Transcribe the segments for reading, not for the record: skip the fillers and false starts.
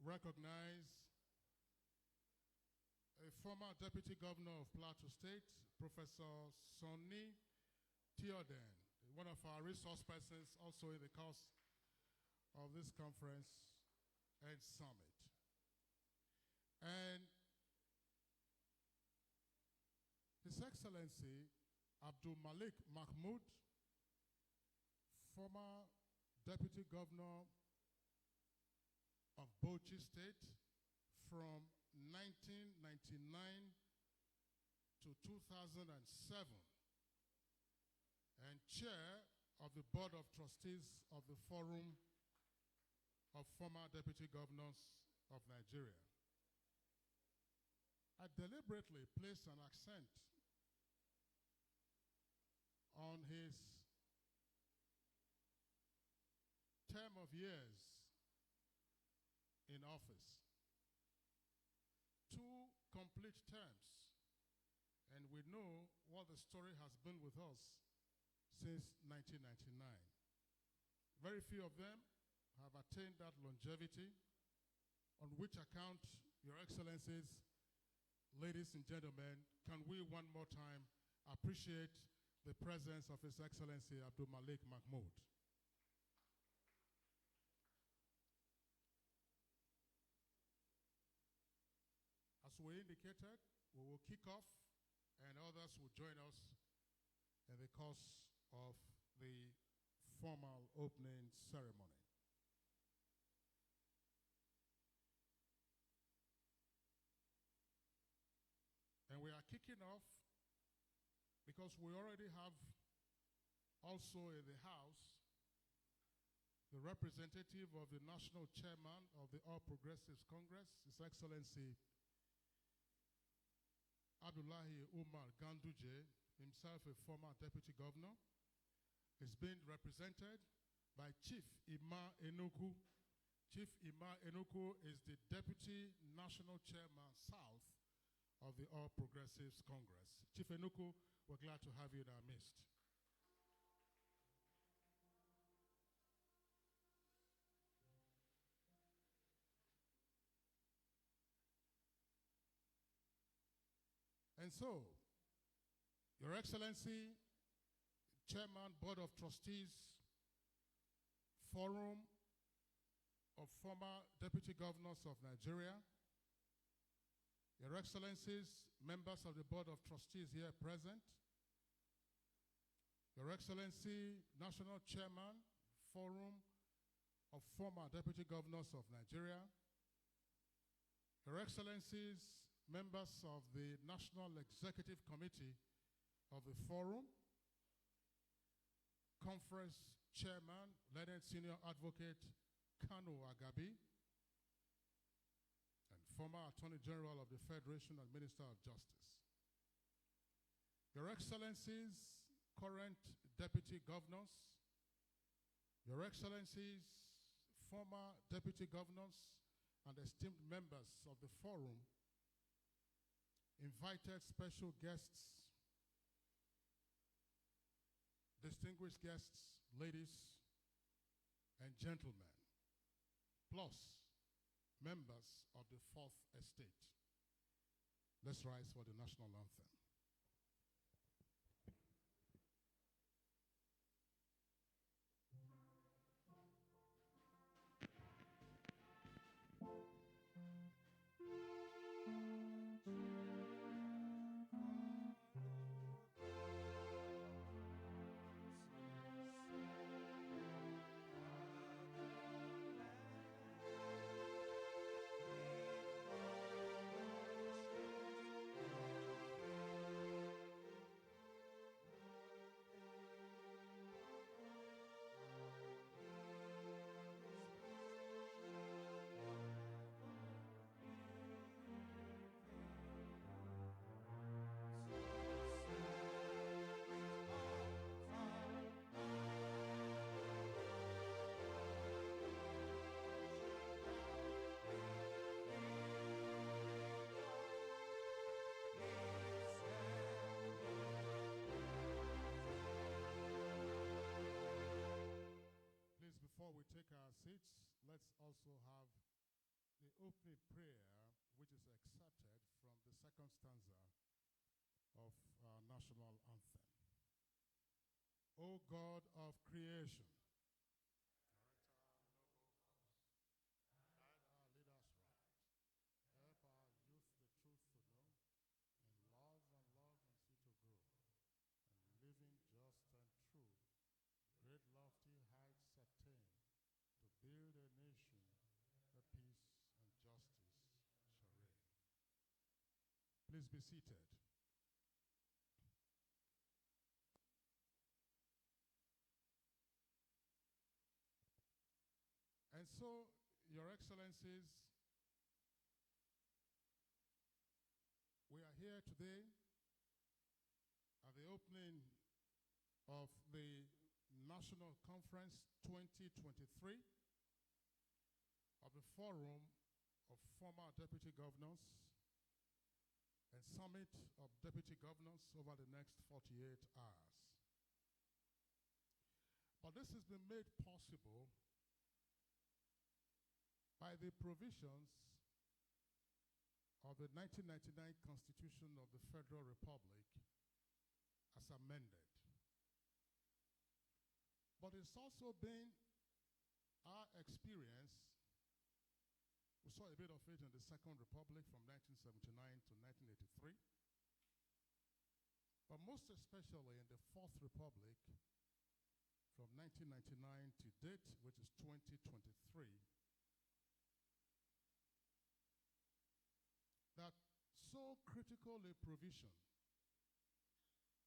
recognize a former Deputy Governor of Plateau State, Professor Sonny Theoden, one of our resource persons also in the course of this conference and summit. And His Excellency Abdul Malik Mahmoud, former Deputy Governor of Bauchi State from 1999 to 2007, and Chair of the Board of Trustees of the Forum of Former Deputy Governors of Nigeria. I deliberately placed an accent on his term of years in office. 2 complete terms, and we know what the story has been with us since 1999. Very few of them have attained that longevity, on which account, Your Excellencies, ladies and gentlemen, can we one more time appreciate the presence of His Excellency Abdul Malik Mahmoud. As we indicated, we will kick off and others will join us in the course of the formal opening ceremony. And we are kicking off because we already have also in the House the representative of the National Chairman of the All Progressives Congress, His Excellency Abdullahi Umar Ganduje, himself a former Deputy Governor, is being represented by Chief Ima Enuku. Chief Ima Enuku is the Deputy National Chairman South of the All Progressives Congress. Chief Enuku, we're glad to have you in our midst. And so, Your Excellency, Chairman, Board of Trustees, Forum of Former Deputy Governors of Nigeria, Your Excellencies, members of the Board of Trustees here present, Your Excellency, National Chairman, Forum of Former Deputy Governors of Nigeria, Your Excellencies, members of the National Executive Committee of the Forum, Conference Chairman, Learned Senior Advocate Kanu Agabi, and former Attorney General of the Federation and Minister of Justice. Your Excellencies, current Deputy Governors, Your Excellencies, former Deputy Governors, and esteemed members of the Forum, invited special guests, distinguished guests, ladies and gentlemen, plus members of the Fourth Estate. Let's rise for the national anthem. Before we take our seats, let's also have the opening prayer, which is excerpted from the second stanza of our national anthem. O God of creation, direct our noble course, guide our leaders right, help our youth the truth to know, and love and see to grow, and living just and true, great lofty heights attain, to build a nation where peace and justice shall reign. Please be seated. And so, Your Excellencies, we are here today at the opening of the National Conference 2023 of the Forum of Former Deputy Governors and Summit of Deputy Governors over the next 48 hours. But this has been made possible by the provisions of the 1999 Constitution of the Federal Republic as amended. But it's also been our experience, we saw a bit of it in the Second Republic from 1979 to 1983, but most especially in the Fourth Republic from 1999 to date, which is 2023, that so critical a provision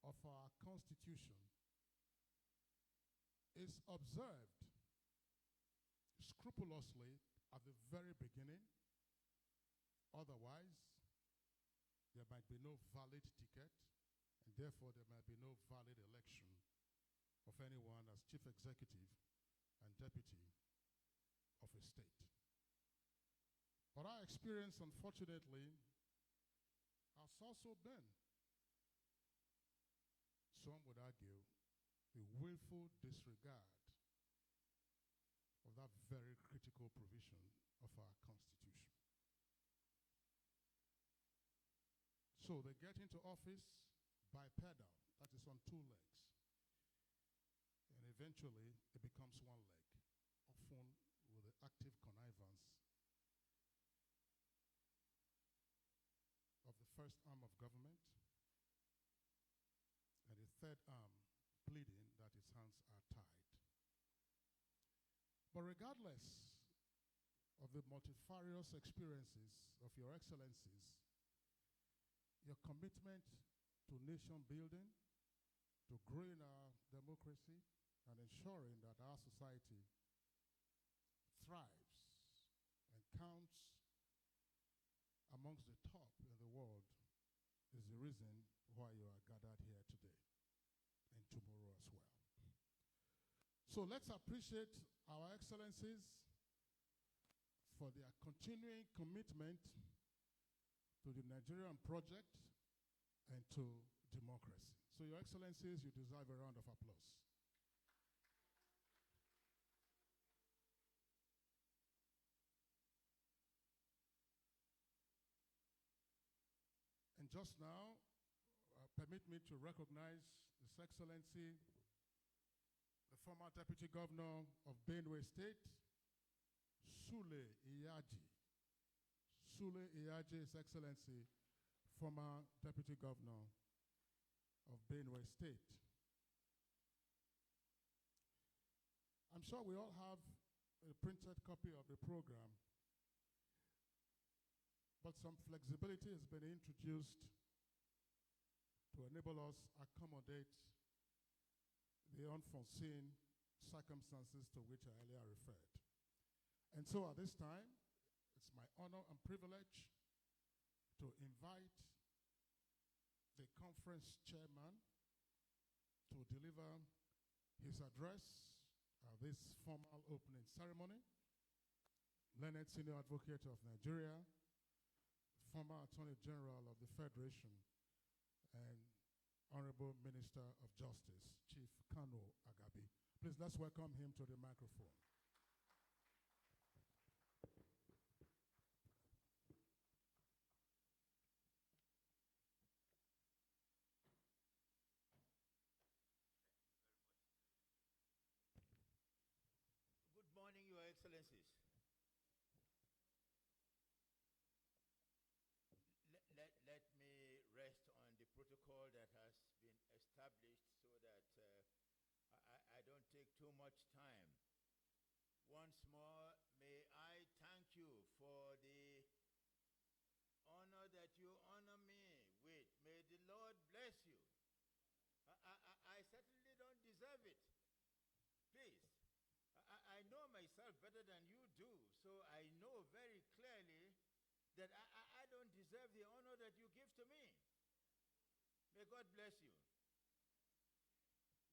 of our Constitution is observed scrupulously at the very beginning. Otherwise, there might be no valid ticket, and therefore there might be no valid election of anyone as chief executive and deputy of a state. But our experience, unfortunately, has also been, some would argue, a willful disregard of that very critical provision of our Constitution. So they get into office bipedal, that is on two legs, and eventually it becomes one leg, often with the active connivance of the first arm of government and the third arm pleading that its hands are tied. But regardless of the multifarious experiences of Your Excellencies, your commitment to nation building, to growing our democracy, and ensuring that our society thrives and counts amongst the top in the world is the reason why you are gathered here today and tomorrow as well. So let's appreciate our Excellencies for their continuing commitment to the Nigerian project and to democracy. So Your Excellencies, you deserve a round of applause. And just now, permit me to recognize His Excellency, the former Deputy Governor of Benue State, Sule Iyaji. Sule Iyaji, His Excellency, former Deputy Governor of Benue State. I'm sure we all have a printed copy of the program, but some flexibility has been introduced to enable us accommodate the unforeseen circumstances to which I earlier referred. And so at this time, it's my honor and privilege to invite the conference chairman to deliver his address at this formal opening ceremony. Learned Senior Advocate of Nigeria, former Attorney General of the Federation, and Honorable Minister of Justice, Chief Kano Agabi. Please, let's welcome him to the microphone. Excellencies, let me rest on the protocol that has been established so that I don't take too much time. Once more, may I thank you for the honor that you honor me with. May the Lord bless you. I certainly don't deserve it. Please, I know myself better than you do, so I know very clearly that I don't deserve the honor that you give to me. May God bless you.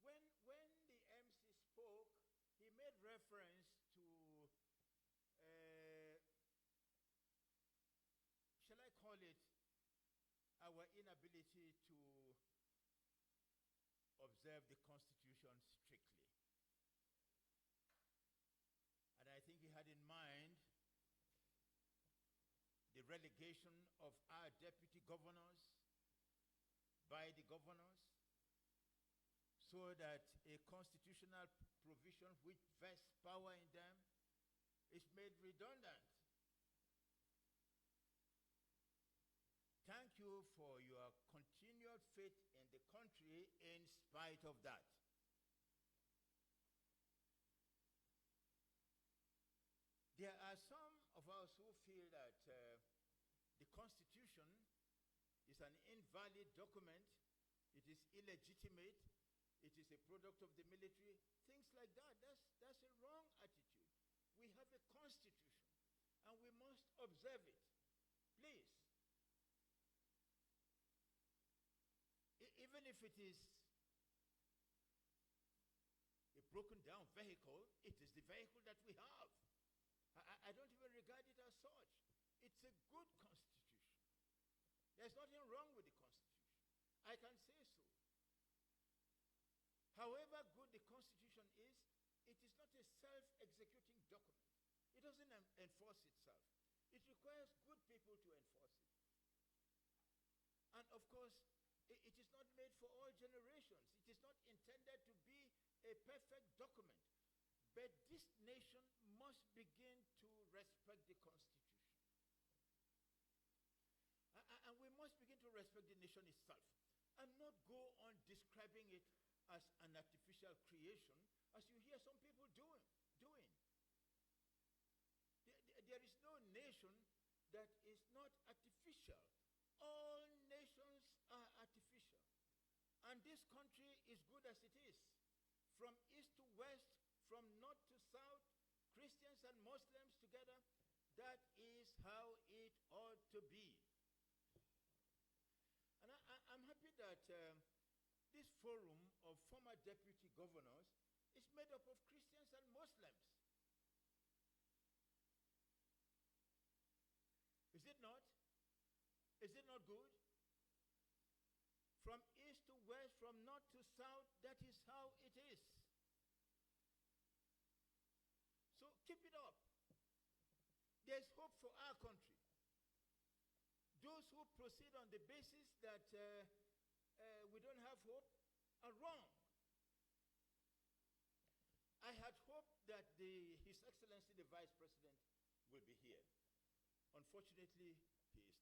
When the MC spoke, he made reference to, shall I call it, our inability to observe the Constitution strictly. And I think he had in mind the relegation of our deputy governors by the governors, so that a constitutional provision which vests power in them is made redundant. Thank you for your continued faith in the country in spite of that. There are some of us who feel that the Constitution is an invalid document, it is illegitimate, it is a product of the military, things like that. That's a wrong attitude. We have a Constitution, and we must observe it. Please. Even if it is a broken down vehicle, it is the vehicle that we have. I don't even regard it as such. It's a good Constitution. There's nothing wrong with the Constitution. I can say so. However good the Constitution is, it is not a self-executing document. It doesn't enforce itself. It requires good people to enforce it. And of course, it is not made for all generations. It is not intended to be a perfect document. But this nation must begin to respect the Constitution. And we must begin to respect the nation itself and not go on describing it as an artificial creation, as you hear some people doing. There is no nation that is not artificial. All nations are artificial. And this country is good as it is. From east to west, from north to south, Christians and Muslims together, that is how it ought to be. And I'm happy that this forum of former deputy governors is made up of Christians and Muslims. Is it not? Is it not good? From east to west, from north to south, that is how it is. So keep it up. There's hope for our country. Those who proceed on the basis that we don't have hope are wrong. I had hoped that His Excellency the Vice President will be here. Unfortunately, he is not.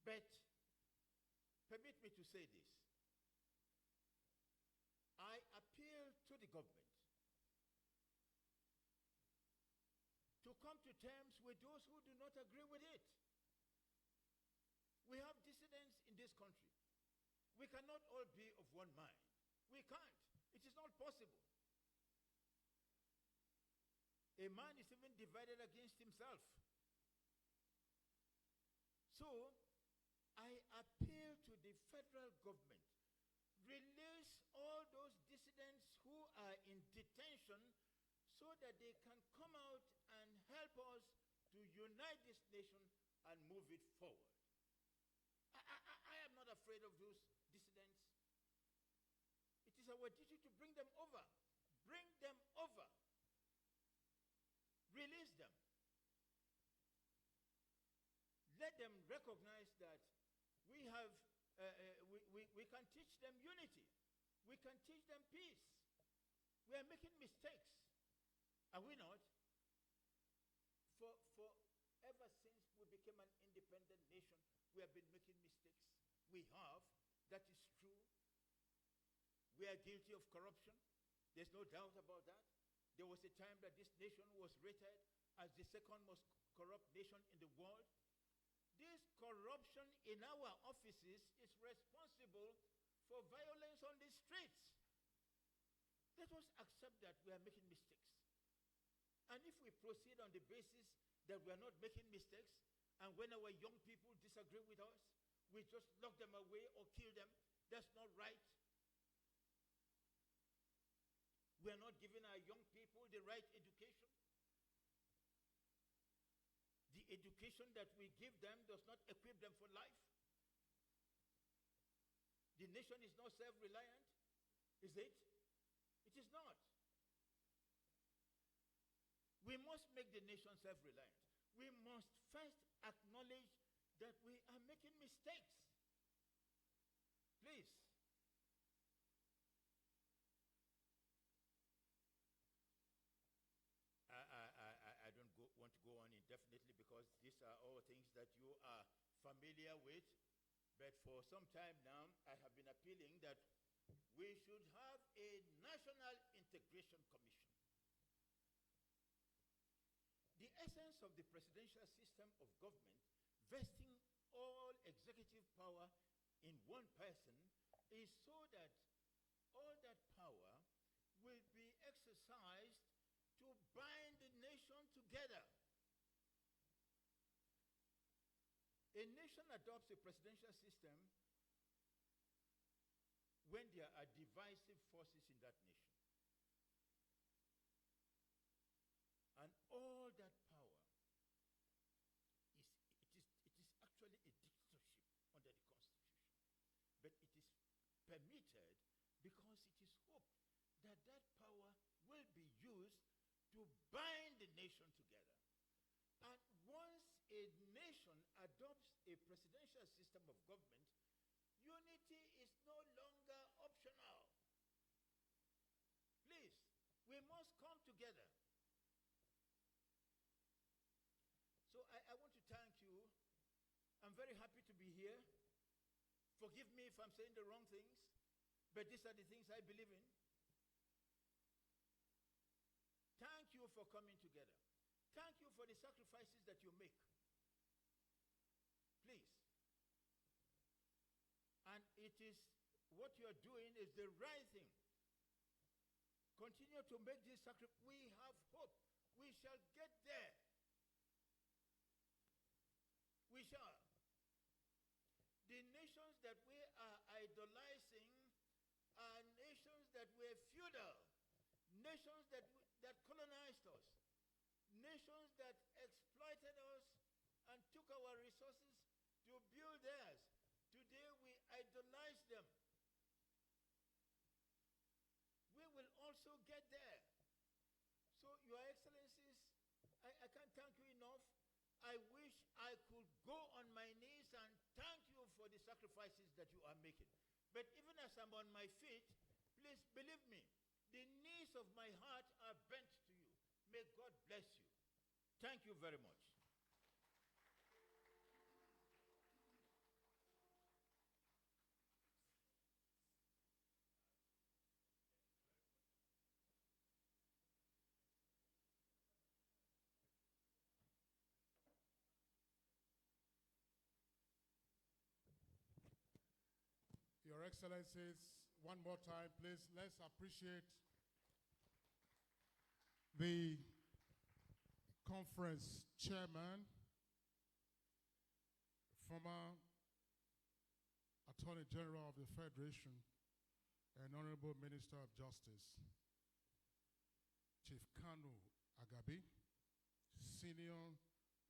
But permit me to say this. I appeal to the government to come to terms with those who do not agree with it. We have dissidents in this country. We cannot all be of one mind. We can't. It is not possible. A man is even divided against himself. So, I appeal to the federal government, release all those dissidents who are in detention so that they can come out and help us to unite this nation and move it forward. I am not afraid of those dissidents. It is our duty to bring them over. Bring them over. Release them. Let them recognize that we have, we can teach them unity. We can teach them peace. We are making mistakes. Are we not? we became an independent nation, we have been making mistakes. We have. That is true. We are guilty of corruption. There's no doubt about that. There was a time that this nation was rated as the second most corrupt nation in the world. This corruption in our offices is responsible for violence on the streets. Let us accept that we are making mistakes. And if we proceed on the basis that we are not making mistakes, and when our young people disagree with us, we just lock them away or kill them, that's not right. We are not giving our young people the right education. The education that we give them does not equip them for life. The nation is not self-reliant, is it? It is not. We must make the nation self-reliant. We must first acknowledge that we are making mistakes. Please. I don't want to go on indefinitely because these are all things that you are familiar with. But for some time now, I have been appealing that we should have a National Integration Commission. The essence of the presidential system of government, vesting all executive power in one person, is so that all that power will be exercised to bind the nation together. A nation adopts a presidential system when there are divisive forces in that nation. And all that power is actually a dictatorship under the Constitution. But it is permitted because it is hoped that that power will be used to bind the nation together. And once a nation adopts a presidential system of government, unity is no longer optional. Please, we must come together. So I want to thank you. I'm very happy to be here. Forgive me if I'm saying the wrong things, but these are the things I believe in. Thank you for coming together. Thank you for the sacrifices that you make. Please. And it is what you are doing is the right thing. Continue to make this sacrifice. We have hope. We shall get there. We shall. The nations that we are idolizing are nations that were feudal, nations that colonized us, nations that exploited us and took our resources to build theirs. Today we idolize them. We will also get there. So, Your Excellencies, I can't thank you enough. I wish I could go on my knees and thank you for the sacrifices that you are making. But even as I'm on my feet, please believe me, the knees of my heart are bent to you. May God bless you. Thank you very much. Your Excellencies, one more time, please, let's appreciate the conference chairman, former Attorney General of the Federation and Honorable Minister of Justice, Chief Kanu Agabi, senior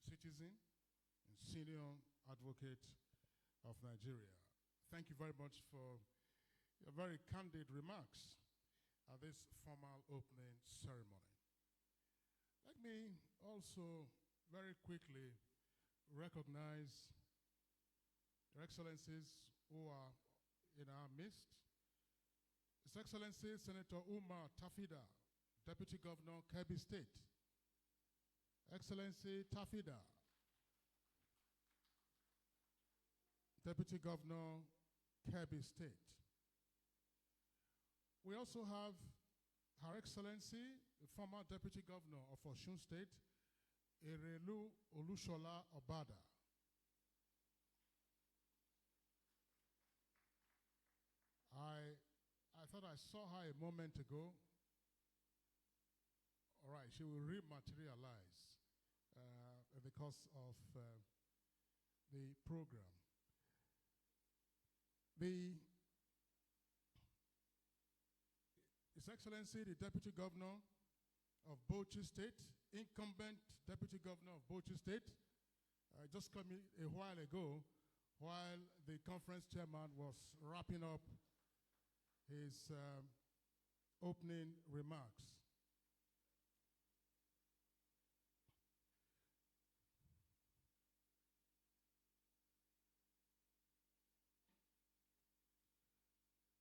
citizen and senior advocate of Nigeria. Thank you very much for your very candid remarks at this formal opening ceremony. Let me also very quickly recognize Your Excellencies who are in our midst. His Excellency Senator Umar Tafida, Deputy Governor, Kebbi State. Excellency Tafida, Deputy Governor, Kebbi State. We also have Her Excellency, the former Deputy Governor of Osun State, Erelu Olushola Obada. I thought I saw her a moment ago. All right, she will rematerialize in the course of the program. His Excellency, the Deputy Governor of Bauchi State, incumbent Deputy Governor of Bauchi State, just came a while ago while the conference chairman was wrapping up his opening remarks.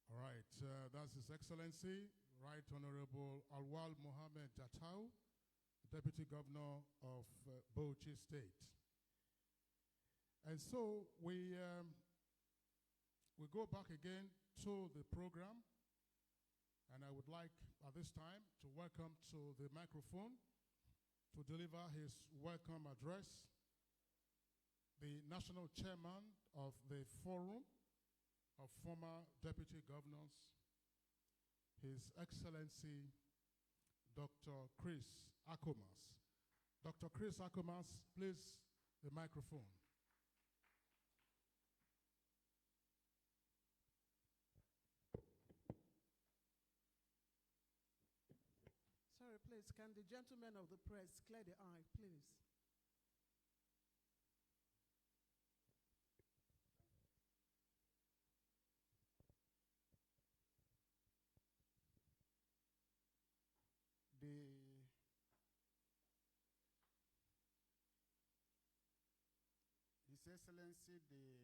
All right, that's His Excellency, Right Honorable Alwal Mohammed Jatau, Deputy Governor of Bauchi State. And so we go back again to the program, and I would like at this time to welcome to the microphone to deliver his welcome address the National Chairman of the Forum of Former Deputy Governors, His Excellency Dr. Chris Akomas. Dr. Chris Akomas, please, the microphone. Sorry, please, can the gentleman of the press clear the aisle, please? His Excellency, the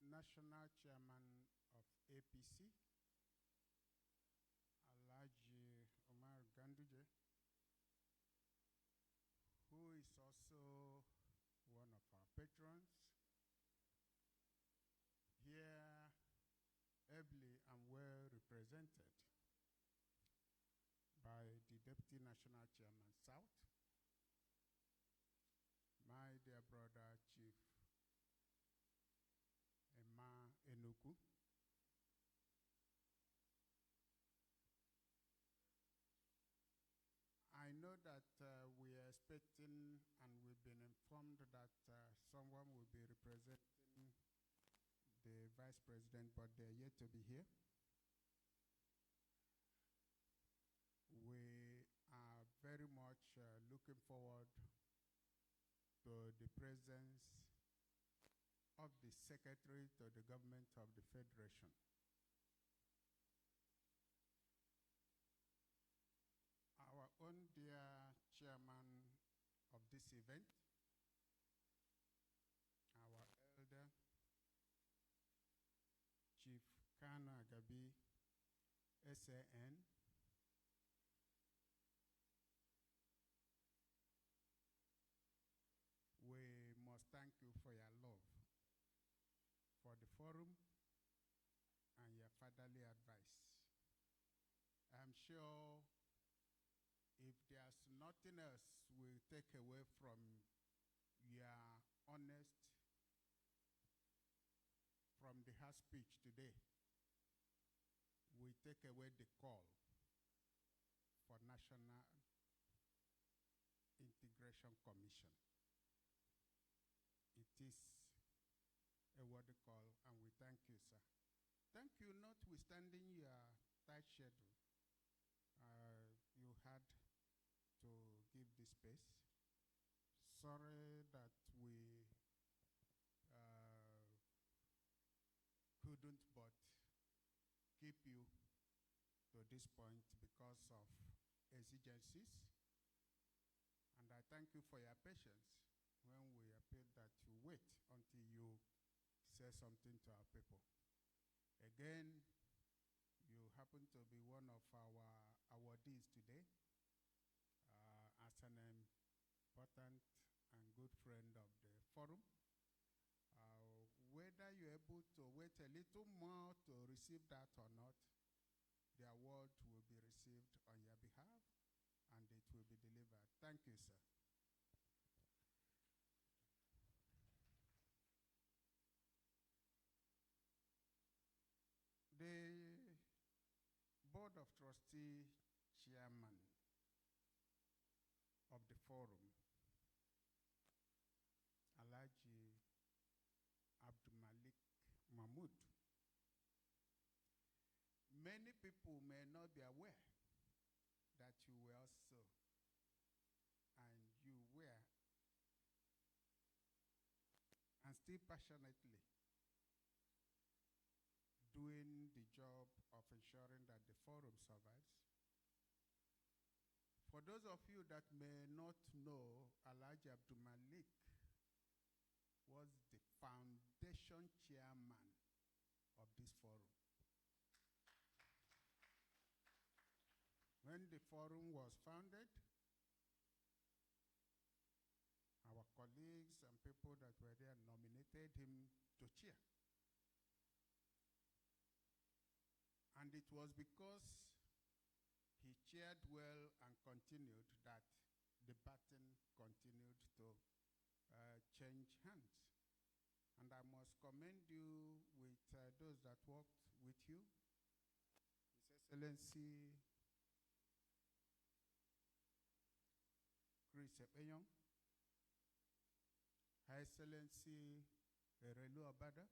National Chairman of APC, Alhaji Omar Ganduje, who is also one of our patrons, here ably and well represented by the Deputy National Chairman South, my dear brother Chief Emma Enuku, I know that we are expecting and we've been informed that someone will be representing the Vice President, but they're yet to be here. We are very much looking forward to the presence of the Secretary to the Government of the Federation. Our own dear Chairman of this event, our elder, Chief Kana Agabi, SAN, we must thank you for your love for the forum and your fatherly advice. I'm sure if there's nothing else we'll take away from your honest from the her speech today, we take away the call for National Integration Commission. It is a worthy call, and we thank you, sir. Thank you, notwithstanding your tight schedule. You had to give this space. Sorry that we couldn't but keep you to this point because of exigencies. And I thank you for your patience when we appealed that you wait until you say something to our people. Again, you happen to be one of our awardees today as an important and good friend of the forum. Whether you're able to wait a little more to receive that or not, the award will be received on your behalf and it will be delivered. Thank you, sir. The Board of Trustee Chairman of the forum, Alhaji Abdulmalik Mahmood. Many people may not be aware that you were also, and still passionately doing the job of ensuring that the forum survives. For those of you that may not know, Alhaji Abdulmalik was the foundation chairman of this forum. When the forum was founded, our colleagues and people that were there nominated him to chair. And it was because he chaired well and continued that the baton continued to change hands. And I must commend you with those that worked with you. His Excellency Chris Epenyong, Her Excellency Erelu Abada,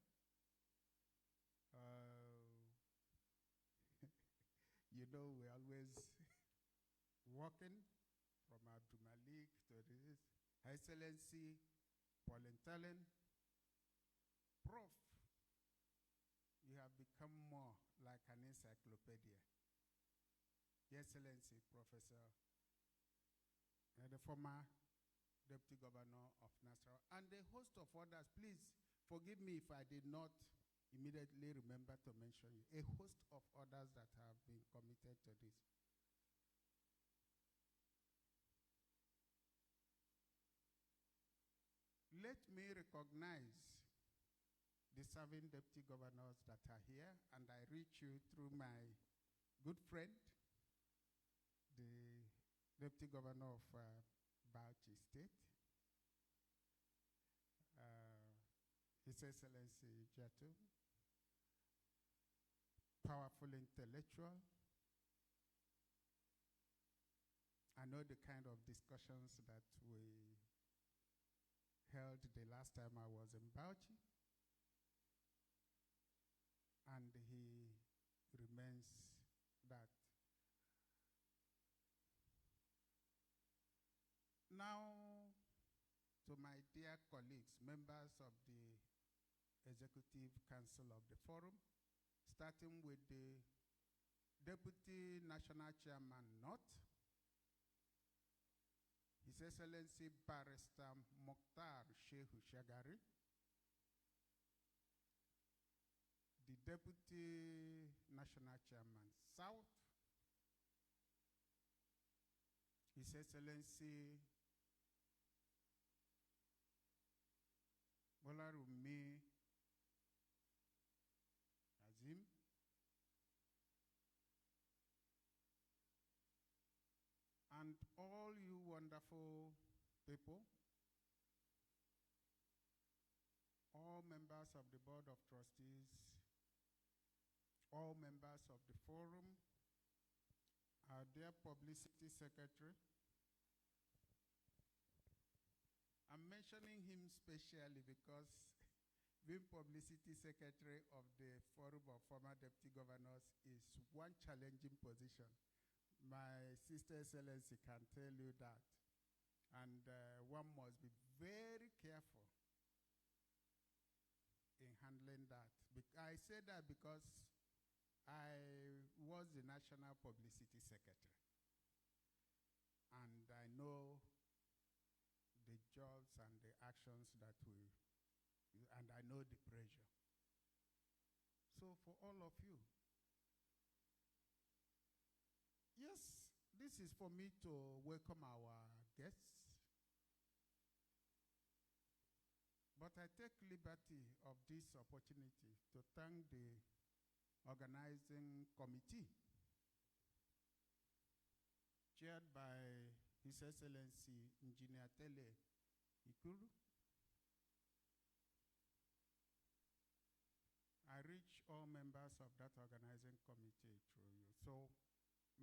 you know, we're always working from Abdulmalik to this. Her Excellency Paul Entalen, Prof, you have become more like an encyclopedia. Your Excellency, Professor, the former Deputy Governor of Nasarawa, and a host of others. Please forgive me if I did not immediately remember to mention you. A host of others that have been committed to this. Let me recognize the serving deputy governors that are here, and I reach you through my good friend, the Deputy Governor of Bayelsa State, His Excellency Jatu, powerful intellectual. I know the kind of discussions that we held the last time I was in Bauchi, and he remains that. Now, to my dear colleagues, members of the Executive Council of the Forum, starting with the Deputy National Chairman North, His Excellency Barrister Mokhtar Shehu Shagari, the Deputy National Chairman South, His Excellency Bolarumi Azim, and all you wonderful people, all members of the Board of Trustees, all members of the forum, our dear Publicity Secretary. I'm mentioning him specially because being Publicity Secretary of the Forum of Former Deputy Governors is one challenging position. My Sister Excellency can tell you that. And one must be very careful in handling that. I say that because I was the National Publicity Secretary. And I know the jobs and the actions that and I know the pressure. So for all of you, yes, this is for me to welcome our guests. But I take liberty of this opportunity to thank the organizing committee, chaired by His Excellency Engineer Tele Ikuru. I reach all members of that organizing committee through you. So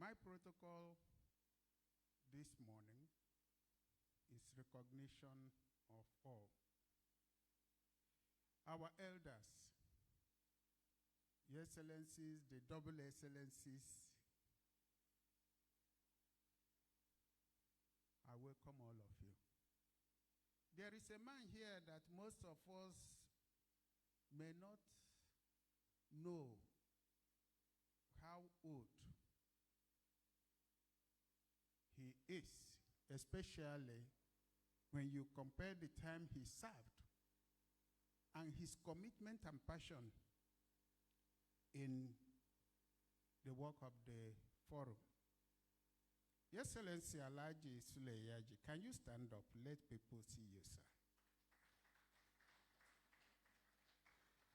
my protocol this morning is recognition of all. Our elders, Your Excellencies, the double excellencies, I welcome all of you. There is a man here that most of us may not know how old he is, especially when you compare the time he served and his commitment and passion in the work of the forum. Your Excellency Alhaji Suleyaji, can you stand up? Let people see you, sir.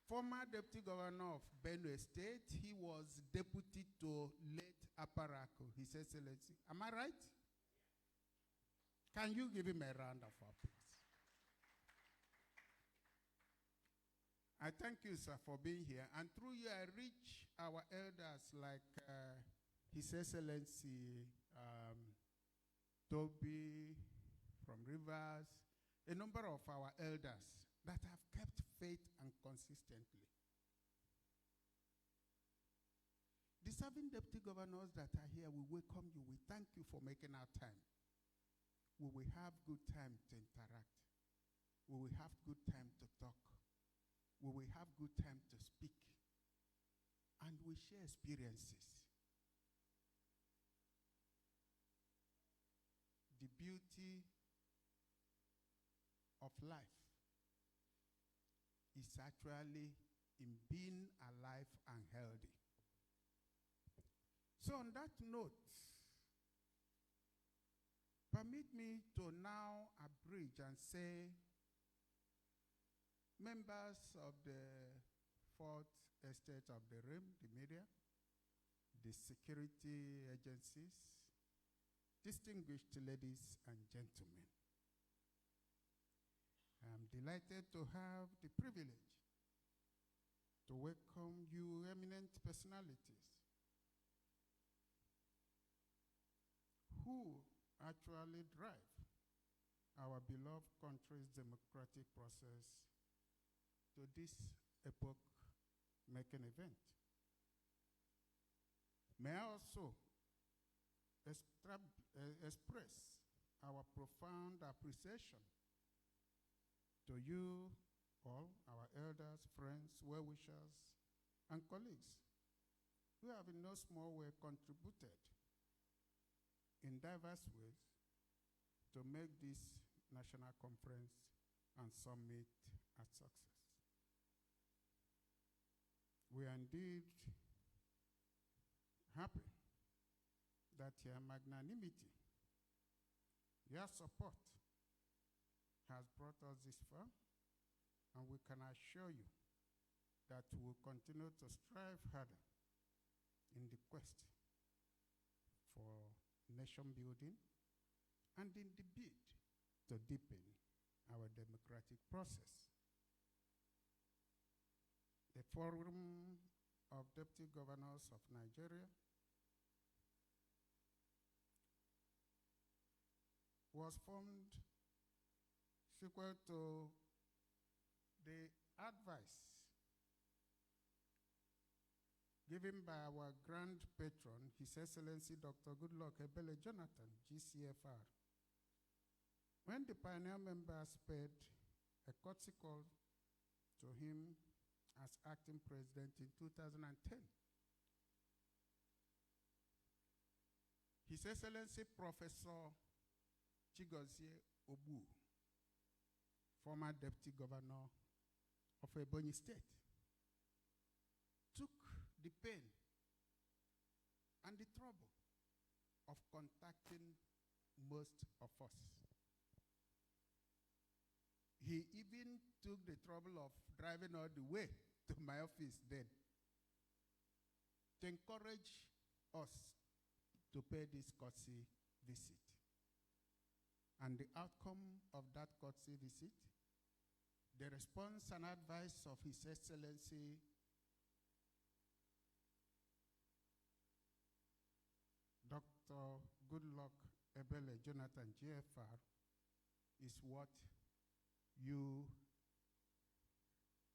Former Deputy Governor of Benue State, he was deputy to late Aparaku, His Excellency. Am I right? Can you give him a round of applause? I thank you, sir, for being here. And through you, I reach our elders like His Excellency Toby from Rivers, a number of our elders that have kept faith and consistently. The serving deputy governors that are here, we welcome you. We thank you for making our time. We will have good time to interact. We will have good time to talk. We will have good time to speak. And we share experiences. The beauty of life is actually in being alive and healthy. So on that note, permit me to now abridge and say, members of the fourth estate of the realm, the media, the security agencies, distinguished ladies and gentlemen, I'm delighted to have the privilege to welcome you eminent personalities who actually drive our beloved country's democratic process to this epoch-making event. May I also express our profound appreciation to you all, our elders, friends, well-wishers, and colleagues who have in no small way contributed in diverse ways to make this national conference and summit a success. We are indeed happy that your magnanimity, your support has brought us this far, and we can assure you that we will continue to strive harder in the quest for nation building and in the bid to deepen our democratic process. The Forum of Deputy Governors of Nigeria was formed sequel to the advice given by our grand patron, His Excellency Dr. Goodluck Ebele Jonathan, GCFR, when the pioneer members paid a courtesy call to him as acting president in 2010. His Excellency Professor Chigozie Obu, former Deputy Governor of Ebonyi State, took the pain and the trouble of contacting most of us. He even took the trouble of driving all the way to my office then to encourage us to pay this courtesy visit. And the outcome of that courtesy visit, the response and advice of His Excellency Dr. Goodluck Ebele Jonathan GFR, is what you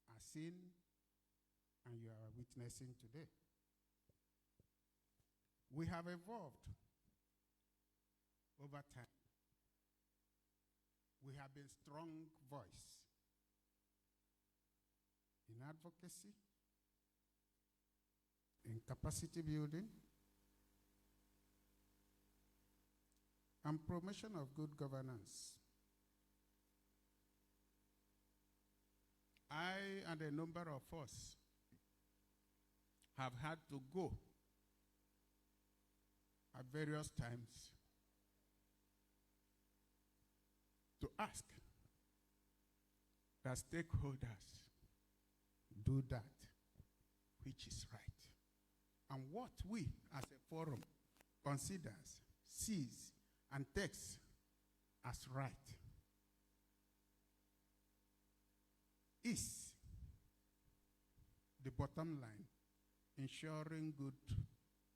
are seeing and you are witnessing today. We have evolved over time. We have been strong voice in advocacy, in capacity building, and promotion of good governance. I and a number of us have had to go at various times to ask that stakeholders do that which is right. And what we as a forum considers, sees, and takes as right is the bottom line, ensuring good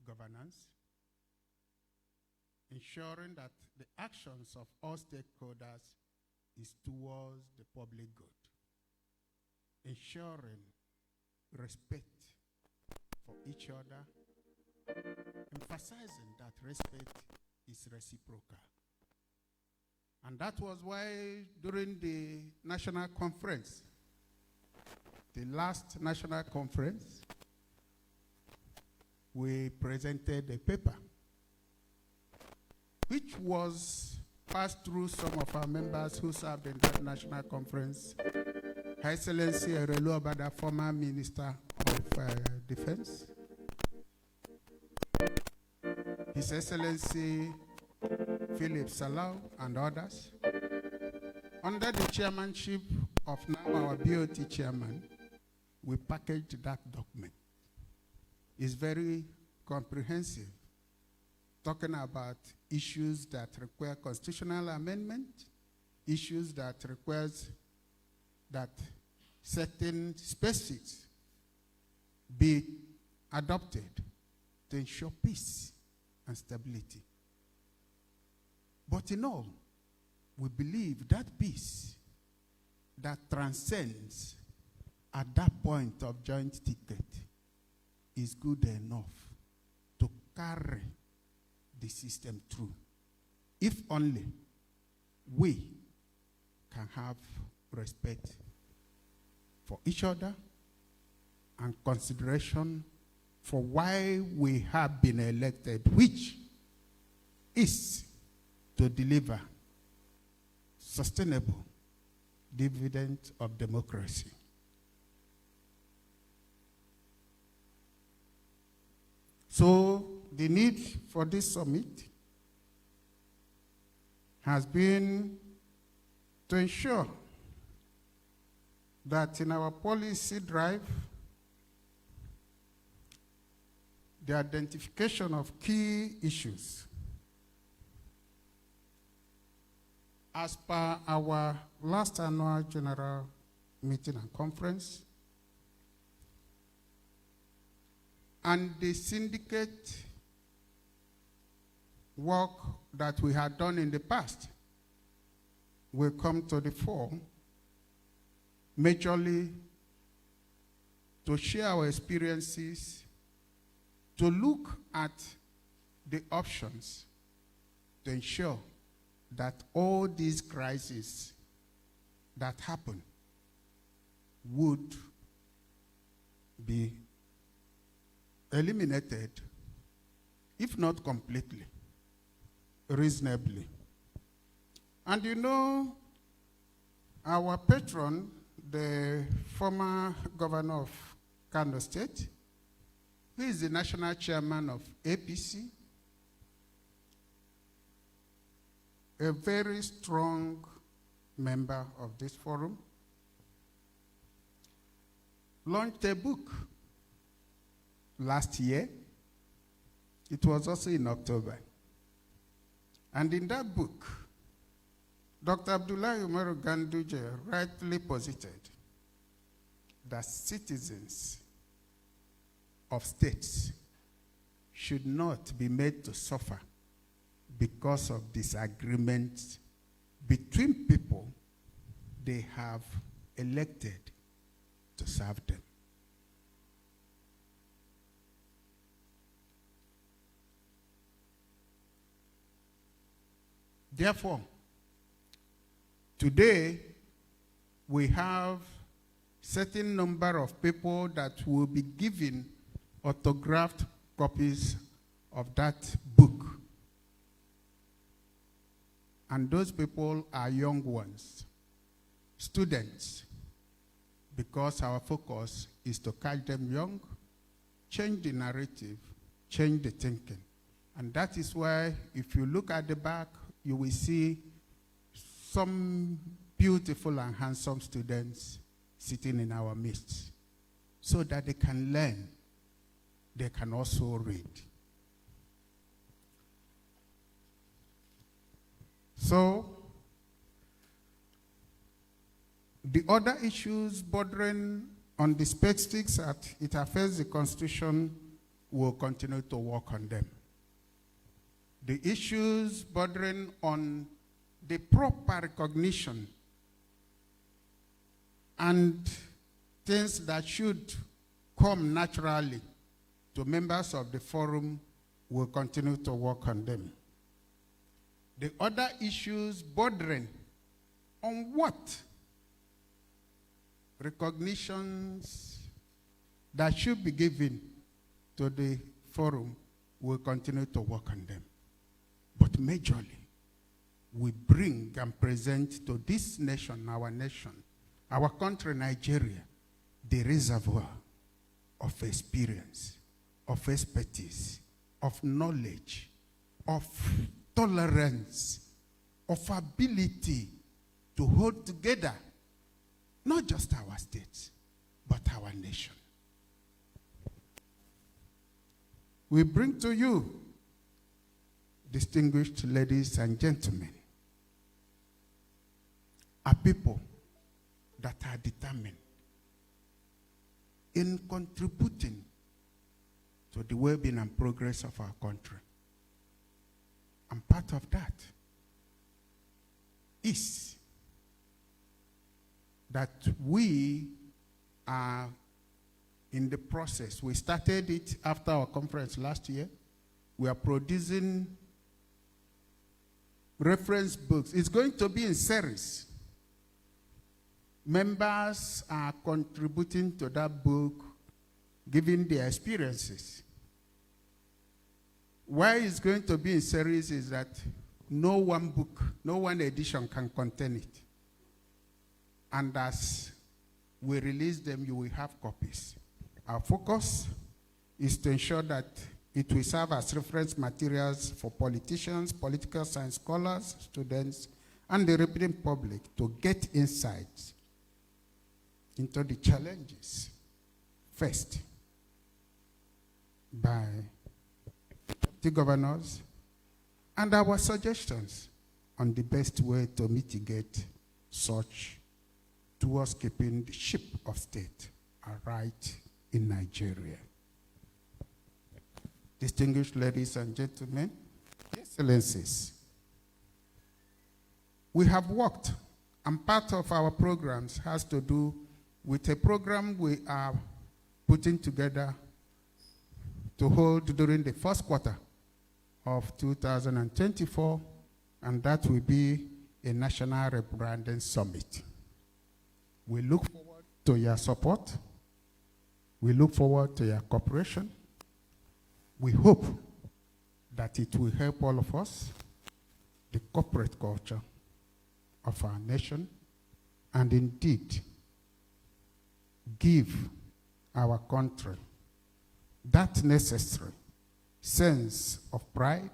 governance, ensuring that the actions of all stakeholders is towards the public good, ensuring respect for each other, emphasizing that respect is reciprocal. And that was why during the national conference, the last national conference, we presented a paper which was passed through some of our members who served in that national conference. Her Excellency Erelu Obada, former Minister of Defense. His Excellency Philip Salau and others. Under the chairmanship of now our BOT chairman, we packaged that document. It's very comprehensive, talking about issues that require constitutional amendment, issues that requires that certain specifics be adopted to ensure peace and stability. But in all, we believe that peace that transcends at that point of joint ticket is good enough to carry the system through, if only we can have respect for each other and consideration for why we have been elected, which is to deliver sustainable dividend of democracy. So the need for this summit has been to ensure that in our policy drive, the identification of key issues as per our last annual general meeting and conference, and the syndicate work that we had done in the past will come to the fore, majorly to share our experiences, to look at the options to ensure that all these crises that happen would be eliminated, if not completely, reasonably. And you know, our patron, the former governor of Kaduna State, who is the national chairman of APC, a very strong member of this forum, launched a book last year. It was also in October. And in that book, Dr. Abdullahi Umaru Ganduje rightly posited that citizens of states should not be made to suffer because of disagreements between people they have elected to serve them. Therefore, today we have certain number of people that will be given autographed copies of that book. And those people are young ones, students, because our focus is to catch them young, change the narrative, change the thinking. And that is why, if you look at the back, you will see some beautiful and handsome students sitting in our midst, so that they can learn, they can also read. So, the other issues bordering on the specifics that it affects the Constitution, will continue to work on them. The issues bordering on the proper recognition and things that should come naturally to members of the forum, will continue to work on them. The other issues bordering on what recognitions that should be given to the forum, will continue to work on them. But majorly, we bring and present to this nation, our country, Nigeria, the reservoir of experience, of expertise, of knowledge, of tolerance, of ability to hold together not just our states, but our nation. We bring to you, distinguished ladies and gentlemen, a people that are determined in contributing to the well-being and progress of our country. And part of that is that we are in the process. We started it after our conference last year. We are producing reference books. It's going to be in series. Members are contributing to that book, giving their experiences. Why it's going to be in series is that no one book, no one edition can contain it. And as we release them, you will have copies. Our focus is to ensure that it will serve as reference materials for politicians, political science scholars, students, and the reading public to get insights into the challenges faced by the governors and our suggestions on the best way to mitigate such towards keeping the ship of state aright in Nigeria. Distinguished ladies and gentlemen, excellencies, we have worked, and part of our programs has to do with a program we are putting together to hold during the first quarter of 2024, and that will be a national rebranding summit. We look forward to your support. We look forward to your cooperation. We hope that it will help all of us, the corporate culture of our nation, and indeed give our country that necessary sense of pride,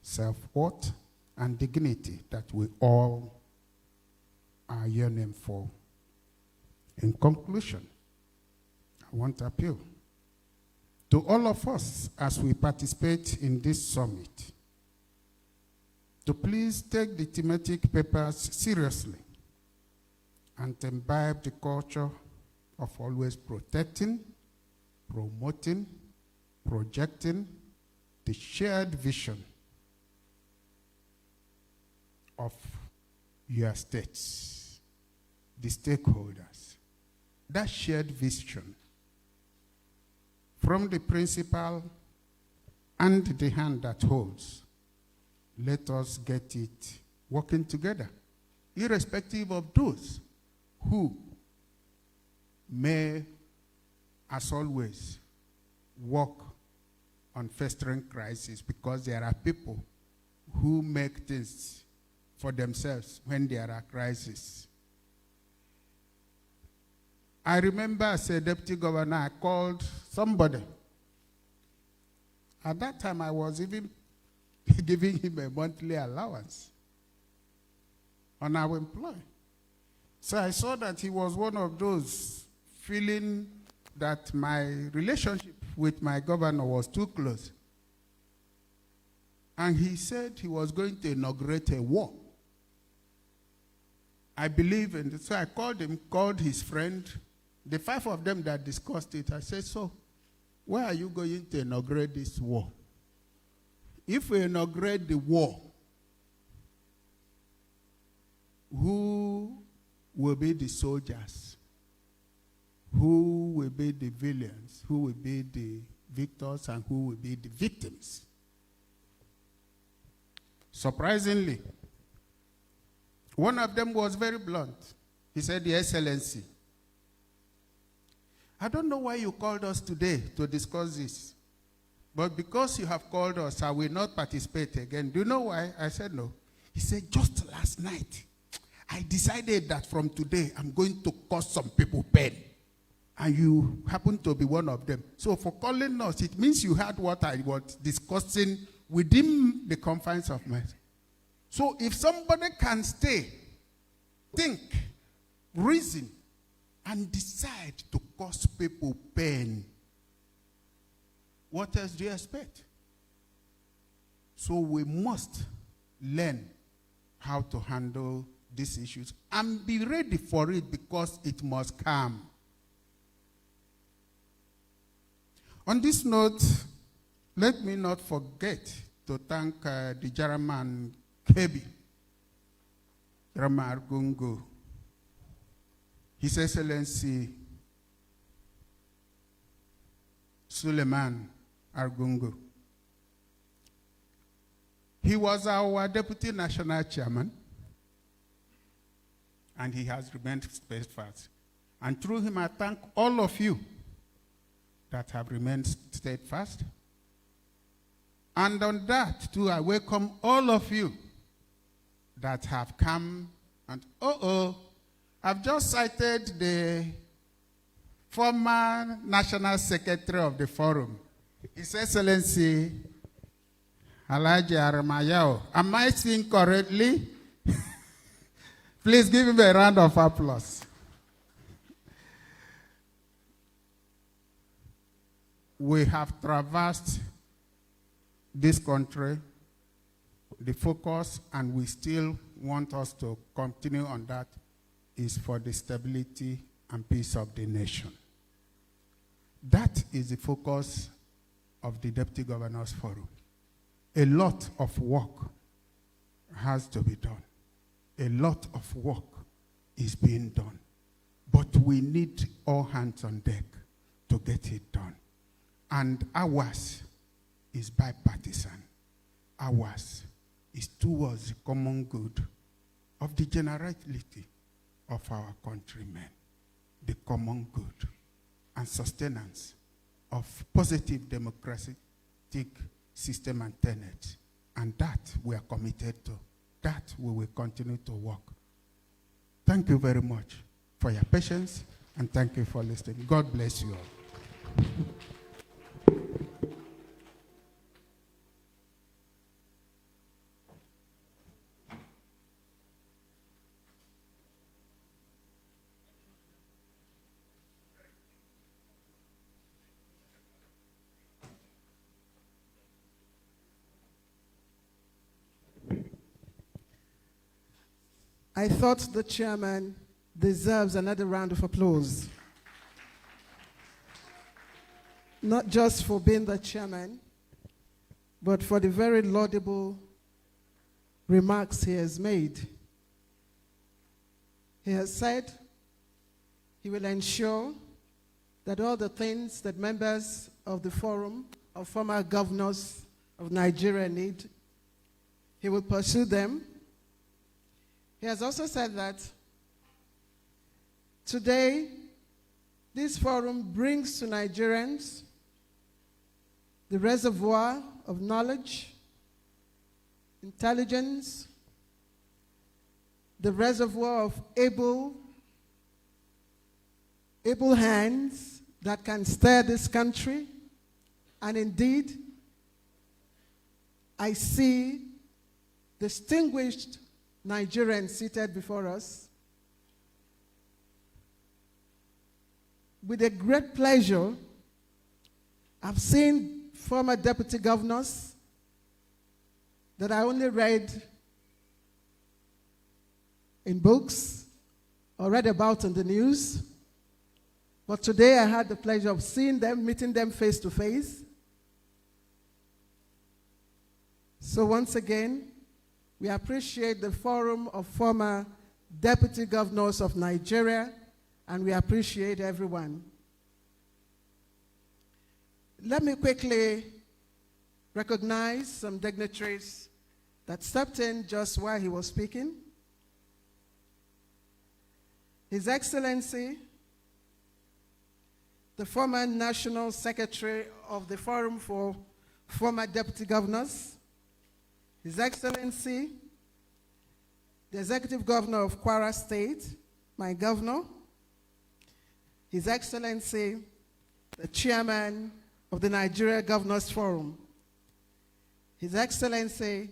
self-worth, and dignity that we all are yearning for. In conclusion, I want to appeal to all of us as we participate in this summit to please take the thematic papers seriously and imbibe the culture of always protecting, promoting, projecting the shared vision of your states, the stakeholders. That shared vision from the principal and the hand that holds, let us get it working together, irrespective of those who may, as always, work on festering crisis, because there are people who make things for themselves when there are crises. I remember as a deputy governor, I called somebody. At that time, I was even giving him a monthly allowance on our employee. So I saw that he was one of those feeling that my relationship with my governor was too close. And he said he was going to inaugurate a war. I believe in it. So I called him, called his friend, the 5 of them that discussed it. I said, so where are you going to inaugurate this war? If we inaugurate the war, who will be the soldiers? Who will be the villains? Who will be the victors? And who will be the victims? Surprisingly, one of them was very blunt. He said, Your Excellency, I don't know why you called us today to discuss this, but because you have called us, I will not participate again. Do you know why? I said no. He said, just last night, I decided that from today, I'm going to cause some people pain. And you happen to be one of them. So for calling us, it means you heard what I was discussing within the confines of my... So if somebody can stay, think, reason, and decide to cause people pain, what else do you expect? So we must learn how to handle these issues and be ready for it, because it must come. On this note, let me not forget to thank the German Kebi, German Argungu, His Excellency Suleiman Argungu. He was our Deputy National Chairman, and he has remained steadfast. And through him, I thank all of you that have remained steadfast. And on that, too, I welcome all of you that have come. And, I've just cited the former National Secretary of the Forum, His Excellency Alhaji Aramayao. Am I saying correctly? Please give him a round of applause. We have traversed this country, the focus, and we still want us to continue on that, is for the stability and peace of the nation. That is the focus of the Deputy Governor's Forum. A lot of work has to be done. A lot of work is being done. But we need all hands on deck to get it done. And ours is bipartisan. Ours is towards the common good of the generality of our countrymen, the common good and sustenance of positive democratic system and tenets. And that we are committed to. That we will continue to work. Thank you very much for your patience, and thank you for listening. God bless you all. I thought the chairman deserves another round of applause. Not just for being the chairman, but for the very laudable remarks he has made. He has said he will ensure that all the things that members of the Forum of Former Governors of Nigeria need, he will pursue them. He has also said that today, this forum brings to Nigerians the reservoir of knowledge, intelligence, the reservoir of able hands that can steer this country. And indeed, I see distinguished Nigerians seated before us. With a great pleasure, I've seen former deputy governors that I only read in books or read about in the news. But today I had the pleasure of seeing them, meeting them face to face. So once again, we appreciate the Forum of Former Deputy Governors of Nigeria, and we appreciate everyone. Let me quickly recognize some dignitaries that stepped in just while he was speaking. His Excellency, the former National Secretary of the Forum for Former Deputy Governors, His Excellency, the Executive Governor of Kwara State, my governor, His Excellency, the Chairman of the Nigeria Governors Forum, His Excellency,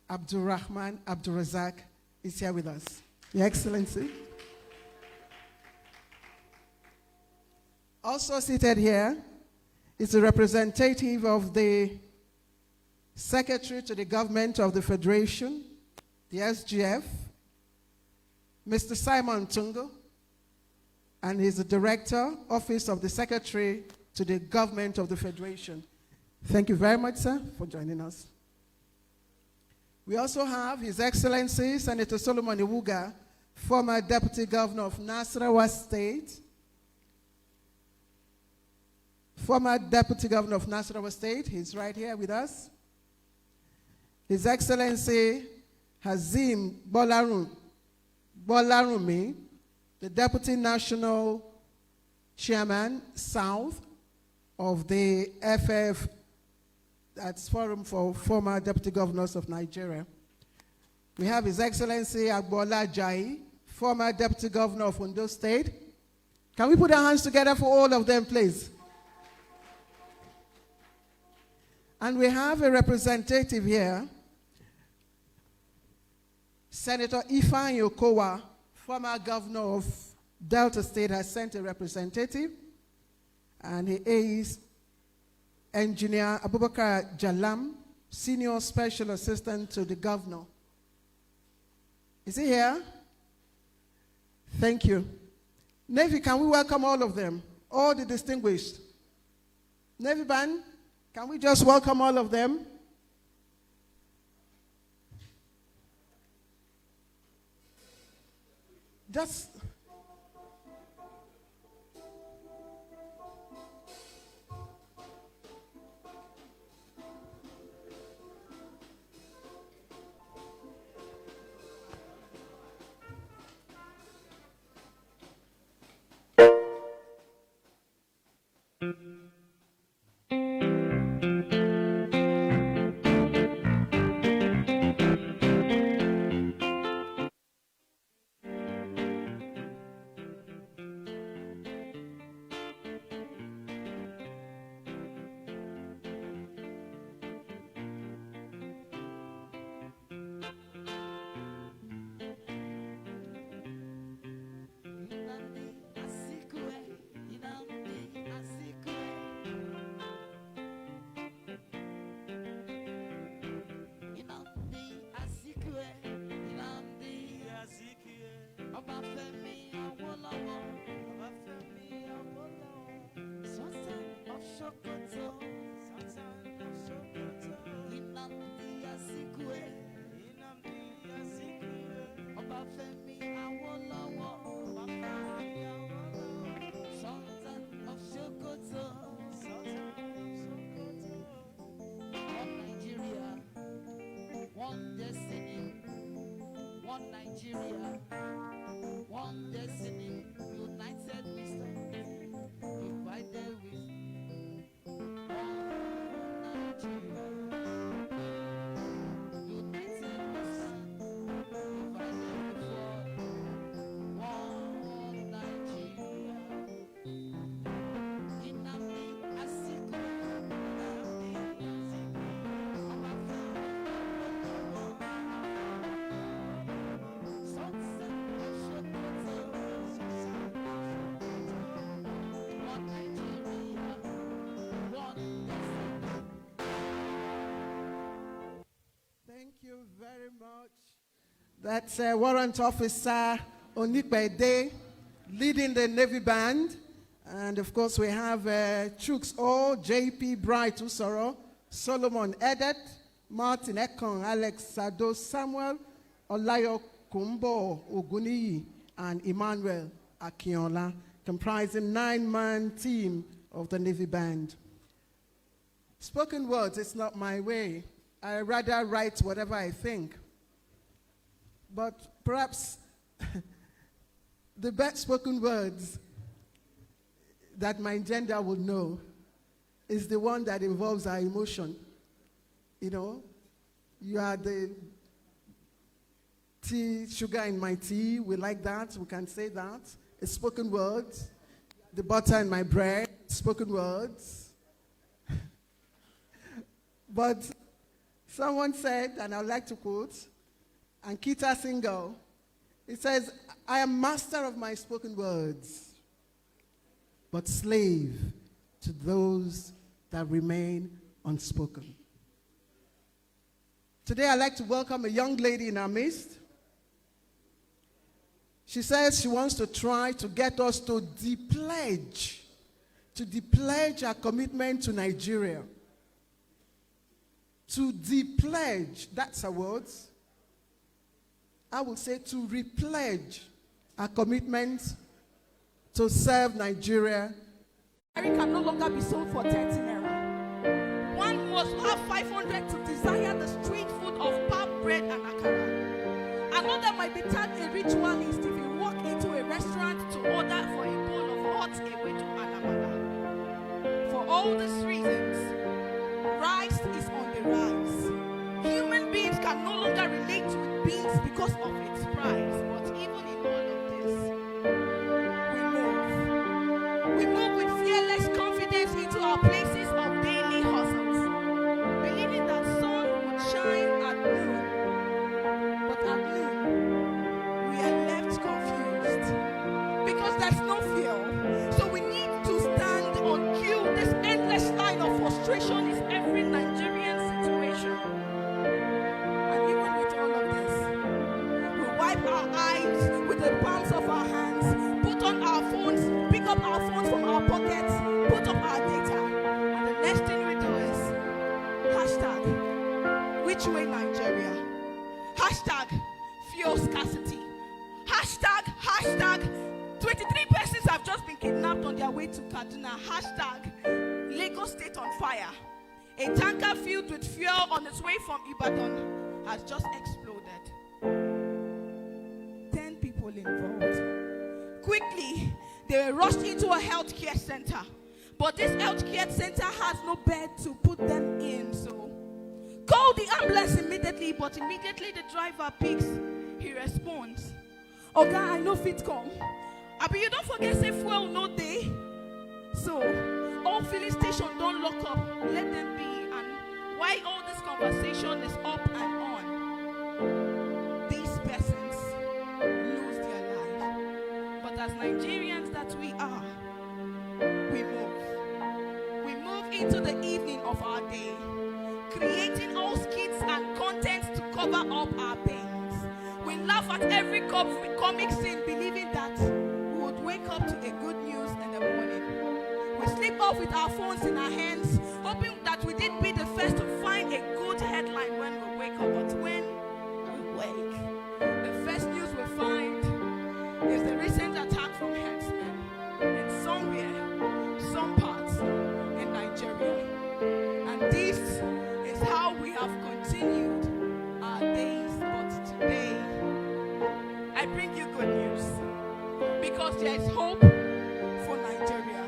Abdulrahman Abdulrazak is here with us. Your Excellency. Also seated here is a representative of the Secretary to the Government of the Federation, the SGF, Mr. Simon Tungo, and he's the Director, Office of the Secretary to the Government of the Federation. Thank you very much, sir, for joining us. We also have His Excellency, Senator Solomon Iwuga, former Deputy Governor of Nasarawa State, former Deputy Governor of Nasarawa State, he's right here with us. His Excellency Hazim Bolarumi, the Deputy National Chairman, South of the FF, that's Forum for Former Deputy Governors of Nigeria. We have His Excellency Agbola Jai, former Deputy Governor of Ondo State. Can we put our hands together for all of them, please? And we have a representative here, Senator Ifeanyi Yakowa, former governor of Delta State, has sent a representative, and he is Engineer Abubakar Jalam, Senior Special Assistant to the Governor. Is he here? Thank you. Navy, can we welcome all of them? All the distinguished. Navy Band, can we just welcome all of them? Just... Nigeria, one destiny, united we stand, divided we one Nigeria, united we stand, divided we fall, one Nigeria. Inami asiko, inami asiko, amaka. Thank you very much. That's Warrant Officer Onikbede leading the Navy Band. And of course, we have Chooks O, JP Bright Usoro, Solomon Edet, Martin Ekong, Alex Sado, Samuel Olayo Kumbo Oguniyi, and Emmanuel Akinola, comprising 9-man team of the Navy Band. Spoken words, it's not my way. I rather write whatever I think. But perhaps the best spoken words that my gender will know is the one that involves our emotion. You know, you are the tea, sugar in my tea, we like that, we can say that. It's spoken words. The butter in my bread, spoken words. But someone said, and I'd like to quote, Ankita Singal, it says, I am master of my spoken words, but slave to those that remain unspoken. Today I'd like to welcome a young lady in our midst. She says she wants to try to get us to de-pledge our commitment to Nigeria. To de-pledge, that's her words. I will say to repledge our commitment to serve Nigeria. It can no longer be sold for 30 naira. One must have 500 to desire the street food of pap, bread, and akara. Another might be tagged a ritualist if you walk into a restaurant to order for a bowl of hot ewedu and amala. For all these reasons, rice is on the rise. Human beings can no longer relate with beans because of its price. But even in all of this, we move with fearless confidence into our places of daily hustles, believing that sun would shine at noon. But at noon, we are left confused because there's no fuel. So we need to stand on cue. This endless line of frustration is every Nigerian situation. And even with all of this, we wipe our eyes with the palms of our hands, put on our phones, pick up our phones from our pockets, put up our data. And the next thing we do is hashtag which way Nigeria, hashtag fuel scarcity, hashtag 23 persons have just been kidnapped on their way to Kaduna, hashtag Lagos State on fire. A tanker filled with fuel on its way from Ibadan has just exploded. 10 people involved. Quickly, they were rushed into a healthcare center. But this healthcare center has no bed to put them in. So, call the ambulance immediately. But immediately the driver picks. He responds, Oga, I know fit come. Abi, you don't forget say fuel no day. So, all filling stations don't lock up. Let them be. And why all this conversation is up and on, these persons lose their life. But as Nigerians that we are, we move. We move into the evening of our day, creating all skits and contents to cover up our pains. We laugh at every comic scene, believing that we would wake up to a good news in the morning. We sleep off with our phones in our hands, hoping that we did be the first to find a good headline when we wake up. But when we wake, the first news we find is the recent attack from herdsmen in somewhere, some parts in Nigeria. And this is how we have continued our days. But today, I bring you good news because there is hope for Nigeria.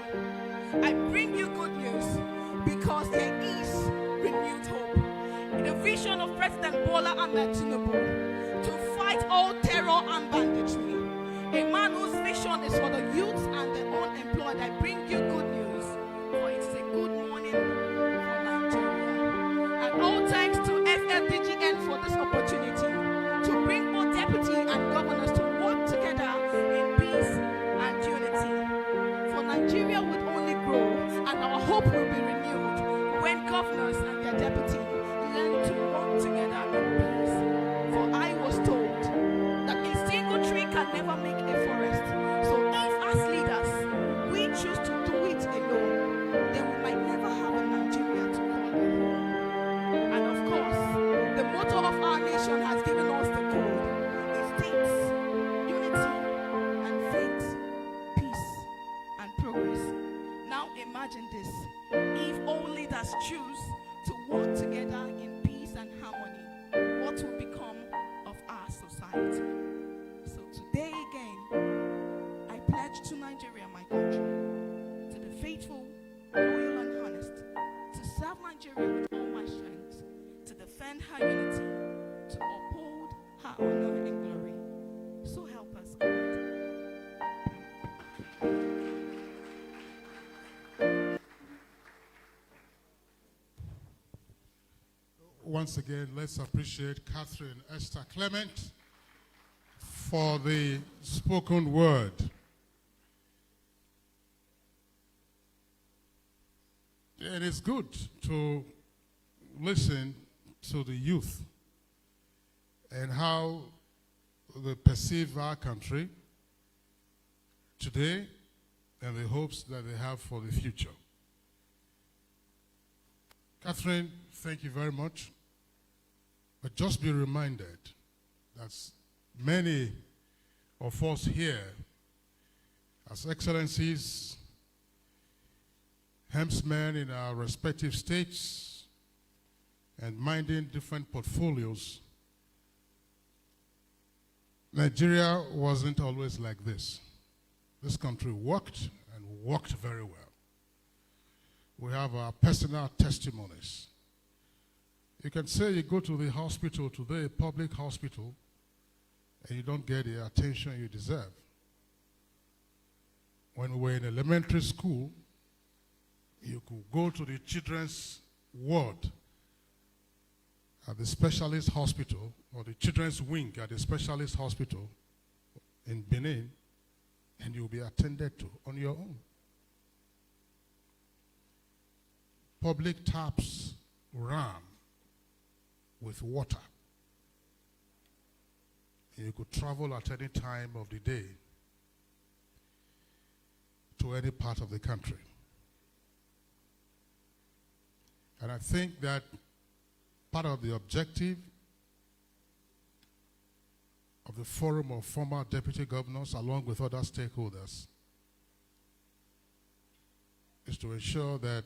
I bring you good news because there is renewed hope. In the vision of President Bola Ahmed Tinubu to fight all terror and banditry, a man whose vision is for the youth and the unemployed, I bring you good news, for it's a good morning for Nigeria. And all thanks to FFDGN for this opportunity to bring both deputy and governors to work together in peace and unity. For Nigeria will only grow and our hope will be renewed when governors and their deputy learn to work together in peace. For I was told that a single tree can never make a forest. So if as leaders we choose to do it alone, then we might never have a Nigeria to call home. And of course, the motto of our nation has given us the code. It states unity and faith, peace and progress. Now imagine this. If all leaders choose to work together in peace and harmony, what will become of our society? So today again, I pledge to Nigeria, my country, to be faithful, loyal and honest, to serve Nigeria with all my strength, to defend her unity, to uphold her honor and glory. So help us God. Once again, let's appreciate Catherine Esther Clement for the spoken word. It is good to listen to the youth and how they perceive our country today and the hopes that they have for the future. Catherine, thank you very much. But just be reminded that many of us here, as excellencies, helmsmen in our respective states, and minding different portfolios, Nigeria wasn't always like this. This country worked and worked very well. We have our personal testimonies. You can say you go to the hospital today, a public hospital, and you don't get the attention you deserve. When we were in elementary school, you could go to the children's ward at the specialist hospital or the children's wing at the specialist hospital in Benin, and you'll be attended to on your own. Public taps ran with water. You could travel at any time of the day to any part of the country. And I think that part of the objective of the Forum of Former Deputy Governors, along with other stakeholders, is to ensure that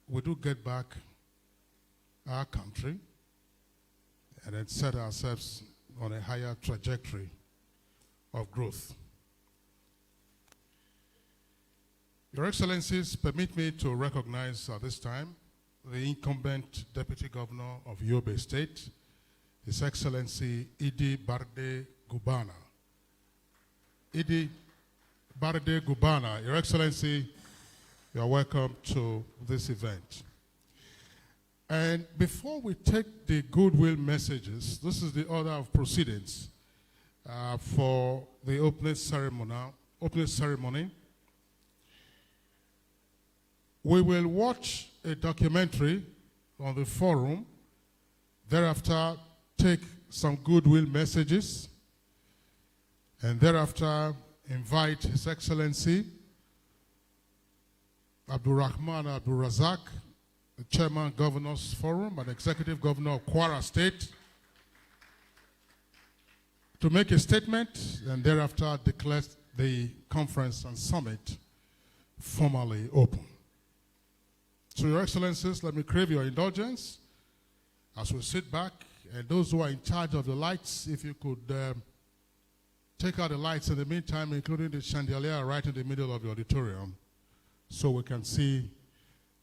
we do get back our country and then set ourselves on a higher trajectory of growth. Your Excellencies, permit me to recognize at this time the incumbent Deputy Governor of Owoye State, His Excellency Idi Barde Gubana. Idi Barde Gubana, Your Excellency, you are welcome to this event. And before we take the goodwill messages, this is the order of proceedings for the opening ceremony. We will watch a documentary on the forum, thereafter take some goodwill messages, and thereafter invite His Excellency Abdulrahman Abdulrazak, the Chairman Governors Forum and Executive Governor of Kwara State, to make a statement and thereafter declare the conference and summit formally open. So, Your Excellencies, let me crave your indulgence as we sit back, and those who are in charge of the lights, if you could take out the lights in the meantime, including the chandelier right in the middle of the auditorium, so we can see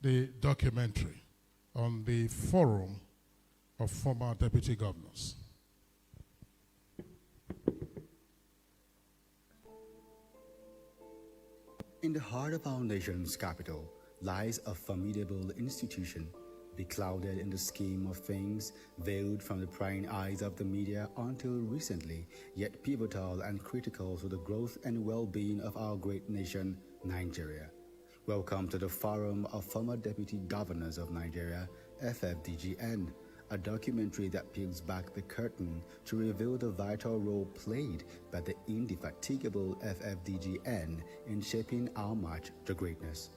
the documentary on the Forum of Former Deputy Governors. In the heart of our nation's capital lies a formidable institution, beclouded in the scheme of things, veiled from the prying eyes of the media until recently, yet pivotal and critical to the growth and well-being of our great nation, Nigeria. Welcome to the Forum of Former Deputy Governors of Nigeria, FFDGN, a documentary that peels back the curtain to reveal the vital role played by the indefatigable FFDGN in shaping our march to greatness.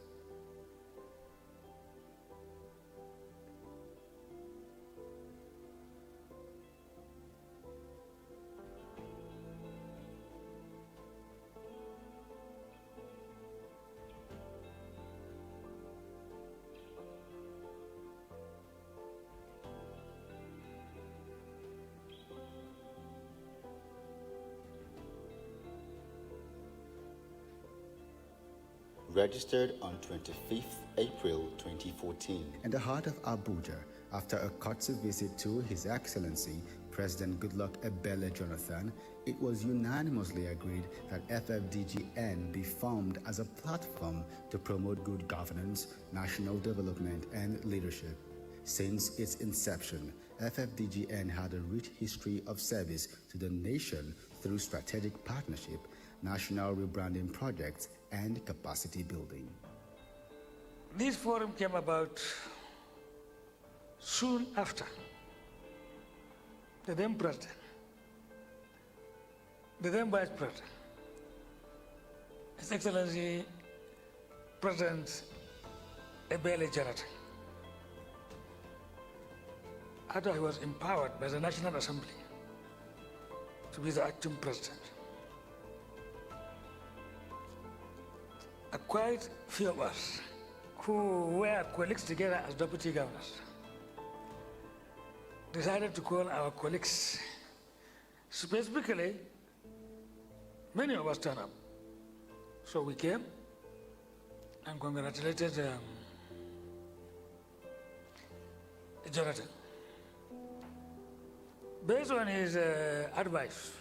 Registered on 25th April 2014 in the heart of Abuja after a courtesy visit to His Excellency President Goodluck Ebele Jonathan, it was unanimously agreed that FFDGN be formed as a platform to promote good governance, national development, and leadership. Since its inception, FFDGN had a rich history of service to the nation through strategic partnership, national rebranding projects, and capacity building. This forum came about soon after the then president, the then vice president, His Excellency President Ebele Jonathan, after he was empowered by the National Assembly to be the acting president. Quite few of us who were colleagues together as deputy governors decided to call our colleagues. Specifically, many of us turned up. So we came and congratulated Jonathan. Based on his advice,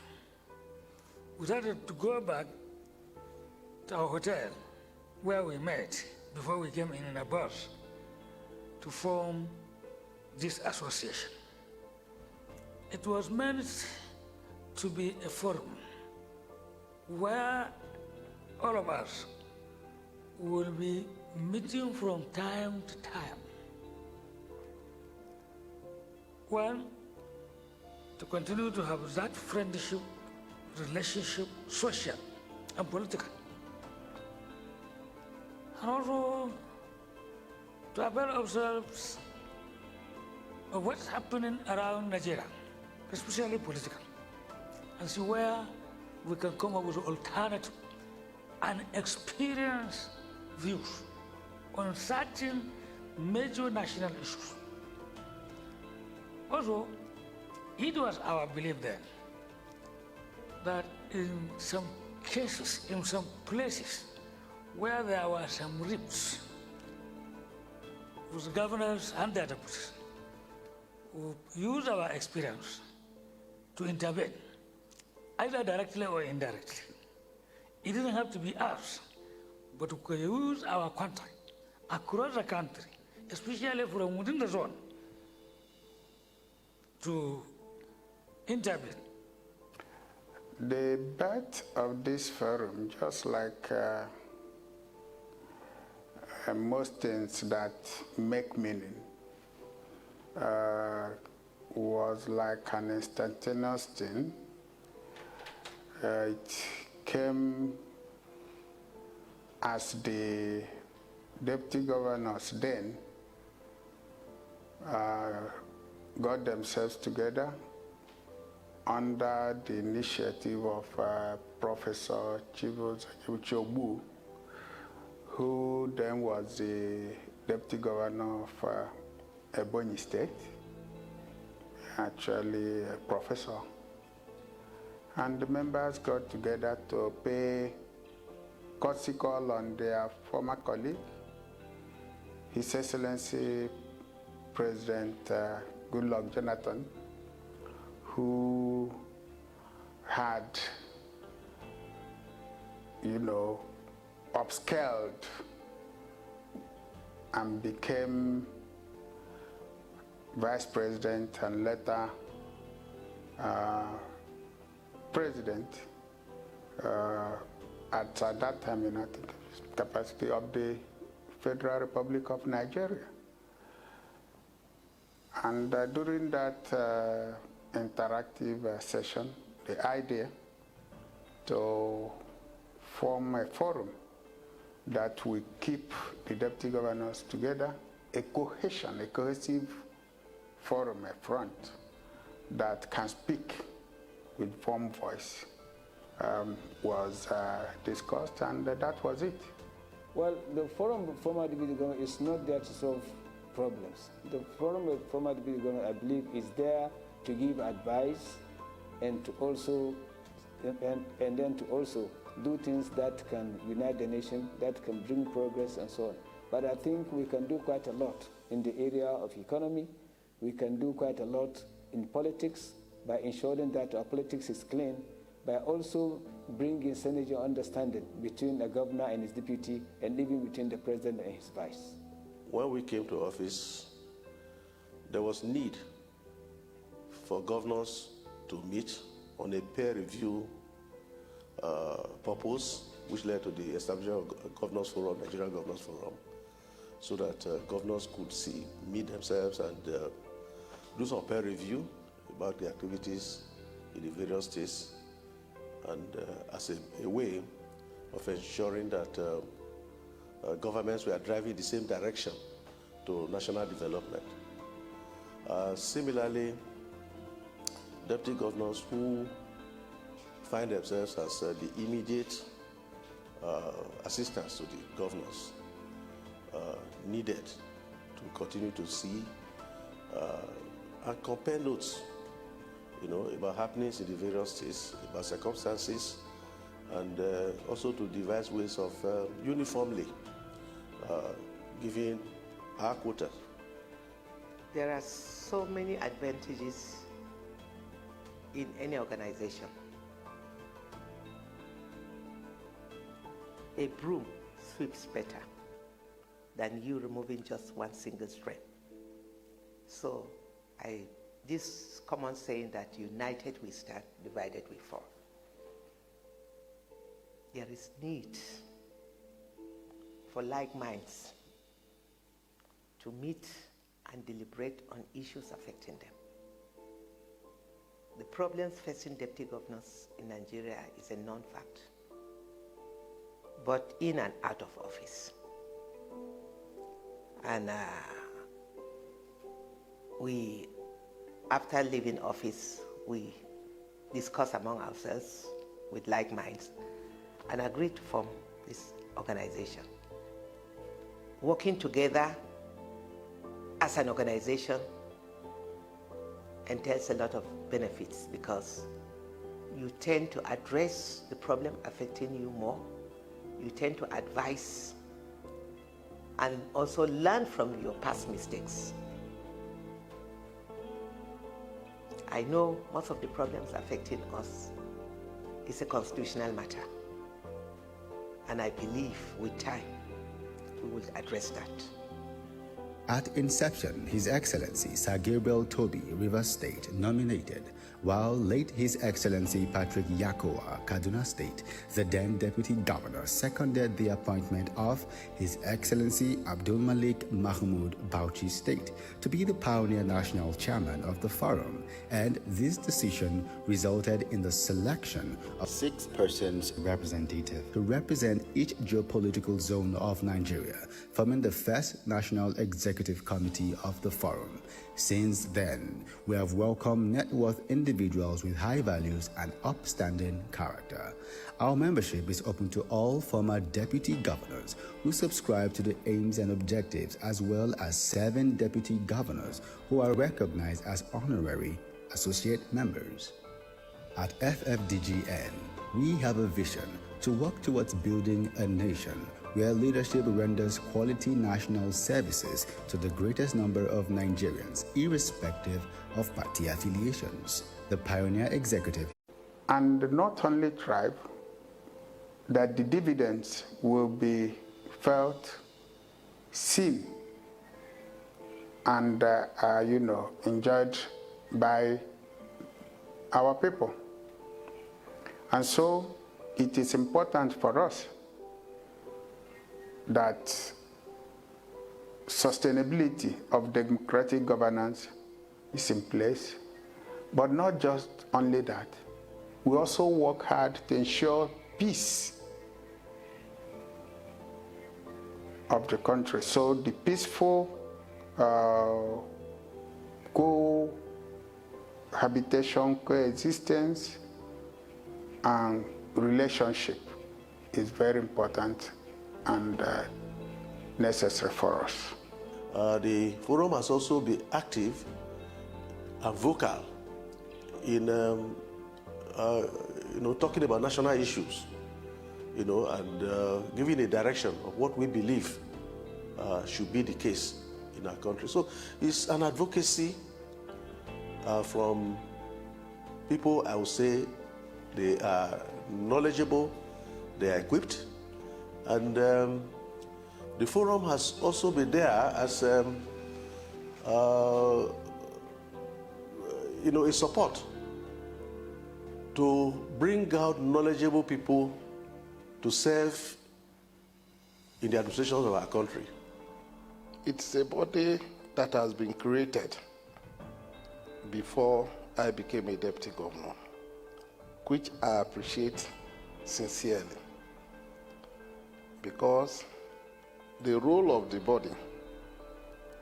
we decided to go back to our hotel where we met before we came in a bus to form this association. It was meant to be a forum where all of us will be meeting from time to time. One, to continue to have that friendship, relationship, social and political. And also to avail ourselves of what's happening around Nigeria, especially political, and see where we can come up with alternative and experienced views on certain major national issues. Also, it was our belief then that in some cases, in some places, where there were some rifts with governors and their deputies, who used our experience to intervene, either directly or indirectly. It didn't have to be us, but we could use our contact across the country, especially from within the zone, to intervene. The birth of this forum, just like most things that make meaning, was like an instantaneous thing. It came as the deputy governors then got themselves together under the initiative of Professor Chibuzo Uchogbu, who then was the deputy governor of Ebonyi State, actually a professor. and the members got together to pay courtesy call on their former colleague, His Excellency President Goodluck Jonathan, who had, upscaled and became vice president and later president at that time in capacity of the Federal Republic of Nigeria. And during that interactive session, the idea to form a forum that will keep the deputy governors together, a cohesive forum, a front that can speak with firm voice was discussed, and that was it. Well, the Forum of Former Deputy Governor is not there to solve problems. The Forum of Former Deputy Governor, I believe, is there to give advice and to also and then to also do things that can unite the nation, that can bring progress and so on. But I think we can do quite a lot in the area of economy. We can do quite a lot in politics by ensuring that our politics is clean, by also bringing synergy and understanding between a governor and his deputy, and even between the president and his vice. When we came to office, there was need for governors to meet on a peer review purpose, which led to the establishment of Governors Forum, Nigerian Governors Forum, so that governors could meet themselves and do some peer review about the activities in the various states, and as a way of ensuring that governments were driving the same direction to national development. Similarly, deputy governors who find themselves as the immediate assistants to the governors needed to continue to see and compare notes, about happenings in the various states, about circumstances, and also to devise ways of uniformly giving our quota. There are so many advantages in any organization. A broom sweeps better than you removing just one single strand. So this common saying that united we stand, divided we fall. There is need for like minds to meet and deliberate on issues affecting them. The problems facing deputy governors in Nigeria is a known fact, but in and out of office. And after leaving office, we discuss among ourselves with like minds and agree to form this organization. Working together as an organization entails a lot of benefits because you tend to address the problem affecting you more. You tend to advise and also learn from your past mistakes. I know most of the problems affecting us is a constitutional matter, and I believe with time we will address that. At inception, His Excellency Sir Gabriel Toby, Rivers State, nominated, while late His Excellency Patrick Yakowa, Kaduna State, the then Deputy Governor, seconded the appointment of His Excellency Abdul Malik Mahmoud, Bauchi State, to be the pioneer national chairman of the forum, and this decision resulted in the selection of 6 persons representative to represent each geopolitical zone of Nigeria, forming the first national executive committee of the forum. Since then, we have welcomed net worth individuals with high values and upstanding character. Our membership is open to all former deputy governors who subscribe to the aims and objectives, as well as 7 deputy governors who are recognized as honorary associate members. At FFDGN, we have a vision to work towards building a nation where leadership renders quality national services to the greatest number of Nigerians, irrespective of party affiliations. The Pioneer Executive. And not only thrive, that the dividends will be felt, seen, and enjoyed by our people. And so it is important for us that sustainability of democratic governance is in place, but not just only that. We also work hard to ensure peace of the country. So the peaceful cohabitation, coexistence, and relationship is very important and necessary for us. The forum has also been active and vocal in talking about national issues, and giving a direction of what we believe should be the case in our country. So it's an advocacy from people, I would say, they are knowledgeable, they are equipped, and the forum has also been there as a support to bring out knowledgeable people to serve in the administration of our country. It's a body that has been created before I became a deputy governor, which I appreciate sincerely, because the role of the body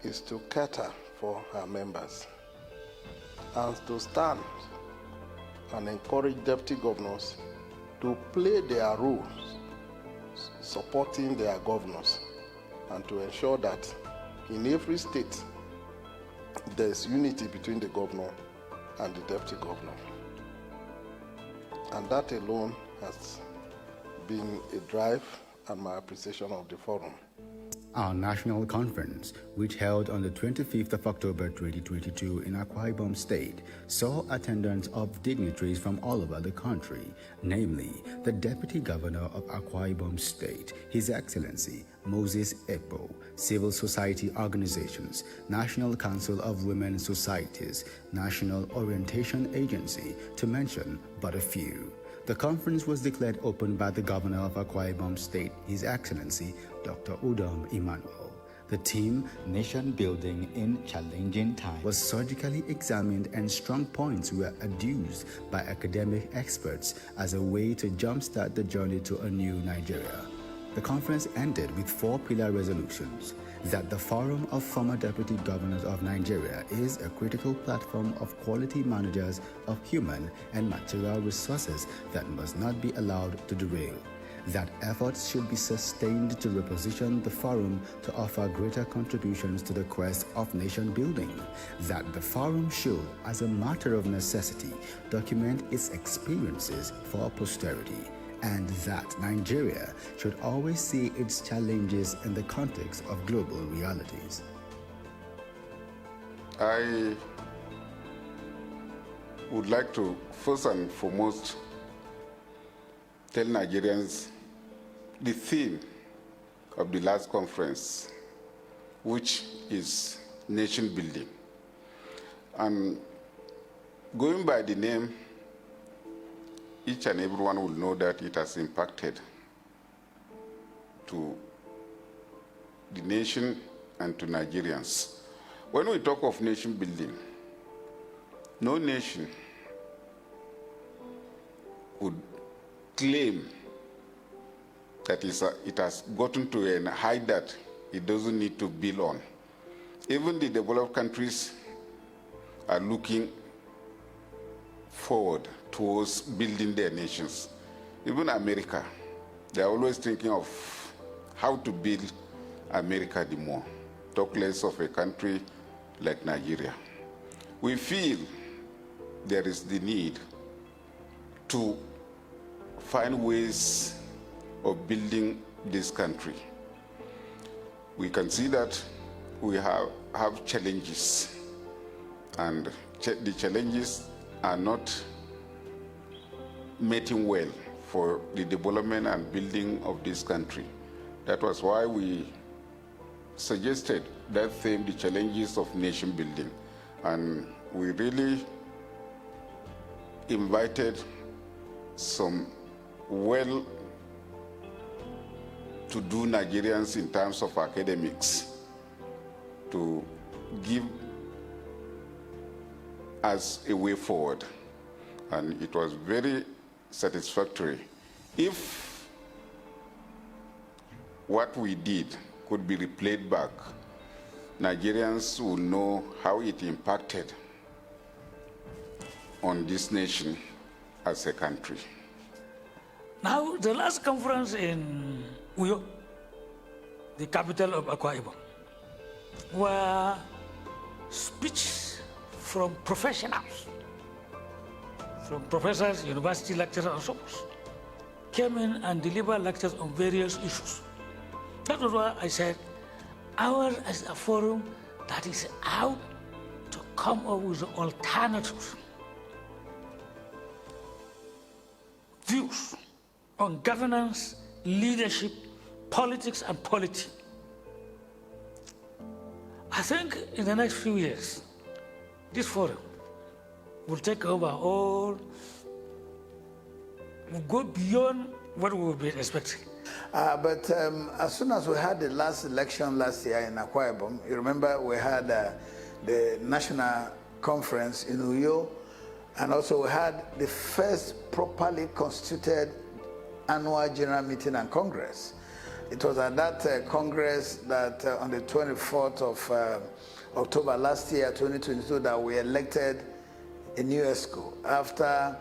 is to cater for our members and to stand and encourage deputy governors to play their roles, supporting their governors, and to ensure that in every state there's unity between the governor and the deputy governor. And that alone has been a drive and my appreciation of the forum. Our national conference, which held on the 25th of October 2022 in Akwa Ibom State, saw attendance of dignitaries from all over the country, namely the Deputy Governor of Akwa Ibom State, His Excellency Moses Ekpo, civil society organizations, National Council of Women Societies, National Orientation Agency, to mention but a few. The conference was declared open by the Governor of Akwa Ibom State, His Excellency Dr. Udom Emmanuel. The theme, Nation Building in Challenging Times, was surgically examined and strong points were adduced by academic experts as a way to jumpstart the journey to a new Nigeria. The conference ended with 4 pillar resolutions: that the Forum of Former Deputy Governors of Nigeria is a critical platform of quality managers of human and material resources that must not be allowed to derail; that efforts should be sustained to reposition the forum to offer greater contributions to the quest of nation building; that the forum should, as a matter of necessity, document its experiences for posterity; and that Nigeria should always see its challenges in the context of global realities. I would like to first and foremost tell Nigerians the theme of the last conference, which is nation building. And going by the name, each and everyone will know that it has impacted to the nation and to Nigerians. When we talk of nation building, no nation would claim that it has gotten to a height that it doesn't need to build on. Even the developed countries are looking forward towards building their nations. Even America, they're always thinking of how to build America the more. Talk less of a country like Nigeria. We feel there is the need to find ways of building this country. We can see that we have challenges, and the challenges are not meeting well for the development and building of this country. That was why we suggested that theme, the challenges of nation building. And we really invited some well-to-do Nigerians in terms of academics to give us a way forward. And it was very satisfactory. If what we did could be replayed back, Nigerians will know how it impacted on this nation as a country. Now, the last conference in Uyo, the capital of Akwa Ibom, were speeches from professionals, from professors, university lecturers, and so on, came in and delivered lectures on various issues. That was why I said, ours is a forum that is out to come up with alternatives, views on governance, leadership, politics, and polity. I think in the next few years, this forum will take over all, will go beyond what we would be expecting. But as soon as we had the last election last year in Akwa Ibom, you remember we had the national conference in Uyo, and also we had the first properly constituted annual general meeting and congress. It was at that congress that on the 24th of October last year, 2022, that we elected a new ESCO after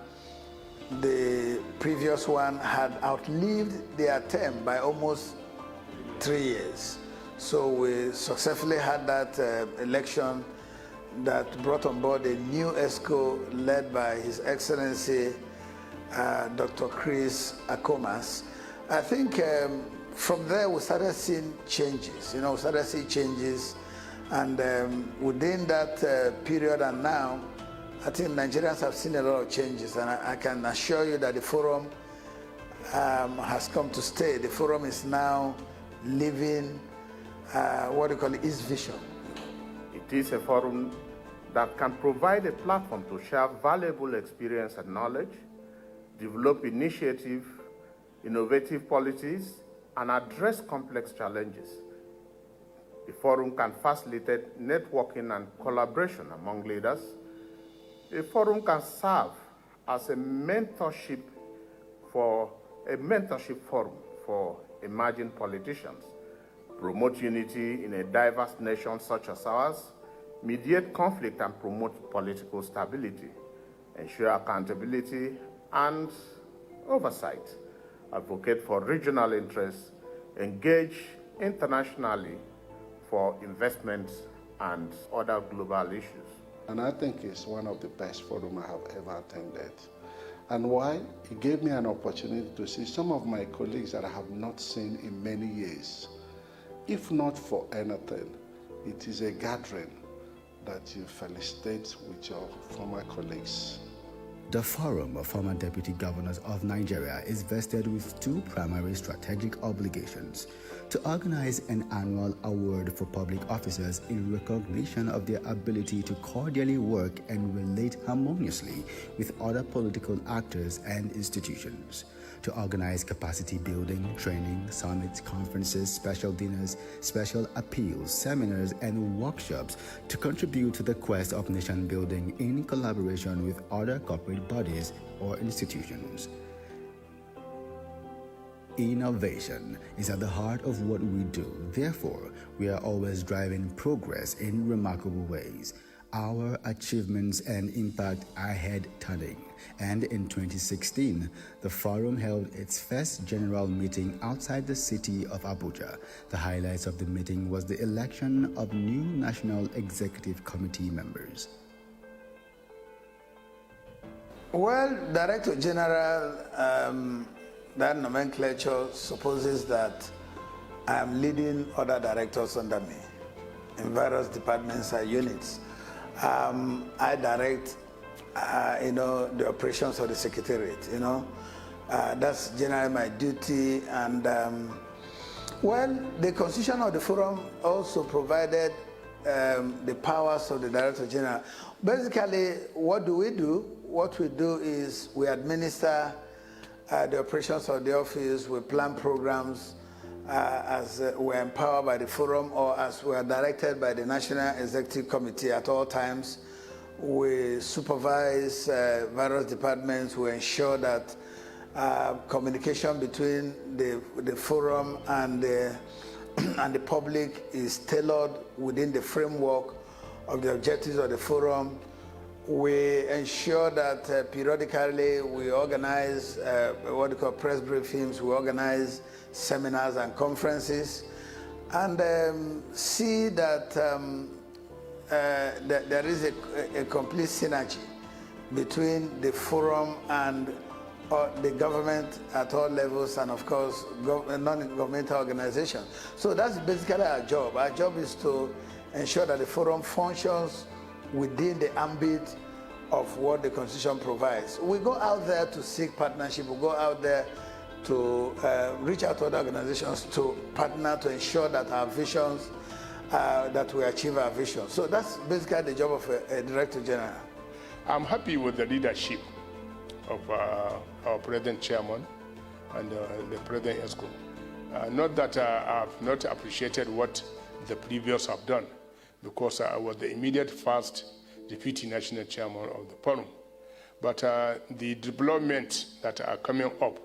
the previous one had outlived their term by almost 3 years. So we successfully had that election that brought on board a new ESCO led by His Excellency Dr. Chris Akomas. I think from there we started seeing changes. We started seeing changes, and within that period and now, I think Nigerians have seen a lot of changes, and I can assure you that the forum has come to stay. The forum is now living what we call its vision. It is a forum that can provide a platform to share valuable experience and knowledge, develop initiative, innovative policies, and address complex challenges. The forum can facilitate networking and collaboration among leaders. A forum can serve as a mentorship forum for emerging politicians, promote unity in a diverse nation such as ours, mediate conflict and promote political stability, ensure accountability and oversight, advocate for regional interests, engage internationally for investments and other global issues. And I think it's one of the best forums I have ever attended. And why? It gave me an opportunity to see some of my colleagues that I have not seen in many years. If not for anything, it is a gathering that you felicitate with your former colleagues. The Forum of Former Deputy Governors of Nigeria is vested with two primary strategic obligations: to organize an annual award for public officers in recognition of their ability to cordially work and relate harmoniously with other political actors and institutions; to organize capacity building, training, summits, conferences, special dinners, special appeals, seminars, and workshops to contribute to the quest of nation building in collaboration with other corporate bodies or institutions. Innovation is at the heart of what we do. Therefore, we are always driving progress in remarkable ways. Our achievements and impact are head-turning. And in 2016, the forum held its first general meeting outside the city of Abuja. The highlights of the meeting was the election of new National Executive Committee members. Well, Director General, that nomenclature supposes that I am leading other directors under me in various departments and units. I direct, the operations of the Secretariat, That's generally my duty. And, the Constitution of the Forum also provided the powers of the Director General. Basically, what do? What we do is we administer the operations of the office, we plan programs as we're empowered by the forum or as we are directed by the National Executive Committee at all times. We supervise various departments, we ensure that communication between the forum and the public is tailored within the framework of the objectives of the forum. We ensure that periodically we organize what we call press briefings, we organize seminars and conferences, and see that, that there is a complete synergy between the forum and the government at all levels, and of course non-governmental organizations. So that's basically our job. Our job is to ensure that the forum functions within the ambit of what the Constitution provides. We go out there to seek partnership, we go out there to reach out to other organizations to partner to ensure that our visions, that we achieve our vision. So that's basically the job of a Director General. I'm happy with the leadership of our President Chairman and the President ESCO. Not that I've not appreciated what the previous have done, because I was the immediate first Deputy National Chairman of the Forum. But the development that are coming up,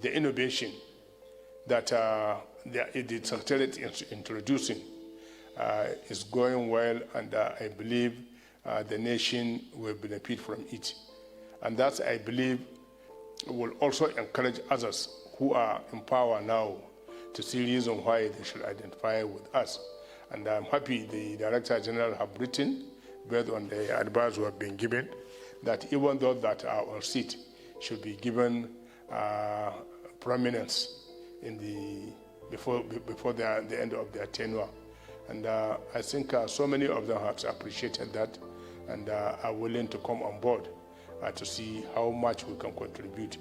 the innovation that the Secretariat is introducing is going well, and I believe the nation will benefit from it. And that, I believe, will also encourage others who are in power now to see reason why they should identify with us. And I'm happy the Director General have written, based on the advice we have been given, that even those that are on seat should be given prominence in before the end of their tenure. And I think so many of them have appreciated that and are willing to come on board to see how much we can contribute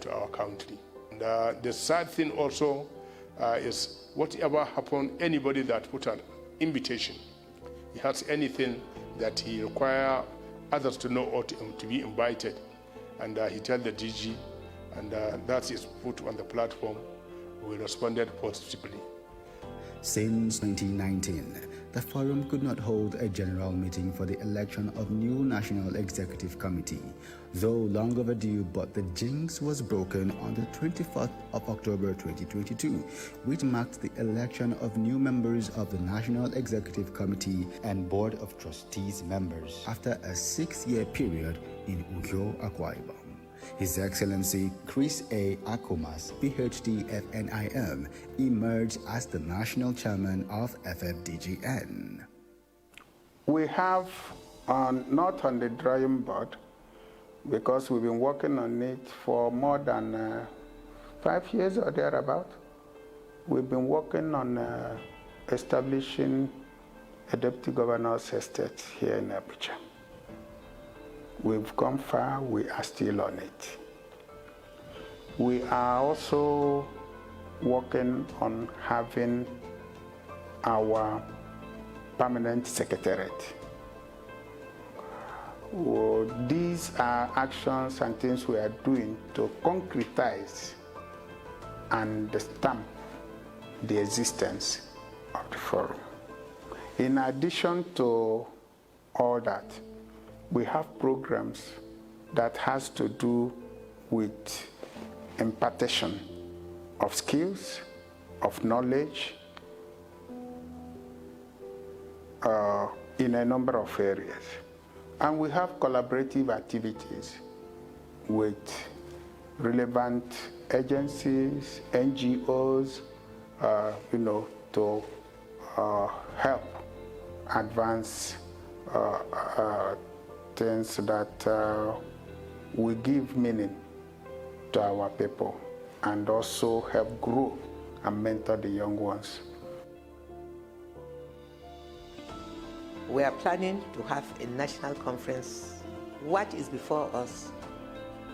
to our country. And the sad thing also is whatever happened, anybody that put an invitation, he has anything that he require others to know or to be invited, and he tell the DG, and that is put on the platform. We responded positively. Since 2019, the Forum could not hold a general meeting for the election of new National Executive Committee, though long overdue, but the jinx was broken on the 24th of October 2022, which marked the election of new members of the National Executive Committee and Board of Trustees members after a 6-year period in Owoye, Akwa Ibom. His Excellency Chris A. Akomas, PhD, FNIM, emerged as the National Chairman of FFDGN. We have, not on the drawing board, because we've been working on it for more than 5 years or thereabout. We've been working on establishing a Deputy Governor's estate here in Abuja. We've gone far, we are still on it. We are also working on having our permanent secretariat. Well, these are actions and things we are doing to concretize and stamp the existence of the forum. In addition to all that, we have programs that has to do with impartation of skills, of knowledge, in a number of areas. And we have collaborative activities with relevant agencies, NGOs, to help advance things that will give meaning to our people and also help grow and mentor the young ones. We are planning to have a national conference. What is before us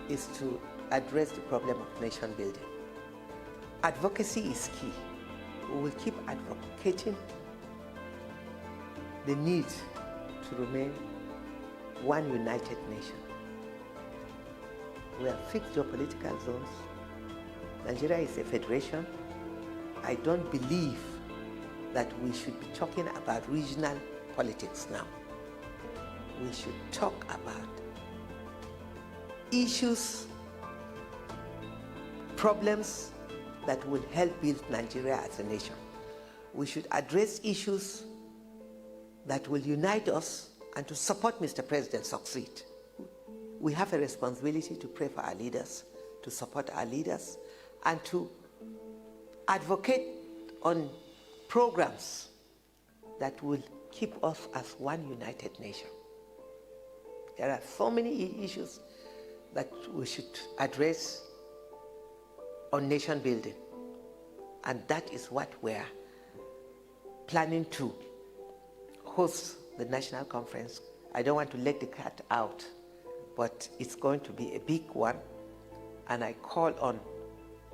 is to address the problem of nation building. Advocacy is key. We will keep advocating the need to remain one united nation. We have fixed geopolitical zones. Nigeria is a federation. I don't believe that we should be talking about regional politics now. We should talk about issues, problems that will help build Nigeria as a nation. We should address issues that will unite us and to support Mr. President succeed. We have a responsibility to pray for our leaders, to support our leaders, and to advocate on programs that will keep us as one united nation. There are so many issues that we should address on nation building, and that is what we're planning to host the national conference. I don't want to let the cat out, but it's going to be a big one, and I call on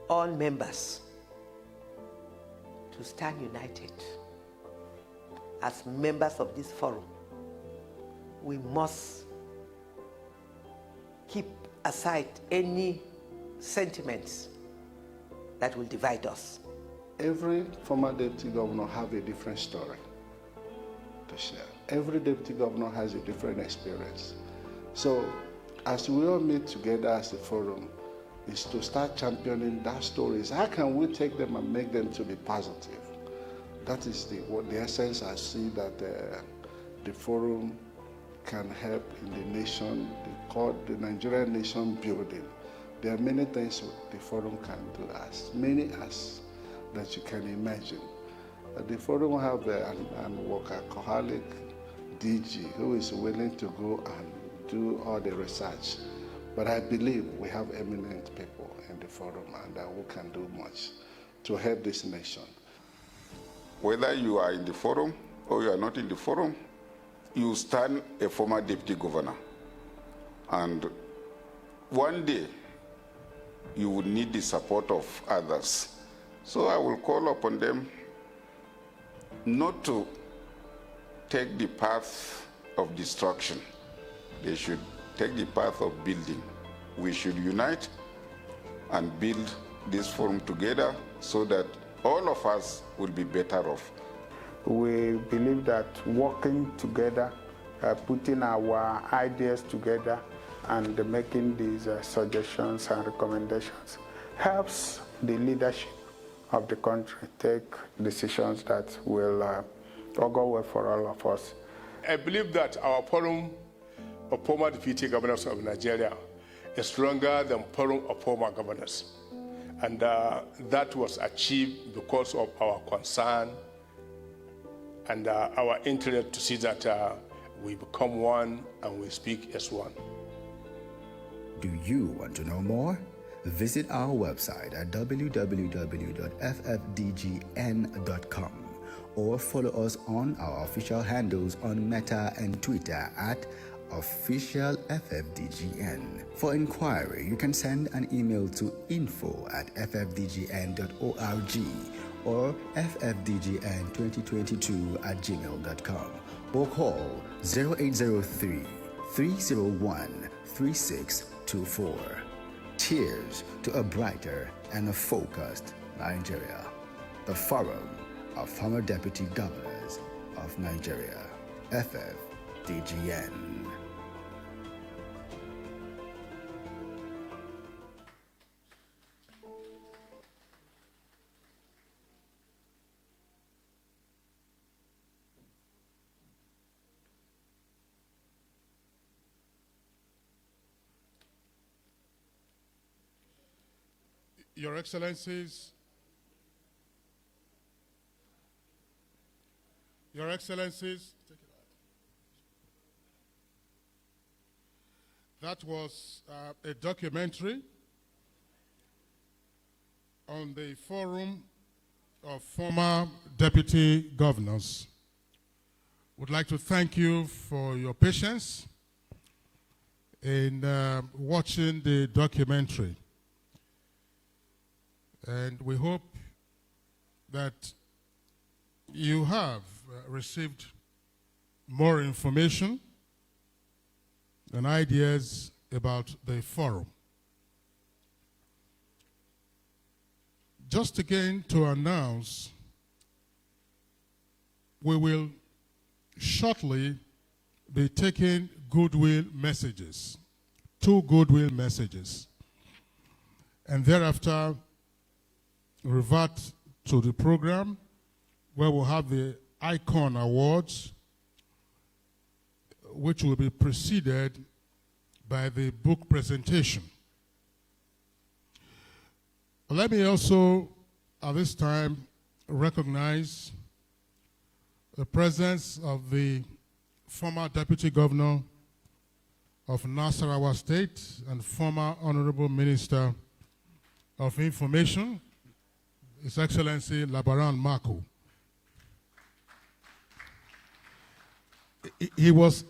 all members to stand united. As members of this forum, we must keep aside any sentiments that will divide us. Every former deputy governor have a different story to share. Every deputy governor has a different experience. So as we all meet together as a forum, is to start championing that stories. How can we take them and make them to be positive? That is the essence I see that the forum can help in the nation, the Nigerian nation building. There are many things the forum can do, as many as that you can imagine. The forum have an workaholic DG who is willing to go and do all the research. But I believe we have eminent people in the forum and who can do much to help this nation. Whether you are in the forum or you are not in the forum, you stand a former deputy governor. And one day, you will need the support of others. So I will call upon them not to take the path of destruction. They should take the path of building. We should unite and build this forum together so that all of us will be better off. We believe that working together, putting our ideas together and making these suggestions and recommendations helps the leadership of the country take decisions that will augur well for all of us. I believe that our forum of former deputy governors of Nigeria is stronger than forum of former governors. And that was achieved because of our concern and our interest to see that we become one and we speak as one. Do you want to know more? Visit our website at www.ffdgn.com or follow us on our official handles on Meta and Twitter at officialffdgn. For inquiry, you can send an email to info@ffdgn.org or ffdgn2022@gmail.com or call 0803 301 3624. Cheers to a brighter and a focused Nigeria. The Forum of Former Deputy Governors of Nigeria, FFDGN. Your Excellencies, That was a documentary on the Forum of Former Deputy Governors. Would like to thank you for your patience in watching the documentary. And we hope that you have received more information and ideas about the forum. Just again to announce, we will shortly be taking goodwill messages, 2 goodwill messages, and thereafter revert to the program where we'll have the Icon Awards, which will be preceded by the book presentation. Let me also, at this time, recognize the presence of the former Deputy Governor of Nasarawa State and former Honorable Minister of Information, His Excellency Labaran Mako. He was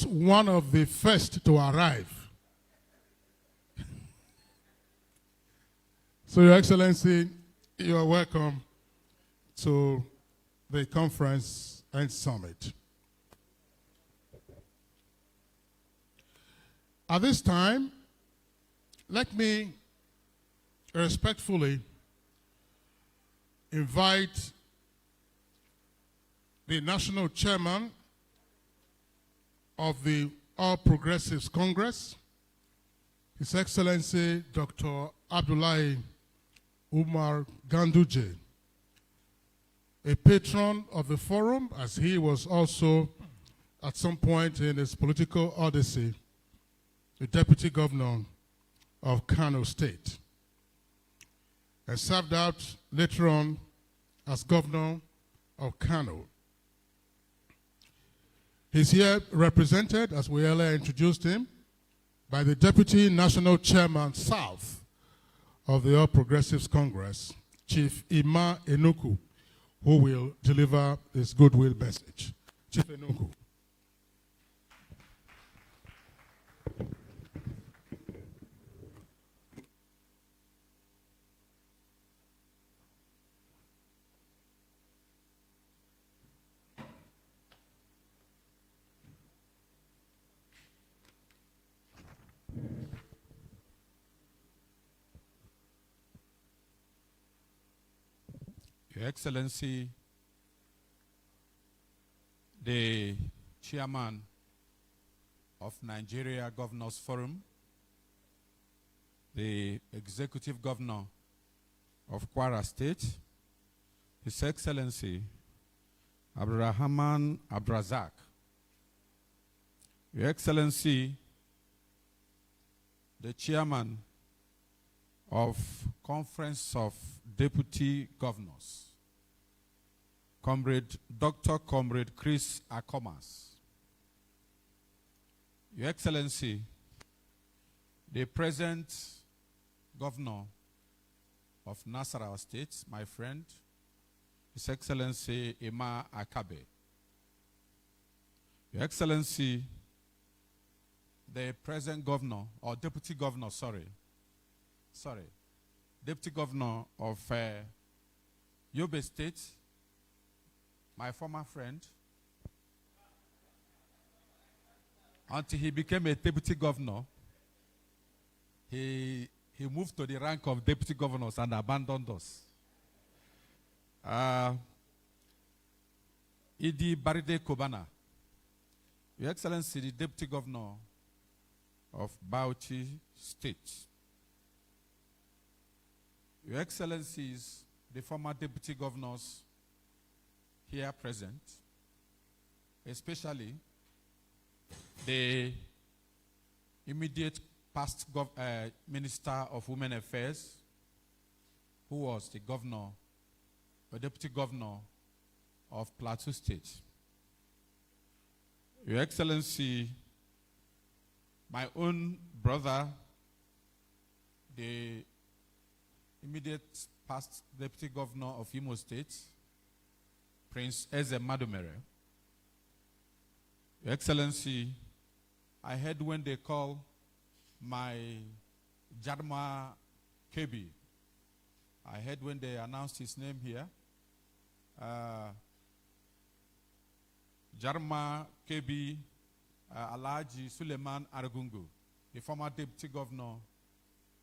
one of the first to arrive. So, Your Excellency, you are welcome to the conference and summit. At this time, let me respectfully invite the National Chairman of the All Progressives Congress, His Excellency Dr. Abdullahi Umar Ganduje, a patron of the forum, as he was also at some point in his political odyssey, the Deputy Governor of Kano State, and served out later on as Governor of Kano. He's here represented, as we earlier introduced him, by the Deputy National Chairman South of the All Progressives Congress, Chief Ima Enuku, who will deliver his goodwill message. Chief Enuku. Your Excellency, the Chairman of Nigeria Governors Forum, the Executive Governor of Kwara State, His Excellency Abdurrahman Abdrazak, Your Excellency, the Chairman of Conference of Deputy Governors, Comrade Chris Akomas, Your Excellency, the present Governor of Nasarawa State, my friend, His Excellency Emma Akabe, Your Excellency, the present Governor, or Deputy Governor, Deputy Governor of Yobe State, my former friend, until he became a Deputy Governor, he moved to the rank of Deputy Governors and abandoned us. Idi Baride Kobana, Your Excellency, the Deputy Governor of Bauchi State, Your Excellencies, the former Deputy Governors here present, especially the immediate past Minister of Women Affairs, who was the Governor, or Deputy Governor of Plateau State. Your Excellency, my own brother, the immediate past Deputy Governor of Imo State, Prince Eze Madumere. Your Excellency, I heard when they call my Jarma Kebi, I heard when they announced his name here, Jarma Kebi Alhaji Suleiman Aragungu, the former Deputy Governor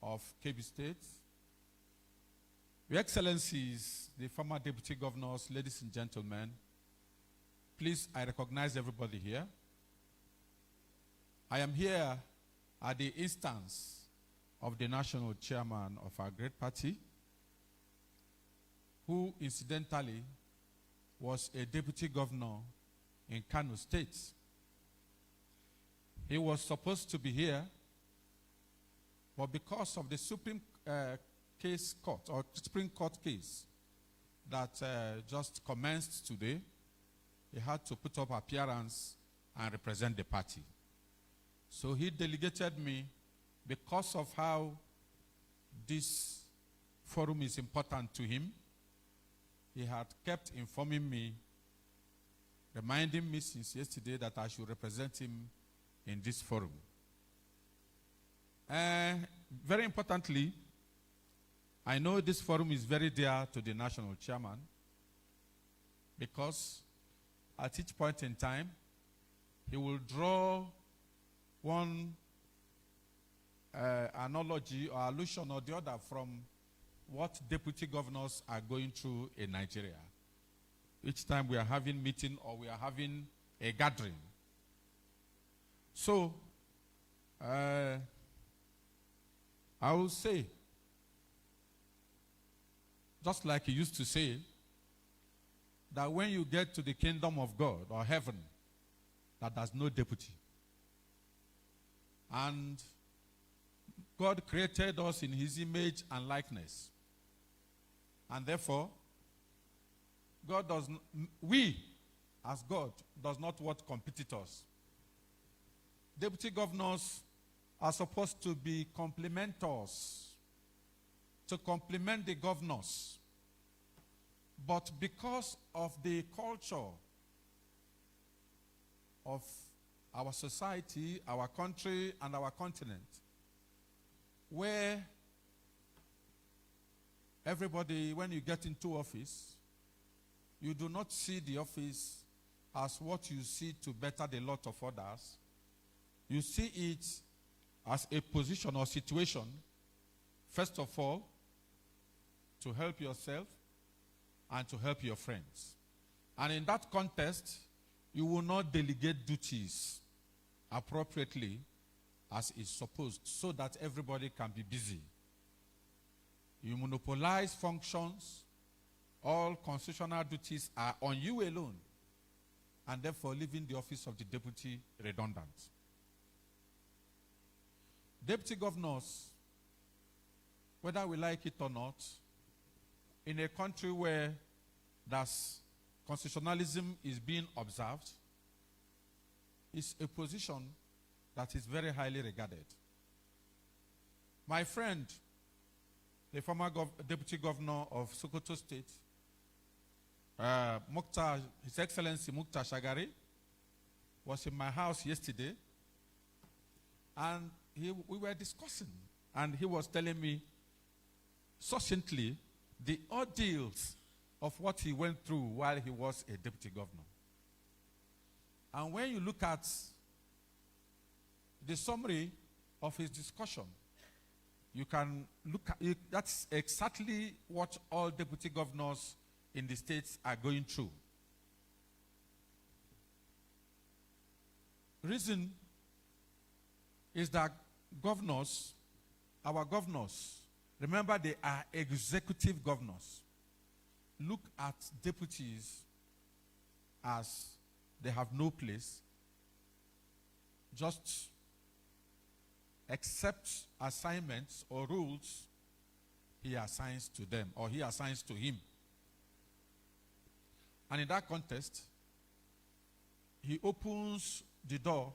of Kebbi State. Your Excellencies, the former Deputy Governors, ladies and gentlemen, please, I recognize everybody here. I am here at the instance of the national chairman of our great party, who incidentally was a deputy governor in Kano State. He was supposed to be here, but because of the Supreme Court case that just commenced today, he had to put up appearance and represent the party. So he delegated me because of how this forum is important to him. He had kept informing me, reminding me since yesterday that I should represent him in this forum. Very importantly, I know this forum is very dear to the national chairman because at each point in time, he will draw one analogy or allusion or the other from what deputy governors are going through in Nigeria. Each time we are having a meeting or we are having a gathering. So, I will say, just like he used to say, that when you get to the kingdom of God or heaven, that there's no deputy. And God created us in his image and likeness. And therefore, we, as God, does not want competitors. Deputy governors are supposed to be complementors, to complement the governors. But because of the culture of our society, our country, and our continent, where everybody, when you get into office, you do not see the office as what you see to better the lot of others. You see it as a position or situation, first of all, to help yourself and to help your friends. And in that context, you will not delegate duties appropriately as is supposed so that everybody can be busy. You monopolize functions. All constitutional duties are on you alone, and therefore leaving the office of the deputy redundant. Deputy governors, whether we like it or not, in a country where constitutionalism is being observed, is a position that is very highly regarded. My friend, the former Deputy Governor of Sokoto State, His Excellency Mukhtar Shagari, was in my house yesterday, and we were discussing, and he was telling me succinctly the ordeals of what he went through while he was a deputy governor. And when you look at the summary of his discussion, you can look at it, that's exactly what all deputy governors in the states are going through. Reason is that governors, our governors, remember they are executive governors, look at deputies as they have no place, just accept assignments or rules he assigns to them or he assigns to him. And in that context, he opens the door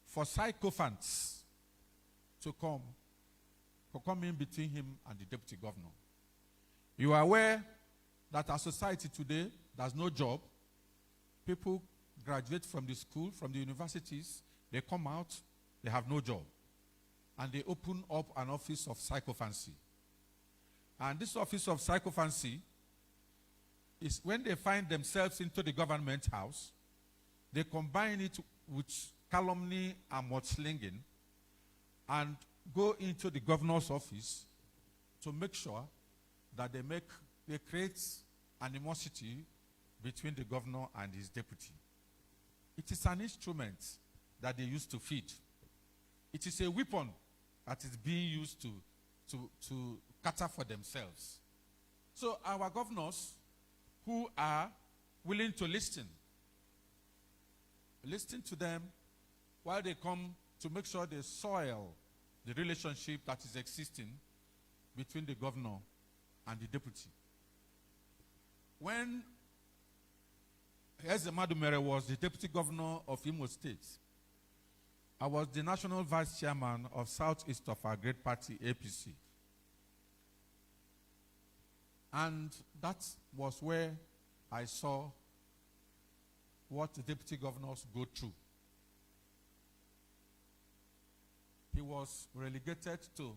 for sycophants to come in between him and the deputy governor. You are aware that our society today, there's no job. People graduate from the school, from the universities, they come out, they have no job. And they open up an office of psychophancy. And this office of psychophancy is when they find themselves into the government house, they combine it with calumny and mudslinging and go into the governor's office to make sure that they create animosity between the governor and his deputy. It is an instrument that they use to feed. It is a weapon that is being used to cater for themselves. So our governors who are willing to listen to them while they come to make sure they soil the relationship that is existing between the governor and the deputy. When Ezemadumere was the deputy governor of Imo State, I was the national vice chairman of Southeast of our great party, APC. And that was where I saw what the deputy governors go through. He was relegated to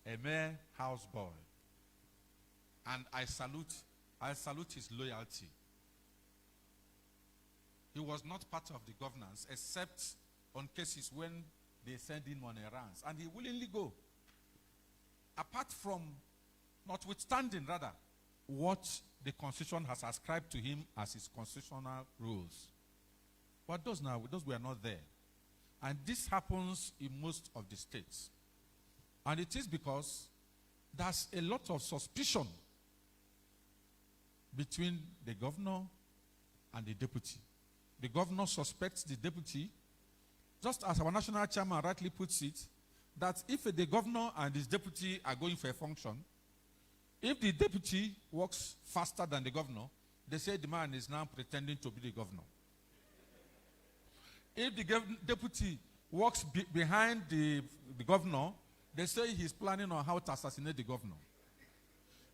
a mere houseboy. And I salute his loyalty. He was not part of the governance except on cases when they send him on errands. And he willingly go. Apart from, notwithstanding rather, what the Constitution has ascribed to him as his constitutional rules. But those were not there. And this happens in most of the states. And it is because there's a lot of suspicion between the governor and the deputy. The governor suspects the deputy, just as our national chairman rightly puts it, that if the governor and his deputy are going for a function, if the deputy works faster than the governor, they say the man is now pretending to be the governor. If the deputy walks behind the governor, they say he's planning on how to assassinate the governor.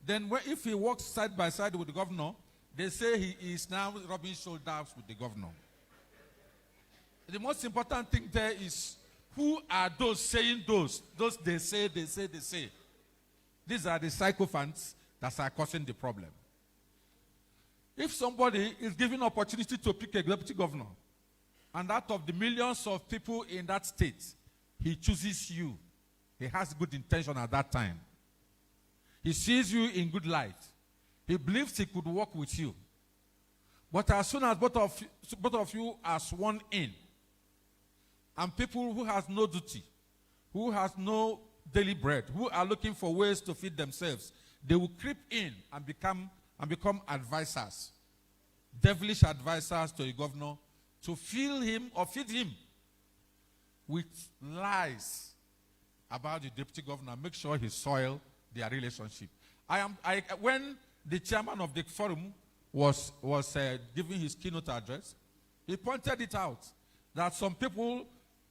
Then if he walks side by side with the governor, they say he is now rubbing shoulders with the governor. The most important thing there is, who are those saying those? Those they say. These are the sycophants that are causing the problem. If somebody is given opportunity to pick a deputy governor, and out of the millions of people in that state, he chooses you, he has good intention at that time. He sees you in good light. He believes he could work with you. But as soon as both of you are sworn in, and people who has no duty, who has no daily bread, who are looking for ways to feed themselves, they will creep in and become advisors, devilish advisors to the governor, to feed him with lies about the deputy governor, make sure he soil their relationship. When the chairman of the forum was giving his keynote address, he pointed it out that some people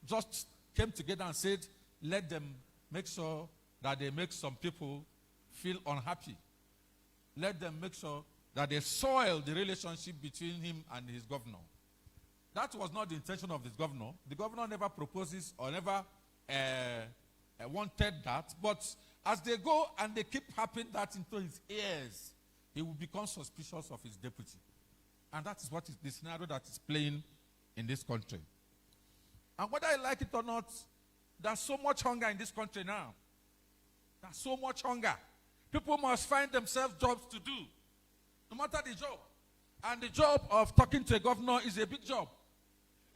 just came together and said, let them make sure that they make some people feel unhappy. Let them make sure that they soil the relationship between him and his governor. That was not the intention of this governor. The governor never proposes or never wanted that. But as they go and they keep harping that into his ears, he will become suspicious of his deputy. And that is what is the scenario that is playing in this country. And whether I like it or not, there's so much hunger in this country now. There's so much hunger. People must find themselves jobs to do, no matter the job. And the job of talking to a governor is a big job.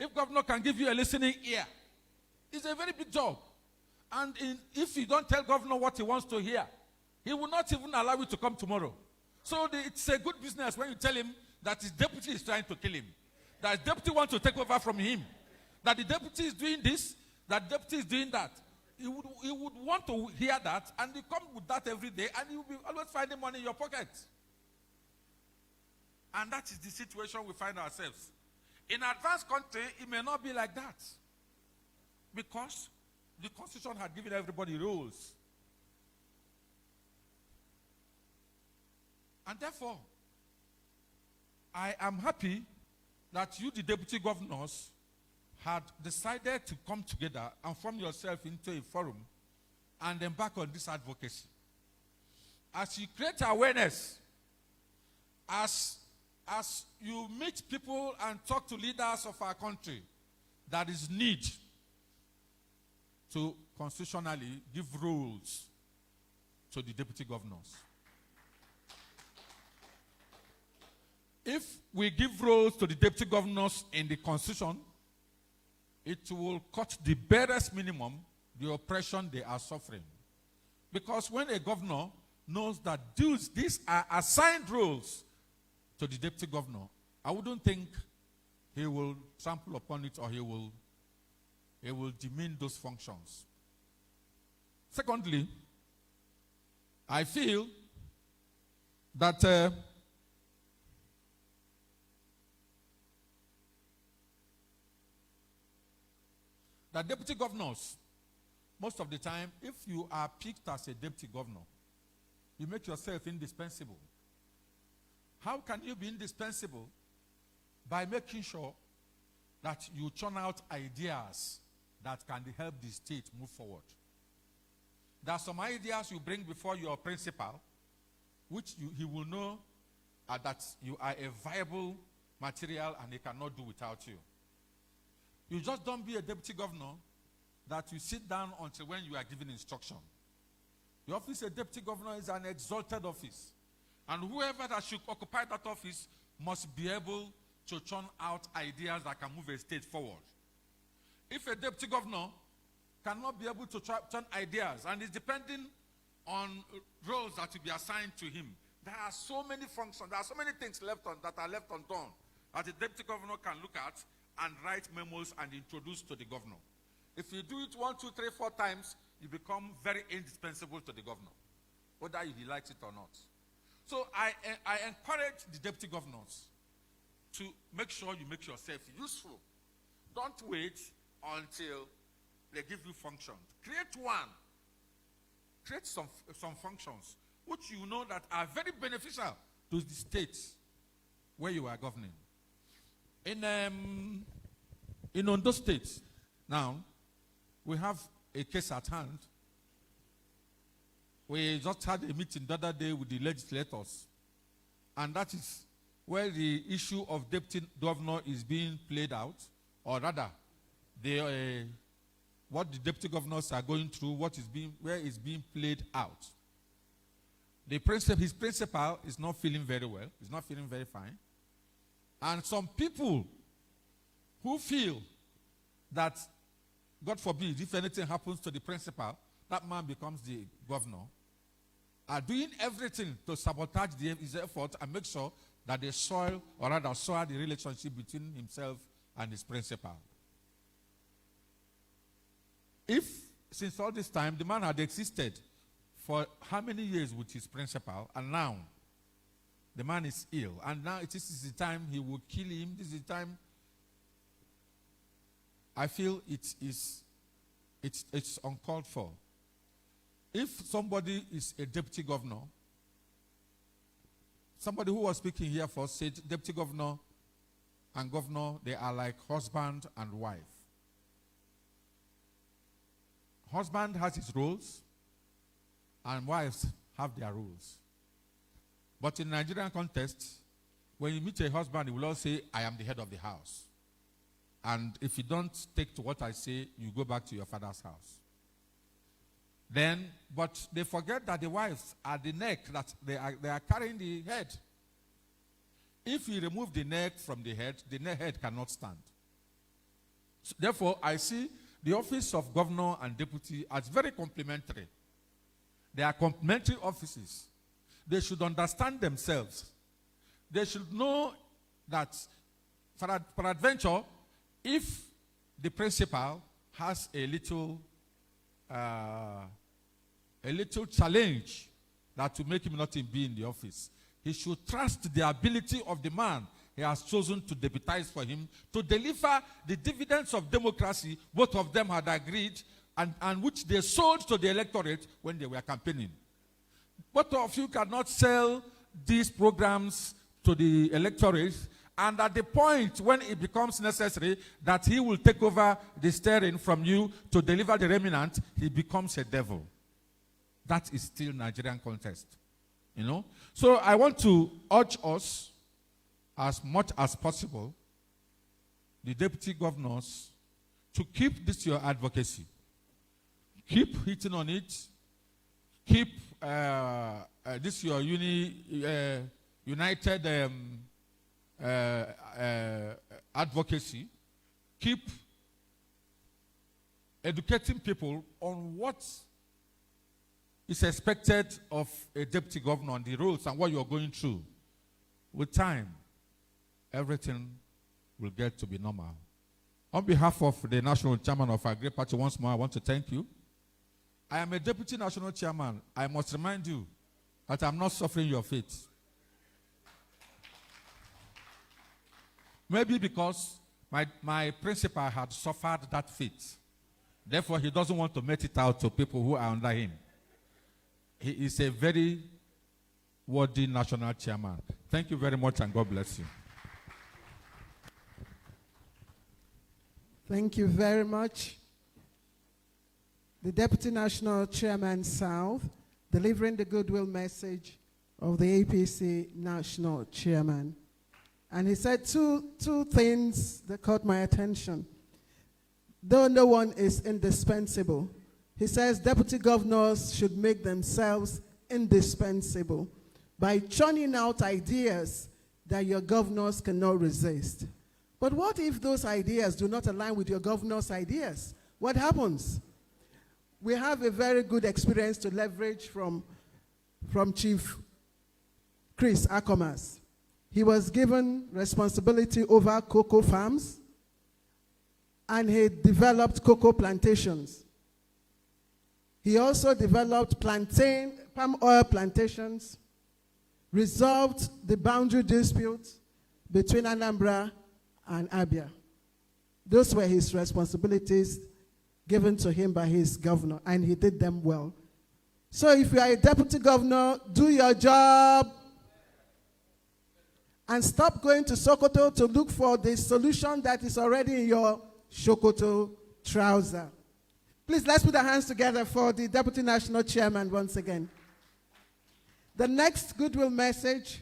If governor can give you a listening ear, it's a very big job. And if you don't tell governor what he wants to hear, he will not even allow you to come tomorrow. So it's a good business when you tell him that his deputy is trying to kill him, that his deputy wants to take over from him, that the deputy is doing this, that the deputy is doing that. He would want to hear that, and you come with that every day, and you'll be always finding money in your pocket. And that is the situation we find ourselves. In advanced country, it may not be like that. Because the Constitution had given everybody roles. And therefore, I am happy that you, the deputy governors, had decided to come together and form yourself into a forum and embark on this advocacy. As you create awareness, as you meet people and talk to leaders of our country, there is need to constitutionally give roles to the deputy governors. If we give roles to the deputy governors in the Constitution, it will cut the barest minimum, the oppression they are suffering. Because when a governor knows that these are assigned roles to the deputy governor, I wouldn't think he will trample upon it or he will demean those functions. Secondly, I feel that the deputy governors, most of the time, if you are picked as a deputy governor, you make yourself indispensable. How can you be indispensable? By making sure that you churn out ideas that can help the state move forward. There are some ideas you bring before your principal, which he will know that you are a viable material and he cannot do without you. You just don't be a deputy governor that you sit down until when you are given instruction. The office of deputy governor is an exalted office. And whoever that should occupy that office must be able to churn out ideas that can move a state forward. If a deputy governor cannot be able to churn ideas and is depending on roles that will be assigned to him, there are so many functions, there are so many things that are left undone that the deputy governor can look at and write memos and introduce to the governor. If you do it 1, 2, 3, 4 times, you become very indispensable to the governor, whether he likes it or not. So I encourage the deputy governors to make sure you make yourself useful. Don't wait until they give you functions. Create one. Create some functions which you know that are very beneficial to the state where you are governing. In Ondo State, now, we have a case at hand. We just had a meeting the other day with the legislators, and that is where the issue of deputy governor is being played out, or rather, what the deputy governors are going through, where it's being played out. His principal is not feeling very well. He's not feeling very fine. And some people who feel that, God forbid, if anything happens to the principal, that man becomes the governor, are doing everything to sabotage his effort and make sure that they soil the relationship between himself and his principal. If, since all this time, the man had existed for how many years with his principal, and now the man is ill, and now this is the time he will kill him, this is the time, I feel it's uncalled for. If somebody is a deputy governor, somebody who was speaking here first said deputy governor and governor, they are like husband and wife. Husband has his roles, and wives have their roles. But in Nigerian context, when you meet a husband, he will always say, I am the head of the house. And if you don't take to what I say, you go back to your father's house. But they forget that the wives are the neck, that they are carrying the head. If you remove the neck from the head cannot stand. So therefore, I see the office of governor and deputy as very complementary. They are complementary offices. They should understand themselves. They should know that, peradventure, if the principal has a little challenge that will make him not be in the office, he should trust the ability of the man he has chosen to deputize for him to deliver the dividends of democracy both of them had agreed and which they sold to the electorate when they were campaigning. Both of you cannot sell these programs to the electorate, and at the point when it becomes necessary that he will take over the steering from you to deliver the remnant, he becomes a devil. That is still Nigerian context. You know? So I want to urge us, as much as possible, the deputy governors, to keep this your advocacy. Keep hitting on it. Keep this your united advocacy. Keep educating people on what is expected of a deputy governor, on the roles and what you're going through. With time, everything will get to be normal. On behalf of the national chairman of our great party, once more, I want to thank you. I am a deputy national chairman. I must remind you that I'm not suffering your fate. Maybe because my principal had suffered that fate. Therefore, he doesn't want to make it out to people who are under him. He is a very worthy national chairman. Thank you very much, and God bless you. Thank you very much. The Deputy National Chairman South, delivering the goodwill message of the APC National Chairman. And he said two things that caught my attention. Though no one is indispensable, he says deputy governors should make themselves indispensable by churning out ideas that your governors cannot resist. But what if those ideas do not align with your governor's ideas? What happens? We have a very good experience to leverage from Chief Chris Akomas. He was given responsibility over cocoa farms, and he developed cocoa plantations. He also developed palm oil plantations, resolved the boundary dispute between Anambra and Abia. Those were his responsibilities given to him by his governor, and he did them well. So if you are a deputy governor, do your job and stop going to Sokoto to look for the solution that is already in your Sokoto trouser. Please, let's put our hands together for the Deputy National Chairman once again. The next goodwill message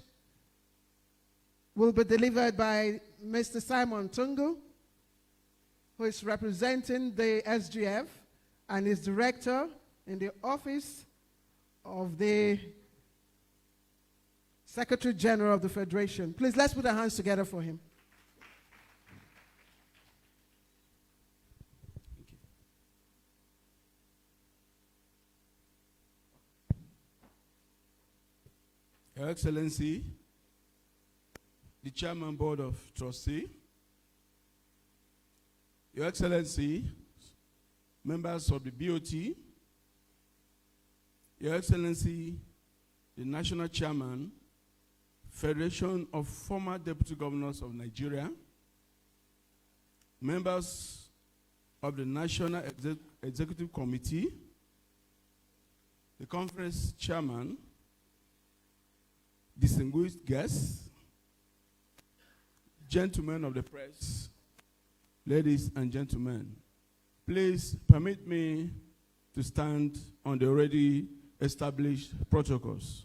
will be delivered by Mr. Simon Tungu, who is representing the SGF and is director in the office of the Secretary General of the Federation. Please, let's put our hands together for him. Your Excellency, the Chairman Board of Trustees, Your Excellency, members of the BOT, Your Excellency, the National Chairman, Federation of Former Deputy Governors of Nigeria, members of the National Executive Committee, the Conference Chairman, distinguished guests, gentlemen of the press, ladies and gentlemen, please permit me to stand on the already established protocols.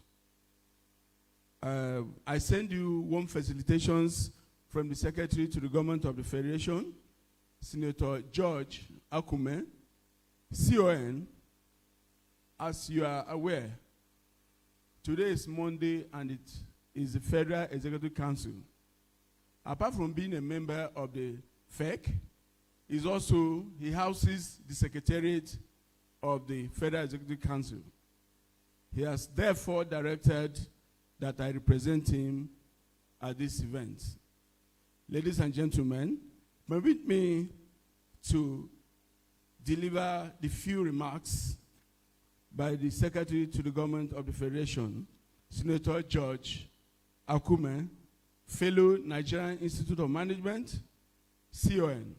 I send you warm felicitations from the Secretary to the Government of the Federation, Senator George Akume, CON. As you are aware, today is Monday and it is the Federal Executive Council. Apart from being a member of the FEC, he houses the Secretariat of the Federal Executive Council. He has therefore directed that I represent him at this event. Ladies and gentlemen, permit me to deliver the few remarks by the Secretary to the Government of the Federation, Senator George Akume, fellow Nigerian Institute of Management, CON.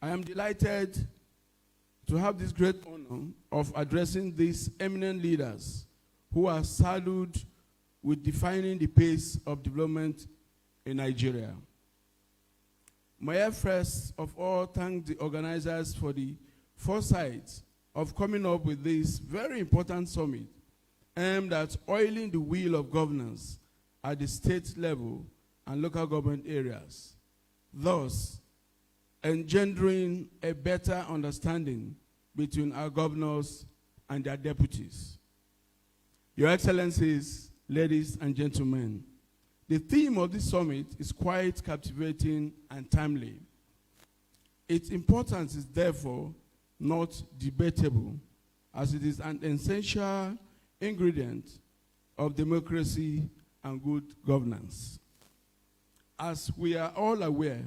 I am delighted to have this great honor of addressing these eminent leaders who are saddled with defining the pace of development in Nigeria. May I first of all thank the organizers for the foresight of coming up with this very important summit aimed at oiling the wheel of governance at the state level and local government areas, thus engendering a better understanding between our governors and their deputies. Your Excellencies, ladies and gentlemen, the theme of this summit is quite captivating and timely. Its importance is therefore not debatable, as it is an essential ingredient of democracy and good governance. As we are all aware,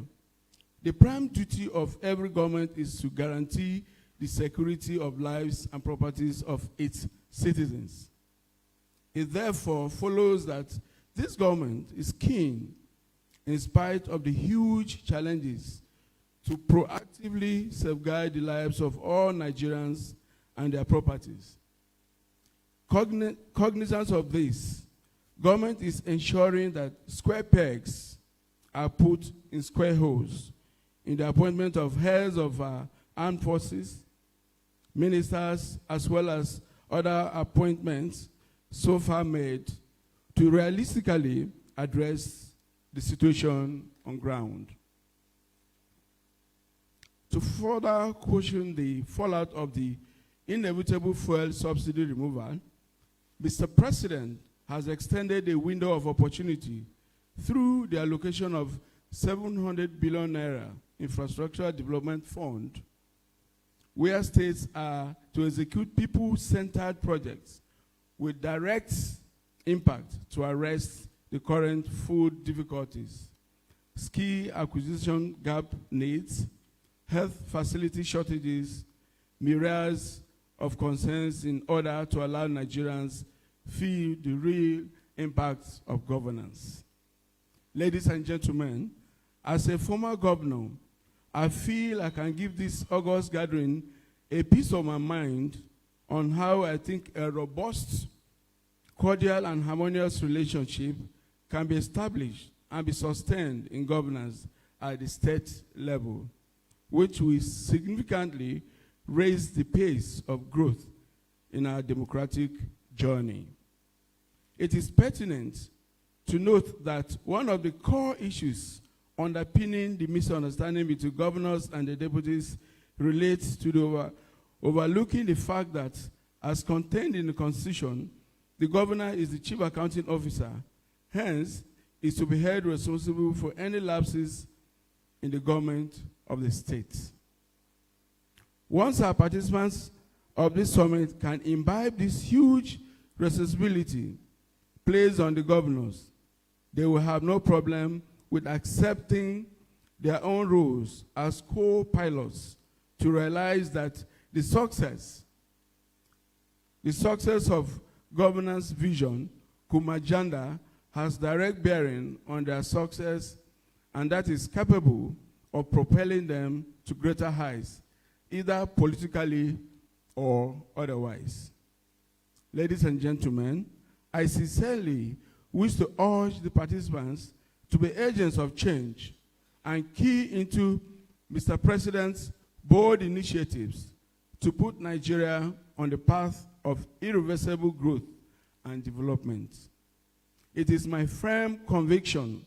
the prime duty of every government is to guarantee the security of lives and properties of its citizens. It therefore follows that this government is keen, in spite of the huge challenges, to proactively safeguard the lives of all Nigerians and their properties. Cognizance of this, government is ensuring that square pegs are put in square holes in the appointment of heads of armed forces, ministers, as well as other appointments so far made to realistically address the situation on ground. To further cushion the fallout of the inevitable fuel subsidy removal, Mr. President has extended a window of opportunity through the allocation of 700 billion naira infrastructure development fund, where states are to execute people-centered projects with direct impact to arrest the current food difficulties, skill acquisition gap needs, health facility shortages, myriads of concerns in order to allow Nigerians feel the real impacts of governance. Ladies and gentlemen, as a former governor, I feel I can give this August gathering a piece of my mind on how I think a robust, cordial, and harmonious relationship can be established and be sustained in governance at the state level, which will significantly raise the pace of growth in our democratic journey. It is pertinent to note that one of the core issues underpinning the misunderstanding between governors and the deputies relates to the overlooking the fact that, as contained in the Constitution, the governor is the chief accounting officer, hence is to be held responsible for any lapses in the government of the state. Once our participants of this summit can imbibe this huge responsibility placed on the governors, they will have no problem with accepting their own roles as co-pilots to realize that the success of governance vision, Kumajanda, has direct bearing on their success, and that is capable of propelling them to greater heights, either politically or otherwise. Ladies and gentlemen, I sincerely wish to urge the participants to be agents of change and key into Mr. President's bold initiatives to put Nigeria on the path of irreversible growth and development. It is my firm conviction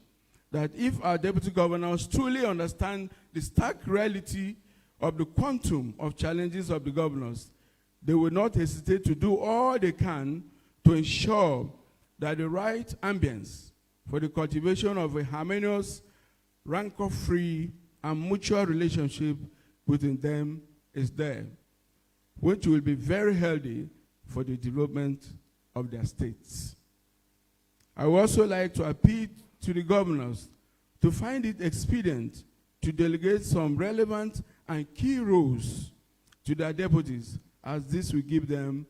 that if our deputy governors truly understand the stark reality of the quantum of challenges of the governors, they will not hesitate to do all they can to ensure that the right ambience for the cultivation of a harmonious, rancor-free, and mutual relationship within them is there, which will be very healthy for the development of their states. I would also like to appeal to the governors to find it expedient to delegate some relevant and key roles to their deputies, as this will give them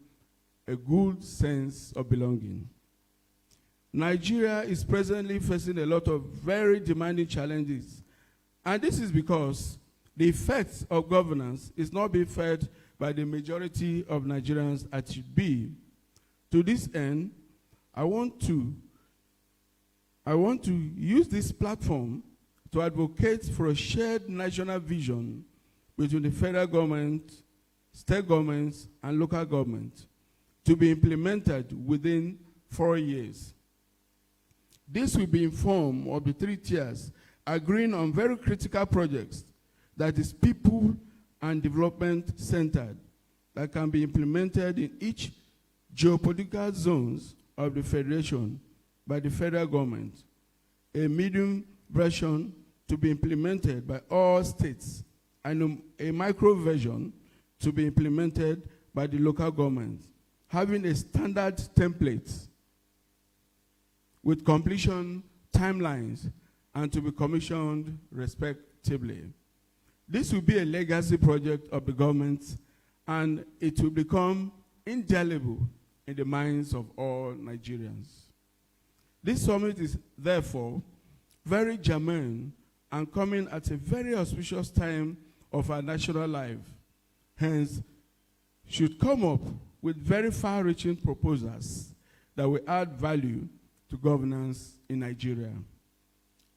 a good sense of belonging. Nigeria is presently facing a lot of very demanding challenges, and this is because the effects of governance is not being felt by by the majority of Nigerians as it should be. To this end, I want to use this platform to advocate for a shared national vision between the federal government, state governments, and local government to be implemented within 4 years. This will be in form of the 3 tiers, agreeing on very critical projects that is people and development centered, that can be implemented in each geopolitical zones of the Federation by the federal government, a medium version to be implemented by all states, and a micro version to be implemented by the local government, having a standard template with completion timelines and to be commissioned respectively. This will be a legacy project of the government, and it will become indelible in the minds of all Nigerians. This summit is therefore very germane and coming at a very auspicious time of our national life. Hence, should come up with very far-reaching proposals that will add value to governance in Nigeria.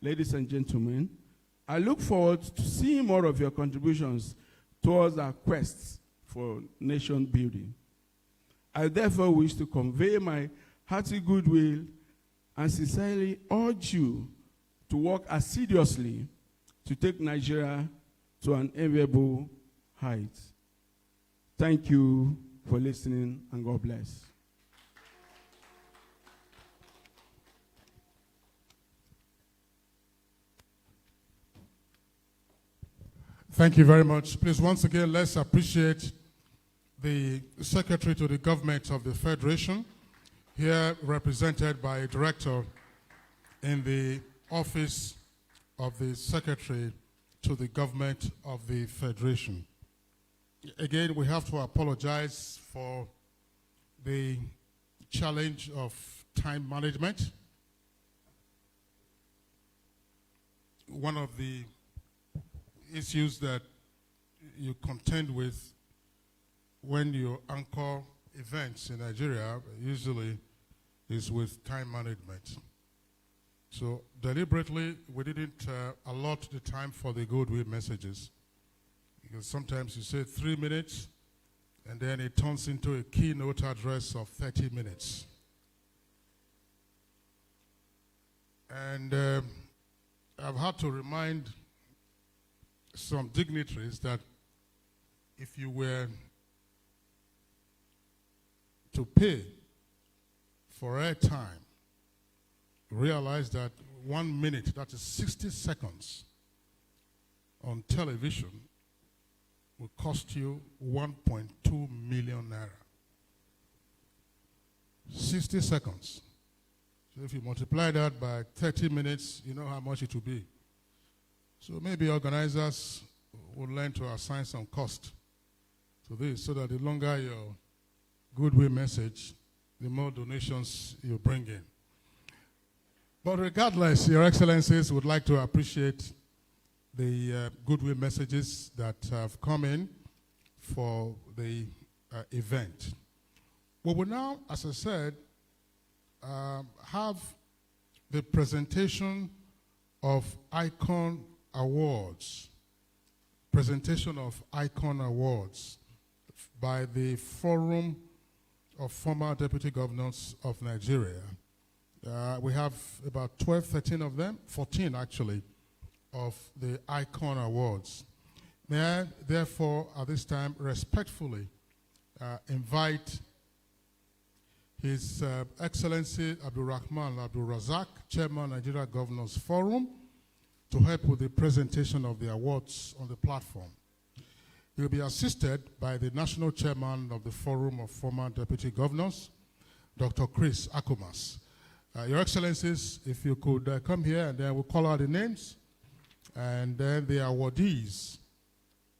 Ladies and gentlemen, I look forward to seeing more of your contributions towards our quest for nation building. I therefore wish to convey my hearty goodwill and sincerely urge you to work assiduously to take Nigeria to an enviable height. Thank you for listening, and God bless. Thank you very much. Please, once again, let's appreciate the Secretary to the Government of the Federation, here represented by a director in the Office of the Secretary to the Government of the Federation. Again, we have to apologize for the challenge of time management. One of the issues that you contend with when you anchor events in Nigeria usually is with time management. So deliberately, we didn't allot the time for the goodwill messages, because sometimes you say 3 minutes and then it turns into a keynote address of 30 minutes. And I've had to remind some dignitaries that if you were to pay for airtime, realize that 1 minute, that is 60 seconds on television, will cost you 1.2 million naira. 60 seconds. So if you multiply that by 30 minutes, you know how much it will be. So maybe organizers will learn to assign some cost to this, so that the longer your goodwill message, the more donations you bring in. But regardless, Your Excellencies would like to appreciate the goodwill messages that have come in for the event. We will now, as I said, have the presentation of Icon Awards. Presentation of Icon Awards by the Forum of Former Deputy Governors of Nigeria. We have about 12, 13 of them, 14 actually, of the Icon Awards. May I, therefore, at this time, respectfully invite His Excellency Abdul Rahman Abdul Razak, Chairman, Nigeria Governors Forum, to help with the presentation of the awards on the platform. He will be assisted by the National Chairman of the Forum of Former Deputy Governors, Dr. Chris Akumas. Your Excellencies, if you could come here, and then we'll call out the names, and then the awardees.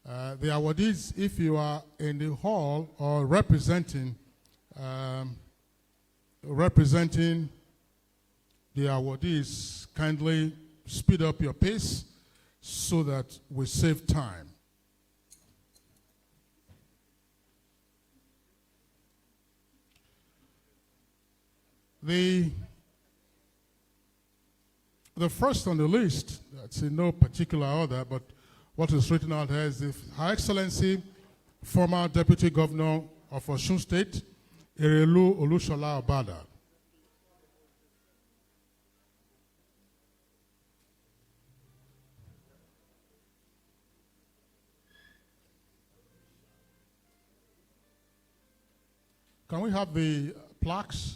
The awardees, if you are in the hall or representing the awardees, kindly speed up your pace so that we save time. The first on the list, that's in no particular order, but what is written out here is Her Excellency, former Deputy Governor of Osun State, Erelu Olushola Obada. Can we have the plaques?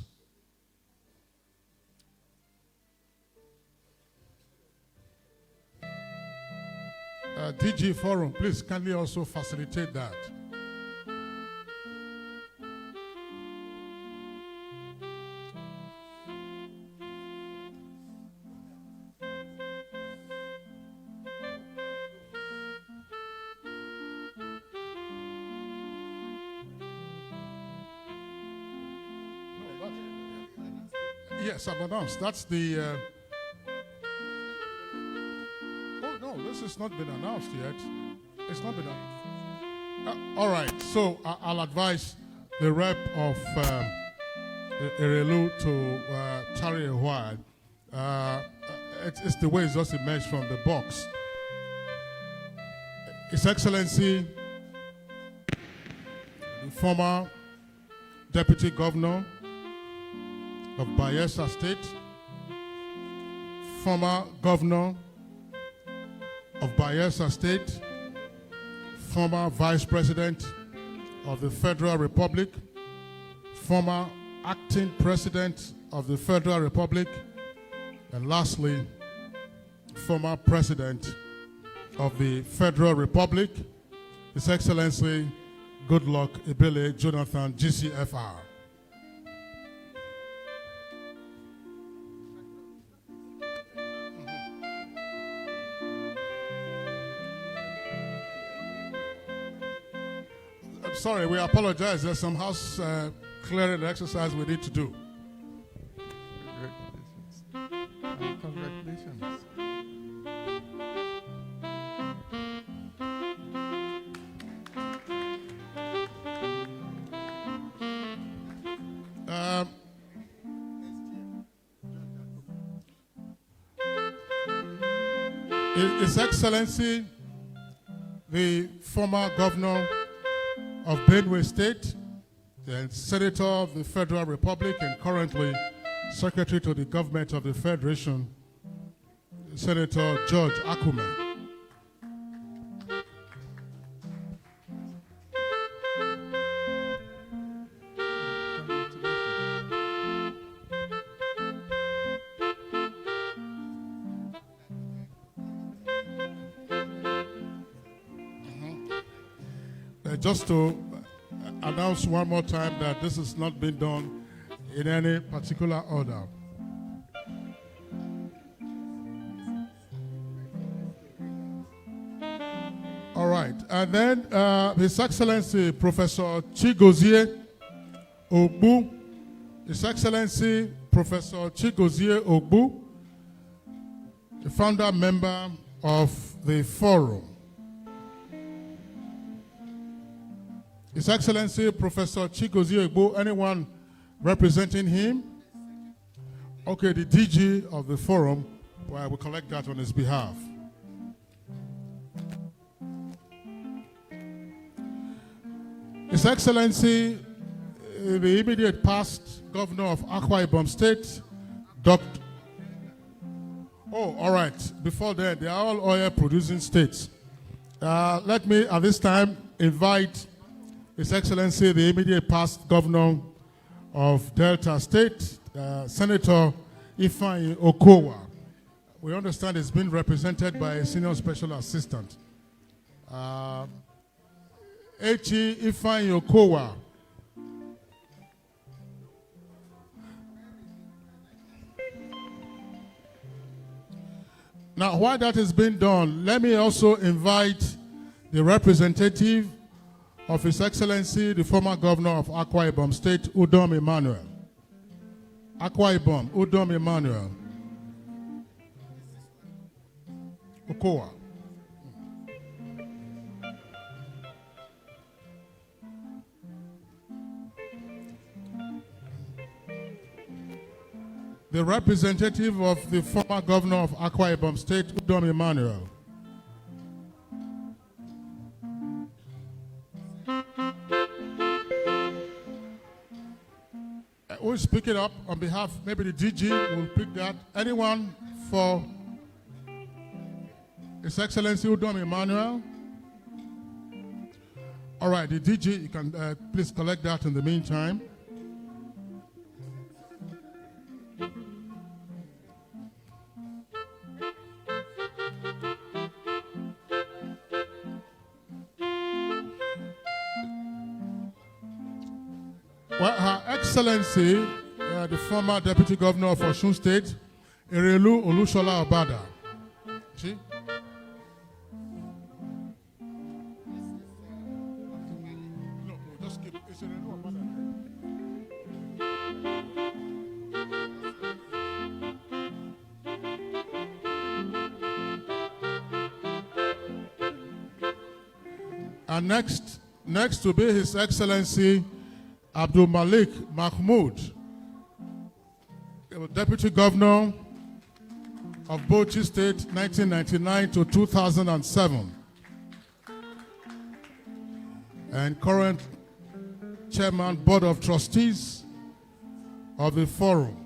DG Forum, please kindly also facilitate that. Yes, I've announced. That's the... Oh, no, this has not been announced yet. It's not been announced. All right, so I'll advise the rep of Erelu to tarry a while. It's the way it's just emerged from the box. His Excellency, the former Deputy Governor of Bayelsa State, former Governor of Bayelsa State, former Vice President of the Federal Republic, former Acting President of the Federal Republic, and lastly, former President of the Federal Republic, His Excellency Goodluck Ebele Jonathan, GCFR. Sorry, we apologize. There's some house clearing exercise we need to do. Congratulations. His Excellency, the former Governor of Benue State, and Senator of the Federal Republic, and currently Secretary to the Government of the Federation, Senator George Akume. Just to announce one more time that this has not been done in any particular order. All right, and then His Excellency Professor Chigozie Ogbu, His Excellency Professor Chigozie Ogbu, the founder member of the forum. His Excellency Professor Chigozie Ogbu, anyone representing him? Okay, the DG of the forum, well, I will collect that on his behalf. His Excellency, the immediate past Governor of Akwa Ibom State, Dr. Oh, all right. Before that, they are all oil producing states. Let me, at this time, invite His Excellency, the immediate past Governor of Delta State, Senator Ifeanyi Okowa. We understand it's been represented by a senior special assistant. H.E. Ifeanyi Okowa. Now, while that is being done, let me also invite the representative of His Excellency, the former Governor of Akwa Ibom State, Udom Emmanuel. Akwa Ibom, Udom Emmanuel. Okowa. the representative of the former governor of Akwa Ibom State, Udom Emmanuel. Who is picking up on behalf, maybe the DG will pick that. Anyone for His Excellency Udom Emmanuel? All right, the DG, you can please collect that in the meantime. Well, Her Excellency, the former Deputy Governor of Osun State, Erelu Olusola Obada. See? No, just keep. It's Erelu Obada. And next to be His Excellency Abdul Malik Mahmoud, Deputy Governor of Bauchi State, 1999 to 2007, and current Chairman, Board of Trustees of the Forum.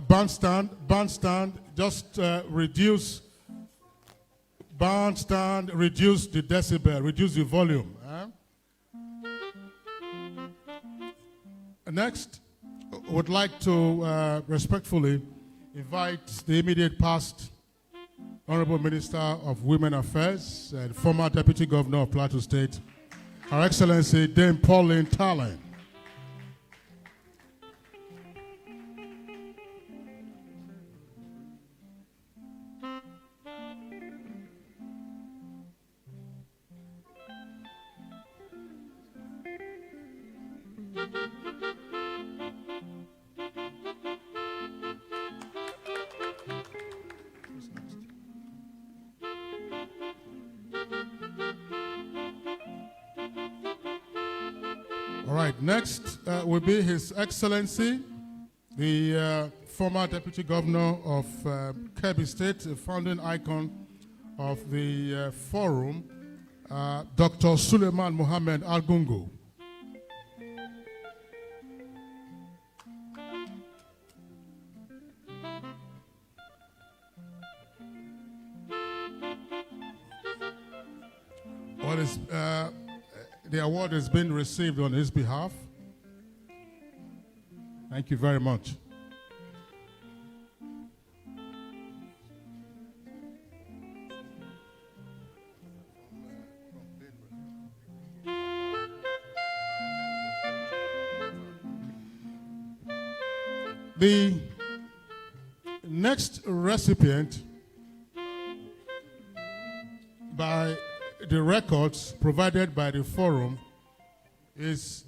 Bandstand, just reduce. Bandstand, reduce the decibel, reduce the volume. Next, would like to respectfully invite the immediate past Honorable Minister of Women Affairs and former Deputy Governor of Plateau State, Her Excellency Dame Pauline Tallen. All right, next will be His Excellency, the former Deputy Governor of Kebbi State, a founding icon of the Forum, Dr. Suleiman Mohammed Argungu. What is the award has been received on his behalf. Thank you very much. The next recipient, by the records provided by the Forum, is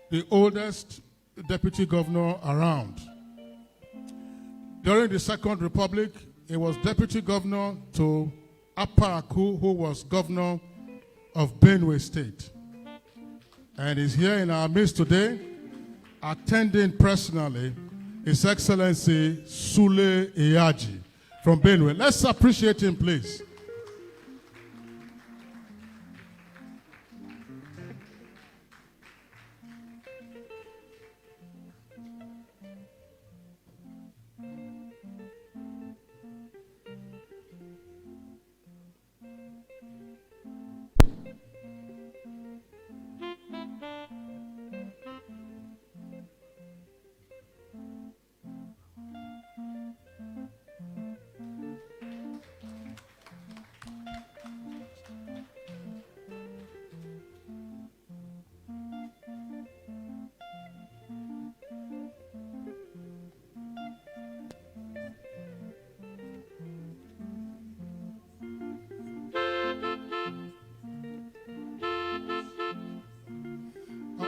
the oldest deputy governor around. During the Second Republic, he was deputy governor to Aparaku, who was governor of Benue State. And is here in our midst today, attending personally, His Excellency Sule Iyaji from Benue. Let's appreciate him, please.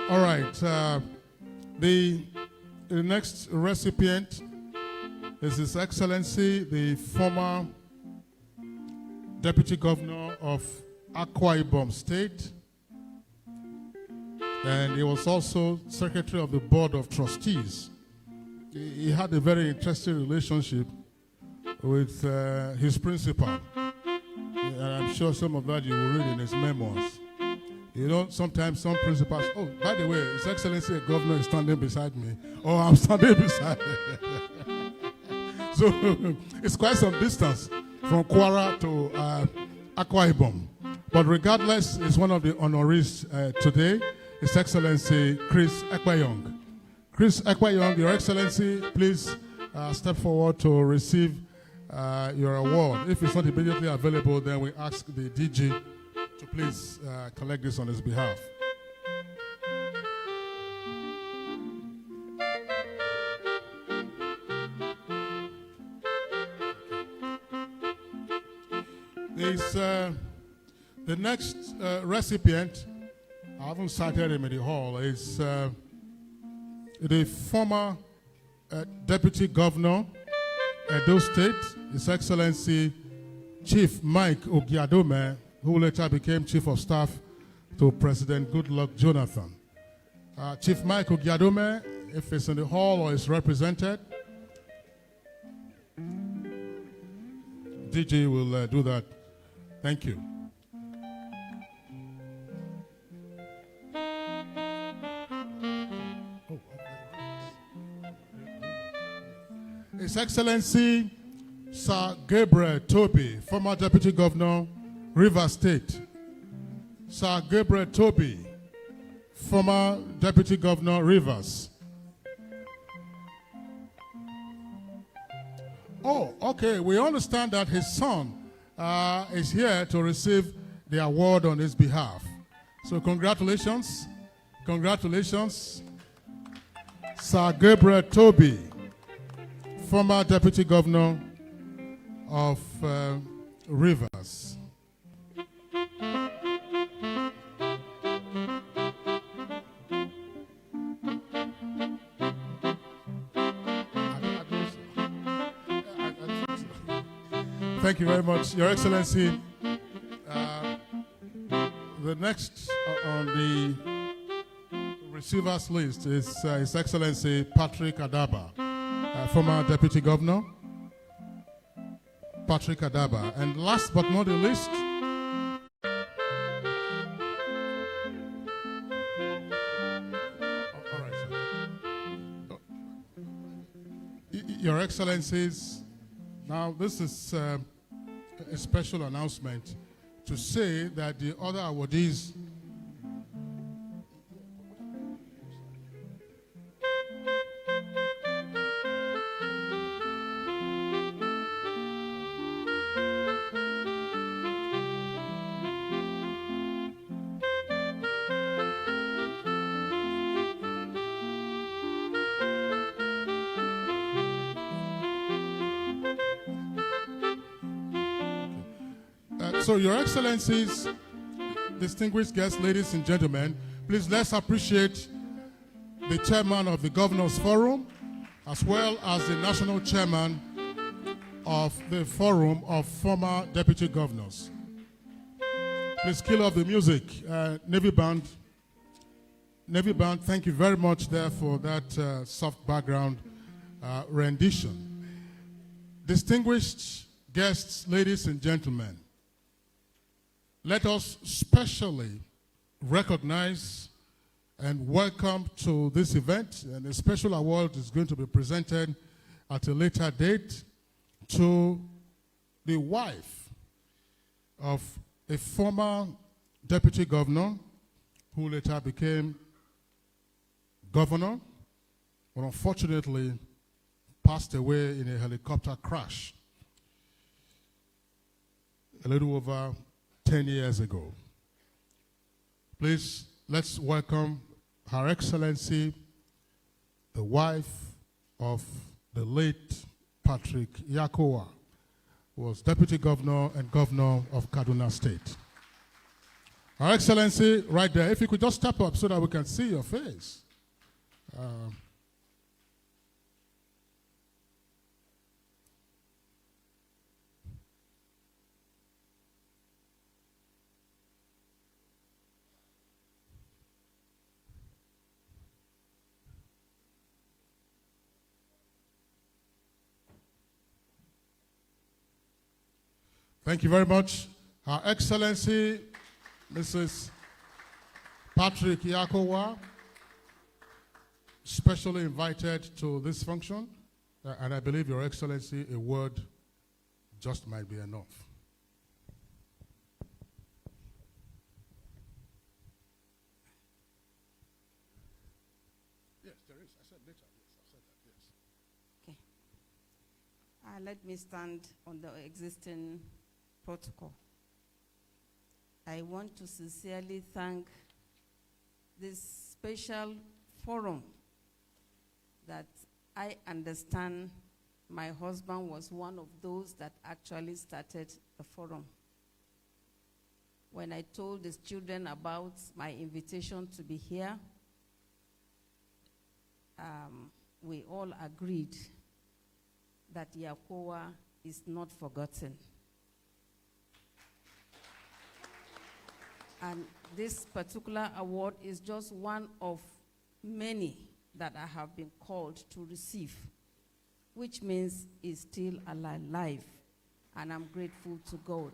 All right. The next recipient is His Excellency, the former Deputy Governor of Akwa Ibom State, and he was also secretary of the board of trustees. He had a very interesting relationship with his principal. And I'm sure some of that you will read in his memoirs. You know, sometimes some principals, oh, by the way, His Excellency the Governor is standing beside me, or I'm standing beside him. So it's quite some distance from Kwara to Akwa Ibom. But regardless, it's one of the honorees today, His Excellency Chris Ekpayong. Chris Ekpayong, Your Excellency, please step forward to receive your award. If it's not immediately available, then we ask the DG to please collect this on his behalf. The next recipient, I haven't cited him in the hall, is the former Deputy Governor, Edo State, His Excellency Chief Mike Ogiadome, who later became Chief of Staff to President Goodluck Jonathan. Chief Mike Ogiadome, if he's in the hall or is represented, DG will do that. Thank you. His Excellency Sir Gabriel Toby, former Deputy Governor, Rivers State. Sir Gabriel Toby, former Deputy Governor, Rivers. Oh, okay. We understand that his son is here to receive the award on his behalf. So congratulations. Congratulations. Sir Gabriel Toby, former Deputy Governor of Rivers. Thank you very much, Your Excellency. The next on the receivers list is His Excellency Patrick Adaba, former Deputy Governor. Patrick Adaba. And last but not the least, all right, sir. Your Excellencies, now this is a special announcement to say that the other awardees so, Your Excellencies, distinguished guests, ladies and gentlemen, please let's appreciate the chairman of the Governors Forum, as well as the national chairman of the Forum of Former Deputy Governors. Please kill off the music. Navy Band, thank you very much there for that soft background rendition. Distinguished guests, ladies and gentlemen, let us specially recognize and welcome to this event, and a special award is going to be presented at a later date to the wife of a former deputy governor who later became governor, but unfortunately passed away in a helicopter crash a little over 10 years ago. Please, let's welcome Her Excellency, the wife of the late Patrick Yakowa, who was Deputy Governor and Governor of Kaduna State. Her Excellency, right there, if you could just step up so that we can see your face. Thank you very much. Her Excellency, Mrs. Patrick Yakowa, specially invited to this function, and I believe, Your Excellency, a word just might be enough. Yes, there is. I said later. Yes, I said that. Yes. Okay. Let me stand on the existing protocol. I want to sincerely thank this special forum that I understand my husband was one of those that actually started the forum. When I told the children about my invitation to be here, we all agreed that Yakowa is not forgotten. And this particular award is just one of many that I have been called to receive, which means he's still alive, and I'm grateful to God.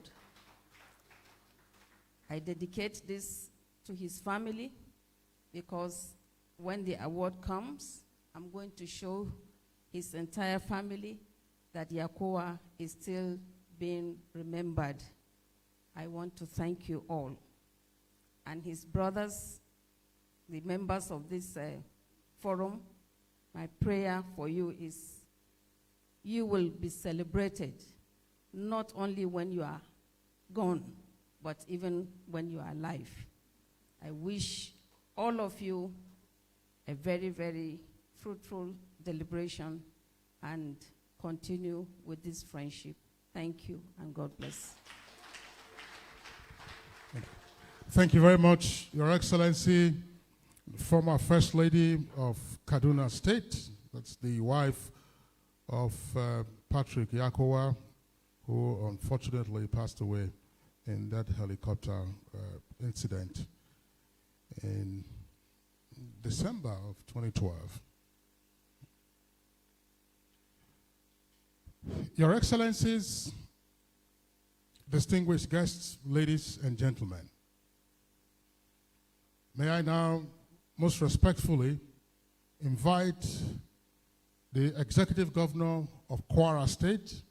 I dedicate this to his family because when the award comes, I'm going to show his entire family that Yakowa is still being remembered. I want to thank you all. And his brothers, the members of this forum, my prayer for you is you will be celebrated, not only when you are gone, but even when you are alive. I wish all of you a very, very fruitful deliberation and continue with this friendship. Thank you, and God bless. Thank you very much, Your Excellency, former First Lady of Kaduna State. That's the wife of Patrick Yakowa, who unfortunately passed away in that helicopter incident in December of 2012. Your Excellencies, distinguished guests, ladies and gentlemen, may I now most respectfully invite the Executive Governor of Kwara State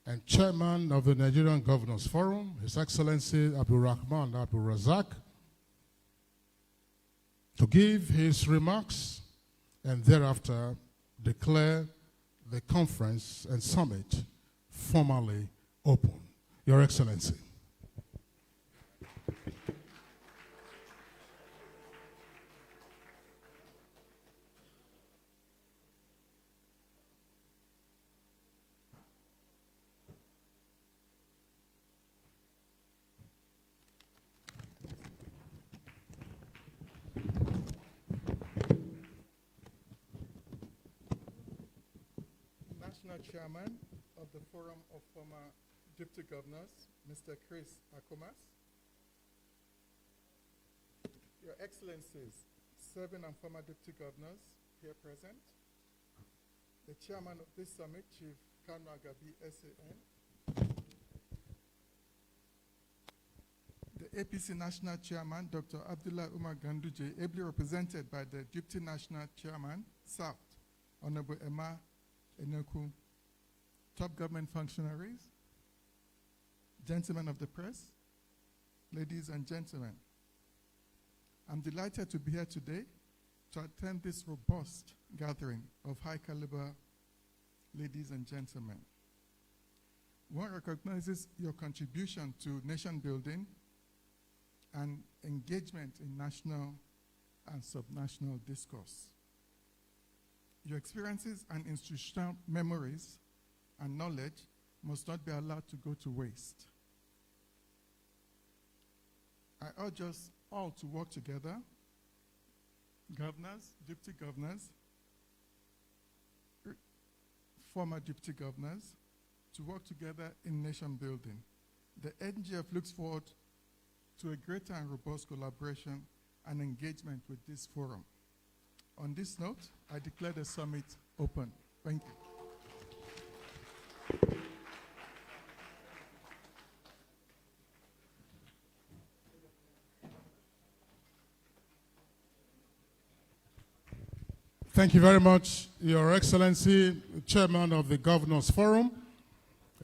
and Chairman of the Nigerian Governors Forum, His Excellency Abdul Rahman Abdul Razak, to give his remarks and thereafter declare the conference and summit formally open. Your Excellency. National Chairman of the Forum of Former Deputy Governors, Mr. Chris Akomas, Your Excellencies, serving and former Deputy Governors here present, the Chairman of this summit, Chief Kanu Agabi, SAN, the APC National Chairman, Dr. Abdullah Umar Ganduje, ably represented by the Deputy National Chairman, South, Honorable Emma Eneku, top government functionaries, gentlemen of the press, ladies and gentlemen. I'm delighted to be here today to attend this robust gathering of high caliber ladies and gentlemen. One recognizes your contribution to nation building and engagement in national and subnational discourse. Your experiences and institutional memories and knowledge must not be allowed to go to waste. I urge us all to work together, governors, deputy governors, former deputy governors, to work together in nation building. The NGF looks forward to a greater and robust collaboration and engagement with this forum. On this note, I declare the summit open. Thank you. Thank you very much, Your Excellency, Chairman of the Governors Forum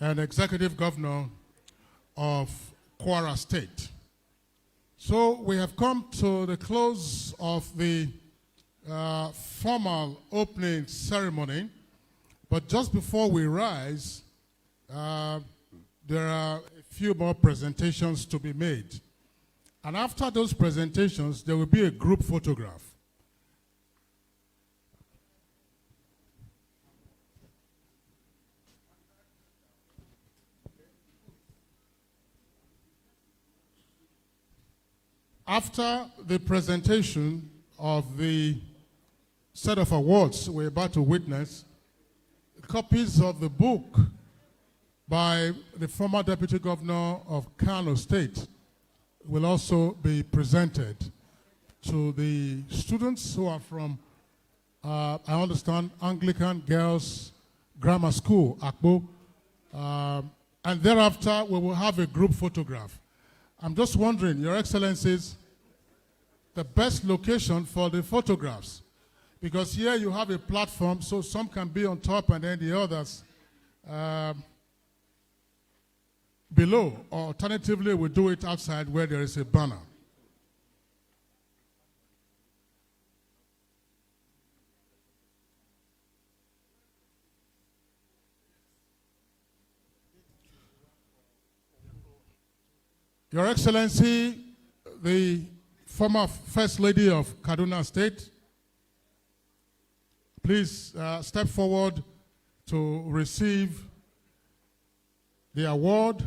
and Executive Governor of Kwara State. So we have come to the close of the formal opening ceremony, but just before we rise, there are a few more presentations to be made. And after those presentations, there will be a group photograph. After the presentation of the set of awards we're about to witness, copies of the book by the former Deputy Governor of Kano State will also be presented to the students who are from, I understand, Anglican Girls Grammar School, Akbo. And thereafter, we will have a group photograph. I'm just wondering, Your Excellencies, the best location for the photographs, because here you have a platform, so some can be on top and then the others below. Or alternatively, we do it outside where there is a banner. Your Excellency, the former First Lady of Kaduna State, please step forward to receive the award.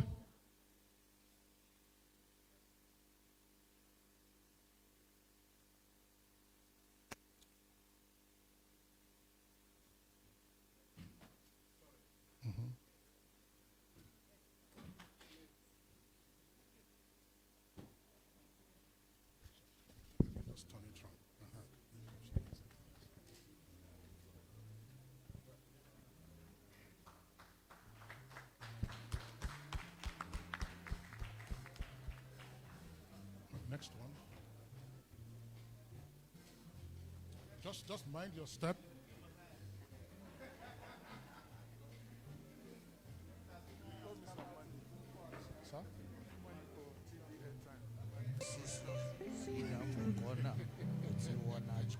Next one. Just mind your step. Sir? That was very well managed.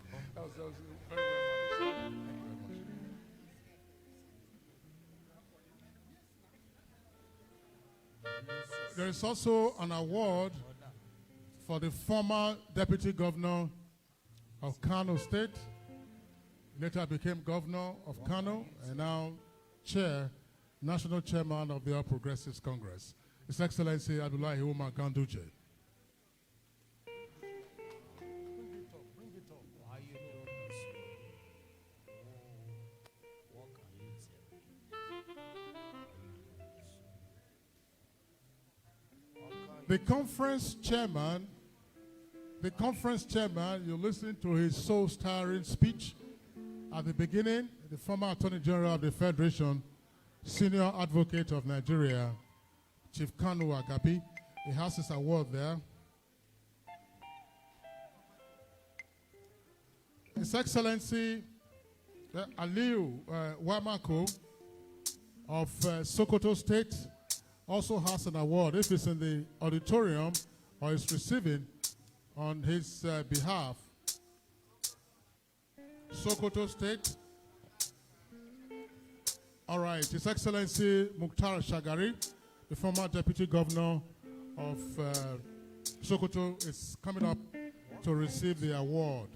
There is also an award for the former Deputy Governor of Kano State, later became Governor of Kano, and now National Chairman of the All Progressives Congress, His Excellency Abdullahi Umar Ganduje. The conference chairman, you listen to his soul-stirring speech at the beginning, the former Attorney General of the Federation, Senior Advocate of Nigeria, Chief Kanu Agapi. He has his award there. His Excellency Aliu Wamako of Sokoto State also has an award. If it's in the auditorium or is receiving on his behalf. Sokoto State. All right, His Excellency Mukhtar Shagari, the former Deputy Governor of Sokoto, is coming up to receive the award.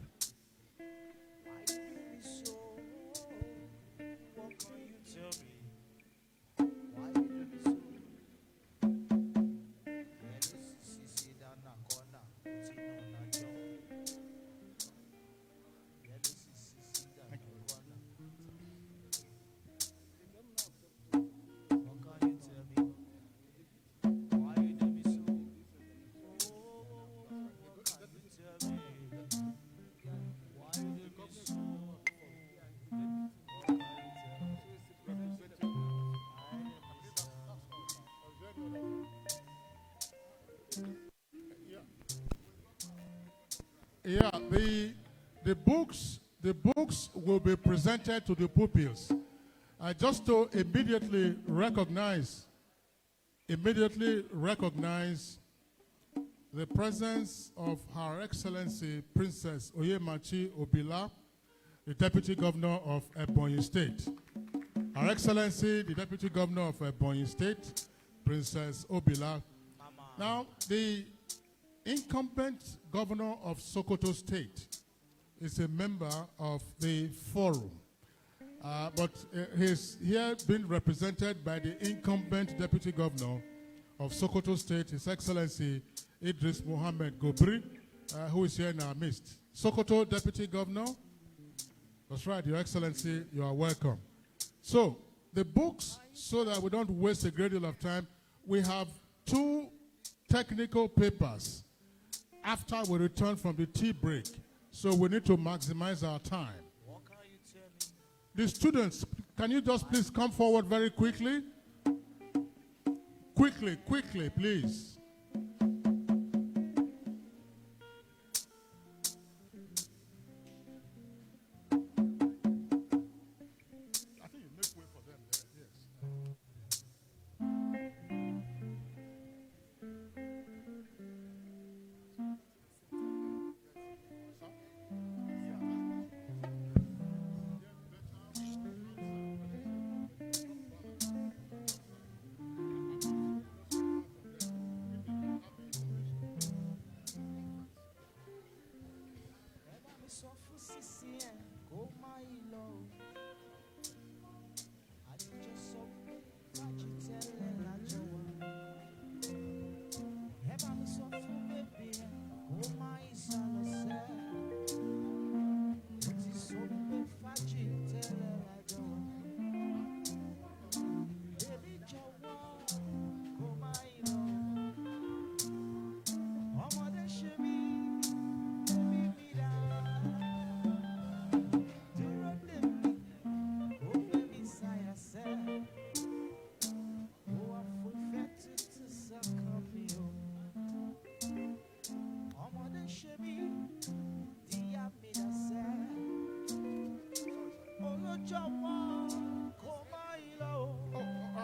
Yeah, the the books will be presented to the pupils. Just to immediately recognize the presence of Her Excellency Princess Oyemachi Obila, the Deputy Governor of Ebonyi State. Her Excellency, the Deputy Governor of Ebonyi State, Princess Obila. Now, the incumbent Governor of Sokoto State is a member of the forum. But he's here being represented by the incumbent Deputy Governor of Sokoto State, His Excellency Idris Mohammed Gobri, who is here in our midst. Sokoto Deputy Governor, that's right, Your Excellency, you are welcome. So, the books, so that we don't waste a great deal of time, we have 2 technical papers after we return from the tea break. So we need to maximize our time. The students, can you just please come forward very quickly? Quickly, please. I think you make way for them there, yes.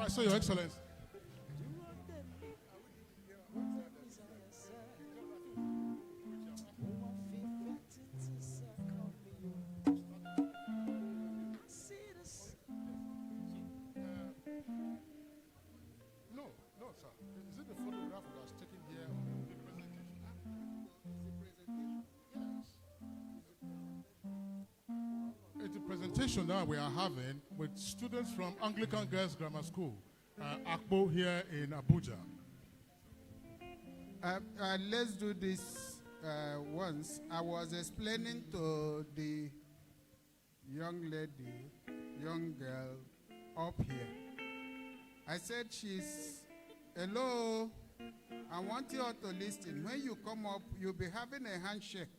So, Your Excellency. No, sir. Is it the photograph that was taken here on the presentation? Yes. It's a presentation that we are having with students from Anglican Girls Grammar School, Akpo, here in Abuja. Let's do this once. I was explaining to the young lady, young girl up here. I said hello, I want you all to listen. When you come up, you'll be having a handshake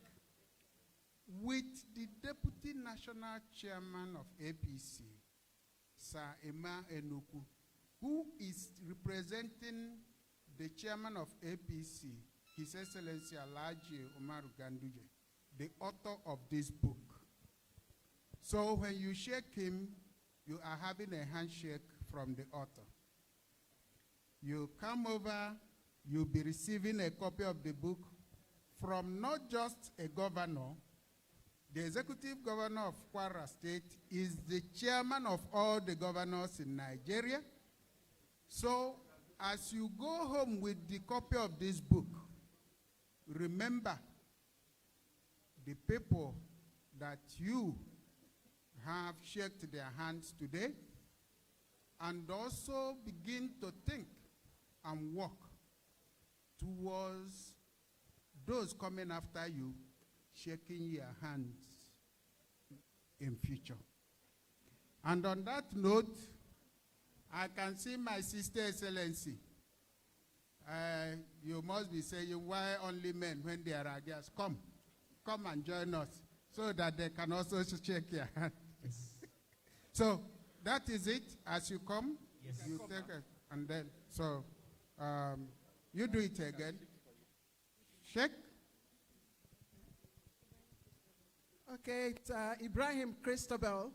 with the Deputy National Chairman of APC, Sir Emma Enuku, who is representing the Chairman of APC, His Excellency Alhaji Umaru Ganduje, the author of this book. So when you shake him, you are having a handshake from the author. You come over, you'll be receiving a copy of the book from not just a governor. The executive governor of Kwara State is the chairman of all the governors in Nigeria. So as you go home with the copy of this book, remember the people that you have shaked their hands today, and also begin to think and work towards those coming after you, shaking your hands in future. And on that note, I can see my sister Excellency. You must be saying, why only men when there are girls? Come and join us so that they can also shake your hand. So that is it. As you come, yes, you take it, and then, so you do it again. Shake. Okay, it's Ibrahim Christabel.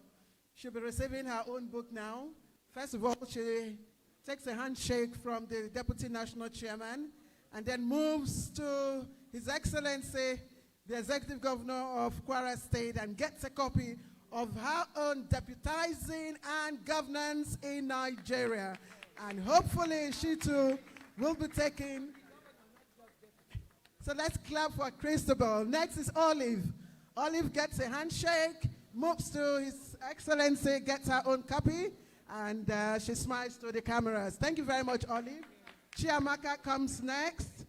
She'll be receiving her own book now. First of all, she takes a handshake from the Deputy National Chairman and then moves to His Excellency, the Executive Governor of Kwara State, and gets a copy of her own deputizing and governance in Nigeria. And hopefully she too will be taking. So let's clap for Christabel. Next is Olive. Olive gets a handshake, moves to His Excellency, gets her own copy, and she smiles to the cameras. Thank you very much, Olive. Chiamaka comes next.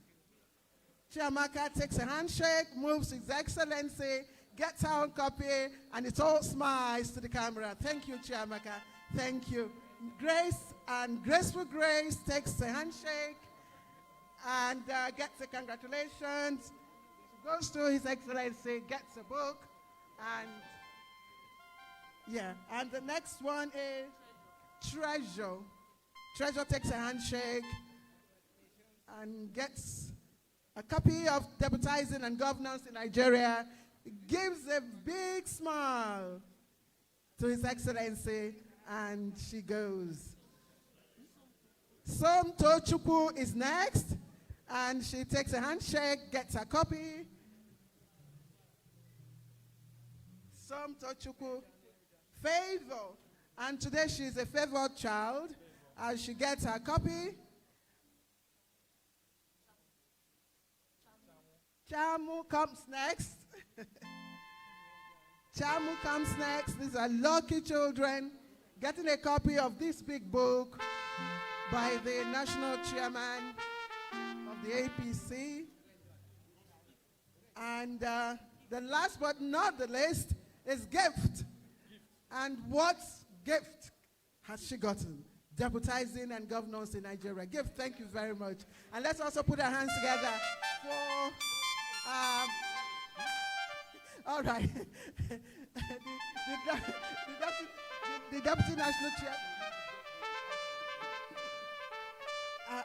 Chiamaka takes a handshake, moves to His Excellency, gets her own copy, and it all smiles to the camera. Thank you, Chiamaka. Thank you. Grace and Graceful Grace takes a handshake and gets a congratulations. She goes to His Excellency, gets a book, and yeah. And the next one is Treasure. Treasure takes a handshake and gets a copy of Deputizing and Governance in Nigeria, gives a big smile to His Excellency, and she goes. Som Tochukwu is next, and she takes a handshake, gets a copy. Som Tochukwu. Favor, and today she's a favored child, and she gets her copy. Chamu comes next. Chamu comes next. These are lucky children getting a copy of this big book by the national chairman of the APC. And the last but not the least is Gift. And what gift has she gotten? Deputizing and Governance in Nigeria. Gift, thank you very much. And let's also put our hands together for... all right. the Deputy National Chair.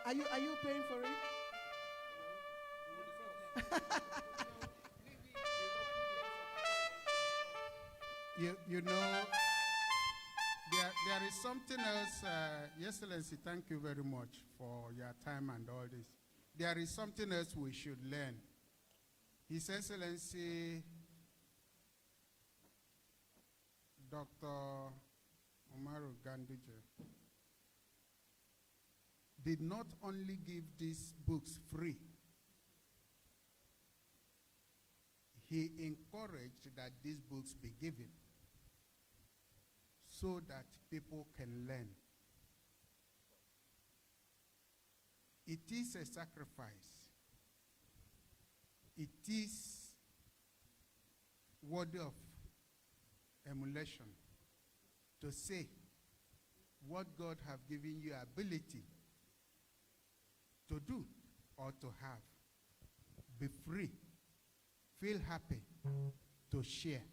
Are you paying for it? You know, there is something else. Your Excellency, thank you very much for your time and all this. There is something else we should learn. His Excellency, Dr. Umaru Ganduje, did not only give these books free, he encouraged that these books be given so that people can learn. It is a sacrifice. It is worthy of emulation to say what God have given you ability to do or to have. Be free. Feel happy to share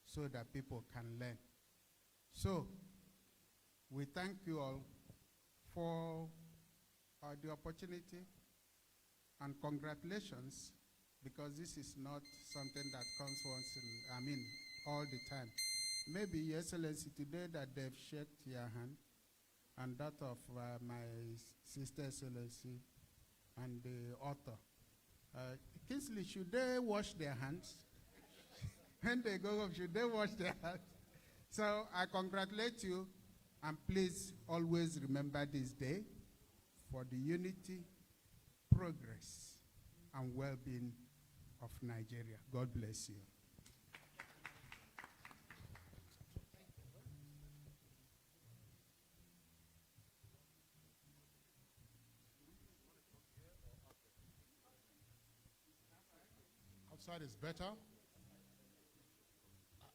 so that people can learn. So, we thank you all for the opportunity and congratulations, because this is not something that comes all the time. Maybe, Your Excellency, today that they've shaked your hand and that of my sister Excellency and the author. Kingsley, should they wash their hands? When they go home, should they wash their hands? So I congratulate you, and please always remember this day for the unity, progress, and well-being of Nigeria. God bless you. Outside is better.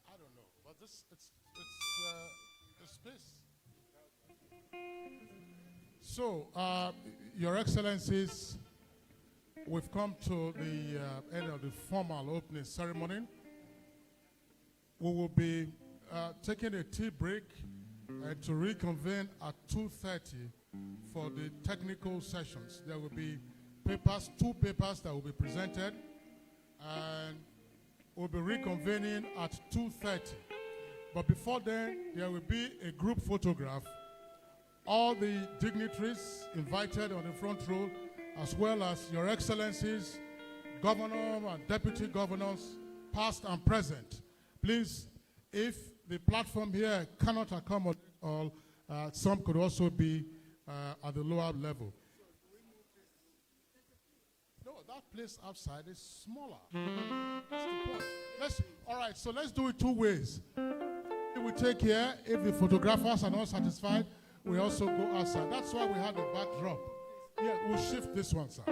I don't know, but it's space. So, Your Excellencies, we've come to the end of the formal opening ceremony. We will be taking a tea break to reconvene at 2:30 for the technical sessions. There will be two papers that will be presented, and we'll be reconvening at 2:30. But before then, there will be a group photograph. All the dignitaries invited on the front row, as well as Your Excellencies, Governor and Deputy Governors, past and present. Please, if the platform here cannot accommodate all, some could also be at the lower level. No, that place outside is smaller. That's the point. All right, so let's do it two ways. We take here, if the photographers are not satisfied, we also go outside. That's why we had the backdrop. Yeah, we'll shift this one, sir.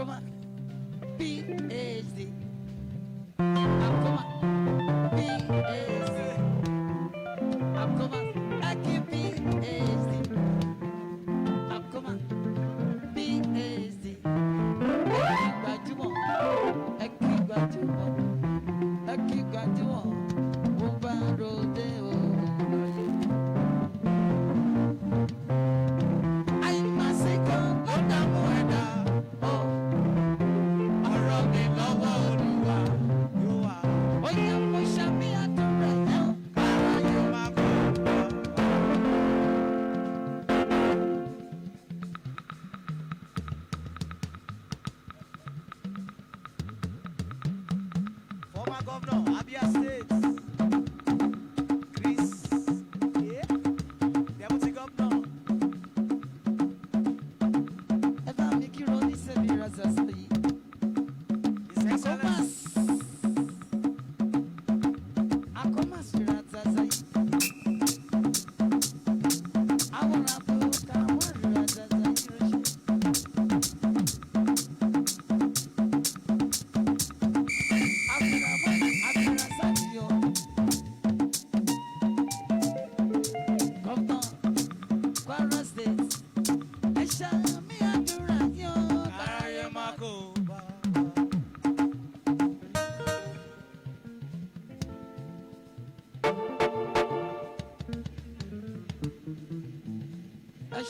Akoma, PhD. Akoma, PhD. Akoma, Aki PhD. Akoma, PhD. Eki gbajúmọ̀, Eki gbajúmọ̀, ó bá ròde o. Àìmásíkò ló dààmú ẹ̀dá o. Ọ̀rọ̀ mi lọ́wọ́ Olúwa yóò wà. Ó yẹ kó ṣàmì àdúrà yẹn, kára yóò máa kó. Former Governor, Abia State. Chris. Yeah. Deputy Governor. Eva Mikiro ni Semi Azazi. His Excellency. Akomas Azazi. Awara bu kamari Azazi.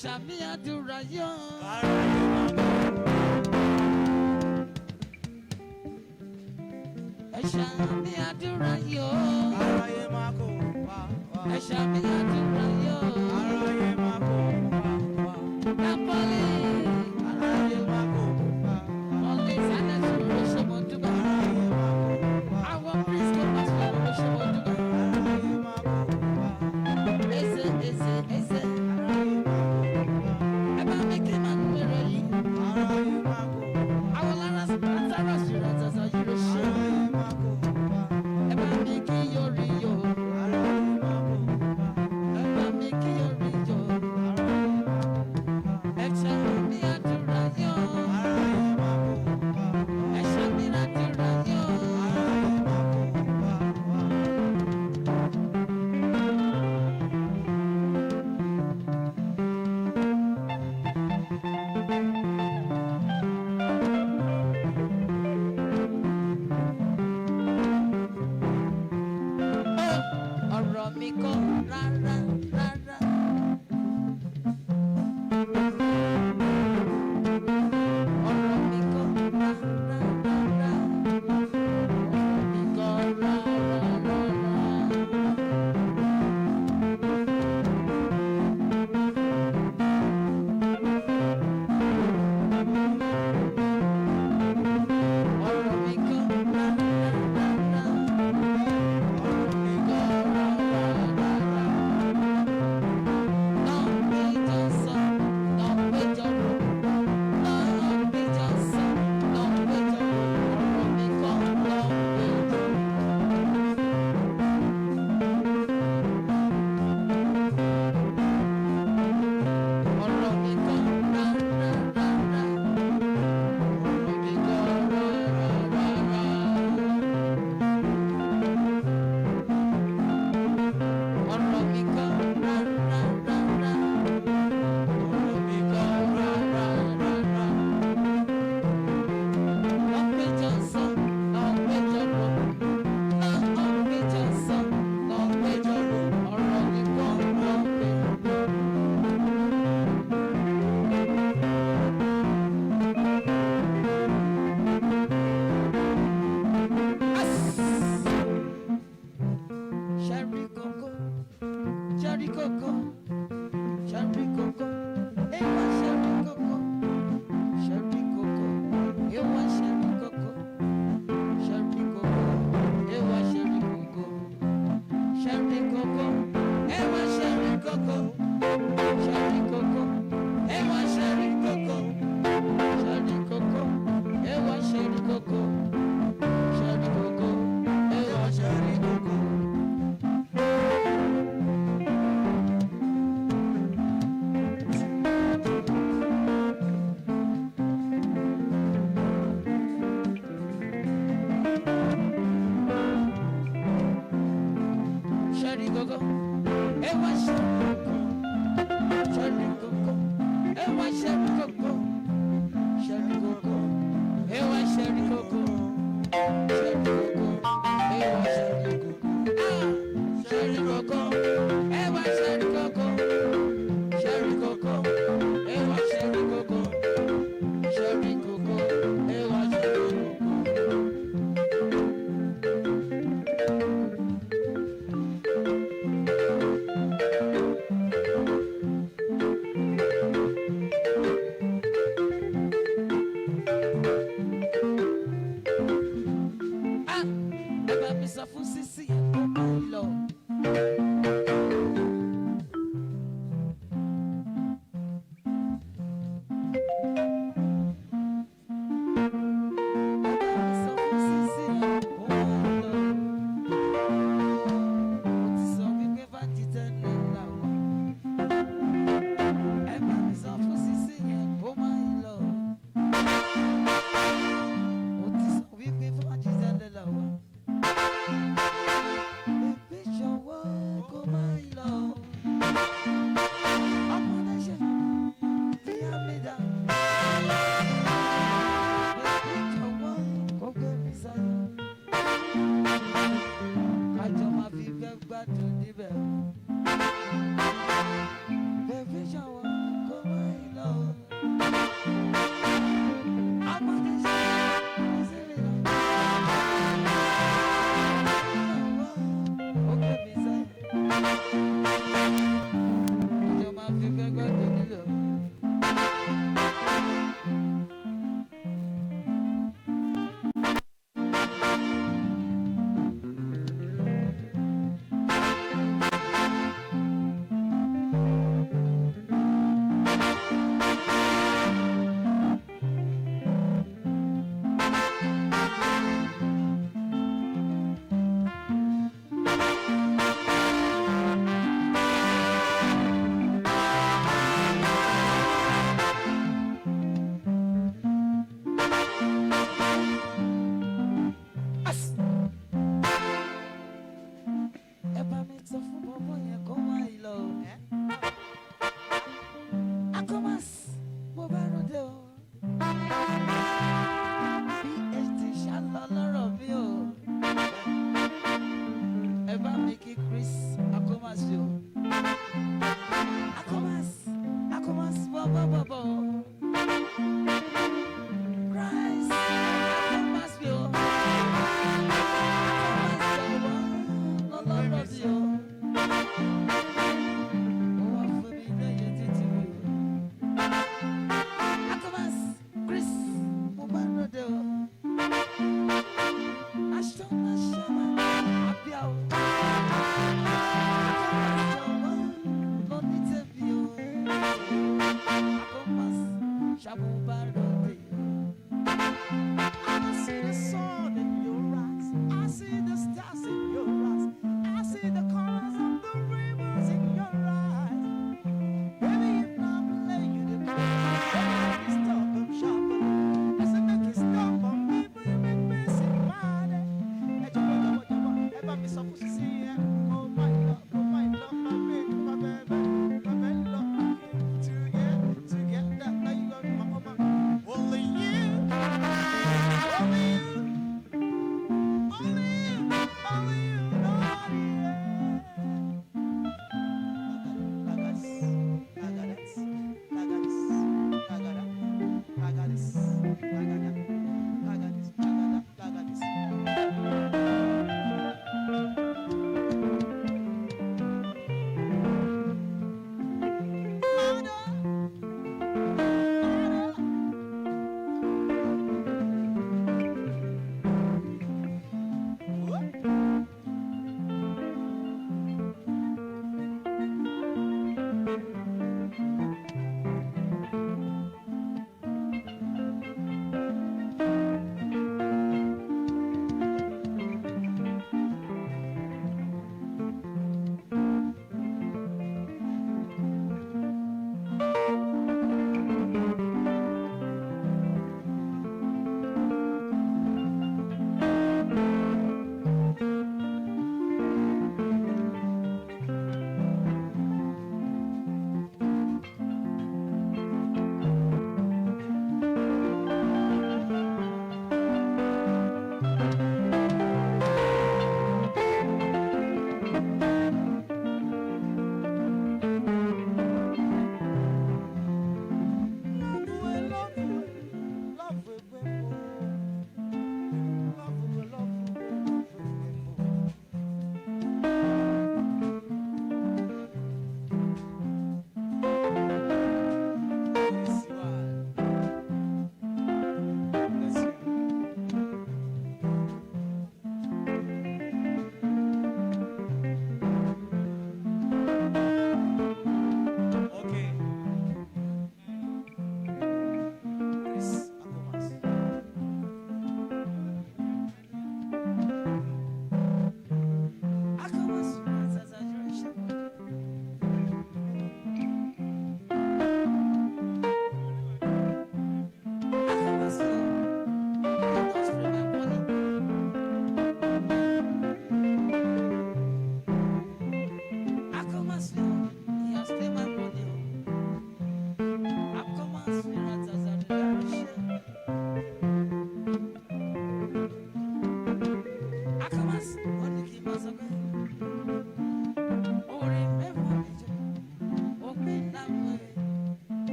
Shami àdúrà yó. Shami àdúrà yó. Shami àdúrà yó. Napoli. Only Sana Suru Shomoduba. Our priest go back to Shomoduba. Eze. Eba mi ki yori yo. Eba mi ki yori.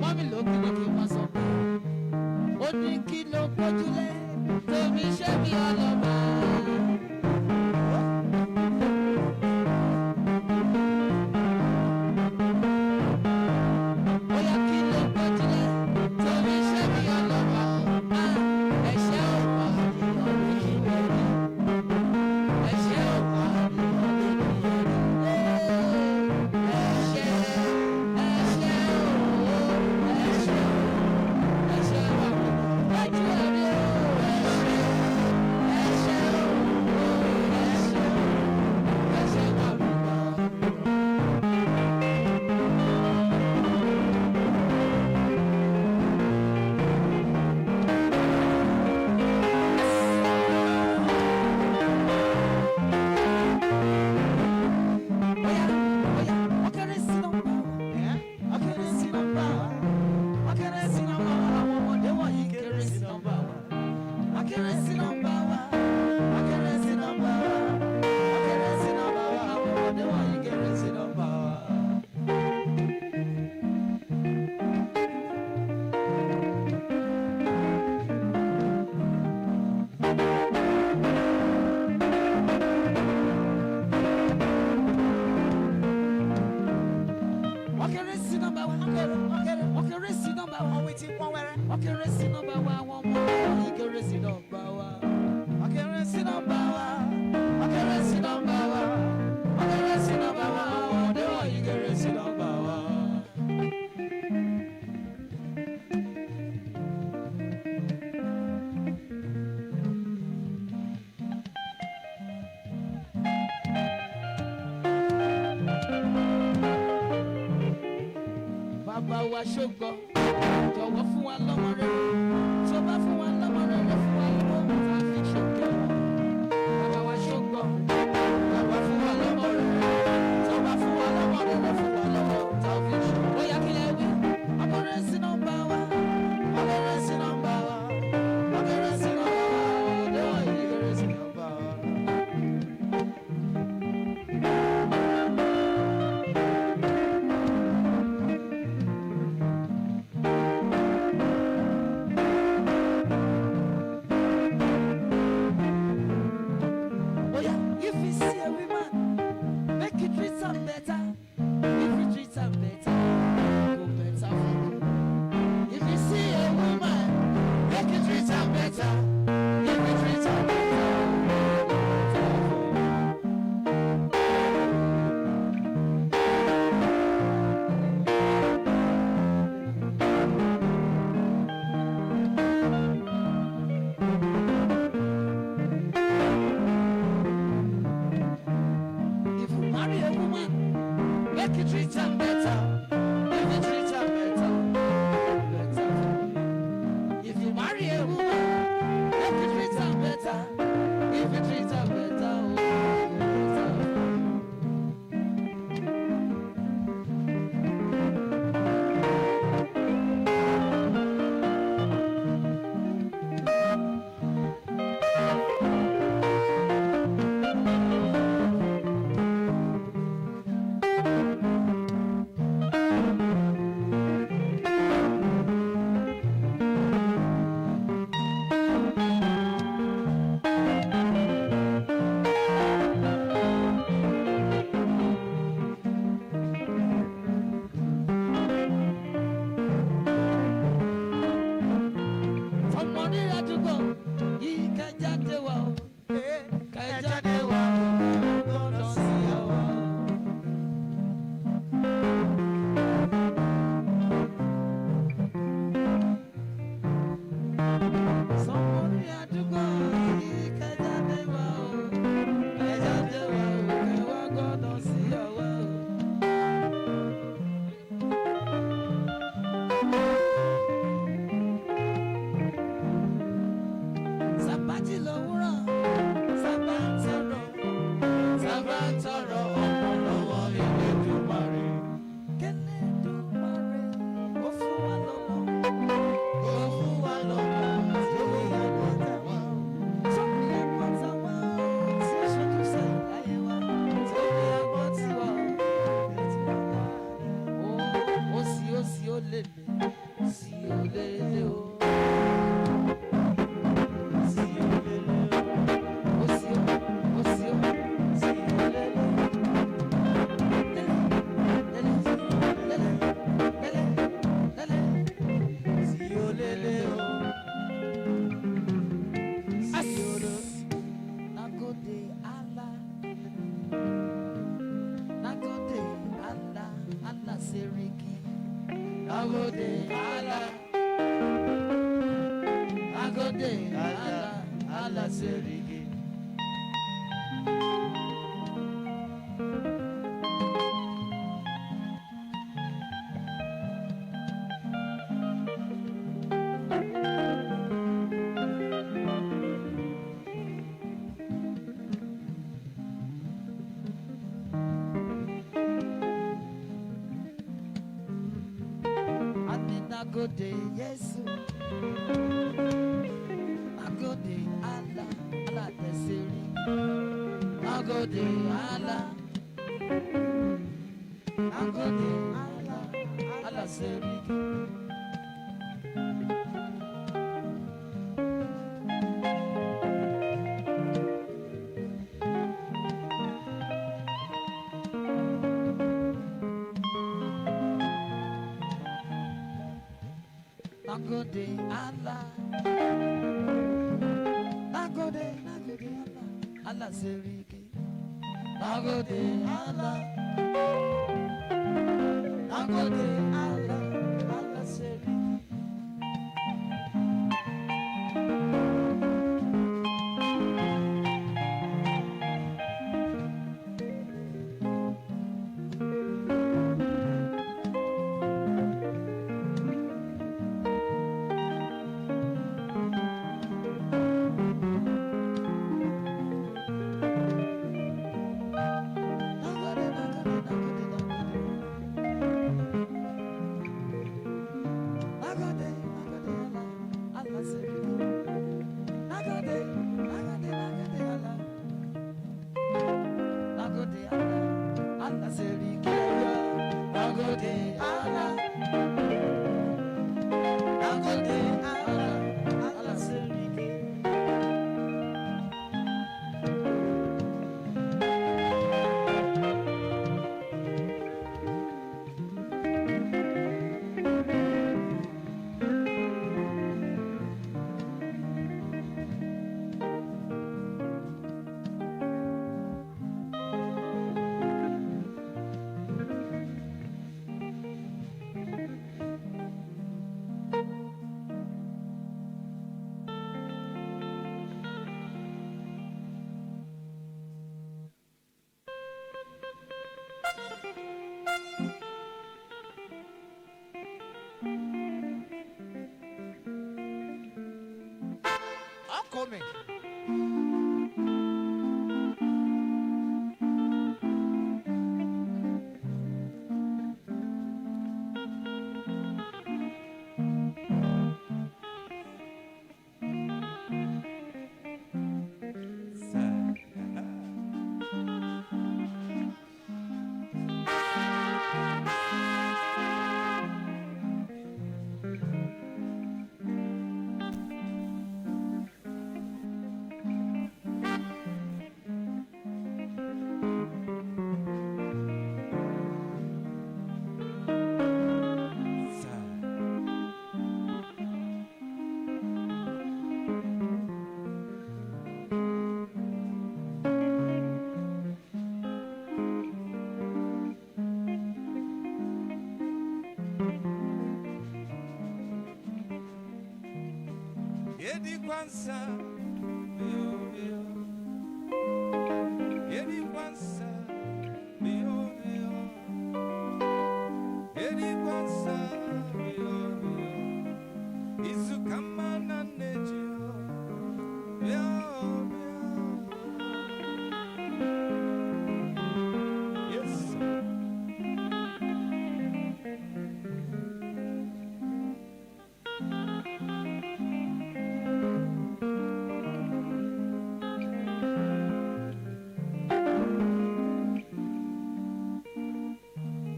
Mọ́mí lókè wọ́n sọ pé ó ní kí ló gbójúlé torí iṣẹ́ mi ọlọ́ba. Bóyá kí ló gbójúlé torí iṣẹ́ mi ọlọ́ba. Ẹ̀ṣẹ̀ ò wá ní ọdún kí lè rí. Ẹ̀ṣẹ̀ ò wá ní ọdún kí lè rí. Bàbá wa ṣógbọ́, jọ̀wọ́ fún wa lọ́mọ rere, tó bá fún wa lọ́mọ rere fún wa lọ́wọ́ tá a fi ṣòkè. Bàbá wa ṣógbọ́, jọ̀wọ́ fún wa lọ́mọ rere, tó bá fún wa lọ́mọ rere fún wa lọ́wọ́ tá a fi ṣòkè. Bóyá kí lẹ wí, ọkùnrin sí nọ́mbà wa, ọkùnrin sí nọ́mbà wa, ọkùnrin sí nọ́mbà wa, ọdẹ́wọ̀ yìí kéré sí nọ́mbà wa. Nagode Allah. Nagode Allah. Allah serigi. Nagode Yesu. Nagode Allah. Allah desiri. Nagode Allah. Nagode Allah. Allah serigi. Nagode Allah. Nagode Allah. Allah serigi. Nagode Allah. Nagode Allah. Allah serigi. I'm coming. Yedi kwanza, bio bio. Yedi kwanza, bio bio. Yedi kwanza, bio bio. Isu kama na nejio, bio bio. Yes.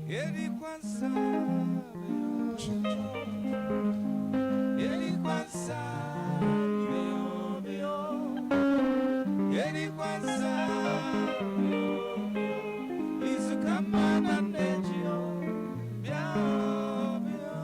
Yedi kwanza, yedi kwanza, bio bio. Yedi kwanza, bio bio. Isu kama na nejio, bio bio.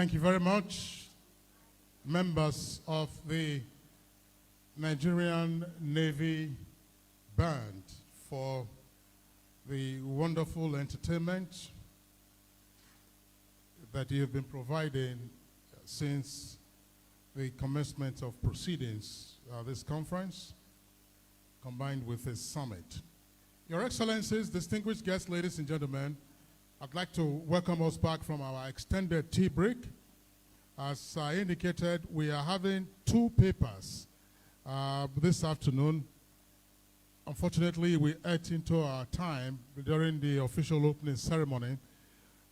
Thank you very much, members of the Nigerian Navy Band for the wonderful entertainment that you have been providing since the commencement of proceedings, this conference, combined with this summit. Your Excellencies, distinguished guests, ladies and gentlemen, I'd like to welcome us back from our extended tea break. As I indicated, we are having 2 papers this afternoon. Unfortunately, we ate into our time during the official opening ceremony.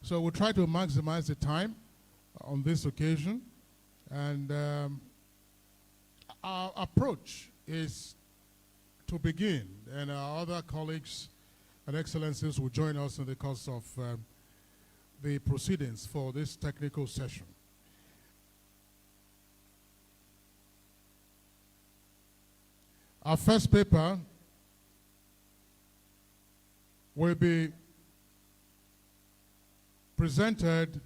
So we'll try to maximize the time on this occasion. And our approach is to begin, and our other colleagues and excellencies will join us in the course of the proceedings for this technical session. Our first paper will be presented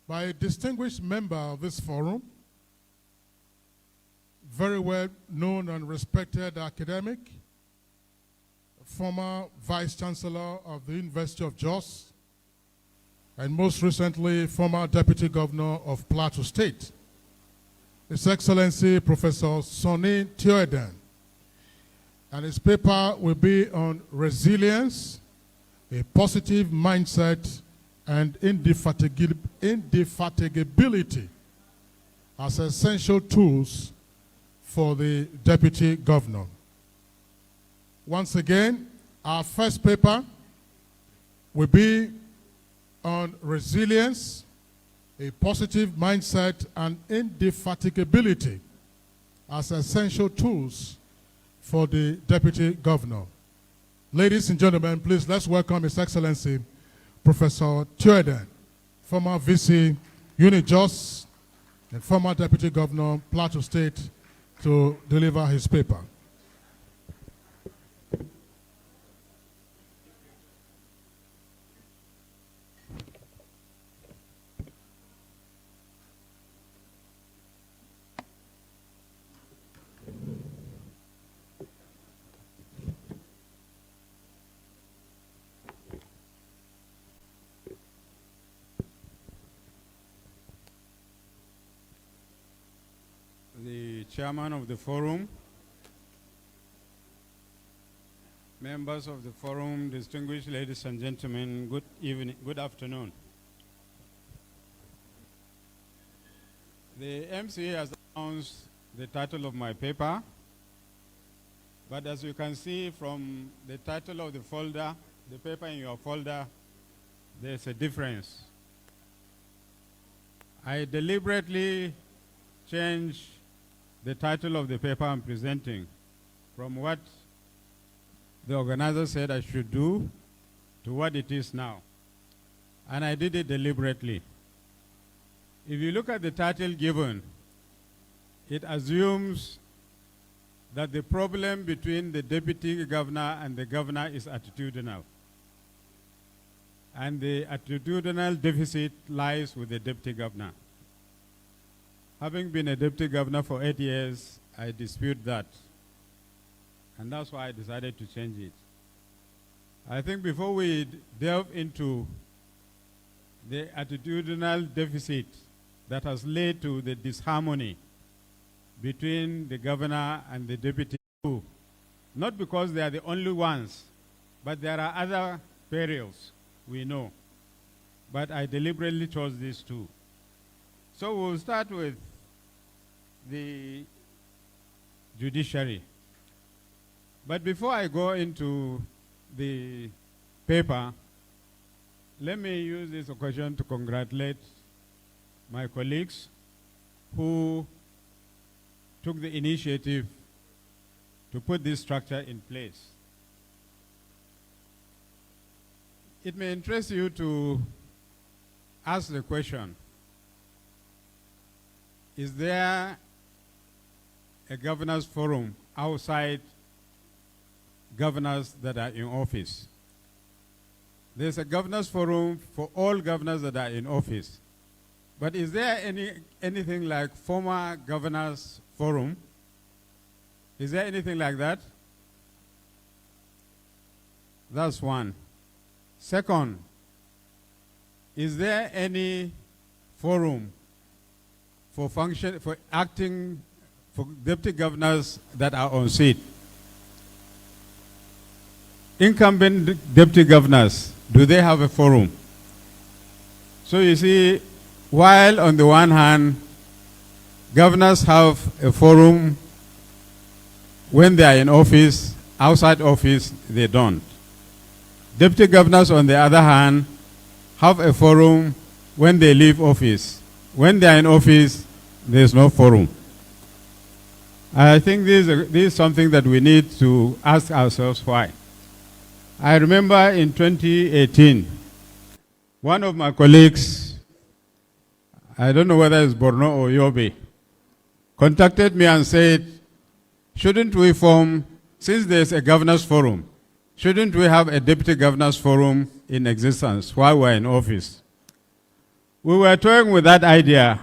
by a distinguished member of this forum, very well known and respected academic, former Vice Chancellor of the University of Jos, and most recently, former Deputy Governor of Plateau State, His Excellency Professor Sonny Tioeden. And his paper will be on resilience, a positive mindset, and indefatigability as essential tools for the Deputy Governor. Once again, our first paper will be on resilience, a positive mindset, and indefatigability as essential tools for the Deputy Governor. Ladies and gentlemen, please let's welcome His Excellency Professor Tioeden, former VC UniJos and former Deputy Governor, Plateau State, to deliver his paper. The chairman of the forum, members of the forum, distinguished ladies and gentlemen, good evening, good afternoon. The MC has announced the title of my paper, but as you can see from the title of the folder, the paper in your folder, there's a difference. I deliberately changed the title of the paper I'm presenting from what the organizer said I should do to what it is now. And I did it deliberately. If you look at the title given, it assumes that the problem between the deputy governor and the governor is attitudinal. And the attitudinal deficit lies with the deputy governor. Having been a deputy governor for 8 years, I dispute that. And that's why I decided to change it. I think before we delve into the attitudinal deficit that has led to the disharmony between the governor and the deputy, not because they are the only ones, but there are other perils we know. But I deliberately chose these 2. So we'll start with the judiciary. But before I go into the paper, let me use this occasion to congratulate my colleagues who took the initiative to put this structure in place. It may interest you to ask the question, is there a governors forum outside governors that are in office? There's a governors forum for all governors that are in office. But is there anything like former governors forum? Is there anything like that? That's one. Second, is there any forum for acting for deputy governors that are on seat? Incumbent deputy governors, do they have a forum? So you see, while on the one hand, governors have a forum when they are in office, outside office, they don't. Deputy governors, on the other hand, have a forum when they leave office. When they are in office, there is no forum. I think this is something that we need to ask ourselves why. I remember in 2018, one of my colleagues, I don't know whether it's Borno or Yobe, contacted me and said, shouldn't we form, since there's a governors forum, shouldn't we have a deputy governors forum in existence while we're in office? We were toying with that idea.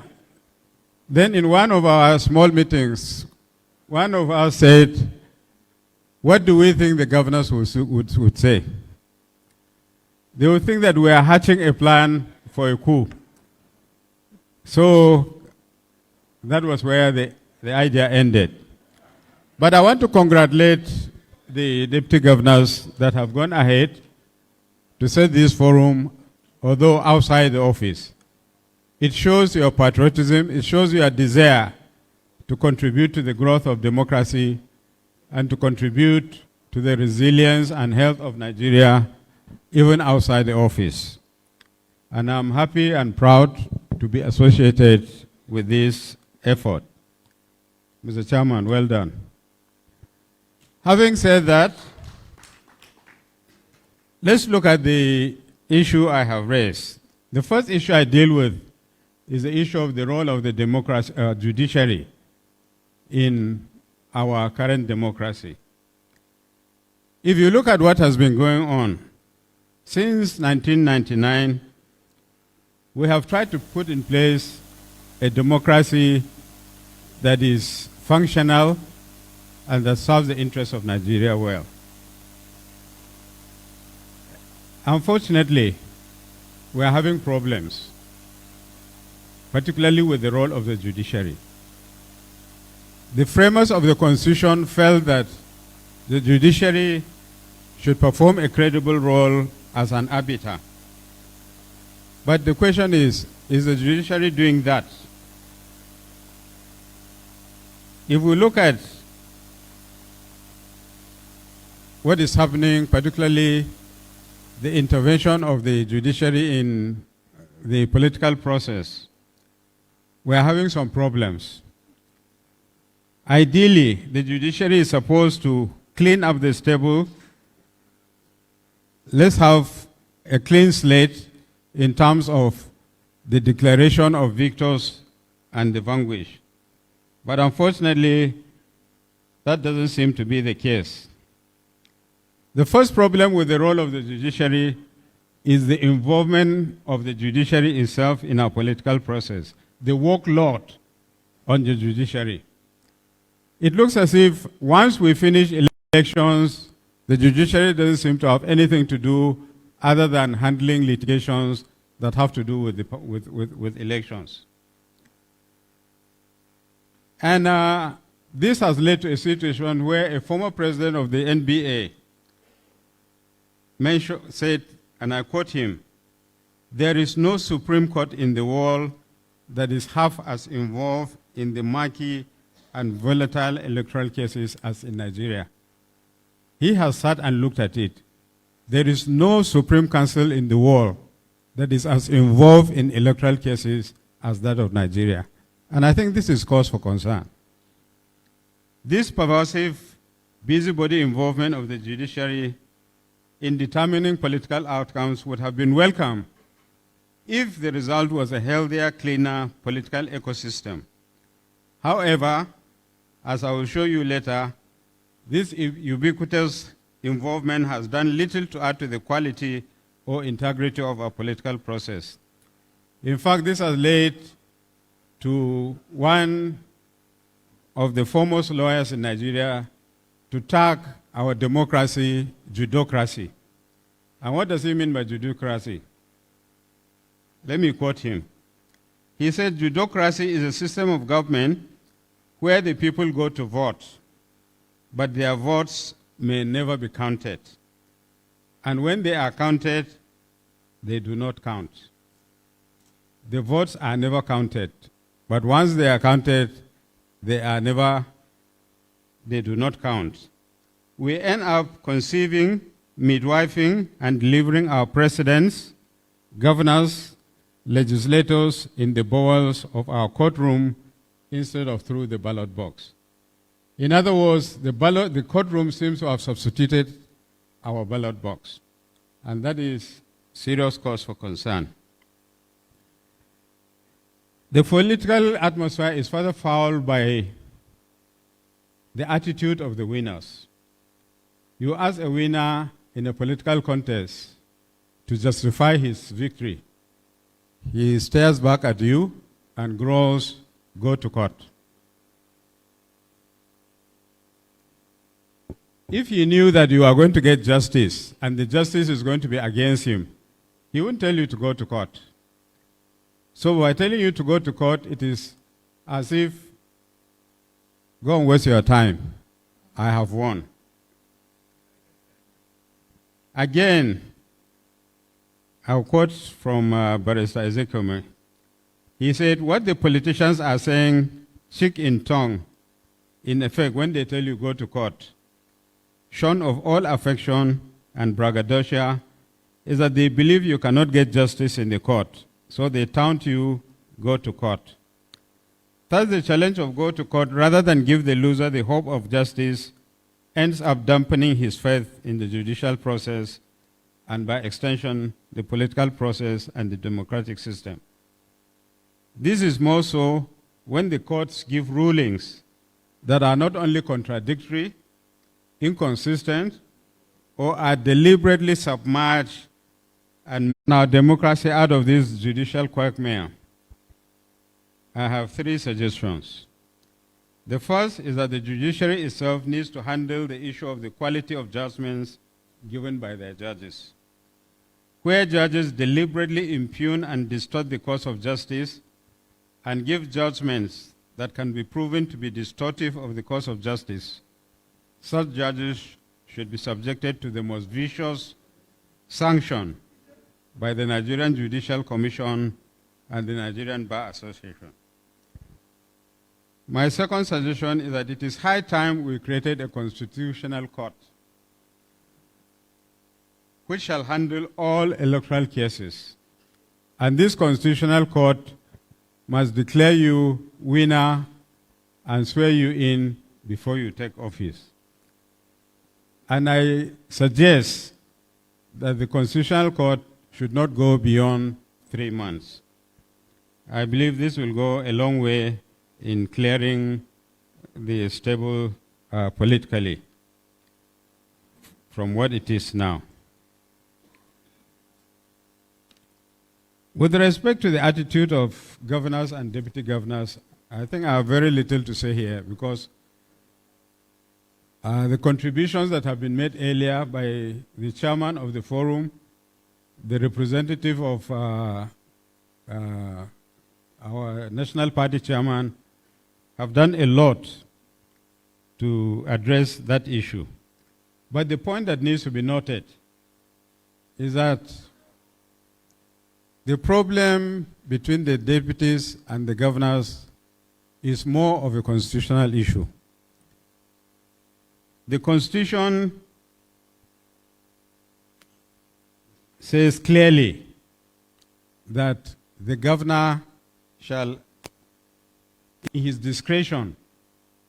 Then in one of our small meetings, one of us said, what do we think the governors would say? They would think that we are hatching a plan for a coup. So that was where the idea ended. But I want to congratulate the deputy governors that have gone ahead to set this forum, although outside the office. It shows your patriotism, it shows your desire to contribute to the growth of democracy and to contribute to the resilience and health of Nigeria, even outside the office. And I'm happy and proud to be associated with this effort. Mr. Chairman, well done. Having said that, let's look at the issue I have raised. The first issue I deal with is the issue of the role of the judiciary in our current democracy. If you look at what has been going on, since 1999, we have tried to put in place a democracy that is functional and that serves the interests of Nigeria well. Unfortunately, we are having problems, particularly with the role of the judiciary. The framers of the Constitution felt that the judiciary should perform a credible role as an arbiter. But the question is the judiciary doing that? If we look at what is happening, particularly the intervention of the judiciary in the political process, we are having some problems. Ideally, the judiciary is supposed to clean up the stable. Let's have a clean slate in terms of the declaration of victors and the vanquished. But unfortunately, that doesn't seem to be the case. The first problem with the role of the judiciary is the involvement of the judiciary itself in our political process, the workload on the judiciary. It looks as if once we finish elections, the judiciary doesn't seem to have anything to do other than handling litigations that have to do with elections. And this has led to a situation where a former president of the NBA said, and I quote him, "There is no Supreme Court in the world that is half as involved in the murky and volatile electoral cases as in Nigeria." He has sat and looked at it. There is no Supreme Council in the world that is as involved in electoral cases as that of Nigeria. And I think this is cause for concern. This pervasive, busybody involvement of the judiciary in determining political outcomes would have been welcome if the result was a healthier, cleaner political ecosystem. However, as I will show you later, this ubiquitous involvement has done little to add to the quality or integrity of our political process. In fact, this has led to one of the foremost lawyers in Nigeria to tag our democracy judocracy. And what does he mean by judocracy? Let me quote him. He said, judocracy is a system of government where the people go to vote, but their votes may never be counted. And when they are counted, they do not count. The votes are never counted, but once they are counted, they do not count. We end up conceiving, midwifing, and delivering our presidents, governors, legislators in the bowels of our courtroom instead of through the ballot box. In other words, the courtroom seems to have substituted our ballot box, and that is serious cause for concern. The political atmosphere is further fouled by the attitude of the winners. You ask a winner in a political contest to justify his victory. He stares back at you and growls, "Go to court." If he knew that you are going to get justice and the justice is going to be against him, he wouldn't tell you to go to court. So by telling you to go to court, it is as if, go and waste your time. I have won. Again, I'll quote from Barrister Yakowa. He said, what the politicians are saying, cheek in tongue, in effect, when they tell you go to court, shorn of all affection and braggadocio, is that they believe you cannot get justice in the court. So they taunt you, go to court. Thus the challenge of go to court, rather than give the loser the hope of justice, ends up dampening his faith in the judicial process and by extension, the political process and the democratic system. This is more so when the courts give rulings that are not only contradictory, inconsistent, or are deliberately submerged and our democracy out of this judicial quagmire. I have 3 suggestions. The first is that the judiciary itself needs to handle the issue of the quality of judgments given by their judges. Where judges deliberately impugn and distort the course of justice and give judgments that can be proven to be distortive of the course of justice, such judges should be subjected to the most vicious sanction by the Nigerian Judicial Commission and the Nigerian Bar Association. My second suggestion is that it is high time we created a constitutional court which shall handle all electoral cases. And this constitutional court must declare you winner and swear you in before you take office. And I suggest that the constitutional court should not go beyond 3 months. I believe this will go a long way in clearing the stable politically from what it is now. With respect to the attitude of governors and deputy governors, I think I have very little to say here because the contributions that have been made earlier by the chairman of the forum, the representative of our National Party chairman, have done a lot to address that issue. But the point that needs to be noted is that the problem between the deputies and the governors is more of a constitutional issue. The Constitution says clearly that the governor shall, in his discretion,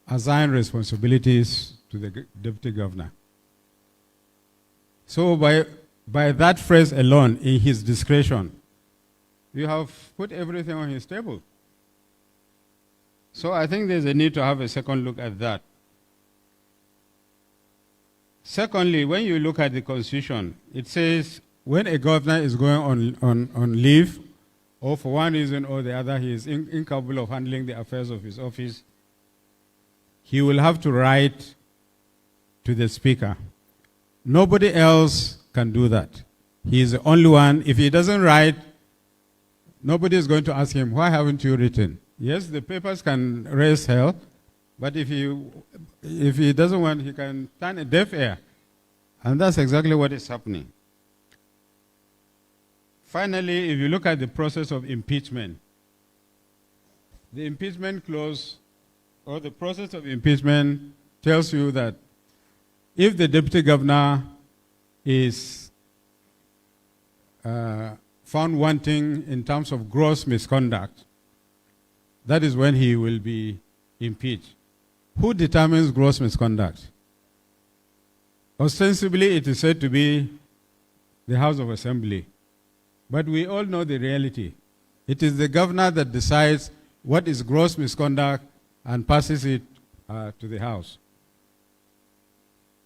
assign responsibilities to the deputy governor. So by that phrase alone, in his discretion, you have put everything on his table. So I think there's a need to have a second look at that. Secondly, when you look at the Constitution, it says when a governor is going on leave or for one reason or the other he is incapable of handling the affairs of his office, he will have to write to the Speaker. Nobody else can do that. He is the only one. If he doesn't write, nobody is going to ask him, why haven't you written? Yes, the papers can raise hell, but if he doesn't want, he can turn a deaf ear. And that's exactly what is happening. Finally, if you look at the process of impeachment, the impeachment clause or the process of impeachment tells you that if the deputy governor is found wanting in terms of gross misconduct, that is when he will be impeached. Who determines gross misconduct? Ostensibly, it is said to be the House of Assembly. But we all know the reality. It is the governor that decides what is gross misconduct and passes it to the House.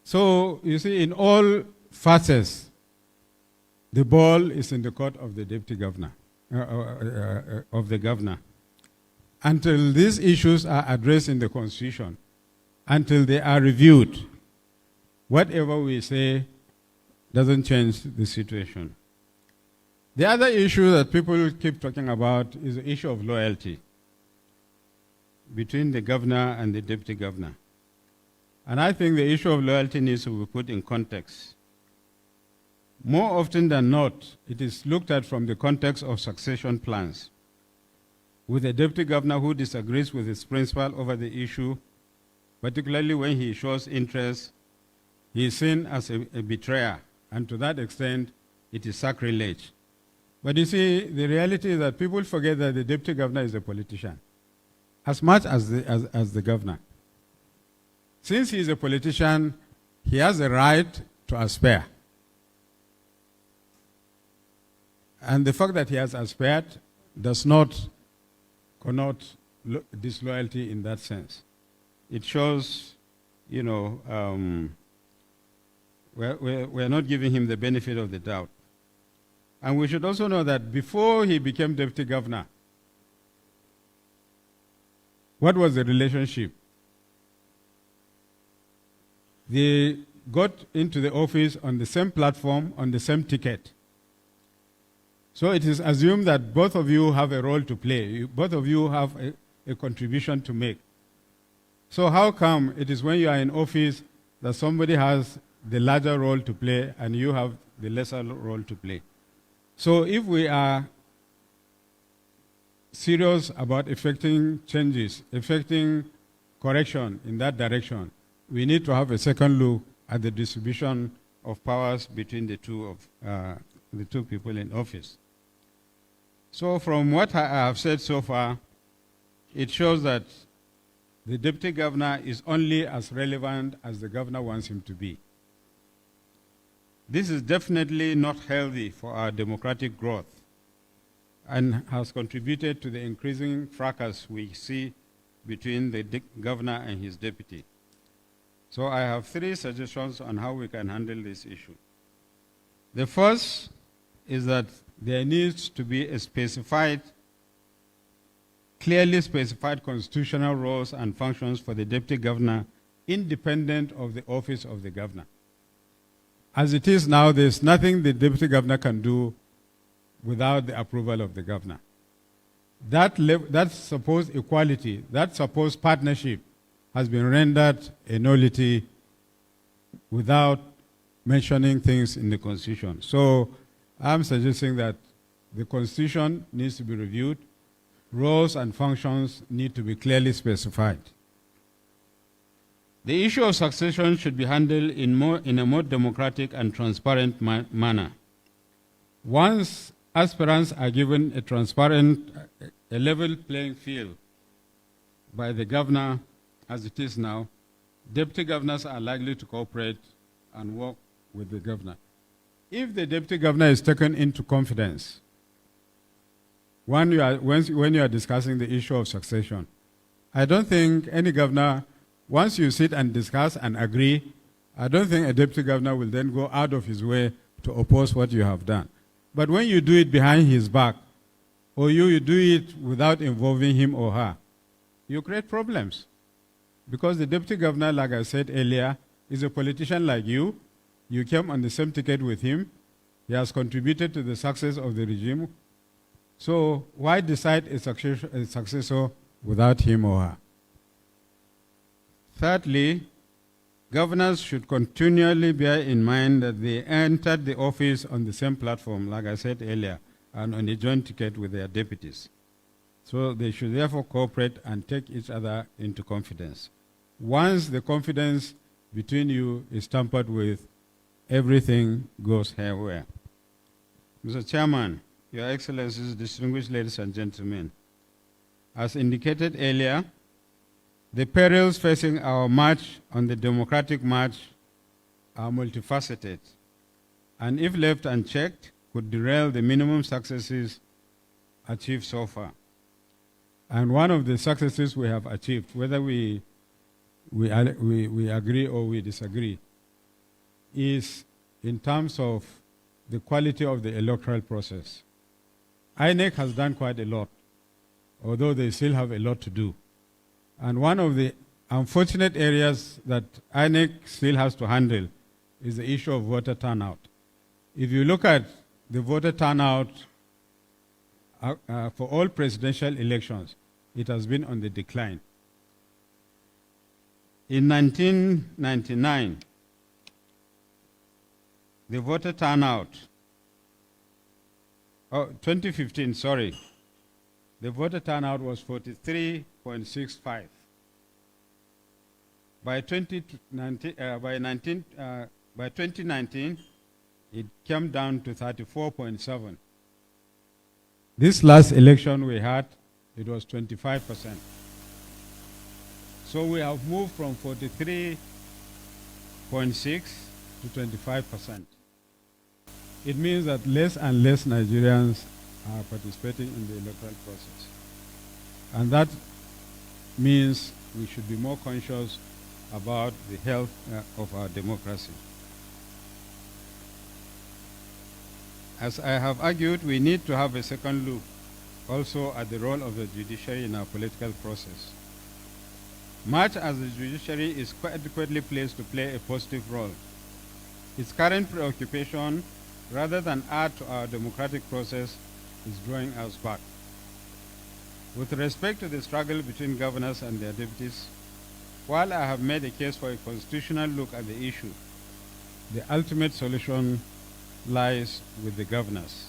So, you see, in all facets, the ball is in the court of the deputy governor, of the governor. Until these issues are addressed in the Constitution, until they are reviewed, whatever we say doesn't change the situation. The other issue that people keep talking about is the issue of loyalty between the governor and the deputy governor. And I think the issue of loyalty needs to be put in context. More often than not, it is looked at from the context of succession plans. With a deputy governor who disagrees with his principal over the issue, particularly when he shows interest, he is seen as a betrayer, and to that extent, it is sacrilege. But you see, the reality is that people forget that the deputy governor is a politician, as much as the governor. Since he is a politician, he has a right to aspire. And the fact that he has aspired does not connote disloyalty in that sense. It shows, you know, we're not giving him the benefit of the doubt. And we should also know that before he became deputy governor, what was the relationship? They got into the office on the same platform, on the same ticket. So it is assumed that both of you have a role to play. Both of you have a contribution to make. So how come it is when you are in office that somebody has the larger role to play and you have the lesser role to play? So if we are serious about effecting changes, effecting correction in that direction, we need to have a second look at the distribution of powers between the two people in office. So from what I have said so far, it shows that the deputy governor is only as relevant as the governor wants him to be. This is definitely not healthy for our democratic growth and has contributed to the increasing fracas we see between the governor and his deputy. So I have 3 suggestions on how we can handle this issue. The first is that there needs to be a clearly specified constitutional roles and functions for the deputy governor independent of the office of the governor. As it is now, there's nothing the deputy governor can do without the approval of the governor. That supposed equality, that supposed partnership has been rendered a nullity without mentioning things in the Constitution. So I'm suggesting that the Constitution needs to be reviewed. Roles and functions need to be clearly specified. The issue of succession should be handled in a more democratic and transparent manner. Once aspirants are given a transparent, a level playing field by the governor, as it is now, deputy governors are likely to cooperate and work with the governor. If the deputy governor is taken into confidence, when you are discussing the issue of succession, I don't think any governor, once you sit and discuss and agree, I don't think a deputy governor will then go out of his way to oppose what you have done. But when you do it behind his back, or you do it without involving him or her, you create problems. Because the deputy governor, like I said earlier, is a politician like you. You came on the same ticket with him. He has contributed to the success of the regime. So why decide a successor without him or her? Thirdly, governors should continually bear in mind that they entered the office on the same platform, like I said earlier, and on a joint ticket with their deputies. So they should therefore cooperate and take each other into confidence. Once the confidence between you is tampered with, everything goes haywire. Mr. Chairman, Your Excellencies, distinguished ladies and gentlemen, as indicated earlier, the perils facing our march on the democratic march are multifaceted, and if left unchecked, could derail the minimum successes achieved so far. And one of the successes we have achieved, whether we agree or we disagree, is in terms of the quality of the electoral process. INEC has done quite a lot, although they still have a lot to do. And one of the unfortunate areas that INEC still has to handle is the issue of voter turnout. If you look at the voter turnout for all presidential elections, it has been on the decline. In 1999, the voter turnout, 2015, sorry, the voter turnout was 43.65. By 2019, it came down to 34.7. This last election we had, it was 25%. So we have moved from 43.6 to 25%. It means that less and less Nigerians are participating in the electoral process. And that means we should be more conscious about the health of our democracy. As I have argued, we need to have a second look also at the role of the judiciary in our political process. Much as the judiciary is quite adequately placed to play a positive role, its current preoccupation, rather than add to our democratic process, is drawing us back. With respect to the struggle between governors and their deputies, while I have made a case for a constitutional look at the issue, the ultimate solution lies with the governors,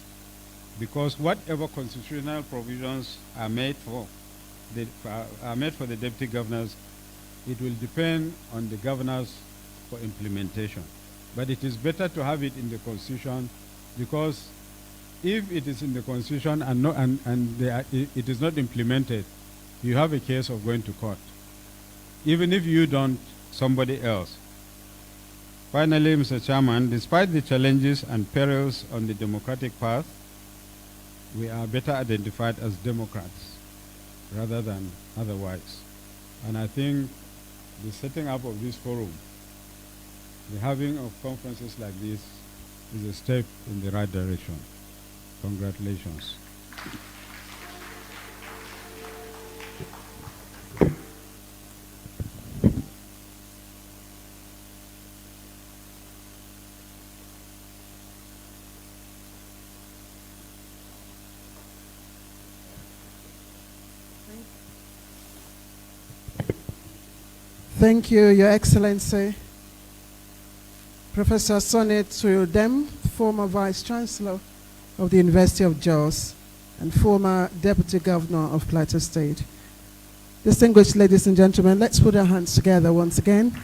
because whatever constitutional provisions are made for the deputy governors, it will depend on the governors for implementation. But it is better to have it in the Constitution, because if it is in the Constitution it is not implemented, you have a case of going to court. Even if you don't, somebody else. Finally, Mr. Chairman, despite the challenges and perils on the democratic path, we are better identified as Democrats rather than otherwise. And I think the setting up of this forum, the having of conferences like this, is a step in the right direction. Congratulations. Thank you, Your Excellency. Professor Sonny Tuyodem, former Vice Chancellor of the University of Jos and former Deputy Governor of Plateau State. Distinguished ladies and gentlemen, let's put our hands together once again.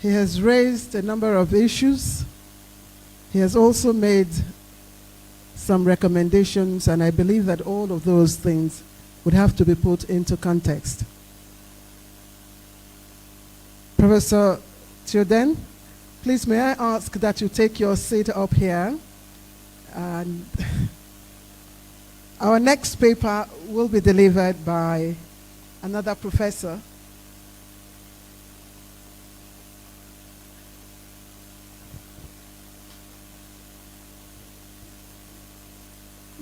He has raised a number of issues. He has also made some recommendations, and I believe that all of those things would have to be put into context. Professor Tuyodem, please may I ask that you take your seat up here. And our next paper will be delivered by another professor.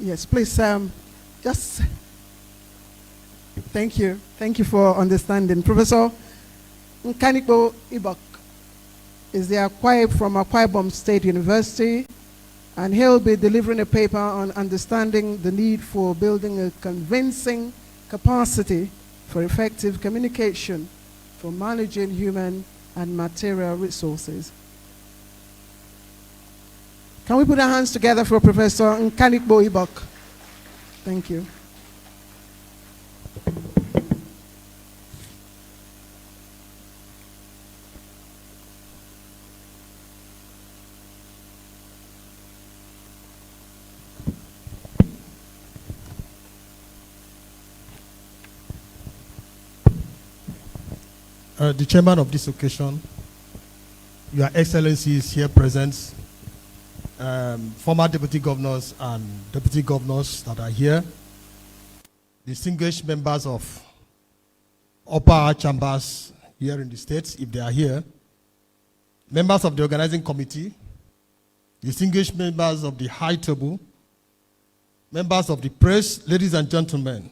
Yes, please, just thank you. Thank you for understanding. Professor Nkanikbo Ibok is from Akwa Ibom State University, and he'll be delivering a paper on understanding the need for building a convincing capacity for effective communication for managing human and material resources. Can we put our hands together for Professor Nkanikbo Ibok? Thank you. The chairman of this occasion, Your Excellencies here present, former deputy governors and deputy governors that are here, distinguished members of upper chambers here in the states, if they are here, members of the organizing committee, distinguished members of the high table, members of the press, ladies and gentlemen.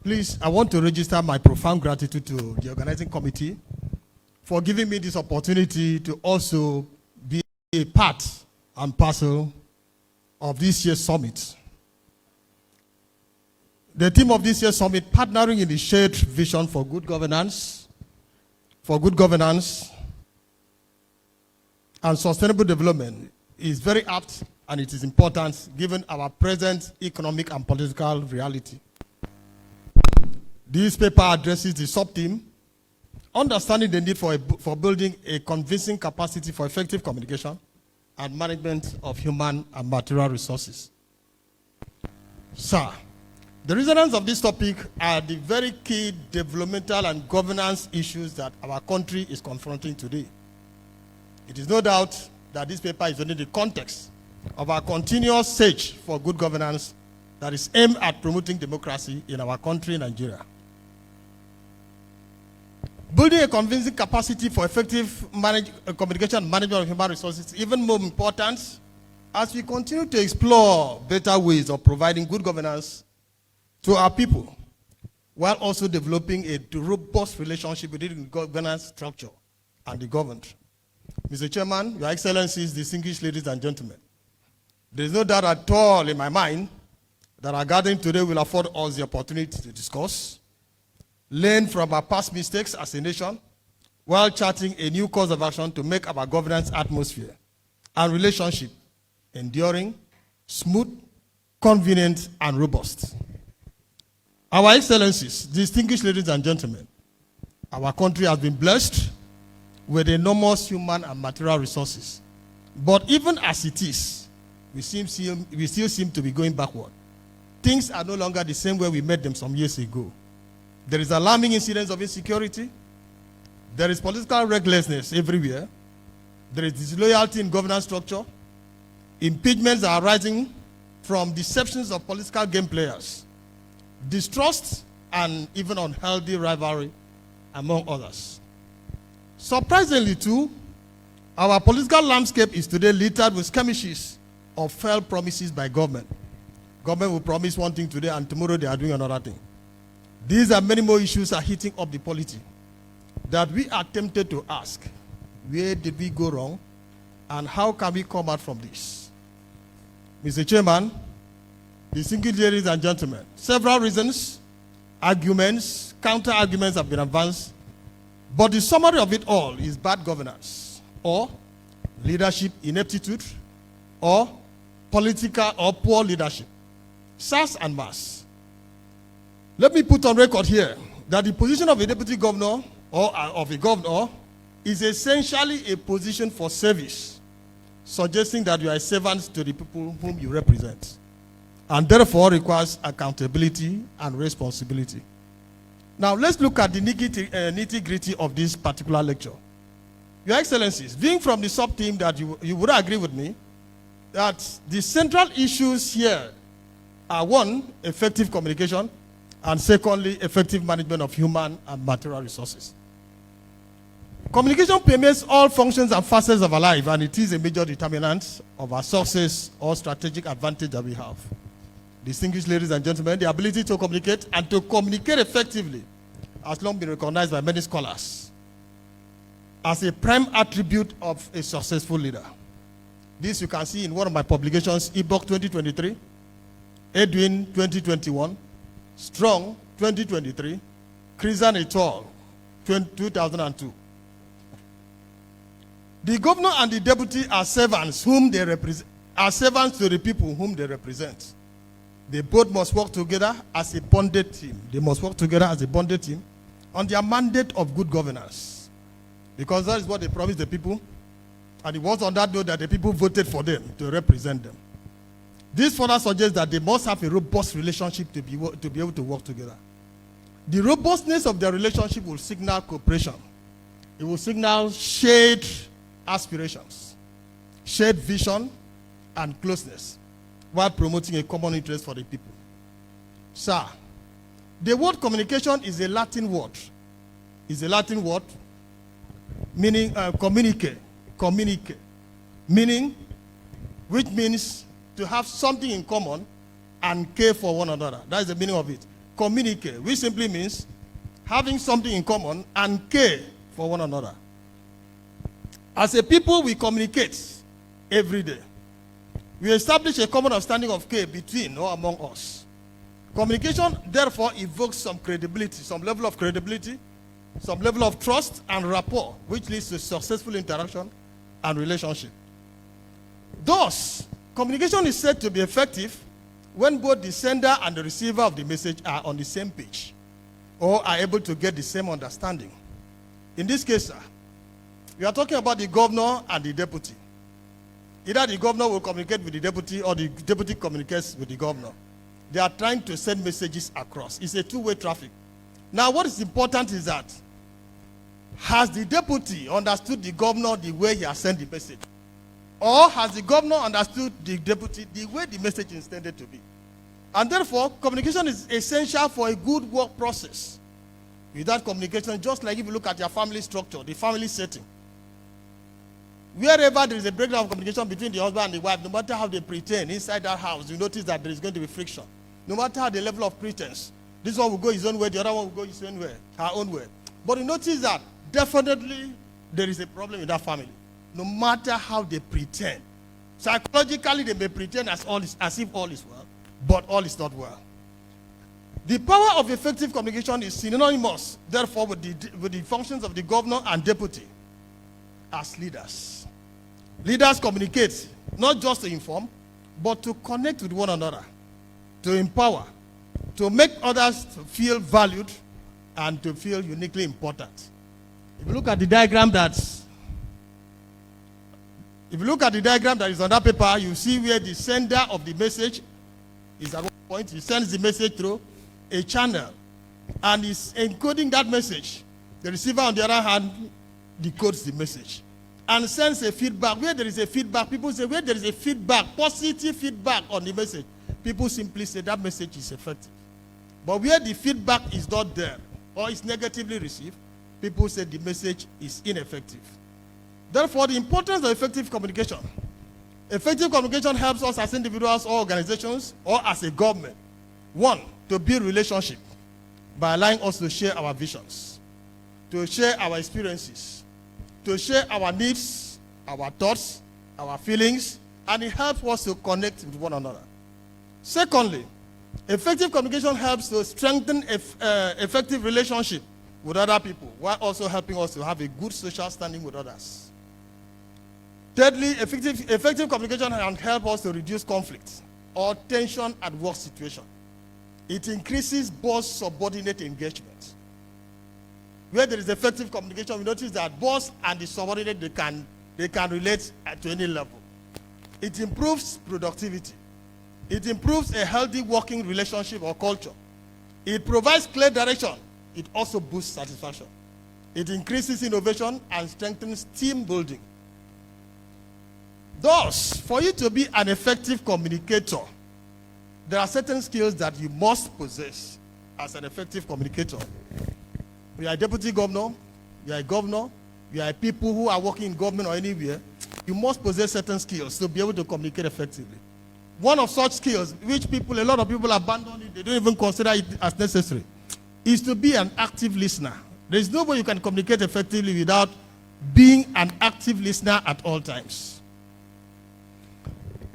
Please, I want to register my profound gratitude to the organizing committee for giving me this opportunity to also be a part and parcel of this year's summit. The theme of this year's summit, partnering in the shared vision for good governance and sustainable development, is very apt, and it is important given our present economic and political reality. This paper addresses the sub-theme, understanding the need for building a convincing capacity for effective communication and management of human and material resources. Sir, the resonance of this topic are the very key developmental and governance issues that our country is confronting today. It is no doubt that this paper is within the context of our continuous search for good governance that is aimed at promoting democracy in our country, Nigeria. Building a convincing capacity for effective communication and management of human resources is even more important as we continue to explore better ways of providing good governance to our people, while also developing a robust relationship within the governance structure and the governed. Mr. Chairman, Your Excellencies, distinguished ladies and gentlemen, there is no doubt at all in my mind that our gathering today will afford us the opportunity to discuss, learn from our past mistakes as a nation, while charting a new course of action to make our governance atmosphere and relationship enduring, smooth, convenient, and robust. Our Excellencies, distinguished ladies and gentlemen, our country has been blessed with enormous human and material resources. But even as it is, we still seem to be going backward. Things are no longer the same way we met them some years ago. There is alarming incidents of insecurity. There is political recklessness everywhere. There is disloyalty in governance structure. Impeachments are arising from deceptions of political game players, distrust, and even unhealthy rivalry, among others. Surprisingly too, our political landscape is today littered with skirmishes of failed promises by government. Government will promise one thing today and tomorrow they are doing another thing. These and many more issues are hitting up the polity that we are tempted to ask, where did we go wrong and how can we come out from this? Mr. Chairman, distinguished ladies and gentlemen, several reasons, arguments, counter-arguments have been advanced, but the summary of it all is bad governance, or leadership ineptitude, or political or poor leadership. SAS and MAS. Let me put on record here that the position of a deputy governor or of a governor is essentially a position for service, suggesting that you are a servant to the people whom you represent, and therefore requires accountability and responsibility. Now, let's look at the nitty-gritty of this particular lecture. Your Excellencies, being from the sub-team that you would agree with me that the central issues here are, one, effective communication, and secondly, effective management of human and material resources. Communication permeates all functions and facets of our life, and it is a major determinant of our success or strategic advantage that we have. Distinguished ladies and gentlemen, the ability to communicate and to communicate effectively has long been recognized by many scholars as a prime attribute of a successful leader. This you can see in one of my publications, eBook 2023, Edwin 2021, Strong 2023, Krizan et al. 2002. The governor and the deputy are servants whom they represent, are servants to the people whom they represent. They both must work together as a bonded team. They must work together as a bonded team on their mandate of good governance. Because that is what they promised the people. And it was on that note that the people voted for them to represent them. This further suggests that they must have a robust relationship to be able to work together. The robustness of their relationship will signal cooperation. It will signal shared aspirations, shared vision, and closeness, while promoting a common interest for the people. Sir, the word communication is a Latin word. It's a Latin word meaning communicate, meaning, which means to have something in common and care for one another. That is the meaning of it. Communicate, which simply means having something in common and care for one another. As a people, we communicate every day. We establish a common understanding of care between or among us. Communication, therefore, evokes some credibility, some level of credibility, some level of trust and rapport, which leads to successful interaction and relationship. Thus, communication is said to be effective when both the sender and the receiver of the message are on the same page or are able to get the same understanding. In this case, sir, we are talking about the governor and the deputy. Either the governor will communicate with the deputy or the deputy communicates with the governor. They are trying to send messages across. It's a two-way traffic. Now, what is important is that, has the deputy understood the governor the way he has sent the message? Or has the governor understood the deputy the way the message is intended to be? And therefore, communication is essential for a good work process. Without communication, just like if you look at your family structure, the family setting, wherever there is a breakdown of communication between the husband and the wife, no matter how they pretend inside that house, you notice that there is going to be friction. No matter how the level of pretense, this one will go his own way, the other one will go his own way, her own way. But you notice that definitely there is a problem in that family. No matter how they pretend. Psychologically, they may pretend as if all is well, but all is not well. The power of effective communication is synonymous, therefore, with the functions of the governor and deputy as leaders. Leaders communicate, not just to inform, but to connect with one another, to empower, to make others feel valued, and to feel uniquely important. If you look at the diagram that is on that paper, you see where the sender of the message is at one point. He sends the message through a channel and is encoding that message. The receiver, on the other hand, decodes the message and sends a feedback. Where there is a feedback, people say, where there is a feedback, positive feedback on the message, people simply say that message is effective. But where the feedback is not there or is negatively received, people say the message is ineffective. Therefore, the importance of effective communication. Effective communication helps us as individuals or organizations or as a government. One, to build relationship by allowing us to share our visions, to share our experiences, to share our needs, our thoughts, our feelings, and it helps us to connect with one another. Secondly, effective communication helps to strengthen effective relationship with other people while also helping us to have a good social standing with others. Thirdly, effective communication can help us to reduce conflict or tension at work situation. It increases boss-subordinate engagement. Where there is effective communication, we notice that boss and the subordinate, they can relate to any level. It improves productivity. It improves a healthy working relationship or culture. It provides clear direction. It also boosts satisfaction. It increases innovation and strengthens team building. Thus, for you to be an effective communicator, there are certain skills that you must possess as an effective communicator. You are a deputy governor, you are a governor, you are people who are working in government or anywhere, you must possess certain skills to be able to communicate effectively. One of such skills, which a lot of people abandon it, they don't even consider it as necessary, is to be an active listener. There is no way you can communicate effectively without being an active listener at all times.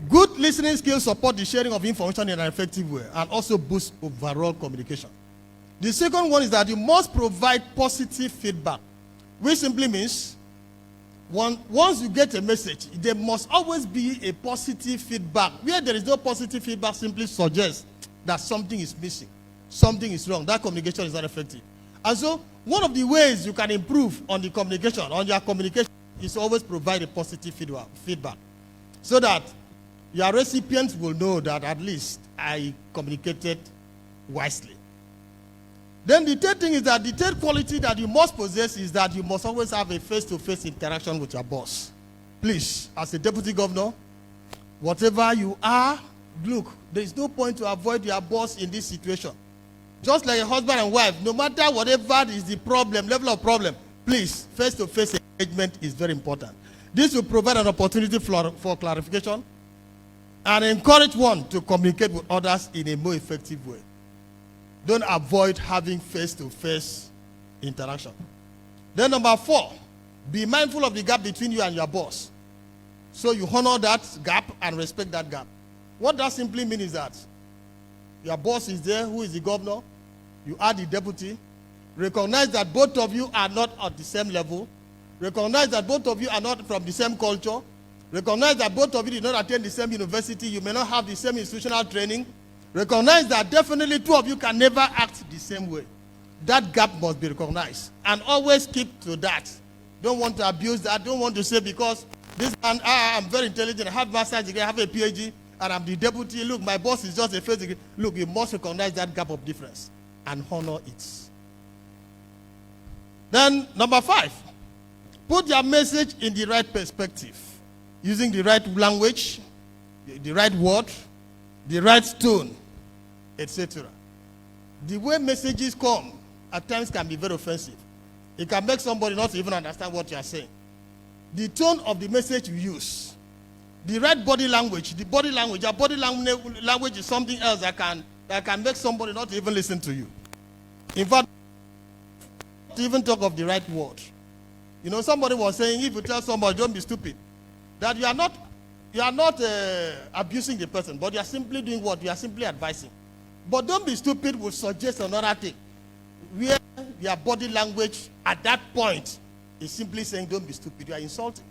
Good listening skills support the sharing of information in an effective way and also boost overall communication. The second one is that you must provide positive feedback, which simply means once you get a message, there must always be a positive feedback. Where there is no positive feedback, simply suggests that something is missing, something is wrong. That communication is not effective. And so, one of the ways you can improve on the communication, on your communication, is to always provide a positive feedback, so that your recipients will know that at least I communicated wisely. Then the third thing is that the third quality that you must possess is that you must always have a face-to-face interaction with your boss. Please, as a deputy governor, whatever you are, look, there is no point to avoid your boss in this situation. Just like a husband and wife, no matter whatever is the problem, level of problem, please, face-to-face engagement is very important. This will provide an opportunity for clarification and encourage one to communicate with others in a more effective way. Don't avoid having face-to-face interaction. Then number 4, be mindful of the gap between you and your boss. So you honor that gap and respect that gap. What that simply means is that your boss is there, who is the governor, you are the deputy. Recognize that both of you are not at the same level. Recognize that both of you are not from the same culture. Recognize that both of you did not attend the same university. You may not have the same institutional training. Recognize that definitely two of you can never act the same way. That gap must be recognized. And always keep to that. Don't want to abuse that. Don't want to say because this man, I'm very intelligent, I have master's degree, I have a PhD, and I'm the deputy. Look, my boss is just a first degree. Look, you must recognize that gap of difference and honor it. Then, number 5, put your message in the right perspective, using the right language, the right word, the right tone, etc. The way messages come at times can be very offensive. It can make somebody not even understand what you are saying. The tone of the message you use, the right body language, your body language is something else that can make somebody not even listen to you. In fact, to even talk of the right word. You know, somebody was saying, if you tell somebody, don't be stupid, that you are not abusing the person, but you are simply doing what? You are simply advising. But don't be stupid will suggest another thing, where your body language at that point is simply saying, don't be stupid, you are insulting.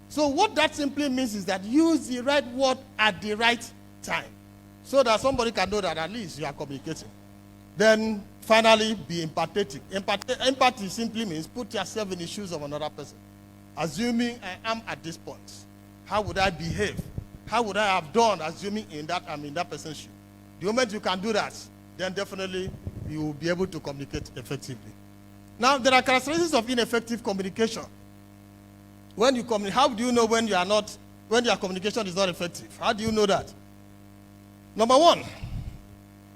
So what that simply means is that use the right word at the right time, so that somebody can know that at least you are communicating. Then finally, be empathetic. Empathy simply means put yourself in the shoes of another person. Assuming I am at this point, how would I behave? How would I have done, assuming I'm in that person's shoes? The moment you can do that, then definitely you will be able to communicate effectively. Now, there are characteristics of ineffective communication. When you communicate, how do you know when your communication is not effective? How do you know that? Number 1,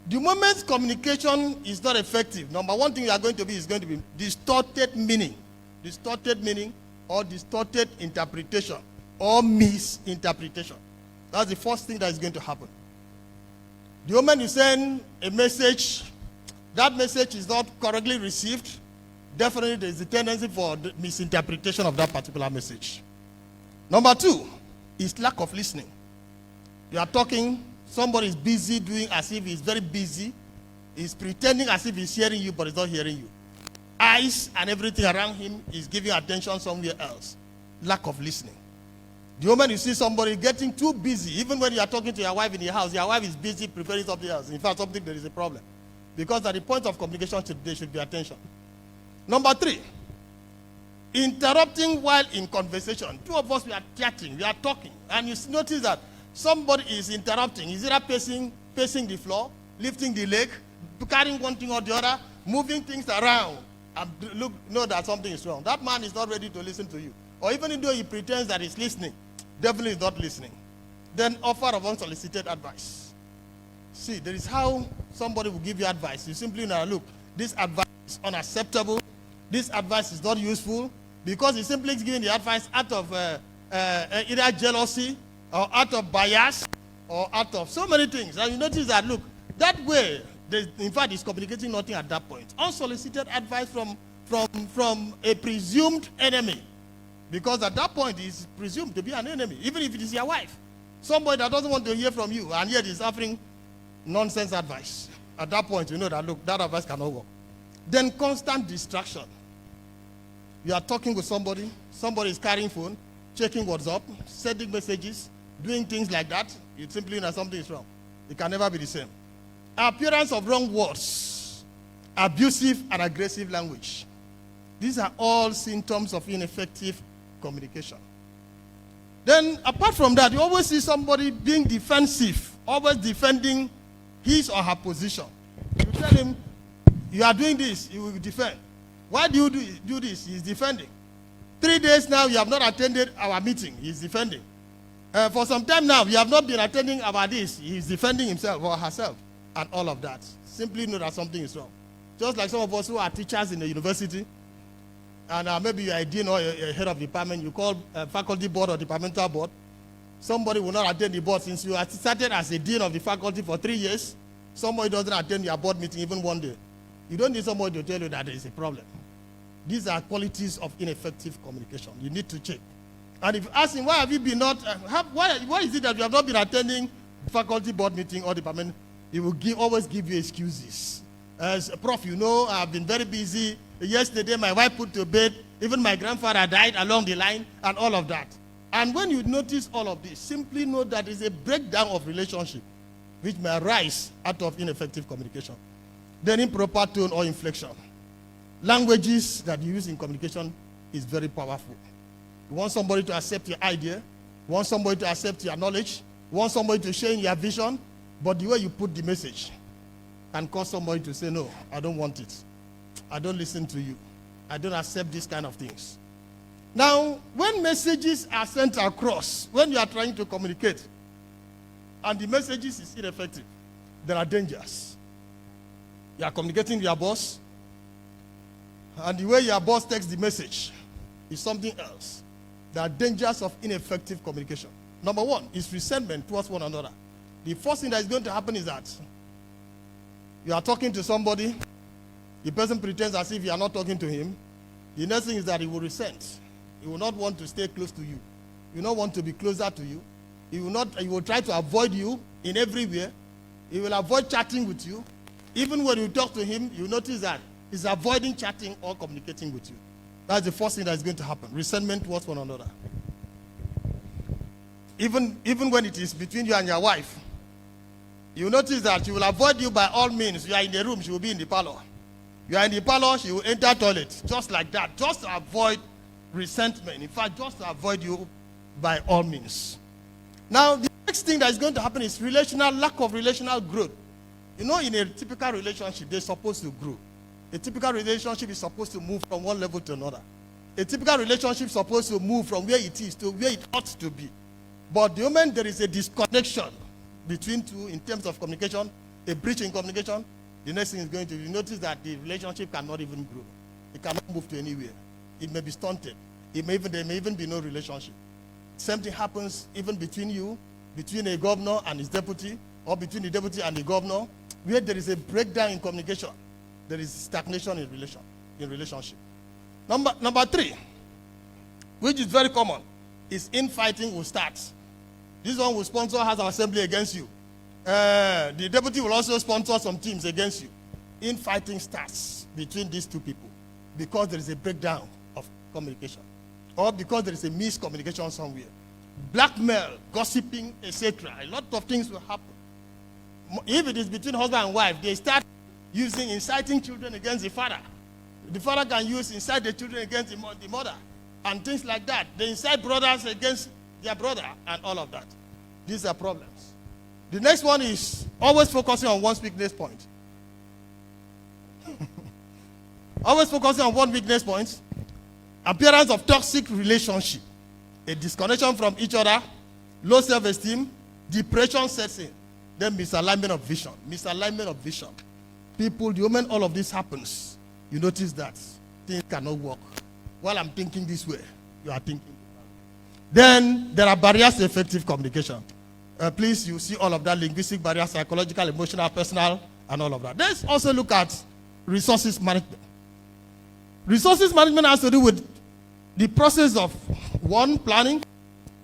the moment communication is not effective, number 1 thing you are going to be is going to be distorted meaning or distorted interpretation or misinterpretation. That's the first thing that is going to happen. The moment you send a message, that message is not correctly received, definitely there is a tendency for the misinterpretation of that particular message. Number 2 is lack of listening. You are talking, somebody is busy doing as if he's very busy. He's pretending as if he's hearing you, but he's not hearing you. Eyes and everything around him is giving attention somewhere else. Lack of listening. The moment you see somebody getting too busy, even when you are talking to your wife in your house, your wife is busy preparing something else. In fact, there is a problem. Because at the point of communication today should be attention. Number 3, interrupting while in conversation. Two of us, we are chatting, we are talking, and you notice that somebody is interrupting. Is either pacing the floor, lifting the leg, carrying one thing or the other, moving things around, and know that something is wrong. That man is not ready to listen to you. Or even though he pretends that he's listening, definitely is not listening. Then offer of unsolicited advice. See, there is how somebody will give you advice. You simply know, look, this advice is unacceptable. This advice is not useful. because he's simply giving the advice out of either jealousy or out of bias or out of so many things. And you notice that, look, that way, in fact, he's communicating nothing at that point. Unsolicited advice from a presumed enemy. Because at that point, he's presumed to be an enemy, even if it is your wife. Somebody that doesn't want to hear from you, and yet is offering nonsense advice. At that point, you know that, look, that advice cannot work. Then constant distraction. You are talking with somebody is carrying phone, checking what's up, sending messages, doing things like that. You simply know something is wrong. It can never be the same. Appearance of wrong words, abusive and aggressive language. These are all symptoms of ineffective communication. Then, apart from that, you always see somebody being defensive, always defending his or her position. You tell him, you are doing this, he will defend. Why do you do this? He's defending. 3 days now, you have not attended our meeting. He's defending. For some time now, you have not been attending our this. He's defending himself or herself and all of that. Simply know that something is wrong. Just like some of us who are teachers in the university, and maybe you are a dean or a head of department, you call faculty board or departmental board. Somebody will not attend the board since you are started as a dean of the faculty for 3 years. Somebody doesn't attend your board meeting even one day. You don't need somebody to tell you that there is a problem. These are qualities of ineffective communication. You need to check. And if you ask him, why have you been not, why is it that you have not been attending faculty board meeting or department, he will always give you excuses. As Prof, you know, I've been very busy. Yesterday, my wife put to bed. Even my grandfather died along the line and all of that. And when you notice all of this, simply know that it's a breakdown of relationship which may arise out of ineffective communication. Then improper tone or inflection. Languages that you use in communication is very powerful. You want somebody to accept your idea. You want somebody to accept your knowledge. You want somebody to share in your vision. But the way you put the message can cause somebody to say, no, I don't want it. I don't listen to you. I don't accept these kind of things. Now, when messages are sent across, when you are trying to communicate, and the messages is ineffective, there are dangers. You are communicating with your boss, and the way your boss takes the message is something else. There are dangers of ineffective communication. Number one is resentment towards one another. The first thing that is going to happen is that you are talking to somebody, the person pretends as if you are not talking to him. The next thing is that he will resent. He will not want to stay close to you. He will not want to be closer to you. He will try to avoid you in every way. He will avoid chatting with you. Even when you talk to him, you notice that he's avoiding chatting or communicating with you. That's the first thing that is going to happen. Resentment towards one another. Even when it is between you and your wife, you notice that she will avoid you by all means. You are in the room, she will be in the parlor. You are in the parlor, she will enter toilet. Just like that. Just to avoid resentment. In fact, just to avoid you by all means. Now, the next thing that is going to happen is lack of relational growth. You know, in a typical relationship, they're supposed to grow. A typical relationship is supposed to move from one level to another. A typical relationship is supposed to move from where it is to where it ought to be. But the moment there is a disconnection between two in terms of communication, a breach in communication, the next thing is going to be, you notice that the relationship cannot even grow. It cannot move to anywhere. It may be stunted. There may even be no relationship. Same thing happens even between you, between a governor and his deputy, or between the deputy and the governor, where there is a breakdown in communication. There is stagnation in relationship. Number three, which is very common, is infighting will start. This one will sponsor House of Assembly against you. The deputy will also sponsor some teams against you. Infighting starts between these two people because there is a breakdown of communication, or because there is a miscommunication somewhere. Blackmail, gossiping, etc. A lot of things will happen. If it is between husband and wife, they start inciting children against the father. The father can incite the children against the mother, and things like that. They incite brothers against their brother, and all of that. These are problems. The next one is always focusing on one's weakness point. Always focusing on one weakness point. Appearance of toxic relationship. A disconnection from each other. Low self-esteem. Depression sets in. Then misalignment of vision. Misalignment of vision. People, the moment all of this happens, you notice that things cannot work while I'm thinking this way, you are thinking. Then there are barriers to effective communication. Please, you see all of that: linguistic barriers, psychological, emotional, personal, and all of that. Let's also look at resources management. Resources management has to do with the process of 1, planning,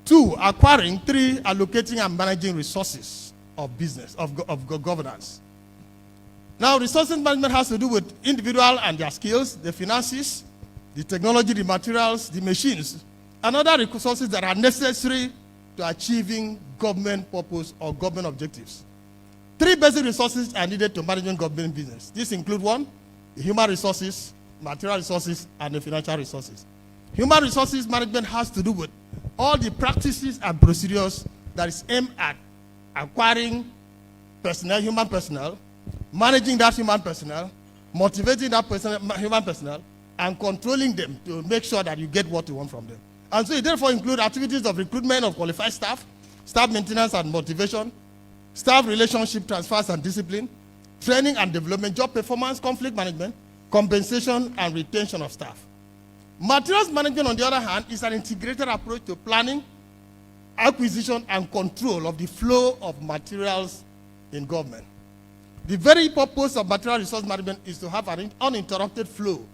2, acquiring, 3, allocating and managing resources of business, of governance. Now, resources management has to do with individual and their skills, the finances, the technology, the materials, the machines, and other resources that are necessary to achieving government purpose or government objectives. 3 basic resources are needed to manage government business. These include 1, the human resources, material resources, and the financial resources. Human resources management has to do with all the practices and procedures that is aimed at acquiring personnel, human personnel, managing that human personnel, motivating that human personnel, and controlling them to make sure that you get what you want from them. And so it therefore includes activities of recruitment of qualified staff, staff maintenance and motivation, staff relationship transfers and discipline, training and development, job performance, conflict management, compensation and retention of staff. Materials management, on the other hand, is an integrated approach to planning, acquisition, and control of the flow of materials in government. The very purpose of material resource management is to have an uninterrupted flow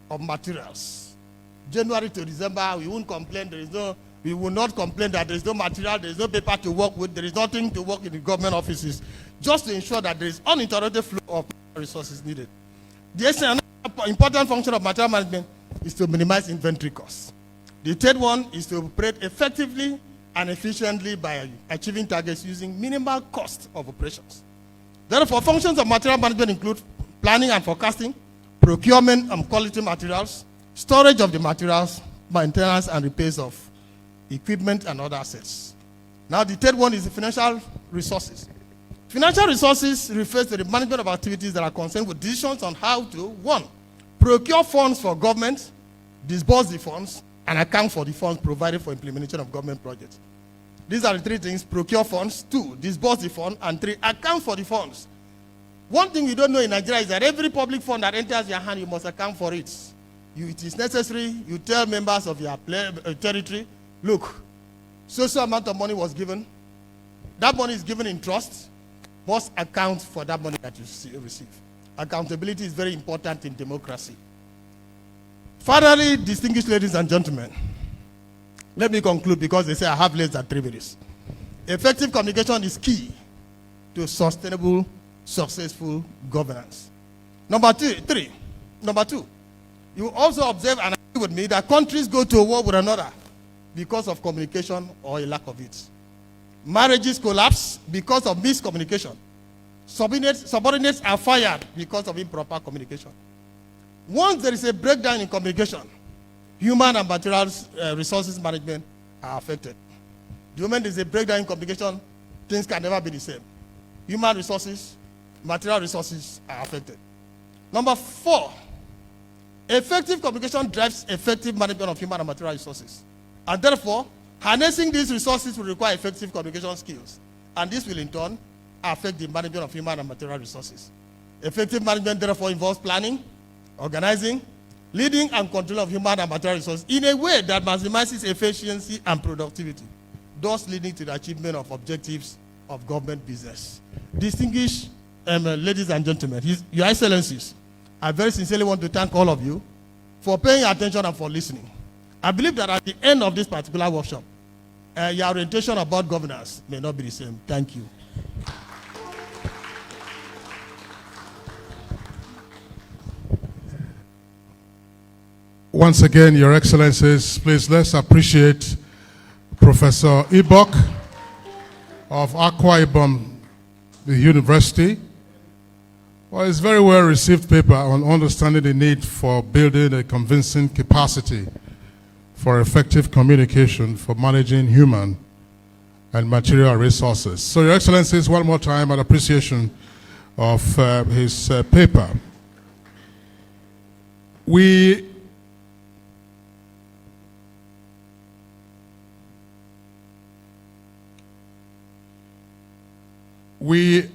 of materials. January to December, we won't complain. We will not complain that there is no material, there is no paper to work with, there is nothing to work in the government offices, just to ensure that there is uninterrupted flow of resources needed. The important function of material management is to minimize inventory costs. The third one is to operate effectively and efficiently by achieving targets using minimal cost of operations. Therefore, functions of material management include planning and forecasting, procurement of quality materials, storage of the materials, maintenance and repairs of equipment and other assets. Now, the third one is the financial resources. Financial resources refers to the management of activities that are concerned with decisions on how to, 1, procure funds for government, disburse the funds, and account for the funds provided for implementation of government projects. These are the 3 things: procure funds, 2, disburse the fund, and 3, account for the funds. One thing you don't know in Nigeria is that every public fund that enters your hand, you must account for it. It is necessary, you tell members of your territory, look, so amount of money was given. That money is given in trust. Must account for that money that you receive. Accountability is very important in democracy. Finally, distinguished ladies and gentlemen, let me conclude because they say I have less than 3 minutes. Effective communication is key to sustainable, successful governance. Number 2, you also observe and agree with me that countries go to war with another because of communication or a lack of it. Marriages collapse because of miscommunication. Subordinates are fired because of improper communication. Once there is a breakdown in communication, human and material resources management are affected. The moment there is a breakdown in communication, things can never be the same. Human resources, material resources are affected. Number 4, effective communication drives effective management of human and material resources. And therefore, harnessing these resources will require effective communication skills. And this will in turn affect the management of human and material resources. Effective management therefore involves planning, organizing, leading and control of human and material resources in a way that maximizes efficiency and productivity, thus leading to the achievement of objectives of government business. Distinguished ladies and gentlemen, Your Excellencies, I very sincerely want to thank all of you for paying attention and for listening. I believe that at the end of this particular workshop, your orientation about governance may not be the same. Thank you. Once again, Your Excellencies, please let's appreciate Professor Ibok of Akwa Ibom University for his very well received paper on understanding the need for building a convincing capacity for effective communication for managing human and material resources. So, Your Excellencies, one more time, an appreciation of his paper. We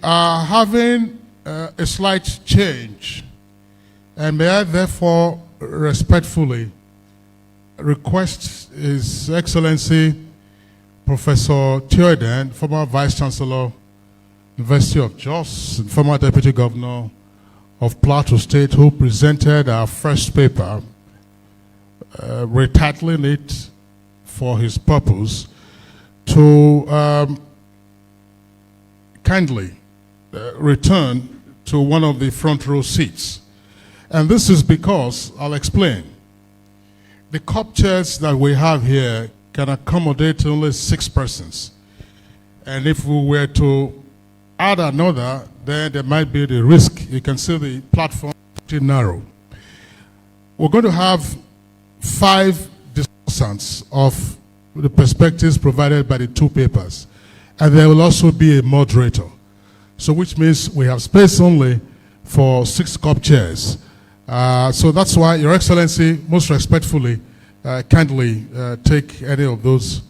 are having a slight change, and may I therefore respectfully request His Excellency Professor Theoden, former Vice Chancellor, University of Jos, and former Deputy Governor of Plateau State, who presented our first paper, retitling it for his purpose, to kindly return to one of the front row seats. And this is because, I'll explain, the cup chairs that we have here can accommodate only 6 persons. And if we were to add another, then there might be the risk. You can see the platform pretty narrow. We're going to have 5 discussants of the perspectives provided by the 2 papers. And there will also be a moderator. So which means we have space only for 6 cup chairs. So that's why, Your Excellency, most respectfully, kindly take any of those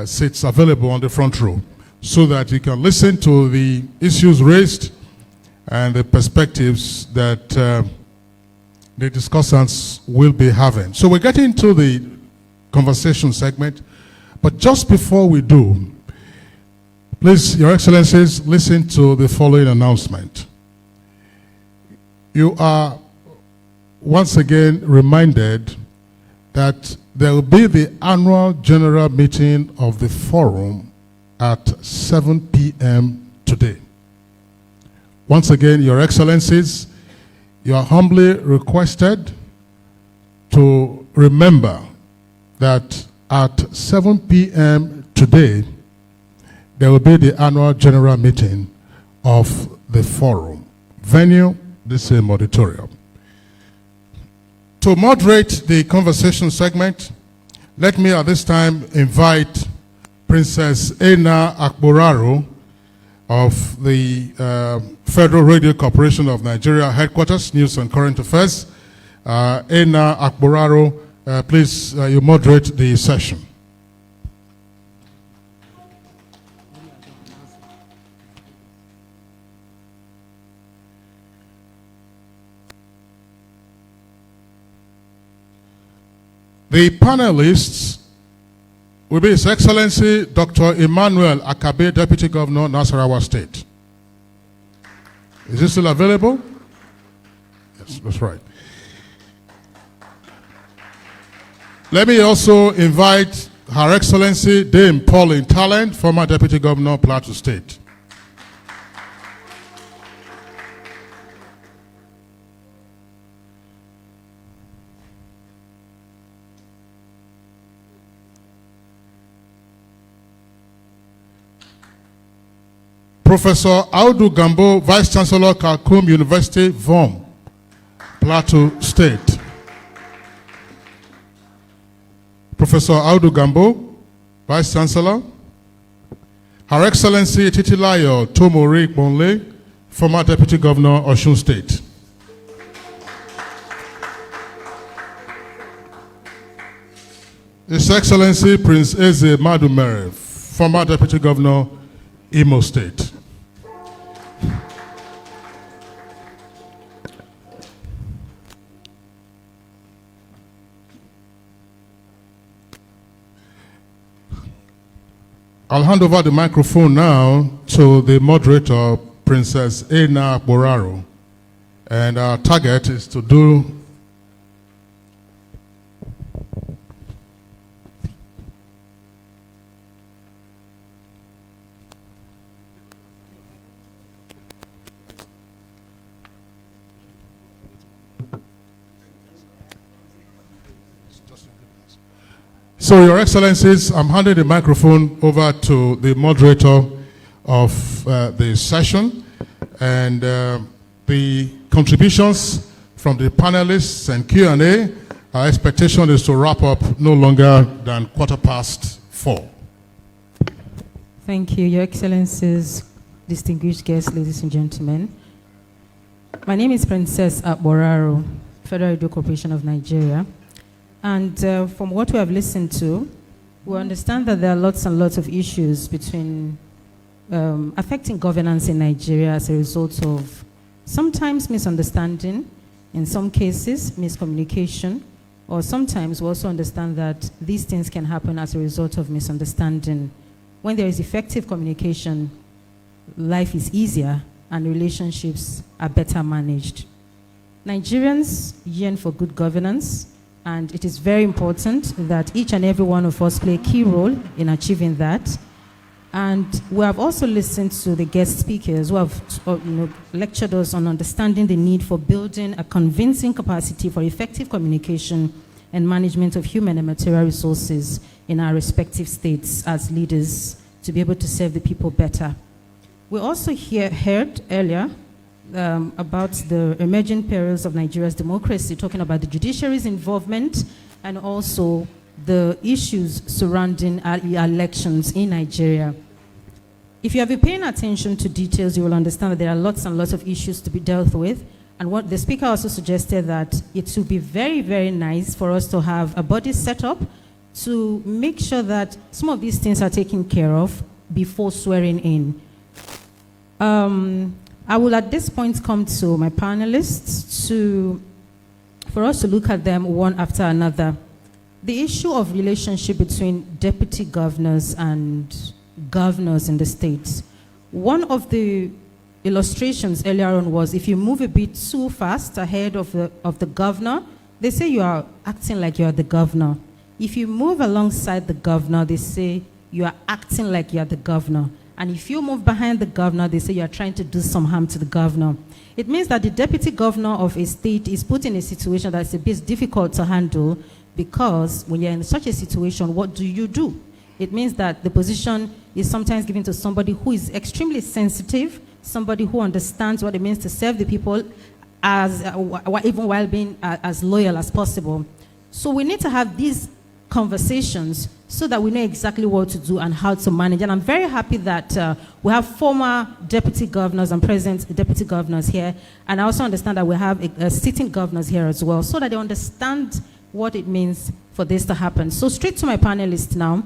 seats available on the front row so that you can listen to the issues raised and the perspectives that the discussants will be having. So we're getting to the conversation segment, but just before we do, please, Your Excellencies, listen to the following announcement. You are once again reminded that there will be the annual general meeting of the forum at 7 p.m. today. Once again, Your Excellencies, you are humbly requested to remember that at 7 p.m. today, there will be the annual general meeting of the forum. Venue, the same auditorium. To moderate the conversation segment, let me at this time invite Princess Ena Akboraro of the Federal Radio Corporation of Nigeria Headquarters, News and Current Affairs. Ena Akboraro, please, you moderate the session. The panelists will be His Excellency Dr. Emmanuel Akabe, Deputy Governor, Nasarawa State. Is he still available? Yes, that's right. Let me also invite Her Excellency Dame Pauline Talent, former Deputy Governor, Plateau State. Professor Audu Gambo, Vice Chancellor, Kalkum University, VOM, Plateau State. Professor Audu Gambo, Vice Chancellor. Her Excellency Titilayo Tomori Bonle, former Deputy Governor, Osun State. His Excellency Prince Eze Madumere, former Deputy Governor, Imo State. I'll hand over the microphone now to the moderator, Princess Ena Boraro. And our target is to do So, Your Excellencies, I'm handing the microphone over to the moderator of the session, and the contributions from the panelists and Q&A, our expectation is to wrap up no longer than 4:15. Thank you, Your Excellencies, distinguished guests, ladies and gentlemen. My name is Princess Akboraro, Federal Radio Corporation of Nigeria. And from what we have listened to, we understand that there are lots and lots of issues between affecting governance in Nigeria as a result of sometimes misunderstanding, in some cases miscommunication, or sometimes we also understand that these things can happen as a result of misunderstanding. When there is effective communication, life is easier and relationships are better managed. Nigerians yearn for good governance, and it is very important that each and every one of us play a key role in achieving that. And we have also listened to the guest speakers who have lectured us on understanding the need for building a convincing capacity for effective communication and management of human and material resources in our respective states as leaders to be able to serve the people better. We also heard earlier about the emerging perils of Nigeria's democracy, talking about the judiciary's involvement and also the issues surrounding our elections in Nigeria. If you have been paying attention to details, you will understand that there are lots and lots of issues to be dealt with. And what the speaker also suggested that it would be very, very nice for us to have a body set up to make sure that some of these things are taken care of before swearing in. I will at this point come to my panelists for us to look at them one after another. The issue of relationship between deputy governors and governors in the states. One of the illustrations earlier on was if you move a bit too fast ahead of the governor, they say you are acting like you are the governor. If you move alongside the governor, they say you are acting like you are the governor. And if you move behind the governor, they say you are trying to do some harm to the governor. It means that the deputy governor of a state is put in a situation that's a bit difficult to handle, because when you're in such a situation, what do? It means that the position is sometimes given to somebody who is extremely sensitive, somebody who understands what it means to serve the people even while being as loyal as possible. So we need to have these conversations so that we know exactly what to do and how to manage. And I'm very happy that we have former deputy governors and present deputy governors here. And I also understand that we have sitting governors here as well, so that they understand what it means for this to happen. So straight to my panelists now.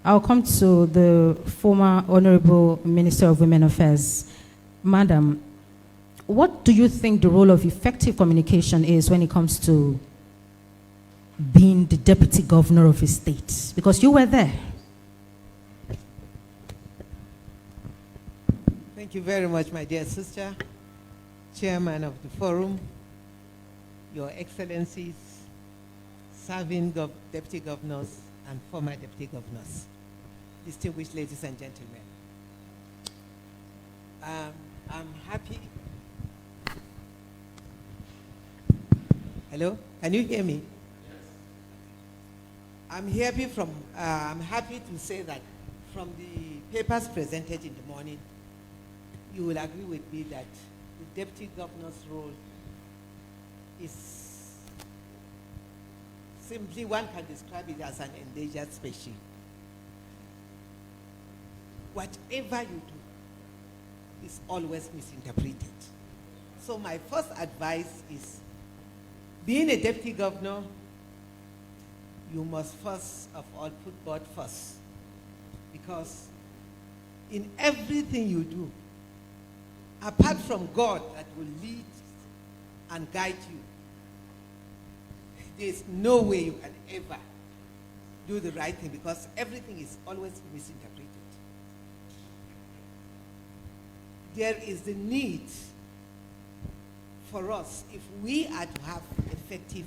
I'll come to the former Honorable Minister of Women Affairs. Madam, what do you think the role of effective communication is when it comes to being the deputy governor of a state? Because you were there. Thank you very much, my dear sister, chairman of the forum, your excellencies, serving deputy governors and former deputy governors, distinguished ladies and gentlemen. I'm happy. Hello, can you hear me? I'm happy to say that from the papers presented in the morning, you will agree with me that the deputy governor's role is simply, one can describe it as an endangered species. Whatever you do is always misinterpreted. So my first advice is, being a deputy governor, you must first of all put God first. Because in everything you do, apart from God that will lead and guide you, there's no way you can ever do the right thing, because everything is always misinterpreted. There is the need for us, if we are to have effective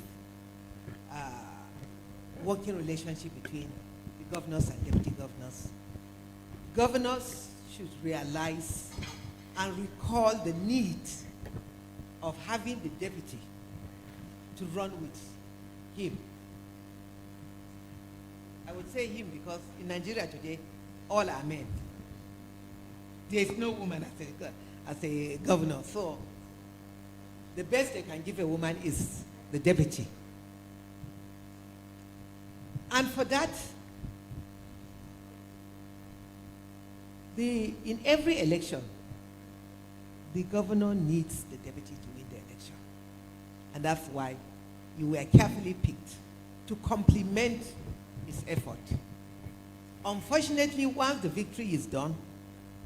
working relationship between the governors and deputy governors, governors should realize and recall the need of having the deputy to run with him. I would say him because in Nigeria today, all are men. There is no woman as a governor. So the best they can give a woman is the deputy. And for that, in every election, the governor needs the deputy to win the election. And that's why you were carefully picked to complement his effort. Unfortunately, once the victory is done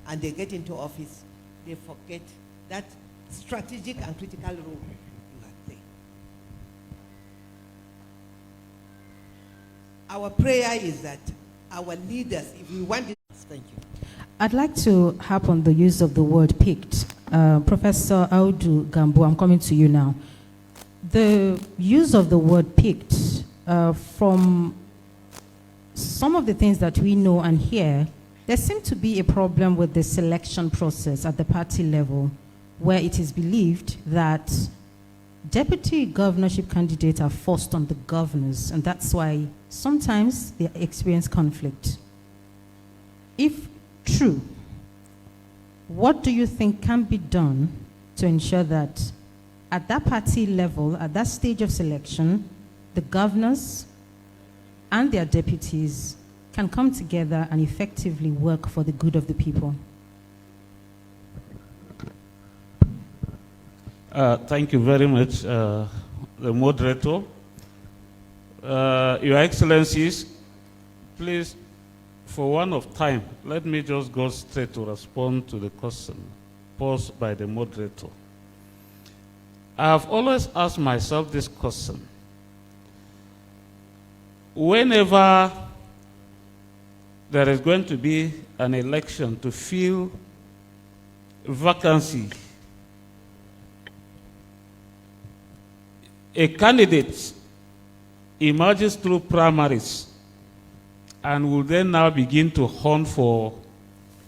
and they get into office, they forget that strategic and critical role you have played. our prayer is that our leaders, if we want this, thank you. I'd like to harp on the use of the word picked. Professor Audu Gambo, I'm coming to you now. The use of the word picked, from some of the things that we know and hear, there seems to be a problem with the selection process at the party level, where it is believed that deputy governorship candidates are forced on the governors, and that's why sometimes they experience conflict. If true, what do you think can be done to ensure that at that party level, at that stage of selection, the governors and their deputies can come together and effectively work for the good of the people? Thank you very much, the moderator. Your Excellencies, please, for one of time, let me just go straight to respond to the question posed by the moderator. I have always asked myself this question. Whenever there is going to be an election to fill vacancy, a candidate emerges through primaries and will then now begin to hunt for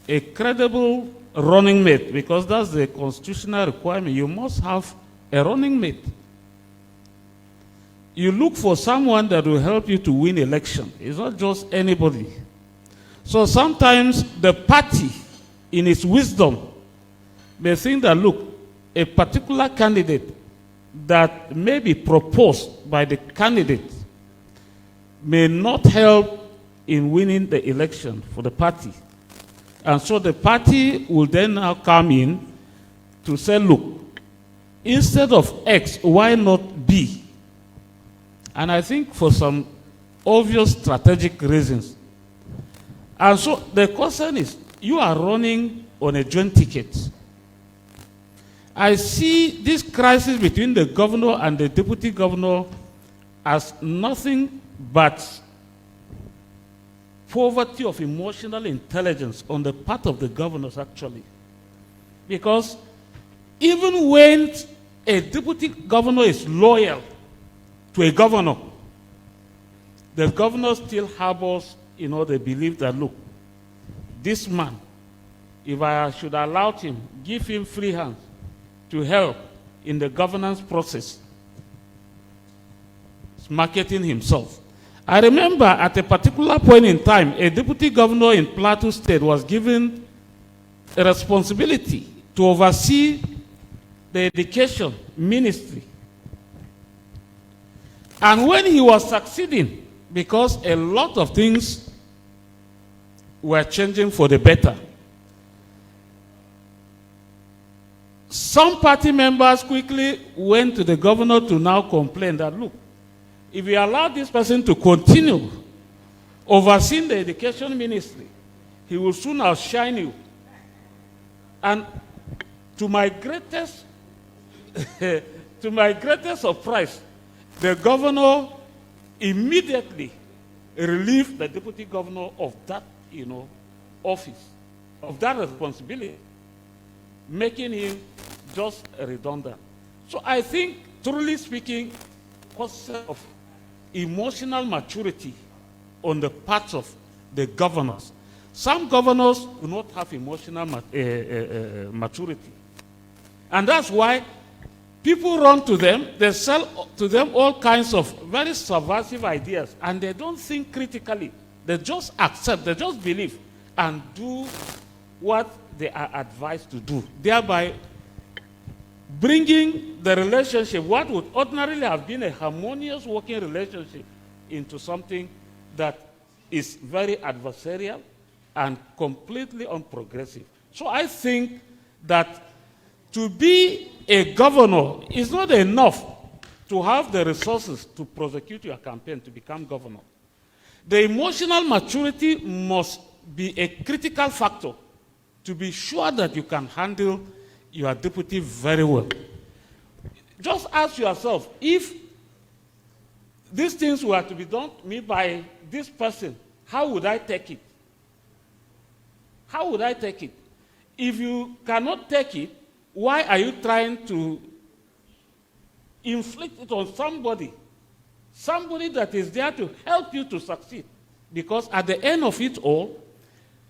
a credible running mate, because that's the constitutional requirement. You must have a running mate. You look for someone that will help you to win election. It's not just anybody. So sometimes the party, in its wisdom, may think that, look, a particular candidate that may be proposed by the candidate may not help in winning the election for the party. And so the party will then now come in to say, look, instead of X, why not B? And I think for some obvious strategic reasons. And so the question is, you are running on a joint ticket. I see this crisis between the governor and the deputy governor as nothing but poverty of emotional intelligence on the part of the governors, actually. Because even when a deputy governor is loyal to a governor, the governor still harbors, the belief that, look, this man, if I should allow him, give him free hands to help in the governance process, he's marketing himself. I remember at a particular point in time, a deputy governor in Plateau State was given a responsibility to oversee the education ministry. And when he was succeeding, because a lot of things were changing for the better, some party members quickly went to the governor to now complain that, look, if you allow this person to continue overseeing the education ministry, he will soon outshine you. And to my greatest surprise, the governor immediately relieved the deputy governor of that, office, of that responsibility, making him just redundant. So I think, truly speaking, question of emotional maturity on the part of the governors. Some governors do not have emotional maturity. And that's why people run to them, they sell to them all kinds of very subversive ideas, and they don't think critically. They just accept, they just believe, and do what they are advised to do, thereby bringing the relationship, what would ordinarily have been a harmonious working relationship, into something that is very adversarial and completely unprogressive. So I think that to be a governor is not enough to have the resources to prosecute your campaign to become governor. The emotional maturity must be a critical factor to be sure that you can handle your deputy very well. Just ask yourself, if these things were to be done by this person, how would I take it? How would I take it? If you cannot take it, why are you trying to inflict it on somebody? Somebody that is there to help you to succeed. Because at the end of it all,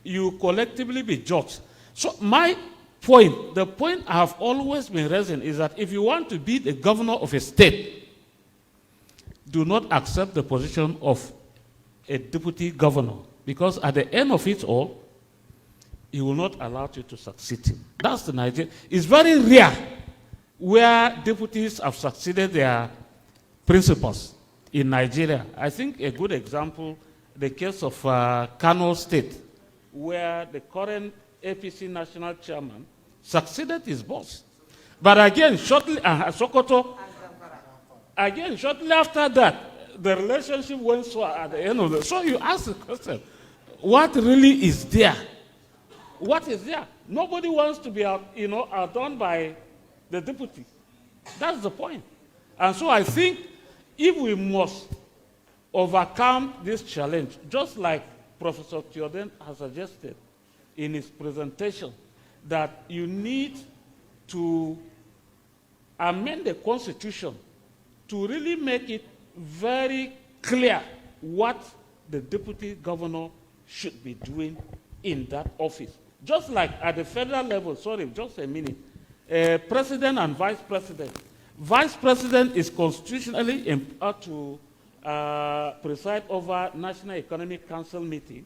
you collectively be judged. So my point, the point I have always been raising is that if you want to be the governor of a state, do not accept the position of a deputy governor. Because at the end of it all, he will not allow you to succeed him. That's the Nigeria. It's very rare where deputies have succeeded their principals in Nigeria. I think a good example, the case of Kano State, where the current APC national chairman succeeded his boss. But again, shortly, Sokoto, again, shortly after that, the relationship went sour at the end of the. So you ask the question, what really is there? What is there? Nobody wants to be outdone by the deputy. That's the point. And so I think if we must overcome this challenge, just like Professor Theoden has suggested in his presentation, that you need to amend the Constitution to really make it very clear what the deputy governor should be doing in that office. Just like at the federal level, sorry, just a minute, president and vice president. Vice president is constitutionally empowered to preside over National Economic Council meeting,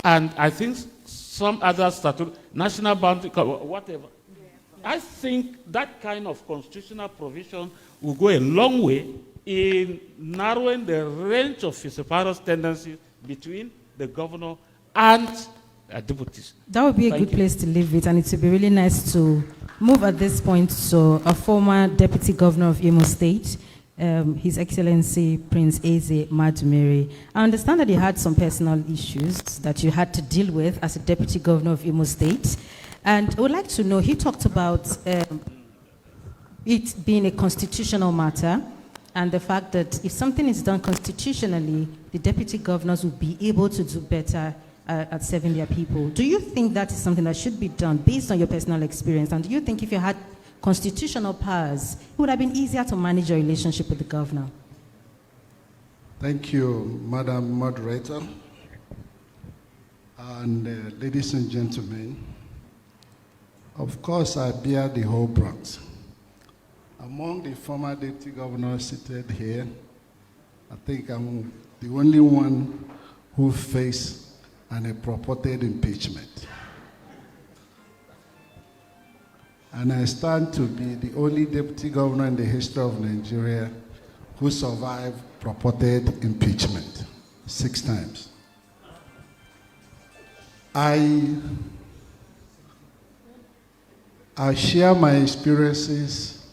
and I think some other statute, national boundary, whatever. I think that kind of constitutional provision will go a long way in narrowing the range of vociferous tendencies between the governor and deputies. That would be a good place to leave it, and it would be really nice to move at this point to a former deputy governor of Imo State, His Excellency Prince Eze Madumere. I understand that you had some personal issues that you had to deal with as a deputy governor of Imo State, and I would like to know, he talked about it being a constitutional matter, and the fact that if something is done constitutionally, the deputy governors will be able to do better at serving their people. Do you think that is something that should be done based on your personal experience? And do you think if you had constitutional powers, it would have been easier to manage your relationship with the governor? Thank you, Madam Moderator. And ladies and gentlemen, of course I bear the whole brunt. Among the former deputy governors seated here, I think I'm the only one who faced a purported impeachment. And I stand to be the only deputy governor in the history of Nigeria who survived purported impeachment 6 times. I share my experiences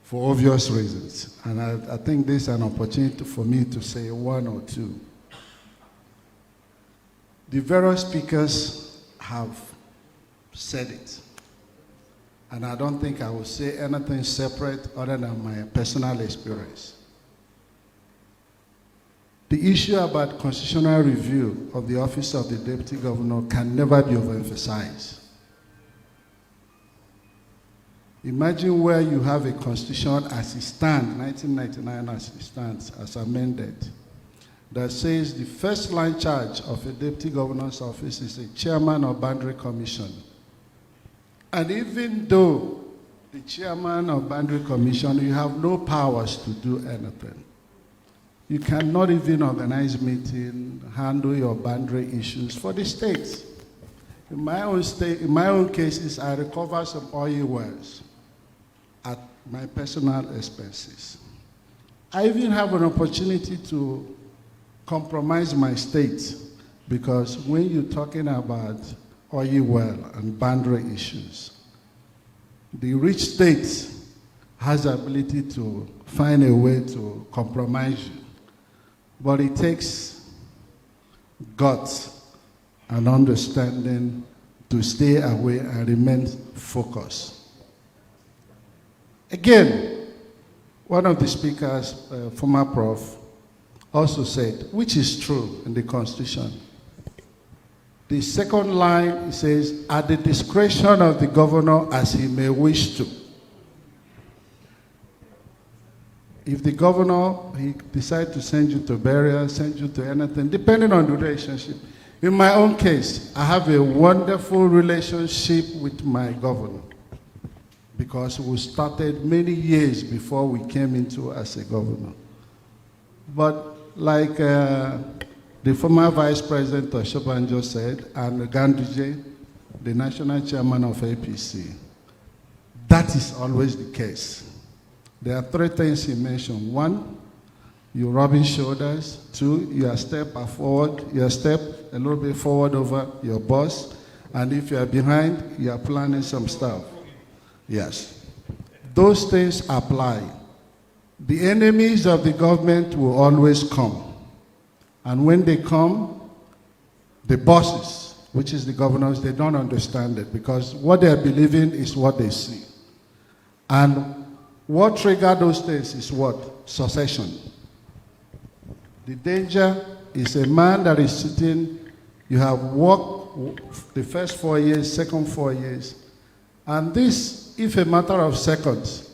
for obvious reasons, and I think this is an opportunity for me to say one or two. The various speakers have said it, and I don't think I will say anything separate other than my personal experience. The issue about constitutional review of the office of the deputy governor can never be overemphasized. Imagine where you have a constitution as it stands, 1999 as it stands, as amended, that says the first line charge of a deputy governor's office is a chairman of boundary commission. And even though the chairman of boundary commission, you have no powers to do anything. You cannot even organize meetings, handle your boundary issues for the state. In my own state, in my own cases, I recover some oil wells at my personal expenses. I even have an opportunity to compromise my state, because when you're talking about oil well and boundary issues, the rich state has the ability to find a way to compromise you, but it takes guts and understanding to stay away and remain focused. Again, one of the speakers, former prof, also said, which is true in the Constitution. The second line, it says, at the discretion of the governor as he may wish to. If the governor, he decides to send you to burial, send you to anything, depending on the relationship. In my own case, I have a wonderful relationship with my governor because we started many years before we came into as a governor. But like the former Vice President Oshobanjo said, and Ganduje, the National Chairman of APC, that is always the case. There are three things he mentioned. One, you're rubbing shoulders. Two, you are step forward, you are step a little bit forward over your boss. And if you are behind, you are planning some stuff. Yes. Those things apply. The enemies of the government will always come. And when they come, the bosses, which is the governors, they don't understand it because what they are believing is what they see. And what triggered those things is what? Succession. The danger is a man that is sitting, you have worked the first 4 years, second 4 years, and this, if a matter of seconds,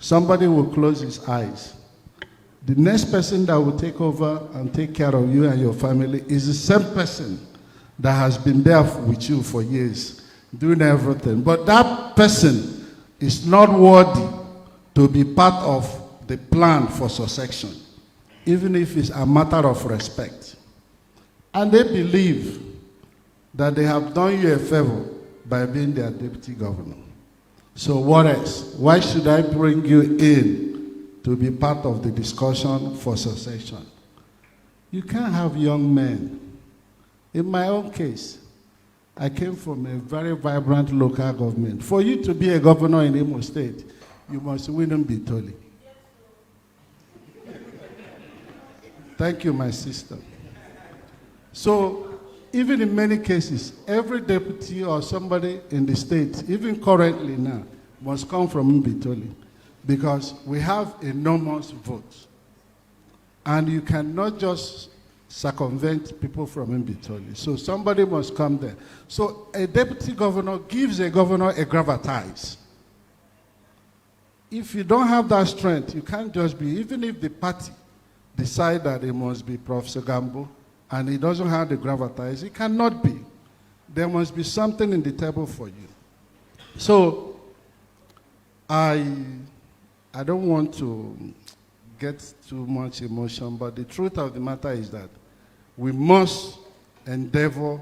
somebody will close his eyes. The next person that will take over and take care of you and your family is the same person that has been there with you for years, doing everything. But that person is not worthy to be part of the plan for succession, even if it's a matter of respect. And they believe that they have done you a favor by being their deputy governor. So what else? Why should I bring you in to be part of the discussion for succession? You can't have young men. In my own case, I came from a very vibrant local government. For you to be a governor in Imo State, you must win and be Toli. Thank you, my sister. So, even in many cases, every deputy or somebody in the state, even currently now, must come from Mbitoli because we have enormous votes. And you cannot just circumvent people from Mbitoli. So somebody must come there. So a deputy governor gives a governor a gravitas. If you don't have that strength, you can't just be, even if the party decide that it must be Professor Gambo, and he doesn't have the gravitas, it cannot be. There must be something in the table for you. So, I don't want to get too much emotion, but the truth of the matter is that we must endeavor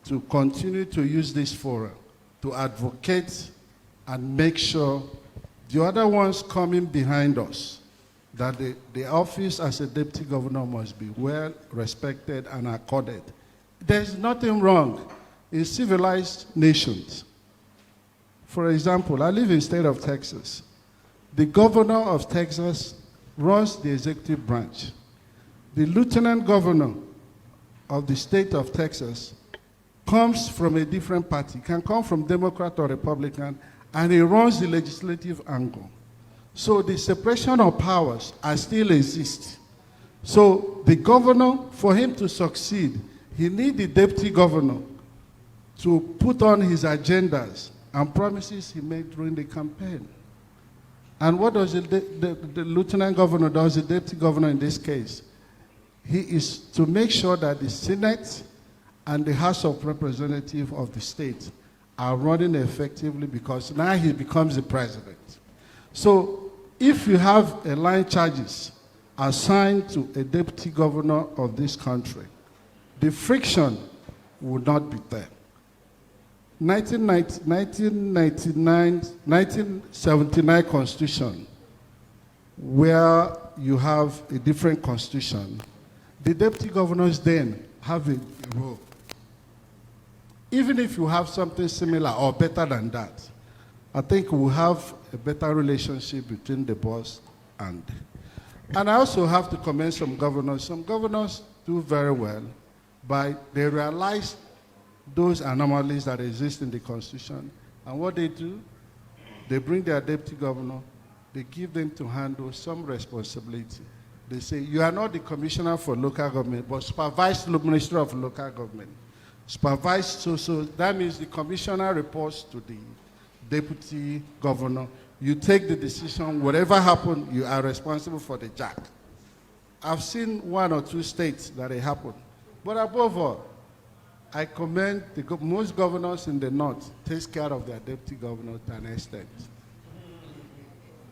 to continue to use this forum to advocate and make sure the other ones coming behind us, that the office as a deputy governor must be well respected and accorded. There's nothing wrong in civilized nations. For example, I live in the state of Texas. The governor of Texas runs the executive branch. The lieutenant governor of the state of Texas comes from a different party, can come from Democrat or Republican, and he runs the legislative angle. So the separation of powers still exists. So the governor, for him to succeed, he needs the deputy governor to put on his agendas and promises he made during the campaign. And what does the lieutenant governor does, the deputy governor in this case? He is to make sure that the Senate and the House of Representatives of the state are running effectively because now he becomes the president. So if you have a line charges assigned to a deputy governor of this country, the friction would not be there. 1979 Constitution, where you have a different constitution, the deputy governors then have a role. Even if you have something similar or better than that, I think we'll have a better relationship between the boss and. And I also have to commend some governors. Some governors do very well, but they realize those anomalies that exist in the Constitution. And what they do, they bring their deputy governor, they give them to handle some responsibility. they say, you are not the commissioner for local government, but supervise the Ministry of Local Government. Supervise, so that means the commissioner reports to the deputy governor. You take the decision, whatever happened, you are responsible for the jack. I've seen 1 or 2 states that it happened. But above all, I commend most governors in the north take care of their deputy governor to an extent.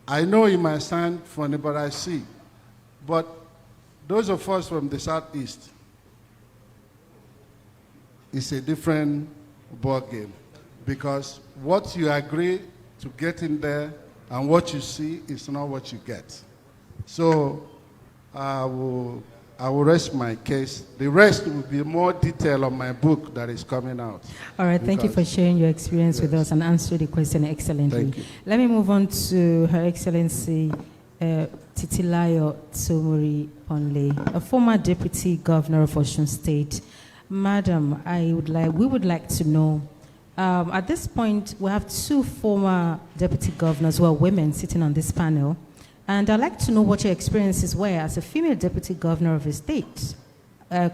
I know it might sound funny, but I see. But those of us from the southeast, it's a different ball game, because what you agree to get in there and what you see is not what you get. So I will rest my case. The rest will be more detail on my book that is coming out. All right, thank you for sharing your experience with us and answering the question excellently. Thank you. Let me move on to Her Excellency Titilayo Tsomori Ponle, a former Deputy Governor of Osun State. Madam, we would like to know, at this point, we have 2 former Deputy Governors who are women sitting on this panel. And I'd like to know what your experiences were as a female Deputy Governor of a state,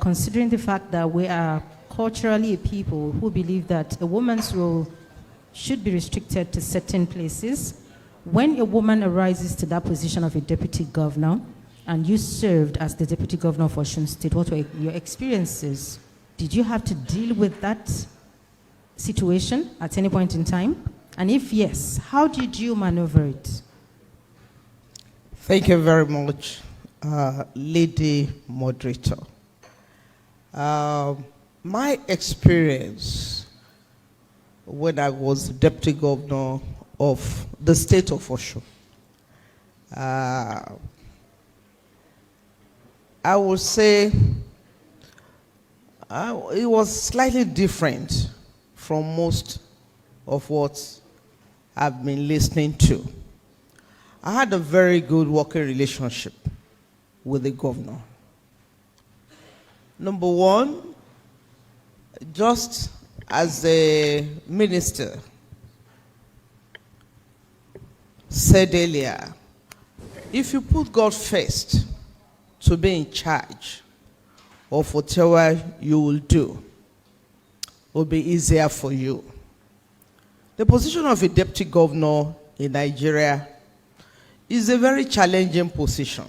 considering the fact that we are culturally a people who believe that a woman's role should be restricted to certain places. When a woman arises to that position of a Deputy Governor, and you served as the Deputy Governor of Osun State, what were your experiences? Did you have to deal with that situation at any point in time? And if yes, how did you maneuver it? Thank you very much, Lady Moderator. My experience when I was Deputy Governor of the state of Osun, I would say it was slightly different from most of what I've been listening to. I had a very good working relationship with the governor. Number one, just as a minister said earlier, if you put God first to be in charge of whatever you will do, it will be easier for you. The position of a deputy governor in Nigeria is a very challenging position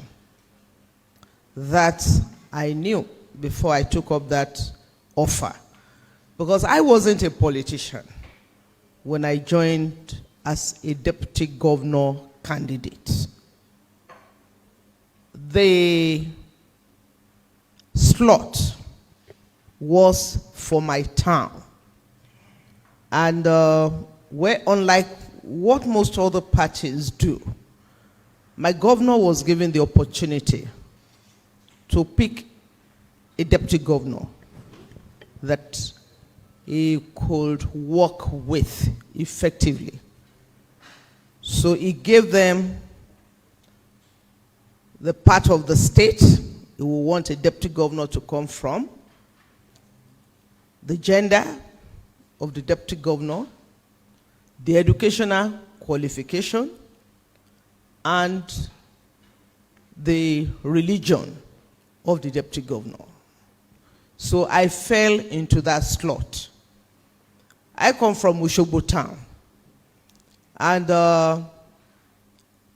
that I knew before I took up that offer, because I wasn't a politician when I joined as a deputy governor candidate. The slot was for my town, and where, unlike what most other parties do, my governor was given the opportunity to pick a deputy governor that he could work with effectively. So he gave them the part of the state he would want a deputy governor to come from, the gender of the deputy governor, the educational qualification, and the religion of the deputy governor. So I fell into that slot. I come from Oshogbo town, and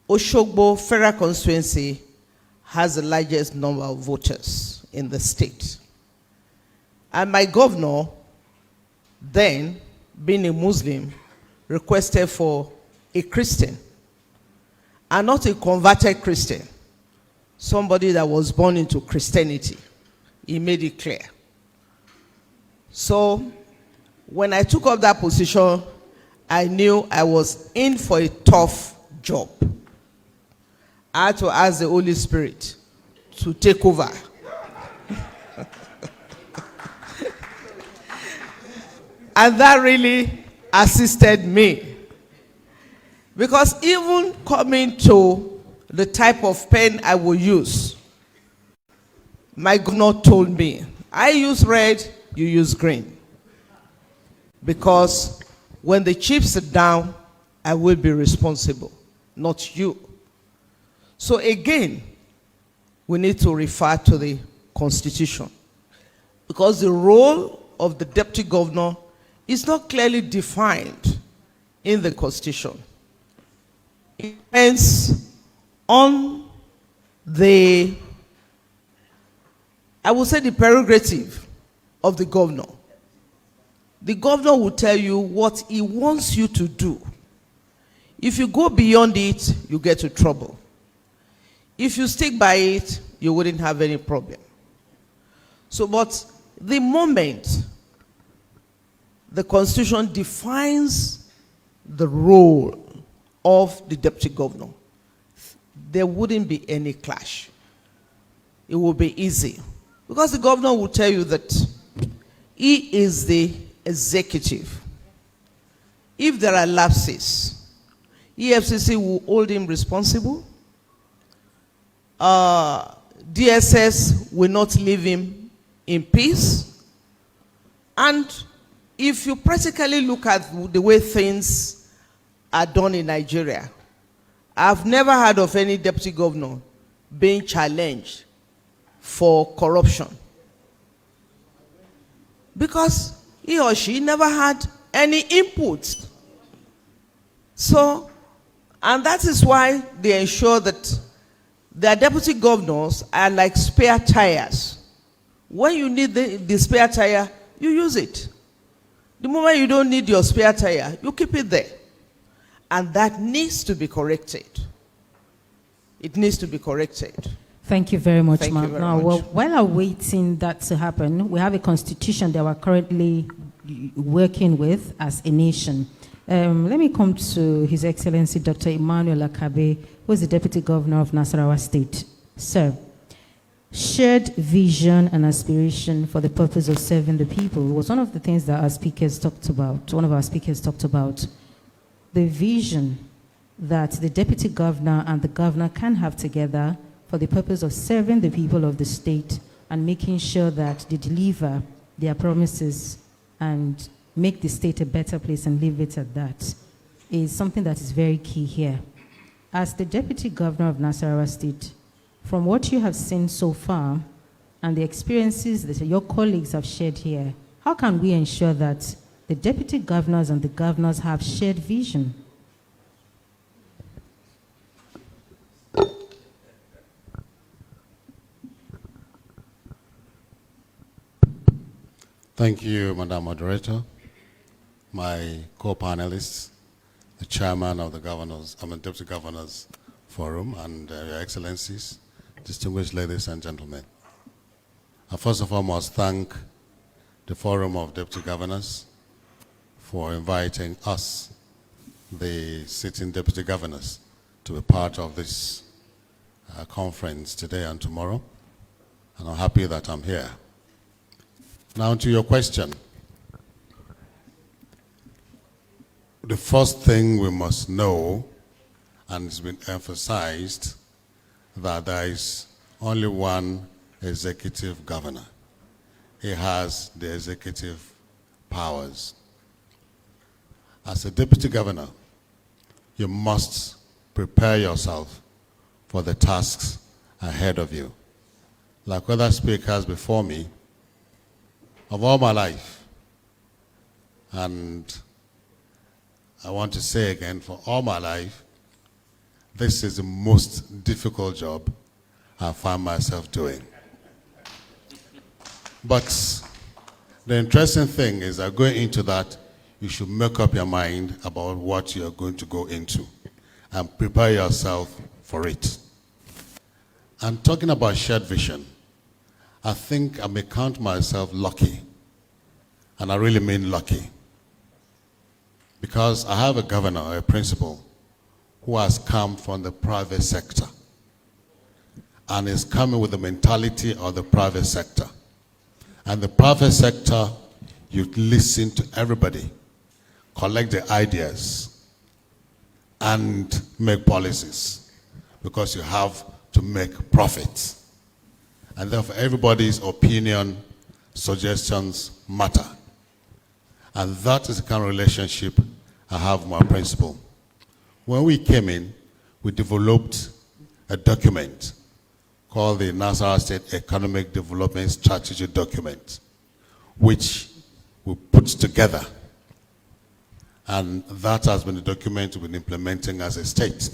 Oshogbo Federal Constituency has the largest number of voters in the state. And my governor, then, being a Muslim, requested for a Christian, and not a converted Christian, somebody that was born into Christianity. He made it clear. So when I took up that position, I knew I was in for a tough job. I had to ask the Holy Spirit to take over. And that really assisted me. Because even coming to the type of pen I will use, my governor told me, I use red, you use green. Because when the chips are down, I will be responsible, not you. So again, we need to refer to the Constitution. Because the role of the deputy governor is not clearly defined in the Constitution. It depends on the, I would say, the prerogative of the governor. The governor will tell you what he wants you to do. If you go beyond it, you get to trouble. If you stick by it, you wouldn't have any problem. So, but the moment the Constitution defines the role of the deputy governor, there wouldn't be any clash. It will be easy. Because the governor will tell you that he is the executive. If there are lapses, EFCC will hold him responsible. DSS will not leave him in peace. And if you practically look at the way things are done in Nigeria, I've never heard of any deputy governor being challenged for corruption. Because he or she never had any input. So, and that is why they ensure that their deputy governors are like spare tires. When you need the spare tire, you use it. The moment you don't need your spare tire, you keep it there. And that needs to be corrected. It needs to be corrected. Thank you very much, Thank ma'am. you very Now, much. well, while awaiting that to happen, we have a constitution that we're currently working with as a nation. Let me come to His Excellency Dr. Emmanuel Akabe, who is the Deputy Governor of Nasarawa State. Sir, shared vision and aspiration for the purpose of serving the people was one of the things that our speakers talked about, one of our speakers talked about. The vision that the Deputy Governor and the Governor can have together for the purpose of serving the people of the state and making sure that they deliver their promises and make the state a better place and leave it at that is something that is very key here. As the Deputy Governor of Nasarawa State, from what you have seen so far and the experiences that your colleagues have shared here, how can we ensure that the Deputy Governors and the Governors have shared vision? Thank you, Madam Moderator, my co-panelists, the Chairman of the Deputy Governors Forum, and Your Excellencies, distinguished ladies and gentlemen. I first of all must thank the Forum of Deputy Governors for inviting us, the sitting Deputy Governors, to be part of this conference today and tomorrow. And I'm happy that I'm here. Now to your question. The first thing we must know, and it's been emphasized, that there is only one executive governor. He has the executive powers. As a deputy governor, you must prepare yourself for the tasks ahead of you. Like other speakers before me, of all my life, and I want to say again, for all my life, this is the most difficult job I find myself doing. But the interesting thing is that going into that, you should make up your mind about what you're going to go into and prepare yourself for it. And talking about shared vision, I think I may count myself lucky, and I really mean lucky, because I have a governor, a principal, who has come from the private sector and is coming with the mentality of the private sector. And the private sector, you listen to everybody, collect the ideas, and make policies, because you have to make profits. And therefore, everybody's opinion, suggestions matter. And that is the kind of relationship I have with my principal. When we came in, we developed a document called the Nasarawa State Economic Development Strategy document, which we put together. And that has been the document we've been implementing as a state.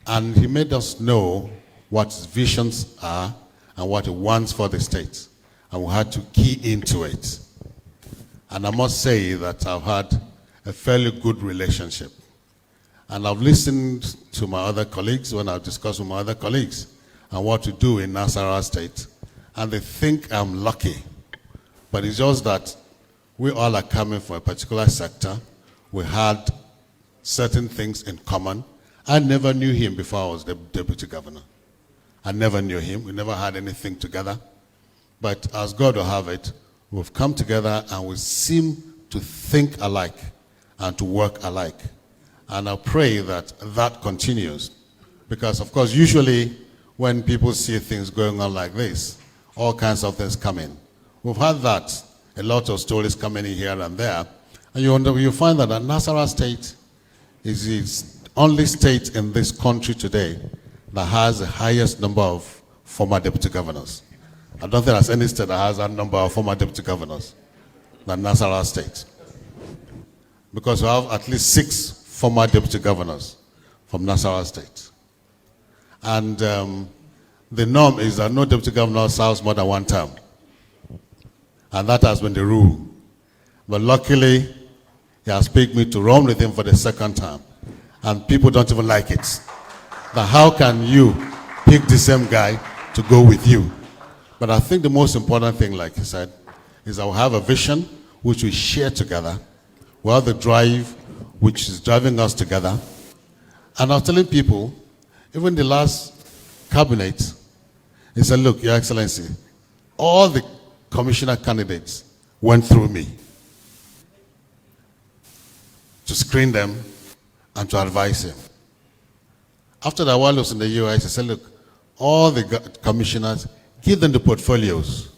And he made us know what his visions are and what he wants for the state. And we had to key into it. And I must say that I've had a fairly good relationship. And I've listened to my other colleagues when I've discussed with my other colleagues and what to do in Nasarawa State. And they think I'm lucky. But it's just that we all are coming from a particular sector. We had certain things in common. I never knew him before I was the deputy governor. I never knew him. We never had anything together. But as God will have it, we've come together and we seem to think alike and to work alike. And I pray that that continues. Because, of course, usually when people see things going on like this, all kinds of things come in. We've had that. A lot of stories coming in here and there. And you find that Nasarawa State is the only state in this country today that has the highest number of former deputy governors. I don't think there's any state that has that number of former deputy governors than Nasarawa State. Because we have at least 6 former deputy governors from Nasarawa State. And the norm is that no deputy governor serves more than 1 term. And that has been the rule. But luckily, he has picked me to run with him for the 2nd term. And people don't even like it. That how can you pick the same guy to go with you? But I think the most important thing, like he said, is that we have a vision which we share together. We have the drive which is driving us together. And I was telling people, even the last cabinet, he said, look, Your Excellency, all the commissioner candidates went through me to screen them and to advise him. After that, while I was in the US, I said, look, all the commissioners, give them the portfolios,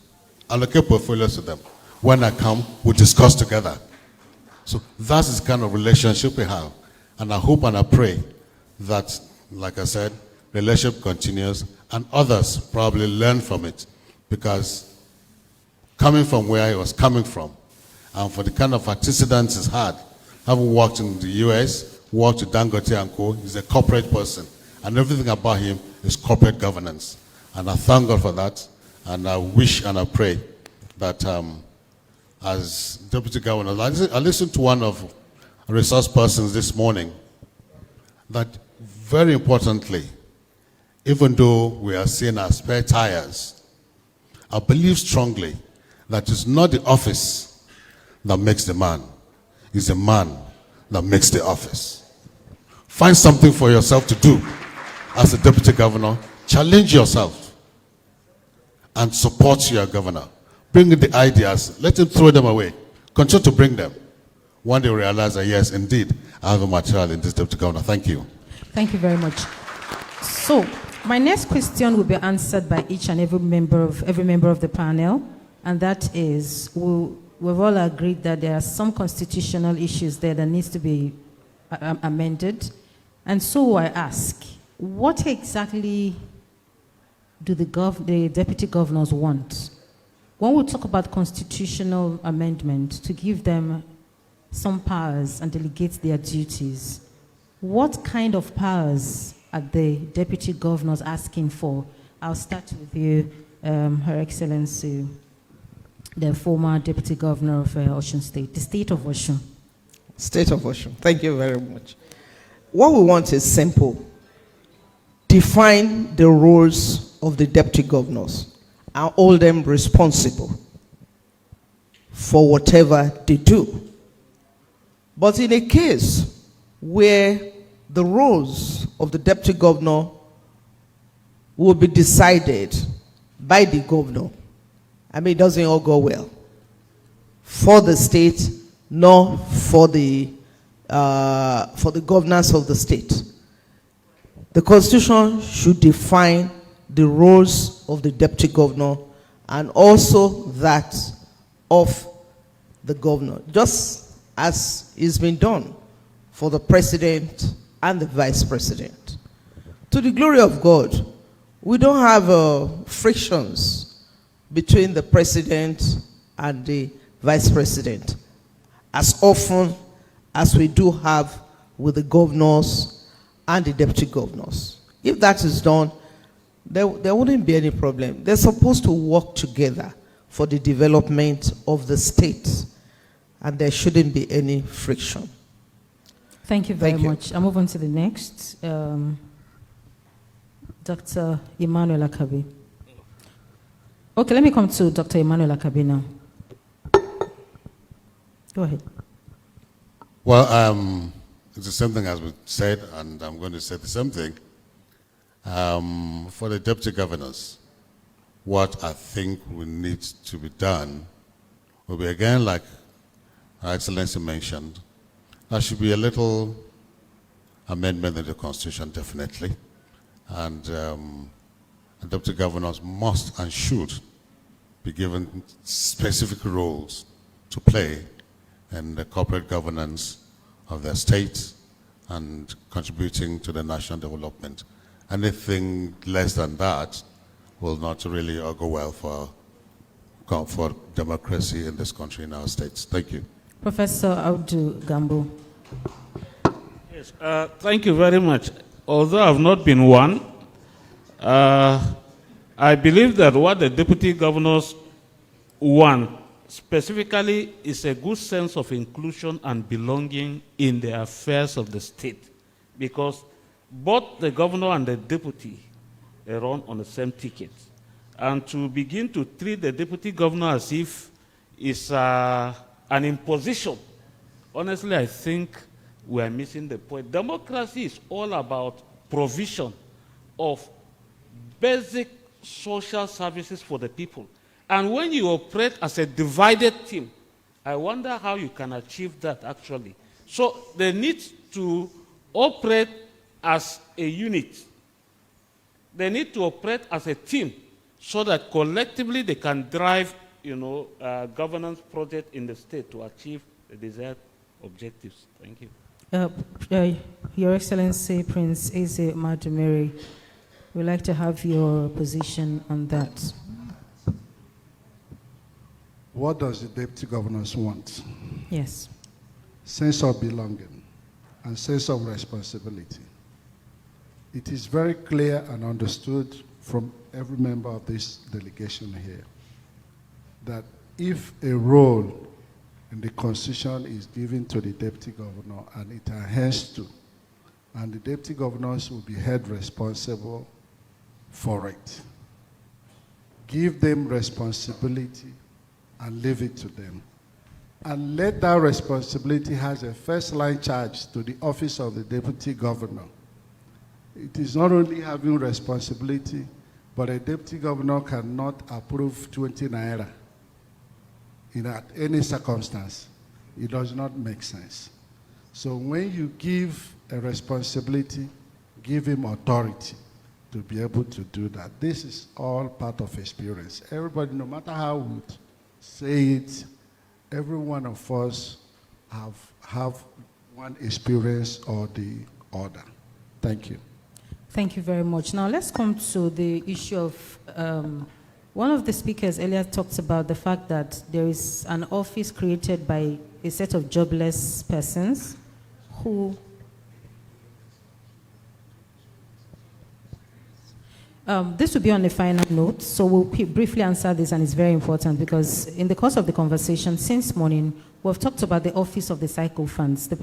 allocate portfolios to them. When I come, we'll discuss together. So that's the kind of relationship we have. And I hope and I pray that, like I said, the relationship continues and others probably learn from it, because coming from where he was coming from, and for the kind of antecedents he's had, having worked in the US, worked with Dangote and Co., he's a corporate person, and everything about him is corporate governance. And I thank God for that, and I wish and I pray that as Deputy Governor, I listened to one of resource persons this morning, that very importantly, even though we are seen as spare tires, I believe strongly that it's not the office that makes the man. It's the man that makes the office. Find something for yourself to do as a deputy governor. Challenge yourself and support your governor. Bring in the ideas. Let him throw them away. Continue to bring them. One day realize that, yes, indeed, I have a material in this deputy governor. Thank you. Thank you very much. So, my next question will be answered by each and every member of the panel. And that is, we've all agreed that there are some constitutional issues there that needs to be amended. And so I ask, what exactly do the deputy governors want? When we talk about constitutional amendment to give them some powers and delegate their duties, what kind of powers are the deputy governors asking for? I'll start with you, Her Excellency, the former deputy governor of Osun State, the state of Osun. State of Osun. Thank you very much. What we want is simple. Define the roles of the deputy governors and hold them responsible for whatever they do. But in a case where the roles of the deputy governor will be decided by the governor, I mean, it doesn't all go well for the state, nor for the governance of the state. The Constitution should define the roles of the deputy governor and also that of the governor, just as it's been done for the president and the vice president. To the glory of God, we don't have frictions between the president and the vice president as often as we do have with the governors and the deputy governors. If that is done, there wouldn't be any problem. They're supposed to work together for the development of the state, and there shouldn't be any friction. Thank you very much. I'll move on to the next. Dr. Emmanuel Akabi. Okay, let me come to Dr. Emmanuel Akabi now. Go ahead. Well, it's the same thing as we said, and I'm going to say the same thing. For the deputy governors, what I think will need to be done will be, again, like Her Excellency mentioned, there should be a little amendment in the Constitution, definitely. And the deputy governors must and should be given specific roles to play in the corporate governance of their state and contributing to the national development. Anything less than that will not really go well for democracy in this country, in our states. Thank you. Professor Audu Gambo. Yes, thank you very much. Although I've not been one, I believe that what the deputy governors want specifically is a good sense of inclusion and belonging in the affairs of the state, because both the governor and the deputy run on the same ticket. And to begin to treat the deputy governor as if it's an imposition, honestly, I think we are missing the point. Democracy is all about provision of basic social services for the people. And when you operate as a divided team, I wonder how you can achieve that actually. So they need to operate as a unit. They need to operate as a team so that collectively they can drive, governance project in the state to achieve the desired objectives. Thank you. Your Excellency, Prince Eze Madumeri, we'd like to have your position on that. What does the deputy governors want? Yes. Sense of belonging and sense of responsibility. It is very clear and understood from every member of this delegation here that if a role in the Constitution is given to the deputy governor and it adheres to, and the deputy governors will be held responsible for it. Give them responsibility and leave it to them. And let that responsibility has a first-line charge to the office of the deputy governor. It is not only having responsibility, but a deputy governor cannot approve 20 naira in any circumstance. It does not make sense. So when you give a responsibility, give him authority to be able to do that. This is all part of experience. Everybody, no matter how we would say it, every one of us have one experience or the other. Thank you. Thank you very much. Now let's come to the issue of, one of the speakers earlier talked about the fact that there is an office created by a set of jobless persons who this will be on a final note, so we'll briefly answer this, and it's very important because in the course of the conversation since morning, we've talked about the office of the cycle funds, the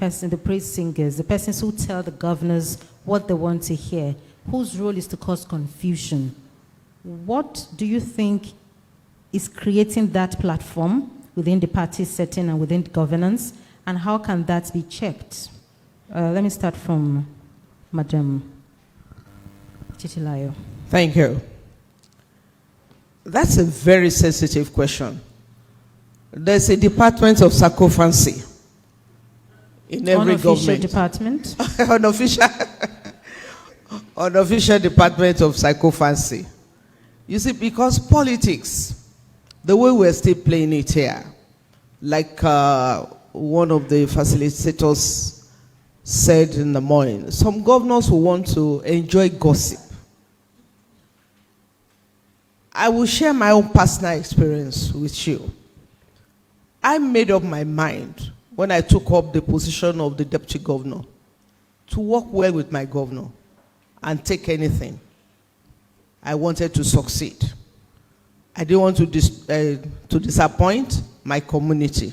praise singers, the persons who tell the governors what they want to hear, whose role is to cause confusion. What do you think is creating that platform within the party setting and within governance, and how can that be checked? Let me start from Madam Titilayo. Thank you. That's a very sensitive question. There's a department of sycophancy in every government. Department? Unofficial department of sycophancy. You see, because politics, the way we're still playing it here, like one of the facilitators said in the morning, some governors who want to enjoy gossip. I will share my own personal experience with you. I made up my mind when I took up the position of the deputy governor to work well with my governor and take anything. I wanted to succeed. I didn't want to disappoint my community,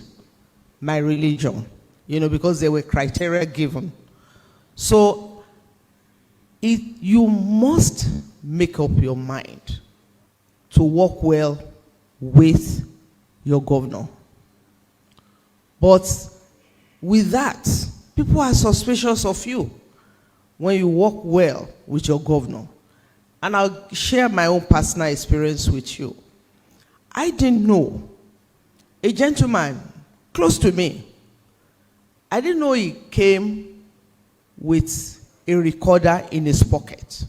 my religion, because there were criteria given. So you must make up your mind to work well with your governor. But with that, people are suspicious of you when you work well with your governor. And I'll share my own personal experience with you. I didn't know a gentleman close to me. I didn't know he came with a recorder in his pocket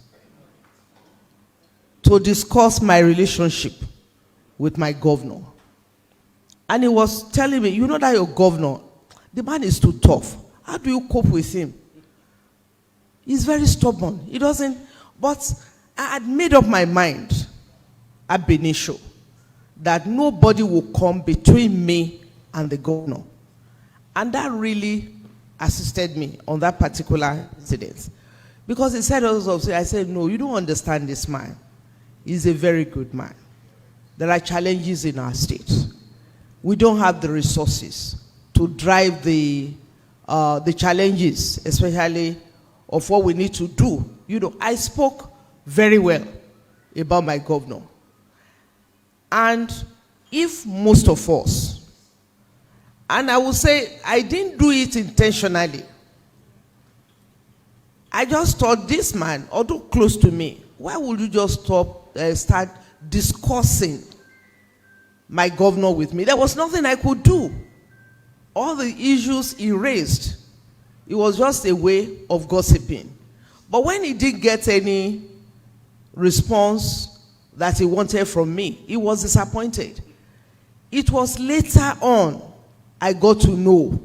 to discuss my relationship with my governor. And he was telling me, you know that your governor, the man is too tough. How do you cope with him? He's very stubborn. He doesn't, but I had made up my mind at Benisho that nobody will come between me and the governor. And that really assisted me on that particular incident. Because he said also, I said, no, you don't understand this man. He's a very good man. There are challenges in our state. We don't have the resources to drive the challenges, especially of what we need to do. I spoke very well about my governor. And if most of us, and I will say I didn't do it intentionally. I just thought this man, although close to me, why would you just start discussing my governor with me? There was nothing I could do. All the issues he raised, it was just a way of gossiping. But when he didn't get any response that he wanted from me, he was disappointed. It was later on I got to know,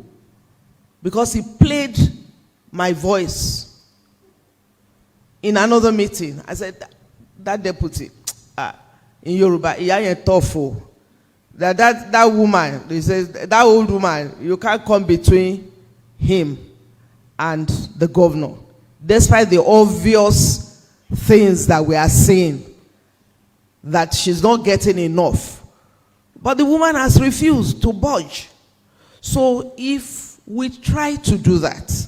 because he played my voice in another meeting. I said, that deputy, in Yoruba, that woman, he says, that old woman, you can't come between him and the governor, despite the obvious things that we are seeing, that she's not getting enough. But the woman has refused to budge. So if we try to do that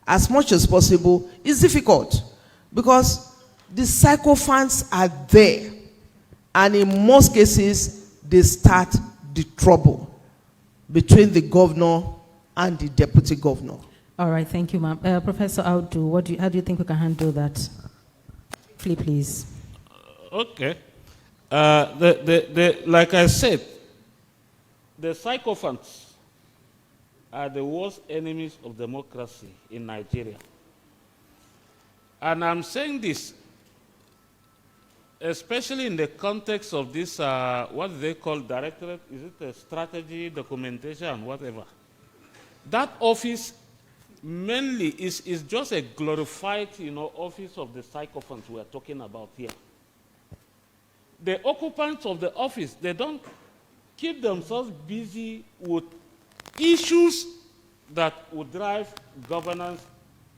as much as possible, it's difficult because the sycophants are there, and in most cases they start the trouble between the governor and the deputy governor. All right, thank you, ma'am. Professor Audu, how do you think we can handle that? Please. Okay. Like I said, the sycophants are the worst enemies of democracy in Nigeria. And I'm saying this, especially in the context of this, what do they call directorate? Is it a strategy, documentation, whatever? That office mainly is just a glorified, office of the sycophants we are talking about here. The occupants of the office, they don't keep themselves busy with issues that would drive governance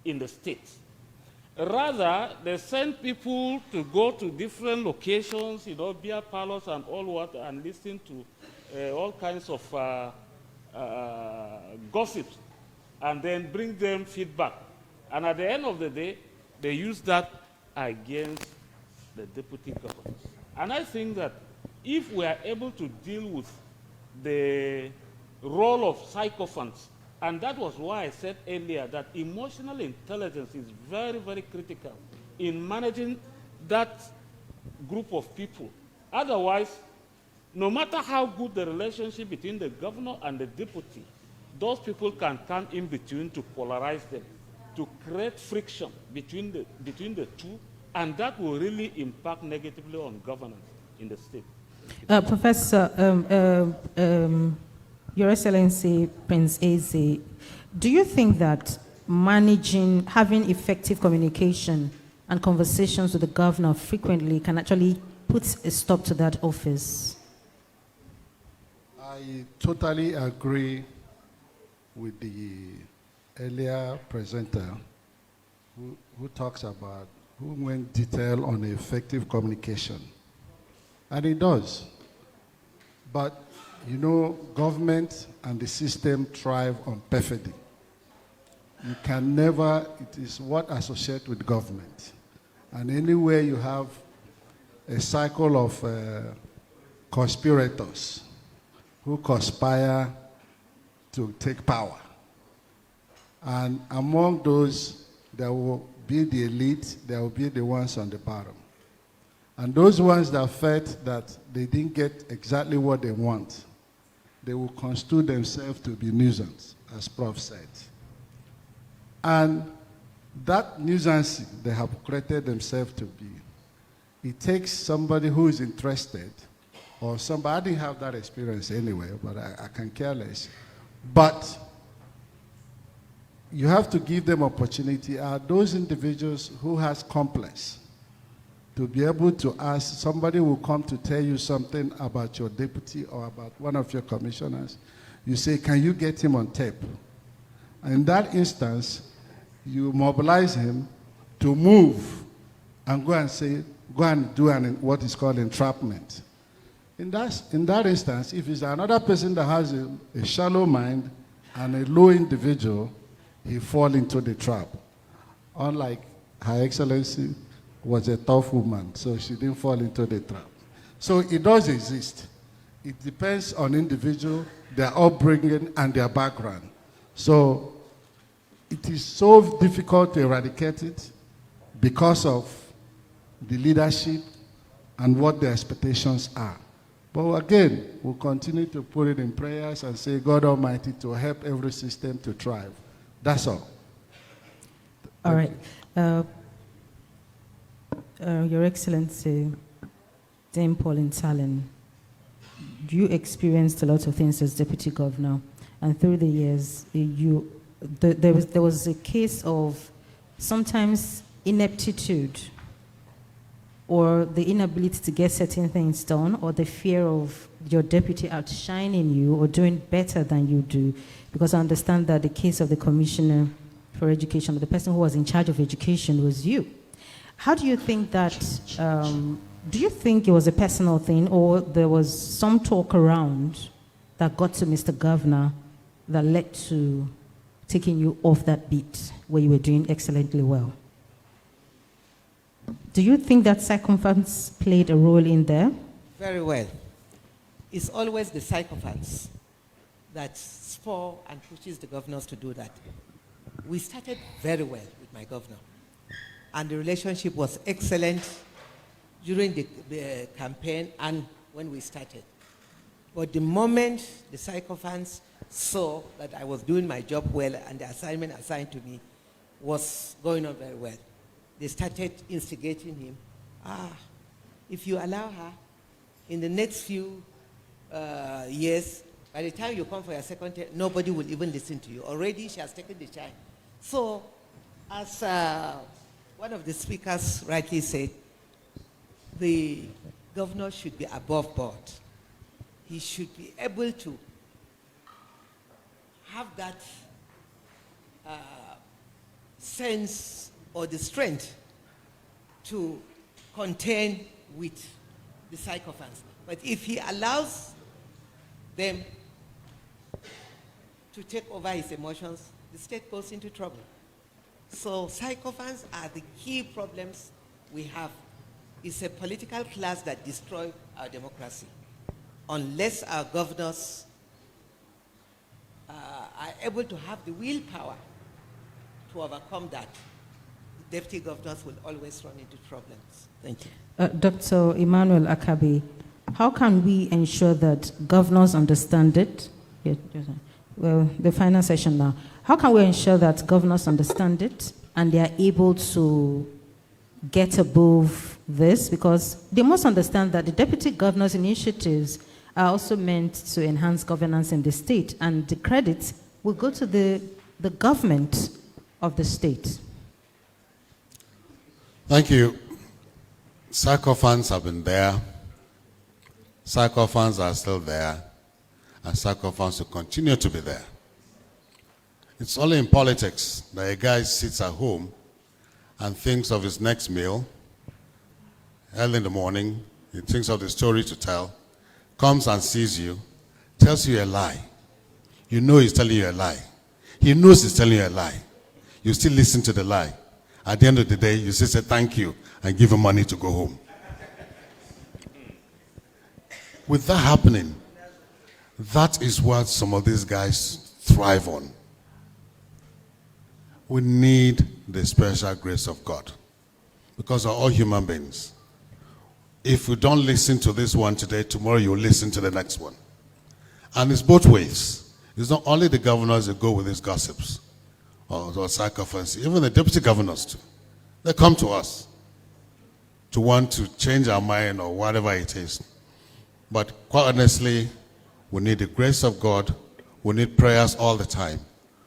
in the state. Rather, they send people to go to different locations, beer parlors and all what, and listen to all kinds of gossips, and then bring them feedback. And at the end of the day, they use that against the deputy governors. And I think that if we are able to deal with the role of sycophants, and that was why I said earlier that emotional intelligence is very, very critical in managing that group of people. Otherwise, no matter how good the relationship between the governor and the deputy, those people can come in between to polarize them, to create friction between the two, and that will really impact negatively on governance in the state. Professor, Your Excellency Prince Eze, do you think that having effective communication and conversations with the governor frequently can actually put a stop to that office? I totally agree with the earlier presenter who talks about, who went detail on effective communication. And it does. But, you know, government and the system thrive on perfidy. You can never, it is what associates with government. And anywhere you have a cycle of conspirators who conspire to take power. And among those, there will be the elite, there will be the ones on the bottom. And those ones that felt that they didn't get exactly what they want, they will construe themselves to be nuisance, as Prof said. And that nuisance they have created themselves to be, it takes somebody who is interested, or somebody, I didn't have that experience anyway, but I can care less. But you have to give them opportunity. Are those individuals who has complex to be able to ask, somebody will come to tell you something about your deputy or about one of your commissioners. You say, can you get him on tape? And in that instance, you mobilize him to move and go and say, go and do what is called entrapment. In that instance, if it's another person that has a shallow mind and a low individual, he fall into the trap. Unlike Her Excellency was a tough woman, so she didn't fall into the trap. So it does exist. It depends on individual, their upbringing, and their background. So it is so difficult to eradicate it because of the leadership and what the expectations are. But again, we'll continue to put it in prayers and say, God Almighty, to help every system to thrive. That's all. All right. Your Excellency, Dame Pauline Talon, you experienced a lot of things as Deputy Governor, and through the years, there was a case of sometimes ineptitude, or the inability to get certain things done, or the fear of your deputy outshining you or doing better than you do. Because I understand that the case of the Commissioner for Education, the person who was in charge of education, was you. How do you think that, do you think it was a personal thing, or there was some talk around that got to Mr. Governor that led to taking you off that beat where you were doing excellently well? Do you think that circumstance played a role in there? Very well. It's always the sycophants that spur and pushes the governors to do that. We started very well with my governor, and the relationship was excellent during the campaign and when we started. But the moment the sycophants saw that I was doing my job well and the assignment assigned to me was going on very well, they started instigating him. If you allow her, in the next few years, by the time you come for your second term, nobody will even listen to you. Already she has taken the shine. So, as one of the speakers rightly said, the governor should be above board. He should be able to have that sense or the strength to contend with the sycophants. But if he allows them to take over his emotions, the state goes into trouble. So sycophants are the key problems we have. It's a political class that destroys our democracy. Unless our governors are able to have the willpower to overcome that, the deputy governors will always run into problems. Thank you. Dr. Emmanuel Akabi, how can we ensure that governors understand it? Well, the final session now. How can we ensure that governors understand it and they are able to get above this? Because they must understand that the deputy governor's initiatives are also meant to enhance governance in the state, and the credit will go to the government of the state. Thank you. Sarcophans have been there. Sarcophans are still there. And sarcophans will continue to be there. It's only in politics that a guy sits at home and thinks of his next meal. Early in the morning, he thinks of the story to tell, comes and sees you, tells you a lie. You know he's telling you a lie. He knows he's telling you a lie. You still listen to the lie. At the end of the day, you still say thank you and give him money to go home. With that happening, that is what some of these guys thrive on. We need the special grace of God because we're all human beings. If we don't listen to this one today, tomorrow you'll listen to the next one. And it's both ways. It's not only the governors that go with these gossips or sacrifice, even the deputy governors too. They come to us to want to change our mind or whatever it is. But quite honestly, we need the grace of God. We need prayers all the time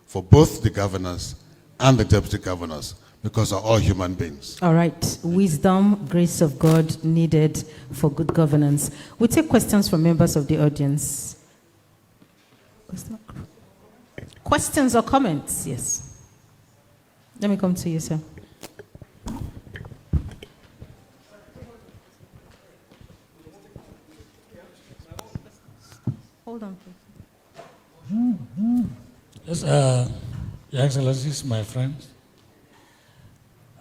for both the governors and the deputy governors because we're all human beings. All right. Wisdom, grace of God needed for good governance. We take questions from members of the audience. Questions or comments? Yes. Let me come to you, sir. Hold on, please. Yes, Your Excellencies, my friends.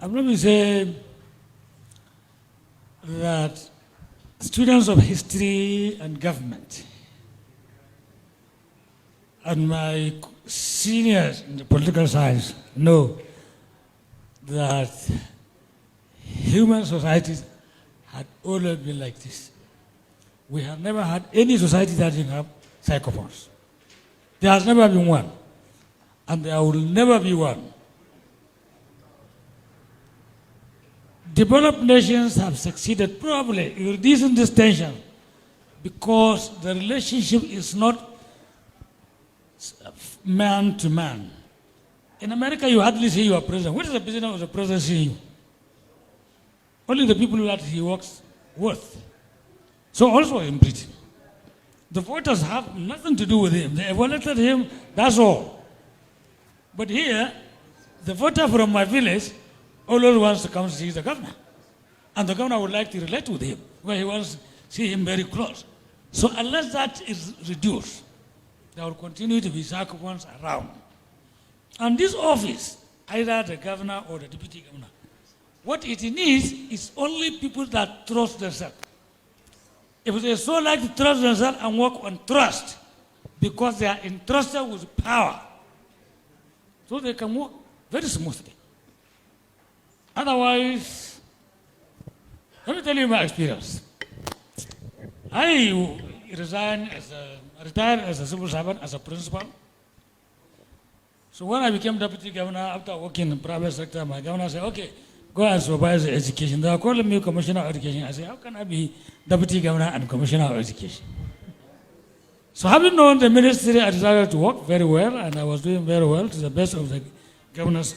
I'm going to say that students of history and government and my seniors in the political science know that human societies had always been like this. We have never had any society that didn't have psychopaths. There has never been one, and there will never be one. Developed nations have succeeded probably in reducing this tension because the relationship is not man to man. In America, you hardly see your president. What is the business of the president seeing you? Only the people that he works with. So also in Britain, the voters have nothing to do with him. They elected him, that's all. But here, the voter from my village always wants to come see the governor. And the governor would like to relate with him, where he wants to see him very close. So unless that is reduced, there will continue to be sarcophans around. And this office, either the governor or the deputy governor, what it needs is only people that trust themselves. If they so like to trust themselves and work on trust, because they are entrusted with power, so they can work very smoothly. Otherwise, let me tell you my experience. I retired as a civil servant, as a principal. So when I became deputy governor, after working in the private sector, my governor said, okay, go and supervise the education. They are calling me commissioner of education. I said, how can I be deputy governor and commissioner of education? So having known the ministry, I decided to work very well, and I was doing very well to the best of the governor's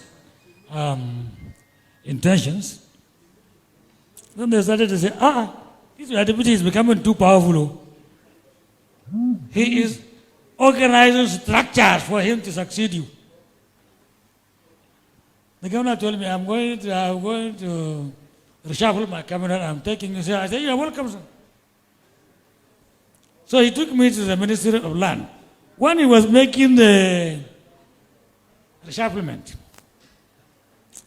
intentions. Then they started to say, this deputy is becoming too powerful. He is organizing structures for him to succeed you. The governor told me, I'm going to reshuffle my cabinet, I'm taking you. I said, you're welcome, sir. So he took me to the Ministry of Land. When he was making the reshufflement,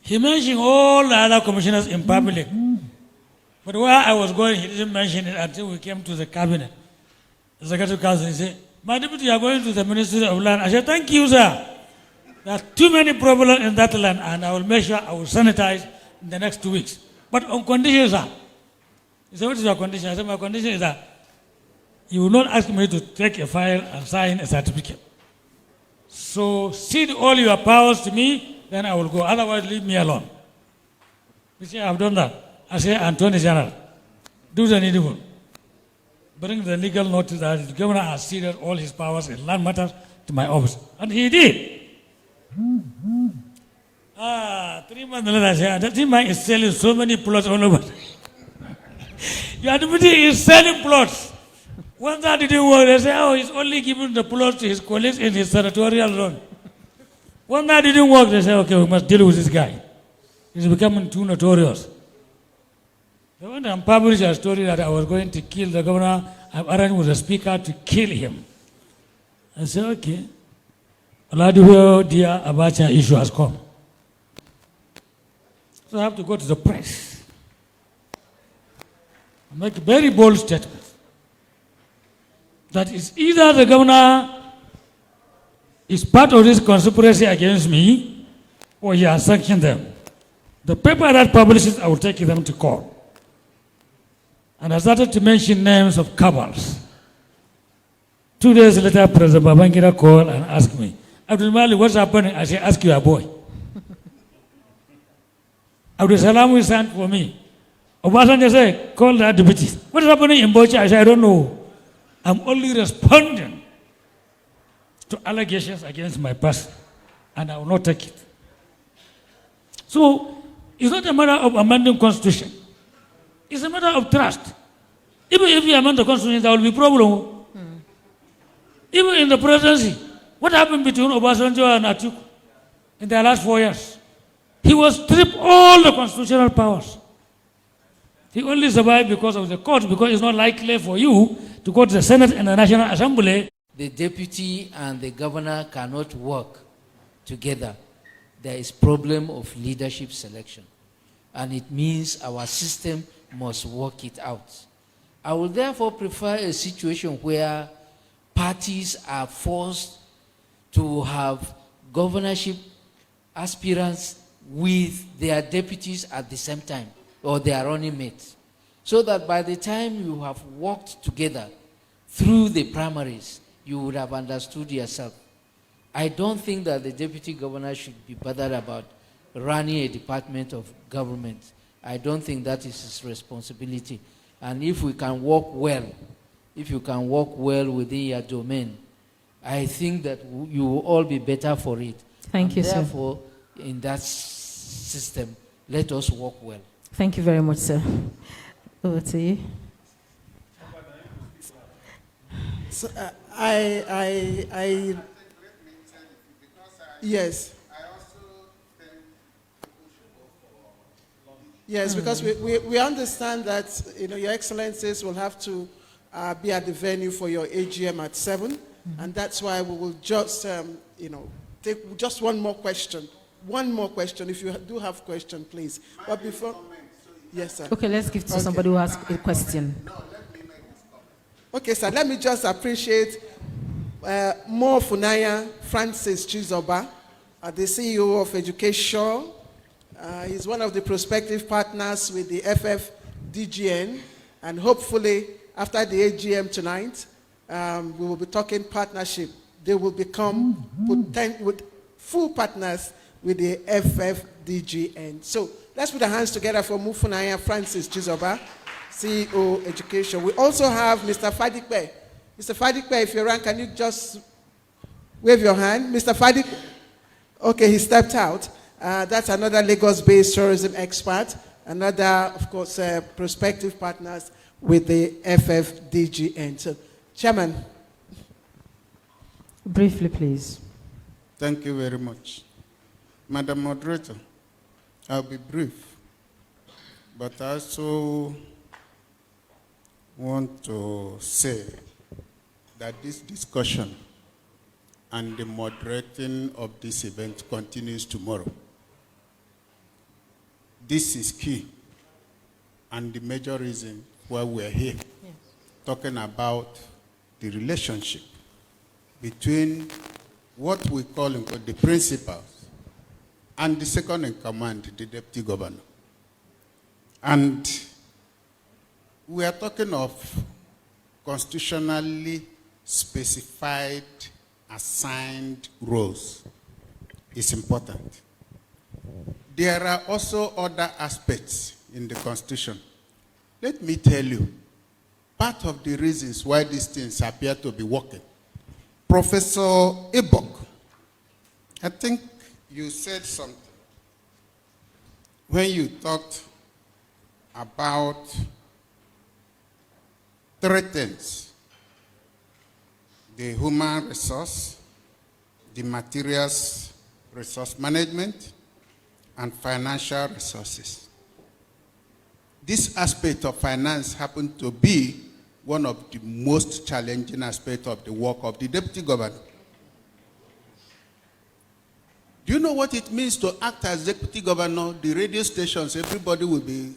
he mentioned all the other commissioners in public. But where I was going, he didn't mention it until we came to the cabinet. The Secretary of Council said, my deputy, you are going to the Ministry of Land. I said, thank you, sir. There are too many problems in that land, and I will make sure I will sanitize in the next 2 weeks. But on condition, sir. He said, what is your condition? I said, my condition is that you will not ask me to take a file and sign a certificate. So cede all your powers to me, then I will go. Otherwise, leave me alone. He said, I have done that. I said, Attorney General, do the needful. Bring the legal notice that the governor has ceded all his powers in land matters to my office. And he did. 3 months later, I said, that man is selling so many plots all over. Your deputy is selling plots. When that didn't work, they say, oh, he's only giving the plots to his colleagues in his senatorial zone. When that didn't work, they say, okay, we must deal with this guy. He's becoming too notorious. They went and published a story that I was going to kill the governor. I've arranged with the speaker to kill him. I said, okay. Oladipo dear Abacha issue has come. So I have to go to the press. Make a very bold statement. That is either the governor is part of this conspiracy against me, or he has sanctioned them. The paper that publishes, I will take them to court. And I started to mention names of cabals. 2 days later, President Babangida called and asked me, Abdul Malik, what's happening? I said, ask your boy. Abdul Salam will stand for me. Obasanjo said, call that deputy. What is happening in Bochi? I said, I don't know. I'm only responding to allegations against my person, and I will not take it. So, it's not a matter of amending constitution. It's a matter of trust. Even if you amend the constitution, there will be problem. Even in the presidency, what happened between Obasanjo and Atiku in their last 4 years? He was stripped all the constitutional powers. He only survived because of the court, because it's not likely for you to go to the Senate and the National Assembly. The deputy and the governor cannot work together. There is problem of leadership selection. And it means our system must work it out. I would therefore prefer a situation where parties are forced to have governorship aspirants with their deputies at the same time, or their running mates, so that by the time you have worked together through the primaries, you would have understood yourself. I don't think that the deputy governor should be bothered about running a department of government. I don't think that is his responsibility. And if we can work well, if you can work well within your domain, I think that you will all be better for it. Thank you, sir. Therefore, in that system, let us work well. Thank you very much, sir. Over to you. So, yes. Yes, because we understand that, Your Excellencies will have to be at the venue for your AGM at 7, and that's why we will just, take just one more question. One more question. If you do have question, please. But before, yes, sir. Okay, let's give to somebody who has a question. Okay, sir. Let me just appreciate Mo Funaya Francis Chizoba, the CEO of Education. He's one of the prospective partners with the FFDGN, and hopefully after the AGM tonight, we will be talking partnership. They will become full partners with the FFDGN. So let's put our hands together for Mufunaya Francis Chizoba, CEO Education. We also have Mr. Fadikbe. Mr. Fadikbe, if you're around, can you just wave your hand? Mr. Fadikbe. Okay, he stepped out. That's another Lagos-based tourism expert, another, of course, prospective partners with the FFDGN. So, Chairman. Briefly, please. Thank you very much. Madam Moderator, I'll be brief, but I also want to say that this discussion and the moderating of this event continues tomorrow. This is key and the major reason why we're here, talking about the relationship between what we call the principals and the second in command, the deputy governor. And we are talking of constitutionally specified, assigned roles. It's important. There are also other aspects in the Constitution. Let me tell you, part of the reasons why these things appear to be working. Professor Ebok, I think you said something when you talked about three things: the human resource, the materials resource management, and financial resources. This aspect of finance happened to be one of the most challenging aspects of the work of the deputy governor. Do you know what it means to act as deputy governor? The radio stations, everybody will be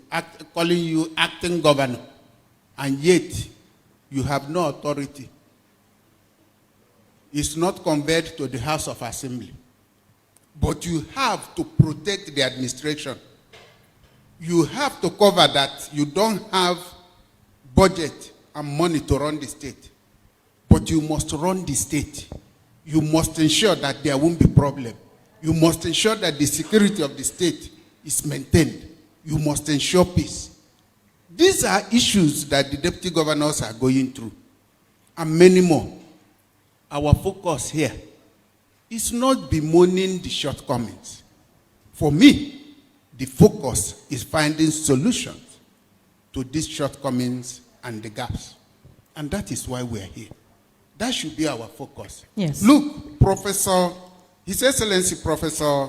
calling you acting governor, and yet you have no authority. It's not conveyed to the House of Assembly. But you have to protect the administration. You have to cover that you don't have budget and money to run the state. But you must run the state. You must ensure that there won't be problem. You must ensure that the security of the state is maintained. You must ensure peace. These are issues that the deputy governors are going through, and many more. Our focus here is not bemoaning the shortcomings. For me, the focus is finding solutions to these shortcomings and the gaps. And that is why we are here. That should be our focus. Yes. Look, His Excellency Professor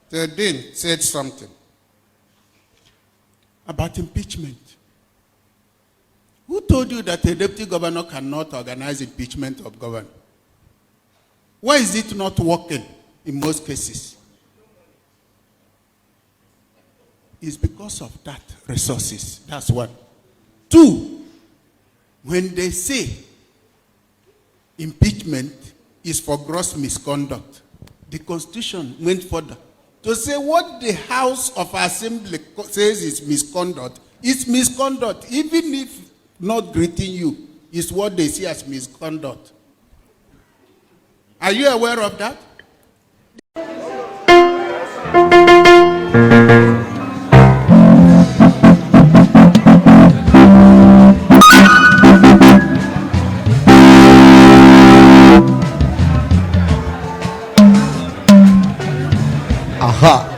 Dean said something about impeachment. Who told you that a deputy governor cannot organize impeachment of governor? Why is it not working in most cases? It's because of that resources. That's one. Two, when they say impeachment is for gross misconduct, the Constitution went further to say what the House of Assembly says is misconduct is misconduct, even if not greeting you is what they see as misconduct. Are you aware of that? Aha.